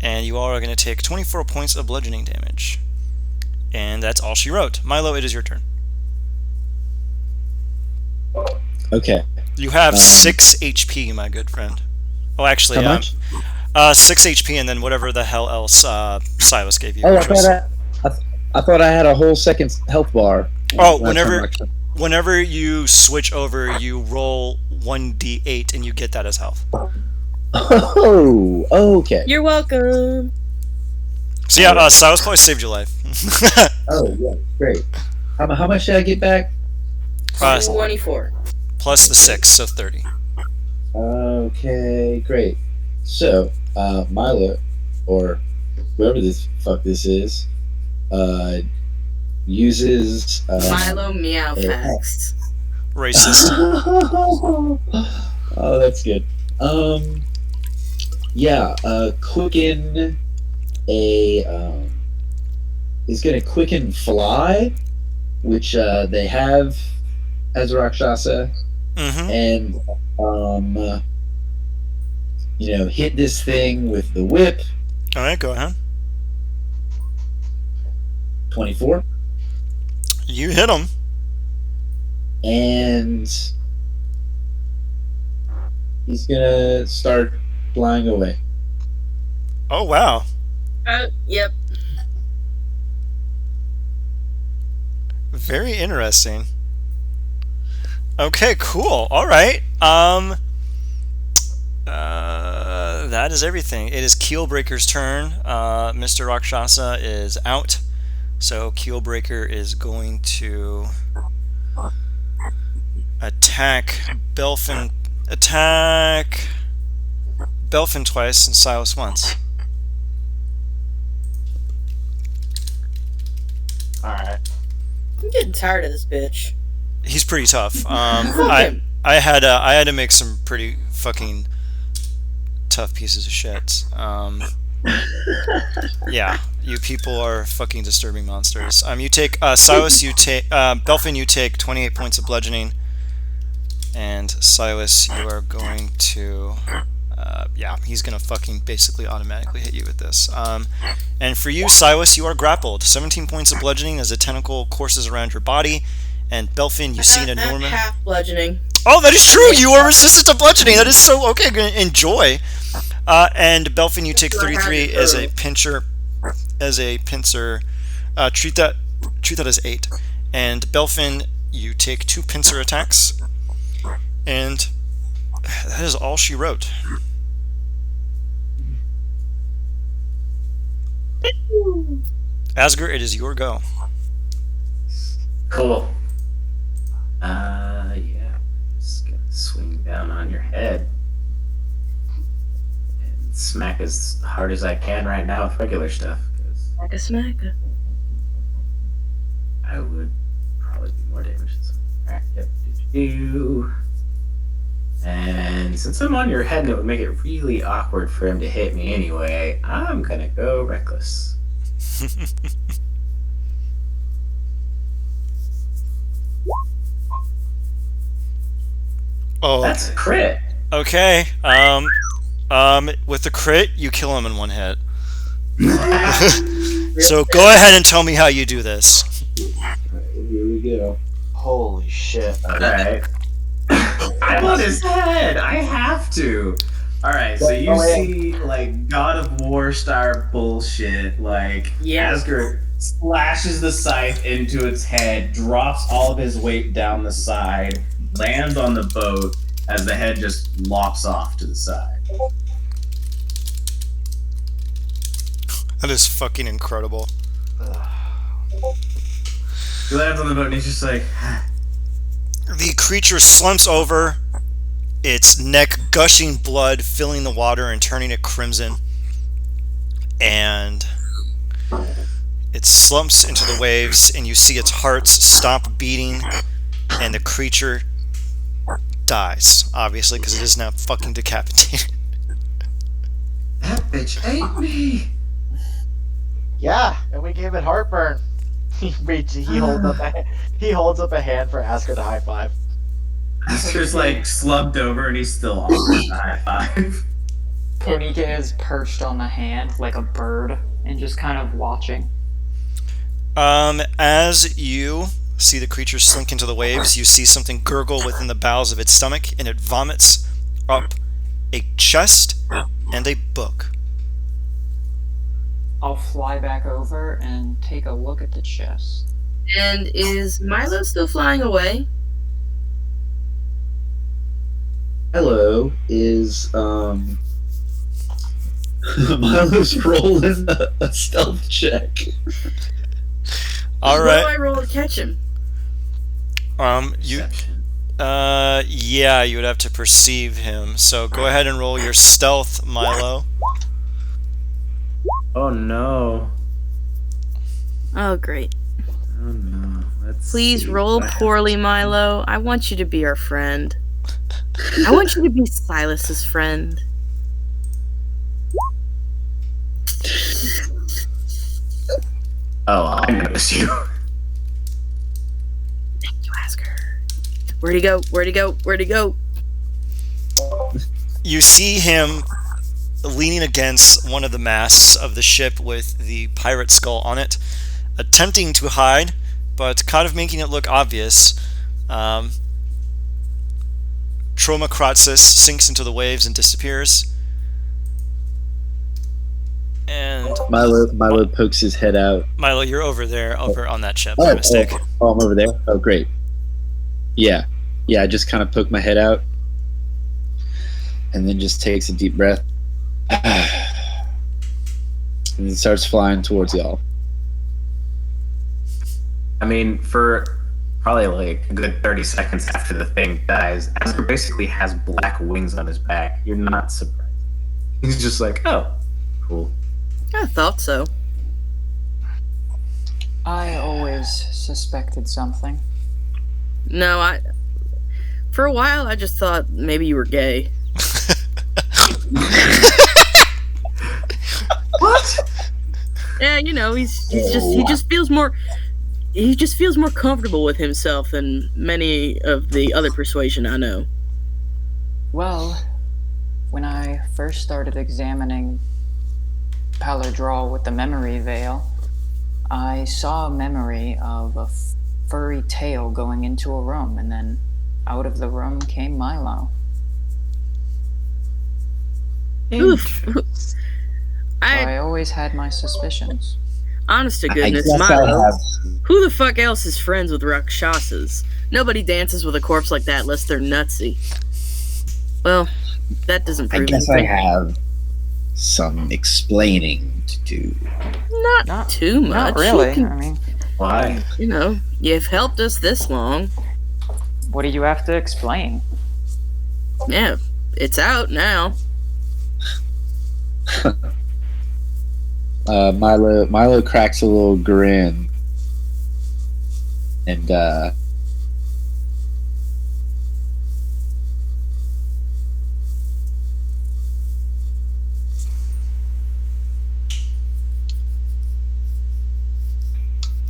And you all are gonna take 24 points of bludgeoning damage. And that's all she wrote. Milo, it is your turn. Okay. You have 6 HP, my good friend. Oh, actually, How much? 6 HP, and then whatever the hell else Silas gave you. Oh, which was... I thought I had a whole second health bar. Oh, whenever you switch over, you roll 1d8, and you get that as health. Oh, okay. You're welcome. So yeah, Silas probably saved your life. Oh, yeah, great. How much did I get back? 24. Plus the 6, so 30. Okay, great. So, Milo, or whoever this fuck this is, uses Milo Meowfax. Racist. Oh, that's good. Yeah, quicken is gonna quicken fly, which they have as a Rakshasa, and hit this thing with the whip. All right, go ahead. 24. You hit him. And he's gonna start flying away. Oh, wow. Yep. Very interesting. Okay, cool. All right. That is everything. It is Keelbreaker's turn. Mr. Rakshasa is out. So Keelbreaker is going to attack Belfin twice and Silas once. Alright. I'm getting tired of this bitch. He's pretty tough. I had to make some pretty fucking tough pieces of shit. Yeah, you people are fucking disturbing monsters. You take Silas. You take Belfin. You take 28 points of bludgeoning, and Silas, you are going to. Yeah, he's gonna fucking basically automatically hit you with this. And for you, Silas, you are grappled. 17 points of bludgeoning as a tentacle courses around your body. And Belfin, you see an enormous... half bludgeoning. Oh, that is true! You are resistant to bludgeoning! That is so... Okay, enjoy. And Belfin, you take 33 as a pincer Treat that as 8. And Belfin, you take 2 pincer attacks, and that is all she wrote. Asger, it is your go. Cool. Yeah. Just gonna swing down on your head and smack as hard as I can right now with regular stuff. 'Cause Smack. I would probably do more damage than some crack. Yep. And since I'm on your head and it would make it really awkward for him to hit me anyway, I'm gonna go reckless. Oh, That's a crit. okay. With the crit, you kill him in 1 hit. So go ahead and tell me how you do this. Here we go. Holy shit. Alright. I'm on his head. I have to. Alright, so you see, like, God of War style bullshit. Like, Yeah. Asgard slashes the scythe into its head, drops all of his weight down the side, lands on the boat as the head just lops off to the side. That is fucking incredible. He lands on the boat and he's just like, The creature slumps over, its neck gushing blood, filling the water and turning it crimson. And it slumps into the waves, and you see its heart stop beating, and the creature dies, obviously, because it is now fucking decapitated. that bitch ate me. Yeah, and we gave it heartburn. He holds up a hand for Asker to high five. Asker's like slumped over and he's still offering a high five. Ponike is perched on the hand like a bird and just kind of watching. As you see the creature slink into the waves, you see something gurgle within the bowels of its stomach, and it vomits up a chest and a book. I'll fly back over and take a look at the chest. And is Milo still flying away? Hello is Milo's rolling a stealth check. All What right. do I roll to catch him? You yeah, you would have to perceive him. So go ahead and roll your stealth, Milo. Oh no. Oh, great. Oh no. Let's Please see roll what poorly, Milo. I want you to be our friend. I want you to be Silas's friend. Oh, I noticed you. Thank you, Asker. Where'd he go? Where'd he go? Where'd he go? You see him leaning against one of the masts of the ship with the pirate skull on it, attempting to hide, but kind of making it look obvious. Tromacratsis sinks into the waves and disappears. And Milo pokes his head out. Milo, you're over there, over on that ship. My mistake. Oh, I'm over there. Oh, great. Yeah, I just kind of poke my head out, and then just takes a deep breath, and then starts flying towards y'all. I mean, for probably like a good 30 seconds after the thing dies, Asger basically has black wings on his back. You're not surprised. He's just like, oh, cool. I thought so. I always suspected something. No, for a while I just thought maybe you were gay. What? Yeah, you know, he just feels more comfortable with himself than many of the other persuasion I know. Well, when I first started examining Paladral with the memory veil, I saw a memory of a furry tail going into a room, and then out of the room came Milo. Oof. So I always had my suspicions. Honest to I goodness, guess I Milo, have. who the fuck else is friends with Rakshasas? Nobody dances with a corpse like that unless they're nutsy. Well, that doesn't I prove guess I anything. have some explaining to do. Not too much. Not really. You can- I mean, Why? You know, you've helped us this long. what do you have to explain? Yeah, it's out now. Milo cracks a little grin, and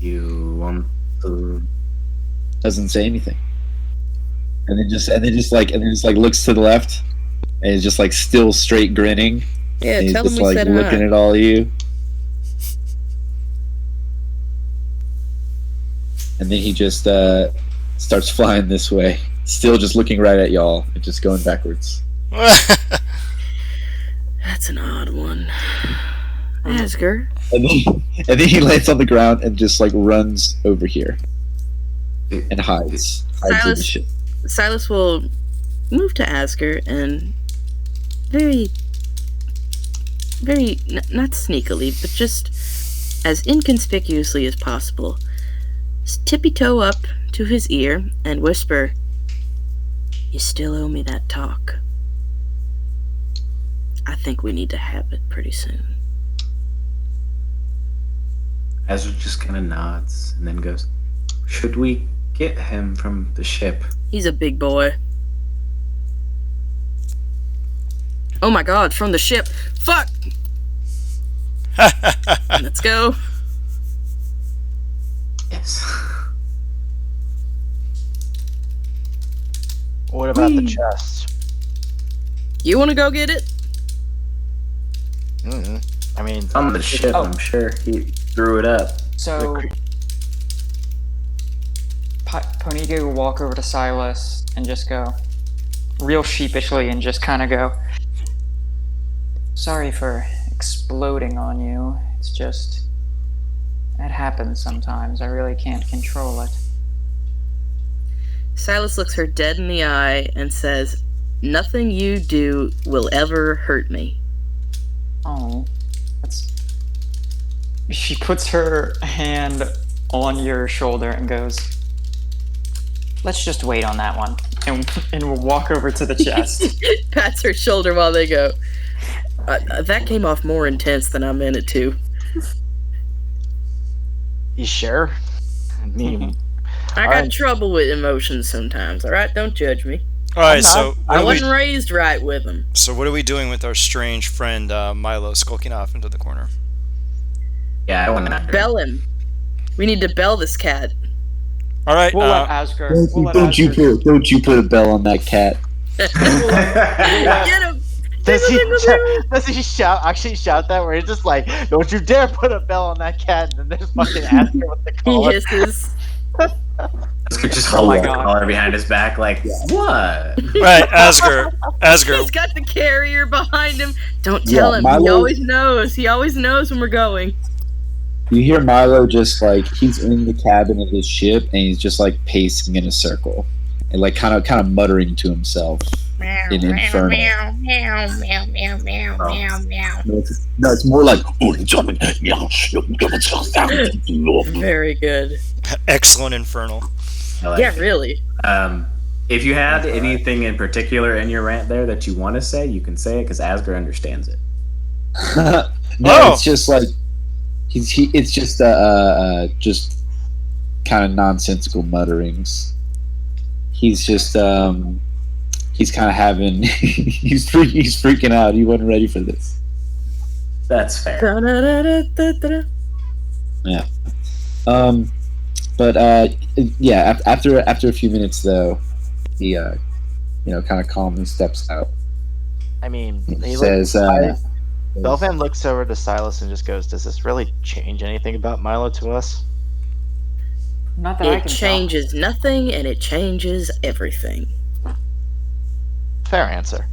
You want to? doesn't say anything, and then just like looks to the left, and is just like still straight grinning. Yeah, And he's tell them just we like said looking hi. at all of you, and then he just starts flying this way, still just looking right at y'all and just going backwards. That's an odd one. Asger, And then he lands on the ground and just like runs over here and hides in the Silas- ship. Silas will move to Asger and very, not sneakily, but just as inconspicuously as possible, tippy-toe up to his ear and whisper, "You still owe me that talk. I think we need to have it pretty soon." Ezra just kind of nods and then goes, "Should we get him from the ship?" He's a big boy. Oh my god, from the ship. Fuck! Let's go. Yes. What about the chest? You wanna go get it? I mean, On the ship, Oh. I'm sure he threw it up. So, Ponige will walk over to Silas and just go, real sheepishly, and just kind of go, "Sorry for exploding on you. It's just, it happens sometimes. I really can't control it." Silas looks her dead in the eye and says, "Nothing you do will ever hurt me." Oh, that's. She puts her hand on your shoulder and goes, "Let's just wait on that one." And we'll walk over to the chest. Pats her shoulder while they go. That came off more intense than I meant it to. you sure? I mean, I got Alright. trouble with emotions sometimes, alright? Don't judge me. All right, not- so I what, wasn't raised right with them. what are we doing with our strange friend Milo skulking off into the corner? Yeah, I want to. Bell him. We need to bell this cat. All right, We'll let Asger. We'll let Don't you Asger- put a bell on that cat. Get him! does he shout? Actually, shout that where he's just like, "Don't you dare put a bell on that cat!" And then there's fucking Asger with the He collar. hisses. Just Oh hold my the God. collar behind his back, like what? right, Asger. He's got the carrier behind him. Don't tell him. He Milo- always knows. He always knows when we're going. You hear Milo just like he's in the cabin of his ship and he's just like pacing in a circle and like kind of muttering to himself in Infernal. No, it's more like Very good. Excellent infernal. I like Yeah, it. really. If you had anything in particular in your rant there that you want to say, you can say it because Asger understands it. No, Oh. it's just like it's just kind of nonsensical mutterings. He's just he's kind of having he's freaking out. He wasn't ready for this. That's fair. Da-da-da-da-da-da. Yeah. But yeah. After a few minutes though, he kind of calmly steps out. I mean, He he says, Belvan looks over to Silas and just goes, "Does this really change anything about Milo to us?" Not that I It can changes nothing and it changes everything. Fair answer.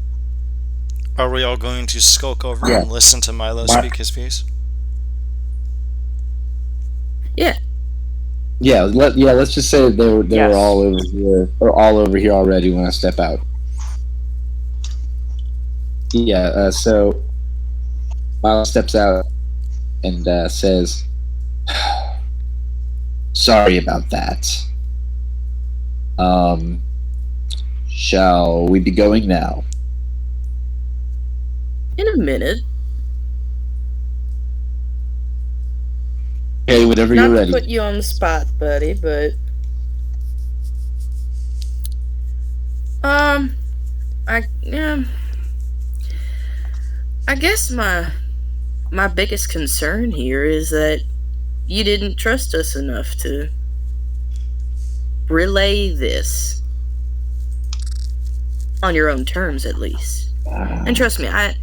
Are we all going to skulk over Yeah. and listen to Milo My- speak his piece? Yeah. Yeah, let's just say they were Yes. all over here, or all over here already when I step out. Yeah, so Miles steps out and says, "Sorry about that. Shall we be going now?" In a minute. Okay, whenever Not you're to ready. put you on the spot, buddy, but I guess my biggest concern here is that you didn't trust us enough to relay this on your own terms, at least. And trust me, I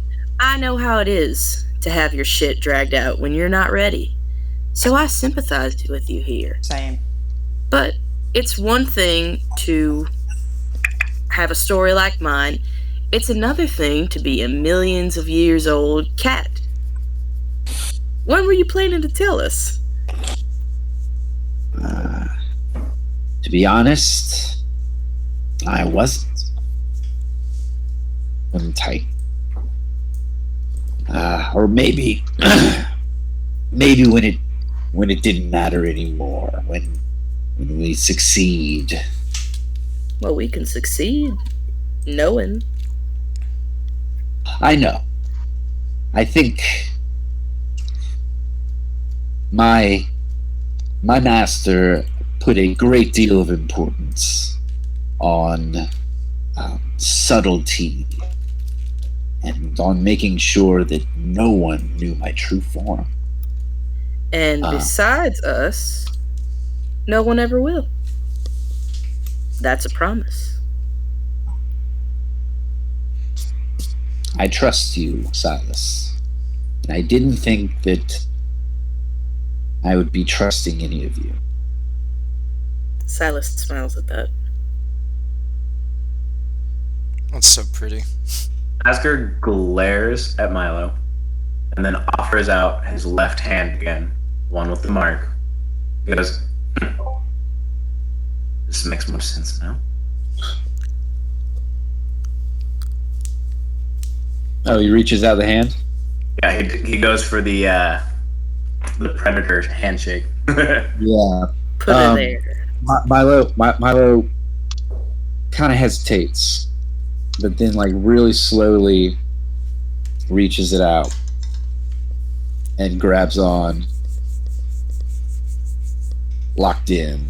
know how it is to have your shit dragged out when you're not ready. So I sympathize with you here. Same. But it's one thing to have a story like mine. It's another thing to be a millions of years old cat. When were you planning to tell us? To be honest, I wasn't. Or maybe, maybe when it didn't matter anymore. When we succeed. Well, we can succeed knowing. I know. I think my master put a great deal of importance on subtlety and on making sure that no one knew my true form. And besides us, no one ever will. That's a promise. I trust you, Silas. And I didn't think that I would be trusting any of you. Silas smiles at that. That's so pretty. Asger glares at Milo and then offers out his left hand again, one with the mark. He goes, "This makes more sense now." Oh, he reaches out the hand? Yeah, he goes for the predator handshake. Yeah. Put it there. Milo kind of hesitates, but then like really slowly reaches it out and grabs on, locked in.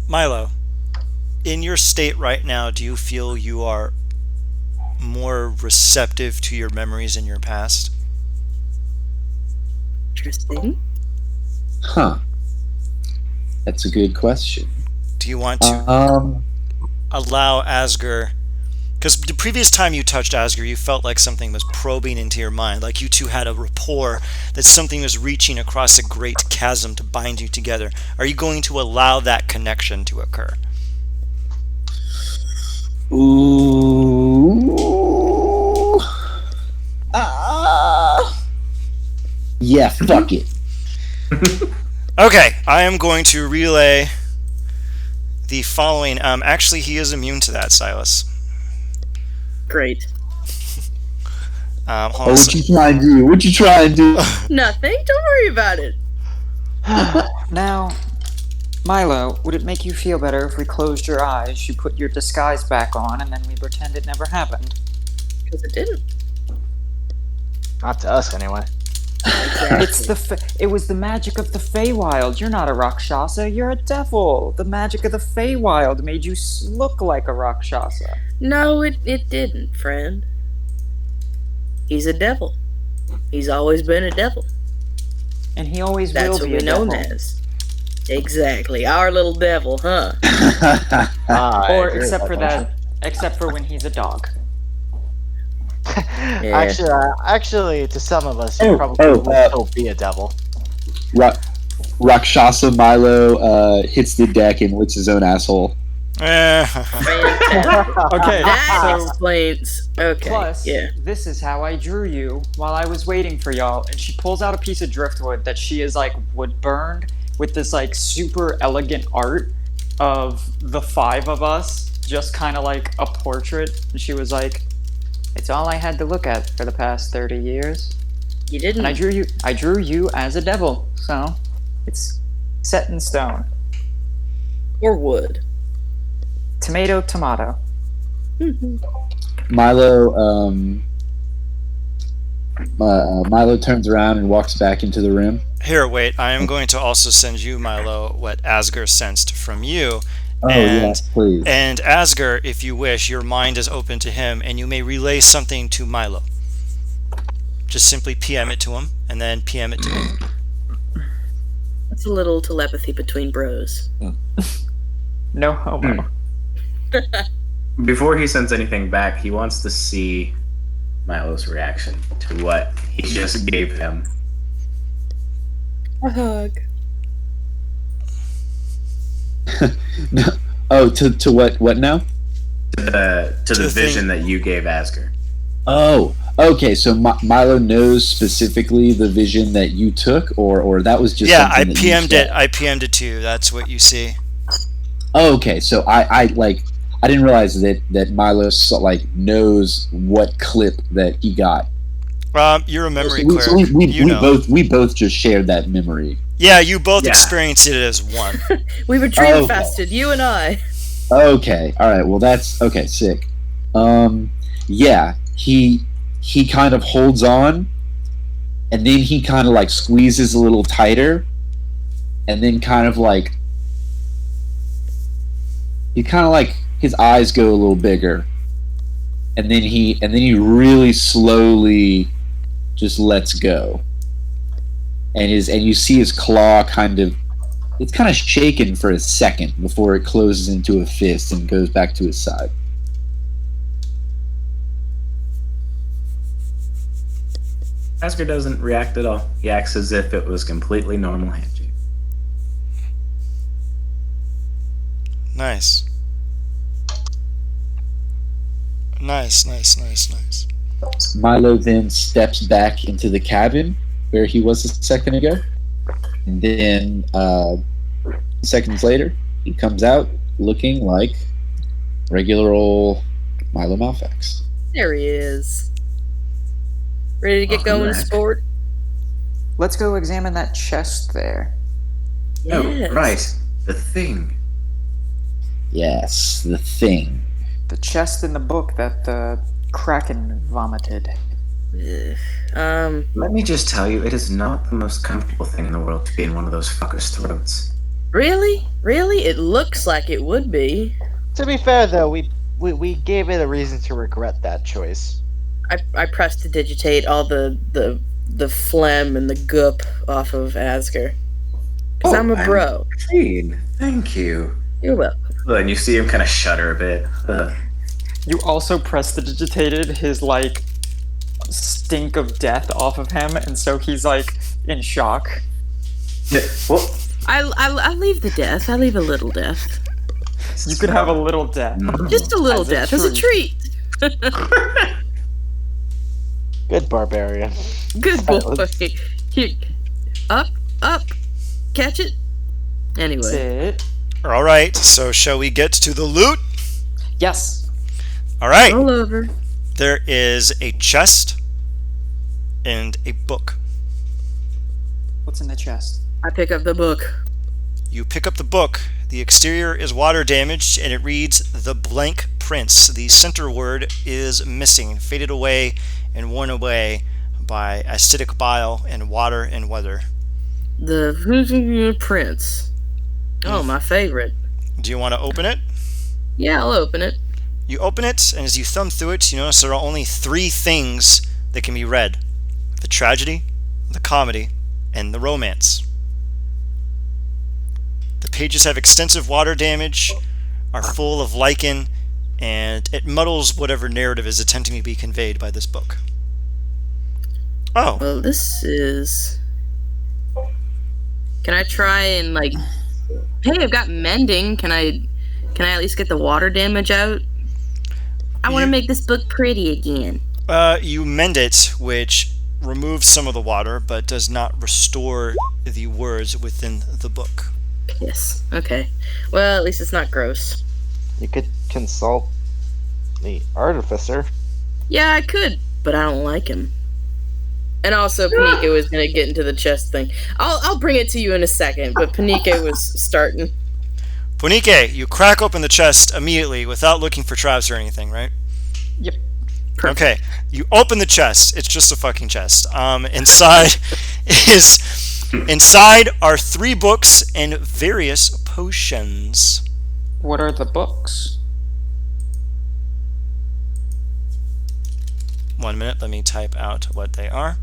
Milo, in your state right now, do you feel you are more receptive to your memories in your past? Interesting. Huh. That's a good question. Do you want to allow Asger? Because the previous time you touched Asger, you felt like something was probing into your mind, like you two had a rapport, that something was reaching across a great chasm to bind you together. Are you going to allow that connection to occur? Ooh. Yeah, fuck it. Okay, I am going to relay the following. Actually, he is immune to that, Silas. Great. What you trying to do? What you trying to do? Nothing. Don't worry about it. Now, Milo, would it make you feel better if we closed your eyes, you put your disguise back on, and then we pretend it never happened? Because it didn't. Not to us, anyway. It was the magic of the Feywild. You're not a Rakshasa, you're a devil. The magic of the Feywild made you look like a Rakshasa. No, it didn't, friend. He's a devil. He's always been a devil. And he always That's will what be we a know him devil. as. Exactly. Our little devil, huh? Or except for when he's a dog. Yeah. Actually, to some of us, he probably will still be a devil. Rakshasa Milo hits the deck and licks his own asshole. Fantastic. Okay, That so explains. Okay. plus, Yeah. this is how I drew you while I was waiting for y'all. And she pulls out a piece of driftwood that she is like wood burned, with this like super elegant art of the 5 of us, just kind of like a portrait. And she was like, "It's all I had to look at for the past 30 years. You didn't. And I drew you as a devil, so it's set in stone. Or wood. Tomato, tomato." Milo, Milo turns around and walks back into the room. Here, wait. I am going to also send you, Milo, what Asger sensed from you. Oh, yes, please. And Asger, if you wish, your mind is open to him, and you may relay something to Milo. Just simply PM it to him, and then PM it to me. That's a little telepathy between bros. No homo. Before he sends anything back, he wants to see Milo's reaction to what he just gave him. A hug. No. Oh, to what now? To the vision that you gave Asger. Oh, okay. So Milo knows specifically the vision that you took, or that was just Yeah, I something that you PM'd said? it. I PM'd it to you. That's what you see. Oh, okay. So I didn't realize that Milo knows what clip that he got. You're a memory So cleric. we both just shared that memory. Yeah, you both experienced it as one. We were dream fasted, you and I. Okay. All right. Well, that's okay. Sick. Yeah. He kind of holds on, and then he kind of squeezes a little tighter, and then his eyes go a little bigger, and then he really slowly just lets go, and you see his claw it's kind of shaken for a second before it closes into a fist and goes back to his side. Asger doesn't react at all. He acts as if it was completely normal handshake. Nice. Nice. Milo then steps back into the cabin where he was a second ago, and then seconds later he comes out looking like regular old Milo Malfax. There he is. Ready to get going, sport? Let's go examine that chest there. Yes. Oh, right. The thing. Yes, the thing. The chest in the book that the Kraken vomited. Let me just tell you, it is not the most comfortable thing in the world to be in one of those fuckers' throats. Really? Really? It looks like it would be. To be fair, though, we gave it a reason to regret that choice. I pressed to digitate all the phlegm and the goop off of Asger. Because I'm a bro. Indeed. Thank you. You're welcome. And you see him kind of shudder a bit. You also prestidigitated his stink of death off of him, and so he's in shock. Well, I leave the death. I leave a little death. You could have a little death. Just a little death as a treat. Good barbarian. Good boy. Here. Up. Catch it. Anyway. Sit. All right. So shall we get to the loot? Yes. All right. Roll over. There is a chest and a book. What's in the chest? I pick up the book. You pick up the book. The exterior is water damaged, and it reads "The Blank Prince." The center word is missing, faded away and worn away by acidic bile and water and weather. The Prince. Oh, my favorite. Do you want to open it? Yeah, I'll open it. You open it, and as you thumb through it, you notice there are only 3 things that can be read: the tragedy, the comedy, and the romance. The pages have extensive water damage, are full of lichen, and it muddles whatever narrative is attempting to be conveyed by this book. Oh. Well, this is... Can I try and, Hey, I've got mending. Can I at least get the water damage out? I want to make this book pretty again. You mend it, which removes some of the water, but does not restore the words within the book. Yes. Okay. Well, at least it's not gross. You could consult the artificer. Yeah, I could, but I don't like him. And also, Panike was gonna get into the chest thing. I'll bring it to you in a second, but Panike was starting. Punike, you crack open the chest immediately without looking for traps or anything, right? Yep. Perfect. Okay, you open the chest. It's just a fucking chest. Inside are 3 books and various potions. What are the books? 1 minute, let me type out what they are.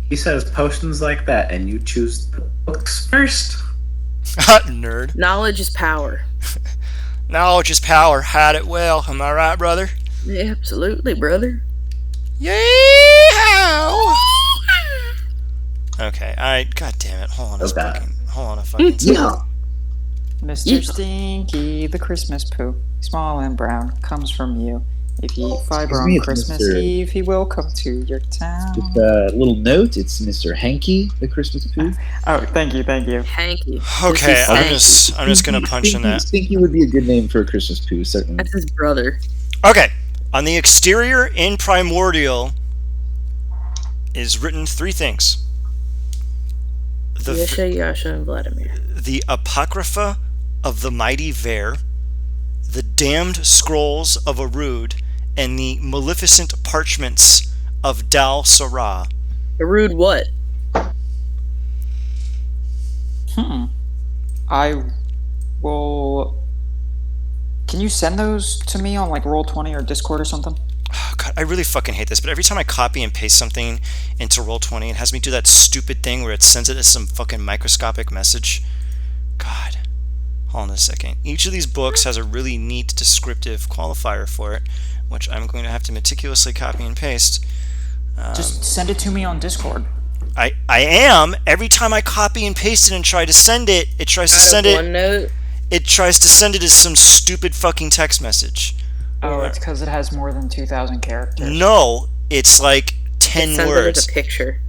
He says potions like that, and you choose the books first. Nerd. Knowledge is power. Knowledge is power. Hide it well. Am I right, brother? Yeah, absolutely, brother. Yeehaw! Okay, God damn it. Hold on a fucking second. Yeah. Mr. Stinky, the Christmas poo, small and brown, comes from you. If you eat fiber excuse on me, it's Christmas Mr. Eve, he will come to your town. Just a little note. It's Mr. Hanky, the Christmas poo. Oh, thank you. Hanky. Okay, I'm Hanky. just gonna punch in that. Stinky would be a good name for a Christmas poo, certainly. That's his brother. Okay, on the exterior in Primordial is written 3 things. Yasha, and Vladimir. The Apocrypha of the Mighty Ver, the Damned Scrolls of Arud, and the Maleficent Parchments of Dal Sarah. Arud what? I will... Can you send those to me on like Roll20 or Discord or something? Oh, God, I really fucking hate this, but every time I copy and paste something into Roll20, it has me do that stupid thing where it sends it as some fucking microscopic message. God. Hold on a second. Each of these books has a really neat descriptive qualifier for it, which I'm going to have to meticulously copy and paste. Just send it to me on Discord. I am. Every time I copy and paste it and try to send it, it tries to send it. OneNote? It tries to send it as some stupid fucking text message. Oh, it's because it has more than 2,000 characters. No, it's like 10 It sends words. it as a picture.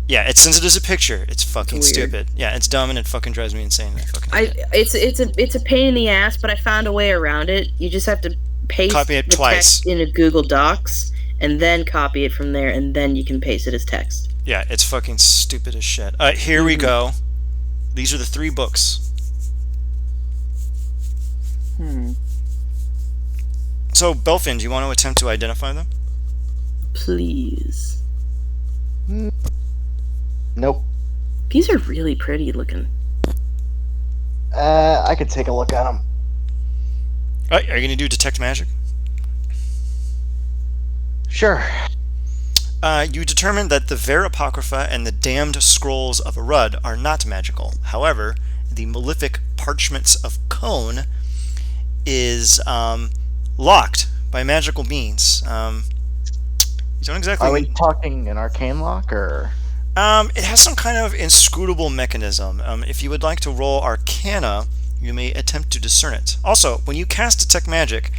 Yeah, it sends it as a picture. It's fucking Weird. stupid. Yeah, it's dumb and it fucking drives me insane. I fucking hate it. It's a pain in the ass, but I found a way around it. You just have to paste Copy it the twice. text in a Google Docs and then copy it from there, and then you can paste it as text. Yeah, it's fucking stupid as shit. Here we go. These are the 3 books. So, Belfin, do you want to attempt to identify them? Please. Nope. These are really pretty looking. I could take a look at them. Are you going to do Detect Magic? Sure. You determine that the Ver Apocrypha and the Damned Scrolls of Arud are not magical. However, the Malefic Parchments of Cone is locked by magical means. You don't exactly... Are we talking an arcane lock, or...? It has some kind of inscrutable mechanism. If you would like to roll Arcana, you may attempt to discern it. Also, when you cast Detect Magic,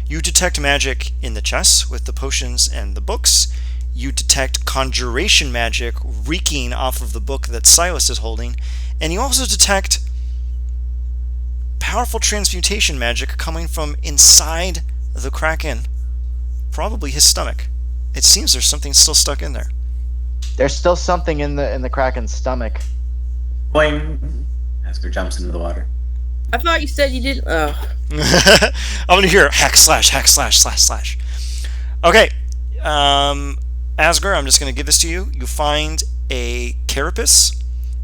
you detect magic in the chests with the potions and the books. You detect conjuration magic reeking off of the book that Silas is holding. And you also detect powerful transmutation magic coming from inside the Kraken. Probably his stomach. It seems there's something still stuck in there. There's still something in the Kraken's stomach. Boing. Asker jumps into the water. I thought you said you didn't. Oh. I'm gonna hear hack slash hack slash slash slash. Okay, Asger, I'm just gonna give this to you. You find a carapace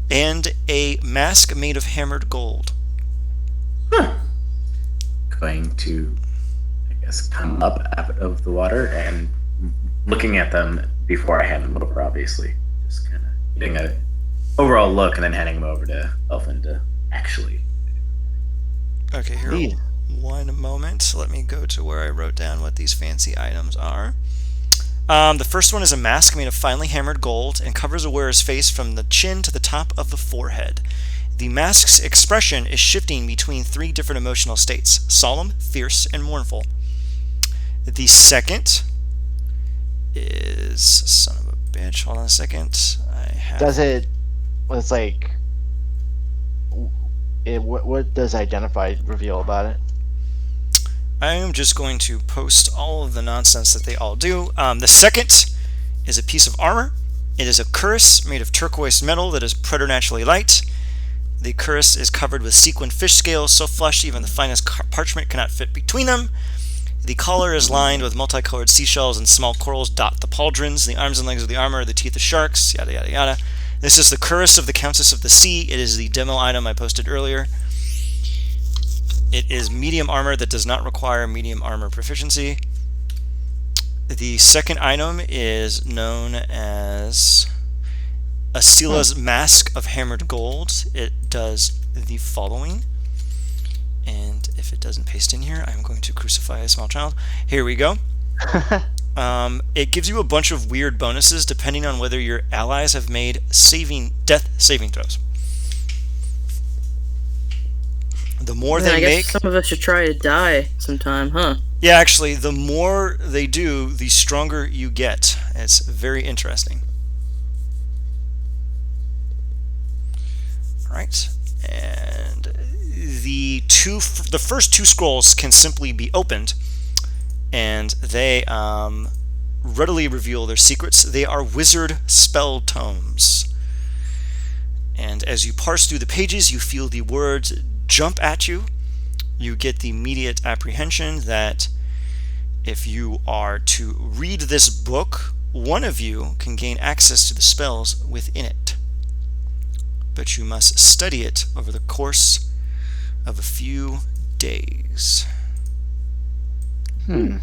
and a mask made of hammered gold. Going to, I guess, come up out of the water and looking at them before I hand them over, obviously. Just kind of getting a overall look and then handing them over to Elfin to actually. Okay, here. Indeed. One moment. Let me go to where I wrote down what these fancy items are. The first one is a mask made of finely hammered gold and covers the wearer's face from the chin to the top of the forehead. The mask's expression is shifting between 3 different emotional states: solemn, fierce, and mournful. The second is... son of a bitch, hold on a second. I have Does it? Well, it's like. What does identify reveal about it? I am just going to post all of the nonsense that they all do. The second is a piece of armor. It is a cuirass made of turquoise metal that is preternaturally light. The cuirass is covered with sequined fish scales, so flush even the finest parchment cannot fit between them. The collar is lined with multicolored seashells and small corals dot the pauldrons. The arms and legs of the armor are the teeth of sharks, yada yada yada. This is the cuirass of the Countess of the Sea. It is the demo item I posted earlier. It is medium armor that does not require medium armor proficiency. The second item is known as Asila's Mask of Hammered Gold. It does the following. And if it doesn't paste in here, I'm going to crucify a small child. Here we go. It gives you a bunch of weird bonuses depending on whether your allies have made death saving throws. The more they make, some of us should try to die sometime, huh? Yeah, actually, the more they do, the stronger you get. It's very interesting. All right, and the first two scrolls can simply be opened, and they readily reveal their secrets. They are wizard spell tomes, and as you parse through the pages, you feel the words jump at you. You get the immediate apprehension that if you are to read this book, one of you can gain access to the spells within it. But you must study it over the course of a few days. You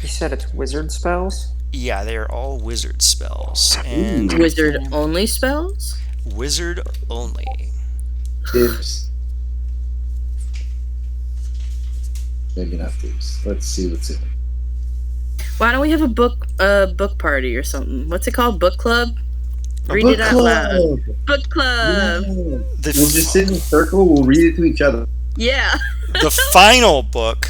said it's wizard spells? Yeah, they are all wizard spells. And Wizard only spells? Wizard only. Tips. Maybe not tips. Let's see what's in it. Why don't we have a book party or something? What's it called? Book club? Read Book it out club! loud. Book club. Yeah. We'll just sit in a circle. We'll read it to each other. Yeah. The final book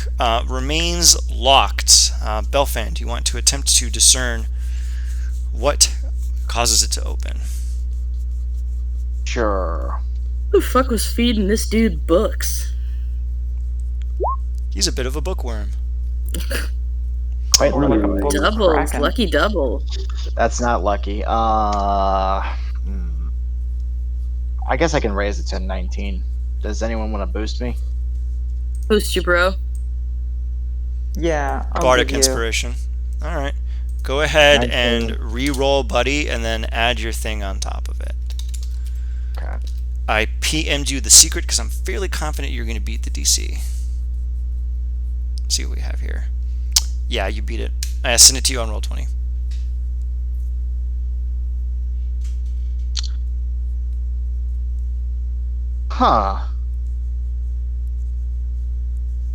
remains locked. Belfan, do you want to attempt to discern what causes it to open? Sure. Who the fuck was feeding this dude books? He's a bit of a bookworm. Quite Or like a literally. book Doubles, kraken. lucky double. That's not lucky. I guess I can raise it to 19. Does anyone want to boost me? Boost you, bro. Yeah. I'll Bardic give you- Inspiration. All right. Go ahead 19. and re-roll, buddy, and then add your thing on top of it. Okay. I PM'd you the secret because I'm fairly confident you're going to beat the DC. Let's see what we have here. Yeah, you beat it. I sent it to you on Roll20. Huh.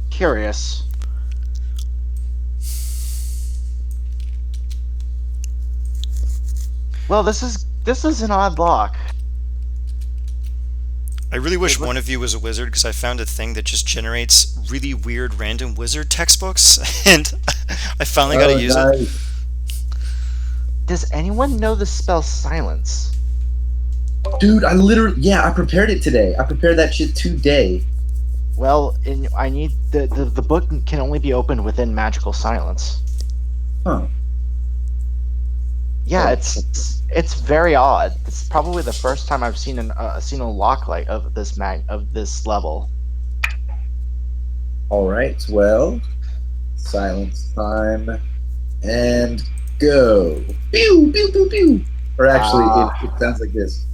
Curious. Well, this is an odd lock. I really wish one of you was a wizard because I found a thing that just generates really weird random wizard textbooks and I finally got to use it. Does anyone know the spell silence? Dude, I prepared it today. I prepared that shit today. Well, I need the book can only be opened within magical silence. Huh. Yeah, it's very odd. It's probably the first time I've seen a lock like of this level. All right. Well, silence time, and go. Pew pew pew pew. Or actually, it sounds like this.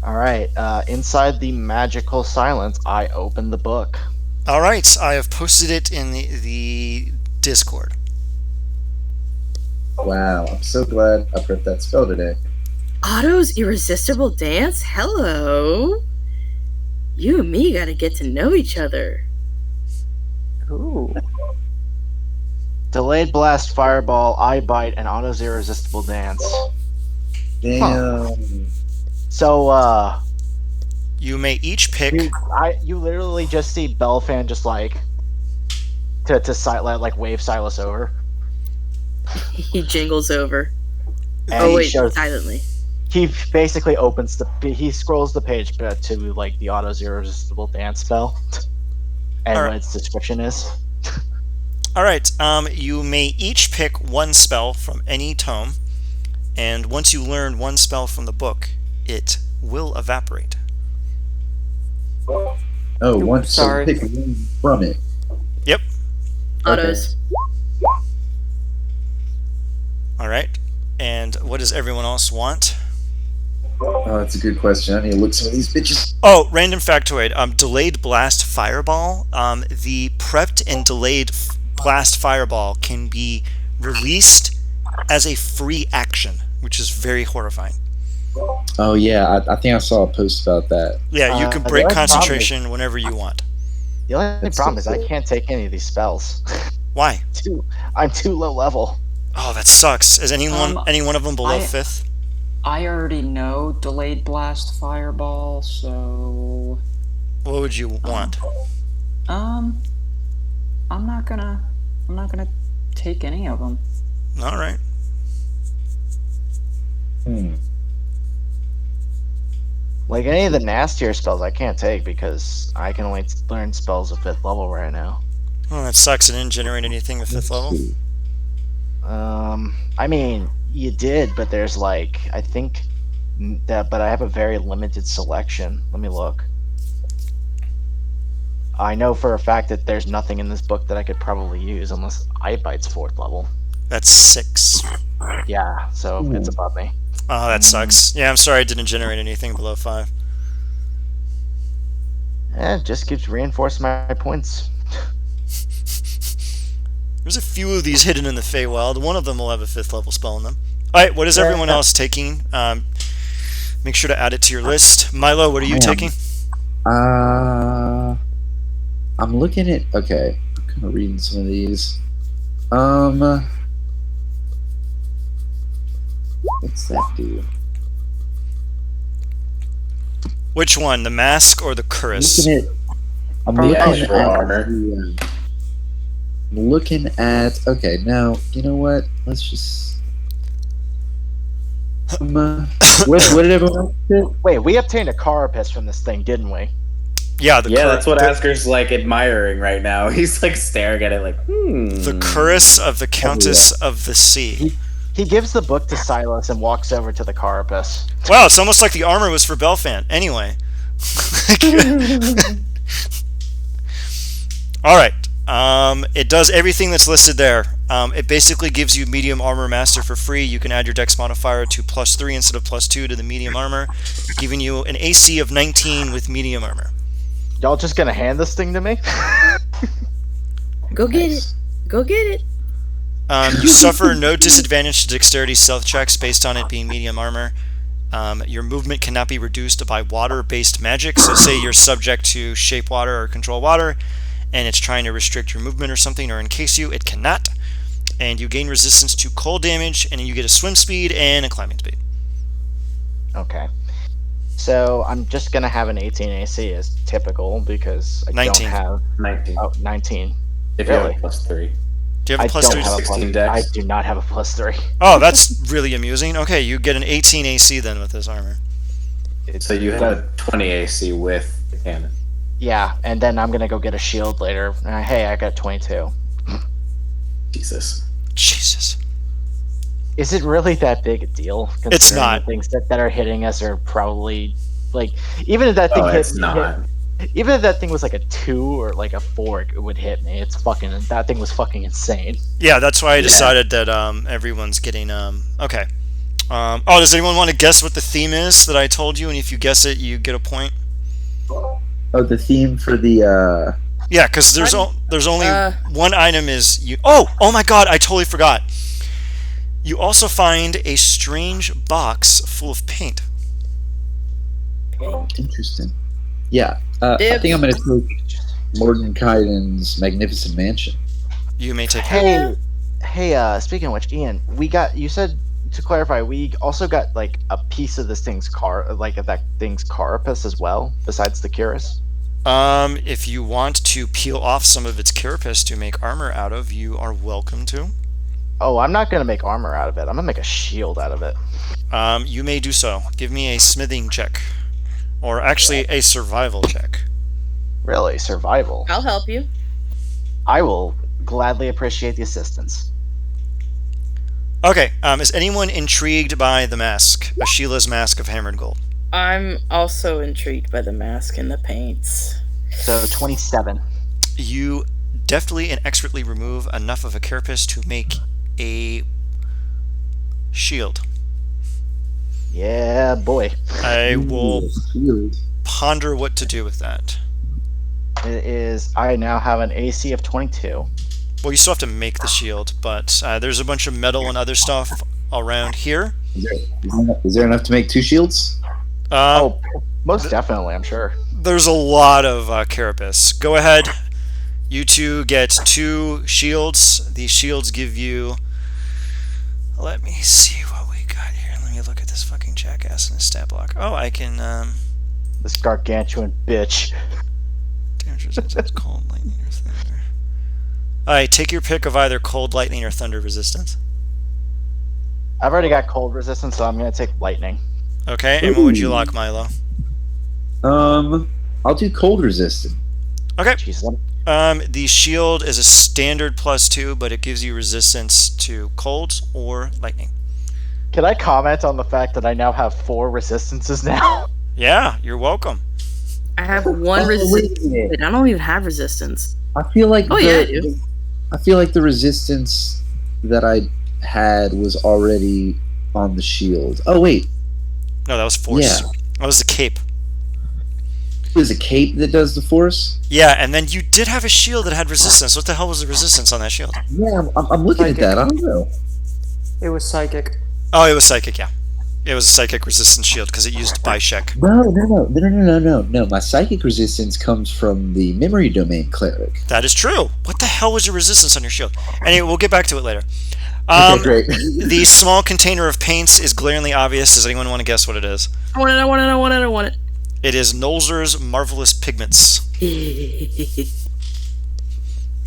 All right. Inside the magical silence, I open the book. All right, I have posted it in the Discord. Wow, I'm so glad I prepped that spell today. Otto's irresistible dance? Hello. You and me gotta get to know each other. Ooh. Delayed blast, fireball, eye bite, and Otto's irresistible dance. Damn. So, You may each pick. you literally just see Belfan just like to wave Silas over. He jingles over. And Oh he wait, shows. silently. He basically he scrolls the page to like the auto irresistible dance spell, and All what right. its description is. All right. You may each pick one spell from any tome, and once you learn one spell from the book, it will evaporate. Oh, one. So sorry. pick one from it. Yep. Autos. All right. And what does everyone else want? Oh, that's a good question. I need to look some of these bitches. Oh, random factoid. Delayed blast fireball. The prepped and delayed blast fireball can be released as a free action, which is very horrifying. Oh yeah, I think I saw a post about that. Yeah, you can The break only problem concentration whenever you want. The only That's problem so is I cool. can't take any of these spells. Why? I'm too low level. Oh, that sucks. Is any one of them below I- 5th? I already know delayed blast fireball, so What would you want? I'm not gonna take any of them. All right. Like any of the nastier spells, I can't take because I can only learn spells of 5th level right now. Well, that sucks. It didn't generate anything with 5th level. I mean, you did, but there's like I think that, but I have a very limited selection. Let me look. I know for a fact that there's nothing in this book that I could probably use unless Bite's 4th level. That's 6. Yeah, so it's above me. Oh, that sucks. Yeah, I'm sorry it didn't generate anything below 5. It just keeps reinforcing my points. There's a few of these hidden in the Feywild. One of them will have a 5th level spell in them. Alright, what is everyone else taking? Make sure to add it to your list. Milo, what are you taking? I'm looking at. Okay, I'm kind of reading some of these. What's that do? Which one, the mask or the cuirass? I'm looking at extra armor. I'm looking at. Okay, now you know what? Let's just. What did everyone else do? Wait, we obtained a carapace from this thing, didn't we? Yeah, That's what Asker's like admiring right now. He's like staring at it like, The cuirass of the Countess of the Sea. He gives the book to Silas and walks over to the carapace. Wow, it's almost like the armor was for Belfan. Anyway. Alright. It does everything that's listed there. It basically gives you medium armor master for free. You can add your dex modifier to +3 instead of +2 to the medium armor, giving you an AC of 19 with medium armor. Y'all just gonna hand this thing to me? Go get it. Go get it. You suffer no disadvantage to dexterity stealth checks based on it being medium armor. Your movement cannot be reduced by water-based magic. So say you're subject to shape water or control water, and it's trying to restrict your movement or something or encase you, it cannot. And you gain resistance to cold damage, and you get a swim speed and a climbing speed. Okay. So I'm just gonna have an 18 AC as typical because I 19. don't have 19. 19. If you have Really? a +3. Do you have a I plus don't 3? have a 16 plus. dex. I do not have a +3. Oh, that's really amusing. Okay, you get an 18 AC then with this armor. So you have a 20 AC with the cannon. Yeah, and then I'm gonna go get a shield later. Hey, I got 22. Jesus. Jesus. Is it really that big a deal? It's considering not. The things that are hitting us are probably like even if that thing It's not. even if that thing was like a 2 or like a 4, it would hit me. That thing was fucking insane. Yeah, that's why I decided that everyone's getting okay. Oh, does anyone want to guess what the theme is that I told you? And if you guess it, you get a point. Oh, the theme for the. Yeah, because there's only one item is you. Oh my God! I totally forgot. You also find a strange box full of paint. Interesting. Yeah, I think I'm gonna take Mordenkainen's Magnificent Mansion. You may take that. Hey, speaking of which, Ian, you said to clarify, we also got like a piece of this thing's that thing's carapace as well, besides the cuirass. If you want to peel off some of its carapace to make armor out of, you are welcome to. Oh, I'm not gonna make armor out of it. I'm gonna make a shield out of it. You may do so. Give me a smithing check. Or actually, a survival check. Really, survival. I'll help you. I will gladly appreciate the assistance. Okay, is anyone intrigued by the mask? Asheila's mask of hammered gold. I'm also intrigued by the mask and the paints. So 27. You deftly and expertly remove enough of a carapace to make a shield. Yeah, boy. I will Shield. ponder what to do with that. It is. I now have an AC of 22. Well, you still have to make the shield, but there's a bunch of metal and other stuff around here. Is there enough to make 2 shields? Most definitely, I'm sure. There's a lot of carapace. Go ahead. You two get 2 shields. These shields give you... Let me see what we got here. Let me look at this fucking jackass in his stat block. Oh, I can... This gargantuan bitch. Damage resistance, cold, lightning, or thunder. Alright, take your pick of either cold, lightning, or thunder resistance. I've already got cold resistance, so I'm gonna take lightning. Okay, and what would you lock, Milo? I'll do cold resistant. Okay. Jesus. The shield is a standard +2, but it gives you resistance to cold or lightning. Can I comment on the fact that I now have 4 resistances now? Yeah, you're welcome. I have 1 resistance. I don't even have resistance. I feel like I do. I feel like the resistance that I had was already on the shield. Oh wait, No, that was force. Yeah. That was the cape. there's a cape that does the force. Yeah, and then you did have a shield that had resistance. What the hell was the resistance on that shield? Yeah, I'm looking Psychic. at that. I don't know. It was psychic. Oh, it was psychic, yeah. It was a psychic resistance shield because it used Bishek. No. My psychic resistance comes from the memory domain cleric. That is true. What the hell was your resistance on your shield? Anyway, we'll get back to it later. Okay, great. The small container of paints is glaringly obvious. Does anyone want to guess what it is? I want it. It is Nolzur's Marvelous Pigments.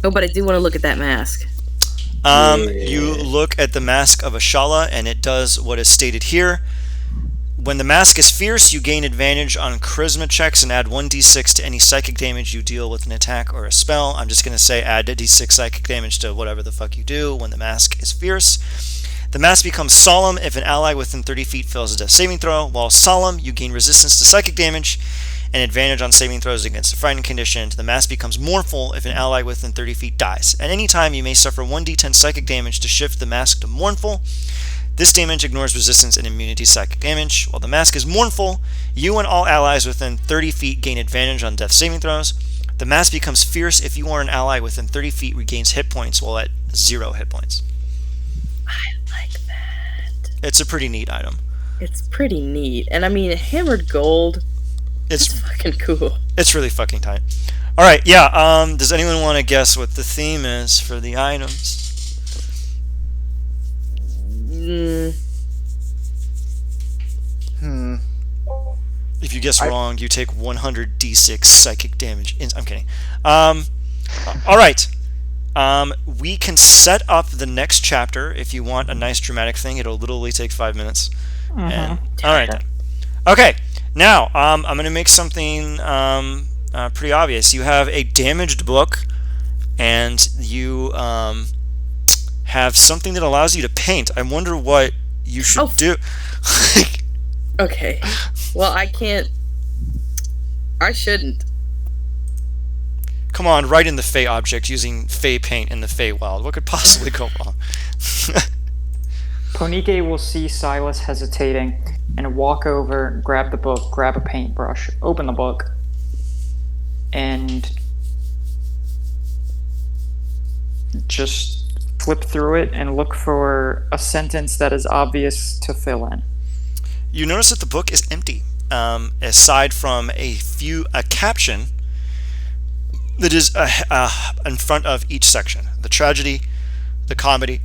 Oh, but I do want to look at that mask. You look at the mask of Ashala, and it does what is stated here. When the mask is fierce, you gain advantage on charisma checks and add 1d6 to any psychic damage you deal with an attack or a spell. I'm just going to say add a d6 psychic damage to whatever the fuck you do when the mask is fierce. The mask becomes solemn if an ally within 30 feet fails a death saving throw. While solemn, you gain resistance to psychic damage and advantage on saving throws against a frightening condition. The mask becomes mournful if an ally within 30 feet dies. At any time, you may suffer 1d10 psychic damage to shift the mask to mournful. This damage ignores resistance and immunity psychic damage. While the mask is mournful, you and all allies within 30 feet gain advantage on death saving throws. The mask becomes fierce if you or an ally within 30 feet regains hit points while at 0 hit points. I like that. It's a pretty neat item. It's pretty neat. And I mean, hammered gold, It's that's fucking cool. It's really fucking tight. Alright, yeah, does anyone want to guess what the theme is for the items? If you guess wrong, you take 100 d6 psychic damage. I'm kidding. Alright. We can set up the next chapter if you want a nice dramatic thing. It'll literally take 5 minutes. Alright. Okay. Now, I'm going to make something pretty obvious. You have a damaged book, and you have something that allows you to paint. I wonder what you should do. Okay. Well, I can't. I shouldn't. Come on, write in the Fey object using Fey paint in the Fey Wild. What could possibly go wrong? Ponike will see Silas hesitating and walk over, grab the book, grab a paintbrush, open the book, and just flip through it and look for a sentence that is obvious to fill in. You notice that the book is empty, aside from a caption that is in front of each section. The tragedy, the comedy,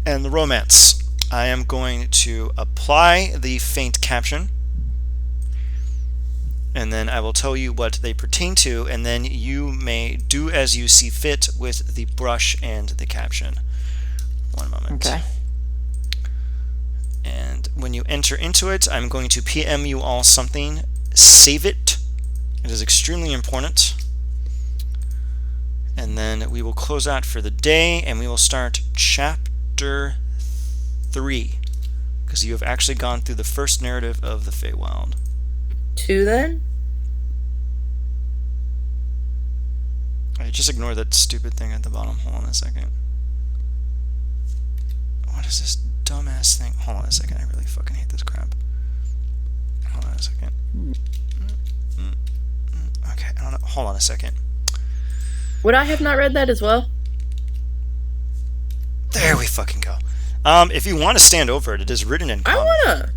and the romance. I am going to apply the faint caption, and then I will tell you what they pertain to, and then you may do as you see fit with the brush and the caption. One moment. Okay. And when you enter into it, I'm going to PM you all something. Save it. It is extremely important. And then we will close out for the day, and we will start chapter 3. Because you have actually gone through the first narrative of the Feywild. 2 then? Alright, just ignore that stupid thing at the bottom. Hold on a second. What is this dumbass thing? Hold on a second. I really fucking hate this crap. Hold on a second. Okay, I don't know. Hold on a second. Would I have not read that as well? There we fucking go. If you want to stand over it, it is written in common.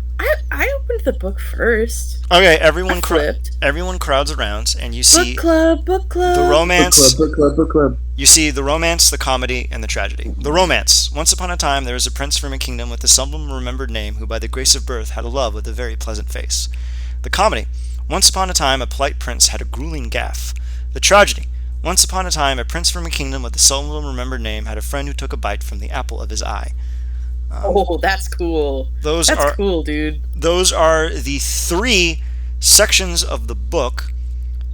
I opened the book first. Okay, everyone flipped. Everyone crowds around, and you see Book club. the romance. Book club. You see the romance, the comedy, and the tragedy. The romance. Once upon a time, there was a prince from a kingdom with a seldom remembered name who by the grace of birth had a love with a very pleasant face. The comedy. Once upon a time, a polite prince had a grueling gaffe. The tragedy. Once upon a time, a prince from a kingdom with a seldom remembered name had a friend who took a bite from the apple of his eye. Oh, that's cool. That's cool, dude. Those are the 3 sections of the book.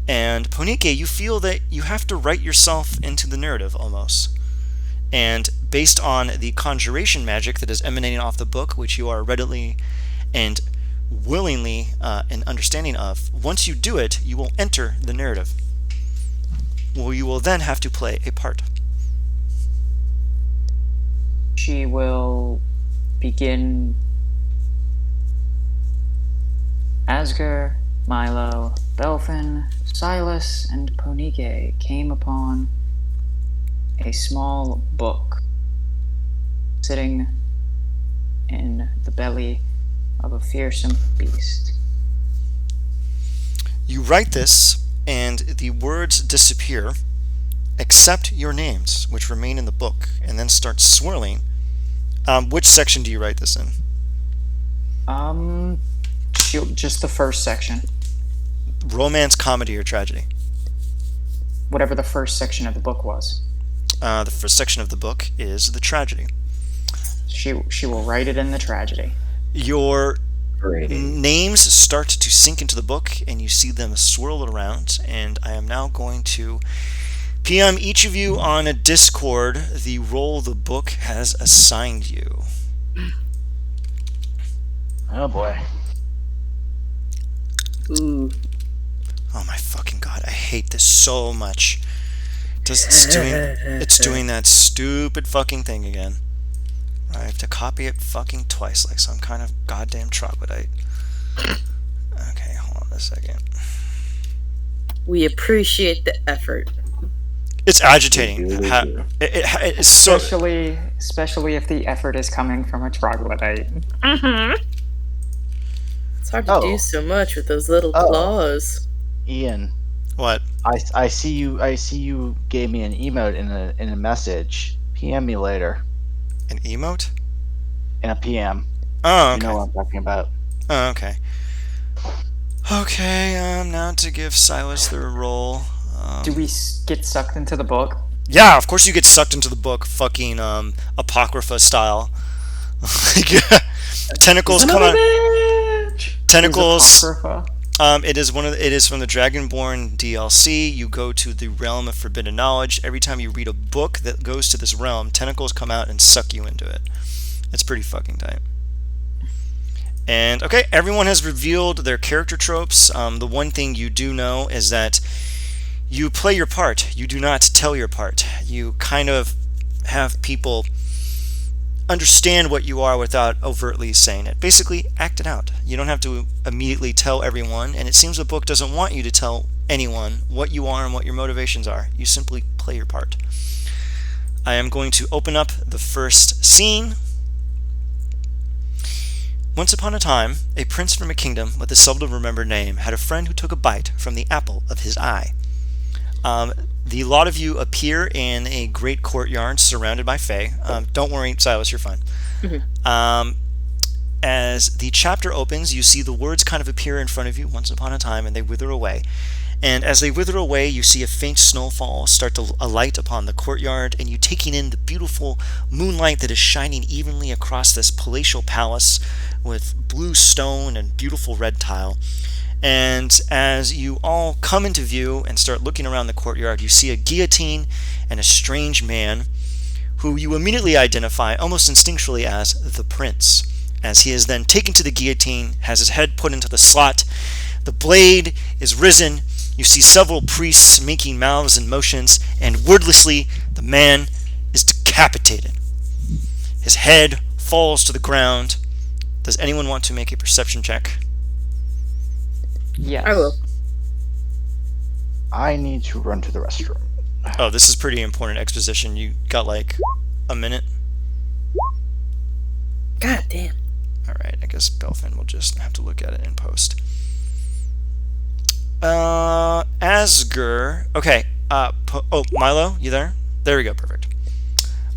And Ponike, you feel that you have to write yourself into the narrative almost. And based on the conjuration magic that is emanating off the book, which you are readily and willingly and understanding of, once you do it, you will enter the narrative. Well, you will then have to play a part. She will begin. Asger, Milo, Belfin, Silas, and Ponike came upon a small book sitting in the belly of a fearsome beast. You write this, and the words disappear, except your names, which remain in the book, and then start swirling. Which section do you write this in? Just the first section. Romance, comedy, or tragedy? Whatever the first section of the book was. The first section of the book is the tragedy. She will write it in the tragedy. Your names start to sink into the book, and you see them swirl around, and I am now going to PM each of you on a Discord the role the book has assigned you. Oh boy. Ooh. Oh my fucking god, I hate this so much. It's doing that stupid fucking thing again. I have to copy it fucking twice like some kind of goddamn troglodyte. Okay, hold on a second. We appreciate the effort. It's agitating. It's so... Especially if the effort is coming from a troglodyte. It's hard to do so much with those little claws. Ian. What? I see you gave me an emote in a message. PM me later. An emote? In a PM. Oh, okay. You know what I'm talking about. Oh, okay. Okay, now to give Silas their role. Do we get sucked into the book? Yeah, of course you get sucked into the book, fucking Apocrypha style. Tentacles come out. Tentacles. It is from the Dragonborn DLC. You go to the realm of forbidden knowledge. Every time you read a book that goes to this realm, tentacles come out and suck you into it. It's pretty fucking tight. And okay, everyone has revealed their character tropes. The one thing you do know is that you play your part. You do not tell your part. You kind of have people understand what you are without overtly saying it. Basically, act it out. You don't have to immediately tell everyone, and it seems the book doesn't want you to tell anyone what you are and what your motivations are. You simply play your part. I am going to open up the first scene. Once upon a time, a prince from a kingdom with a seldom remembered name had a friend who took a bite from the apple of his eye. The lot of you appear in a great courtyard surrounded by Fae. Don't worry, Silas, you're fine. As the chapter opens, you see the words kind of appear in front of you once upon a time, and they wither away. And as they wither away, you see a faint snowfall start to alight upon the courtyard, and you taking in the beautiful moonlight that is shining evenly across this palatial palace with blue stone and beautiful red tile. And as you all come into view and start looking around the courtyard, you see a guillotine and a strange man who you immediately identify almost instinctually as the prince. As he is then taken to the guillotine, has his head put into the slot, the blade is risen, you see several priests making mouths and motions, and wordlessly the man is decapitated. His head falls to the ground. Does anyone want to make a perception check? Yes. I will. I need to run to the restroom. Oh, this is pretty important exposition. You got like a minute? God damn. Alright, I guess Belfin will just have to look at it in post. Asger. Okay. Milo, you there? There we go, perfect.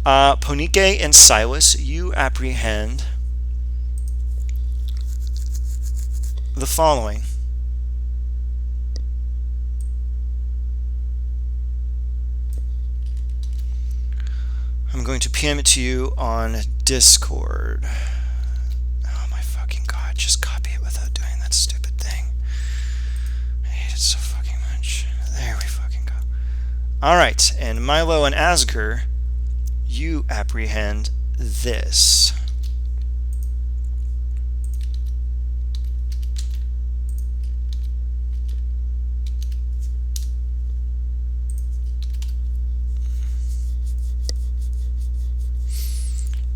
Ponike and Silas, you apprehend the following. I'm going to PM it to you on Discord. Oh my fucking god, just copy it without doing that stupid thing. I hate it so fucking much. There we fucking go. Alright, and Milo and Asger, you apprehend this.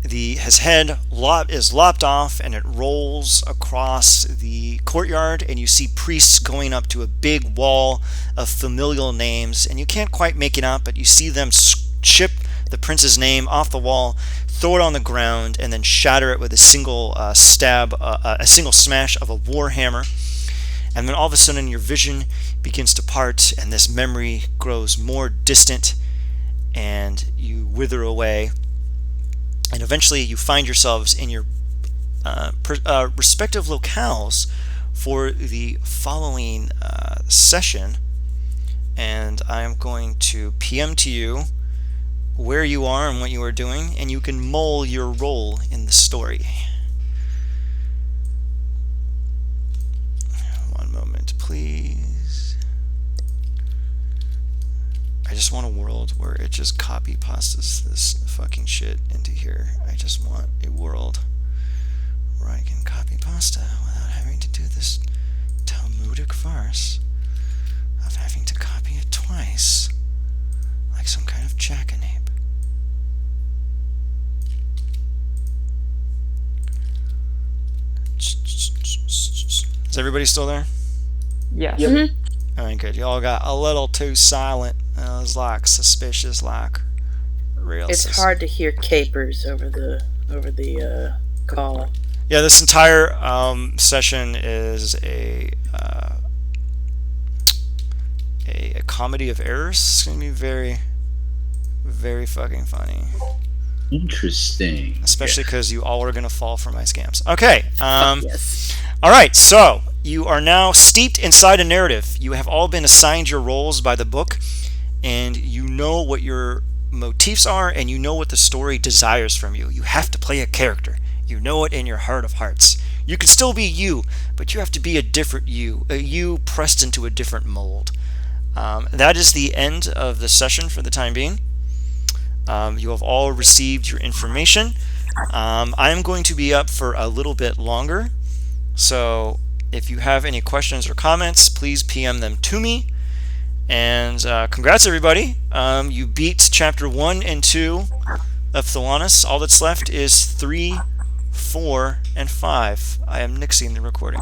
His head is lopped off and it rolls across the courtyard, and you see priests going up to a big wall of familial names, and you can't quite make it out, but you see them chip the prince's name off the wall, throw it on the ground, and then shatter it with a single a single smash of a war hammer. And then all of a sudden your vision begins to part, and this memory grows more distant, and you wither away. And eventually you find yourselves in your respective locales for the following session. And I am going to PM to you where you are and what you are doing, and you can mull your role in the story. One moment, please. I just want a world where it just copy pastas this fucking shit into here. I just want a world where I can copy pasta without having to do this Talmudic farce of having to copy it twice like some kind of jackanape. Is everybody still there? Yes. Mm-hmm. Alright, good. Y'all got a little too silent. It was like suspicious, like real. It's hard to hear capers over the call. Yeah, this entire session is a comedy of errors. It's gonna be very, very fucking funny. Interesting. Especially because you all are gonna fall for my scams. Okay. Yes. All right. So you are now steeped inside a narrative. You have all been assigned your roles by the book, and you know what your motifs are, and you know what the story desires from you. You have to play a character. You know it in your heart of hearts. You can still be you, but you have to be a different you, a you pressed into a different mold. That is the end of the session for the time being. You have all received your information. I am going to be up for a little bit longer, so if you have any questions or comments, please PM them to me. And congrats, everybody. You beat Chapter 1 and 2 of Thelanis. All that's left is 3, 4, and 5. I am nixing the recording.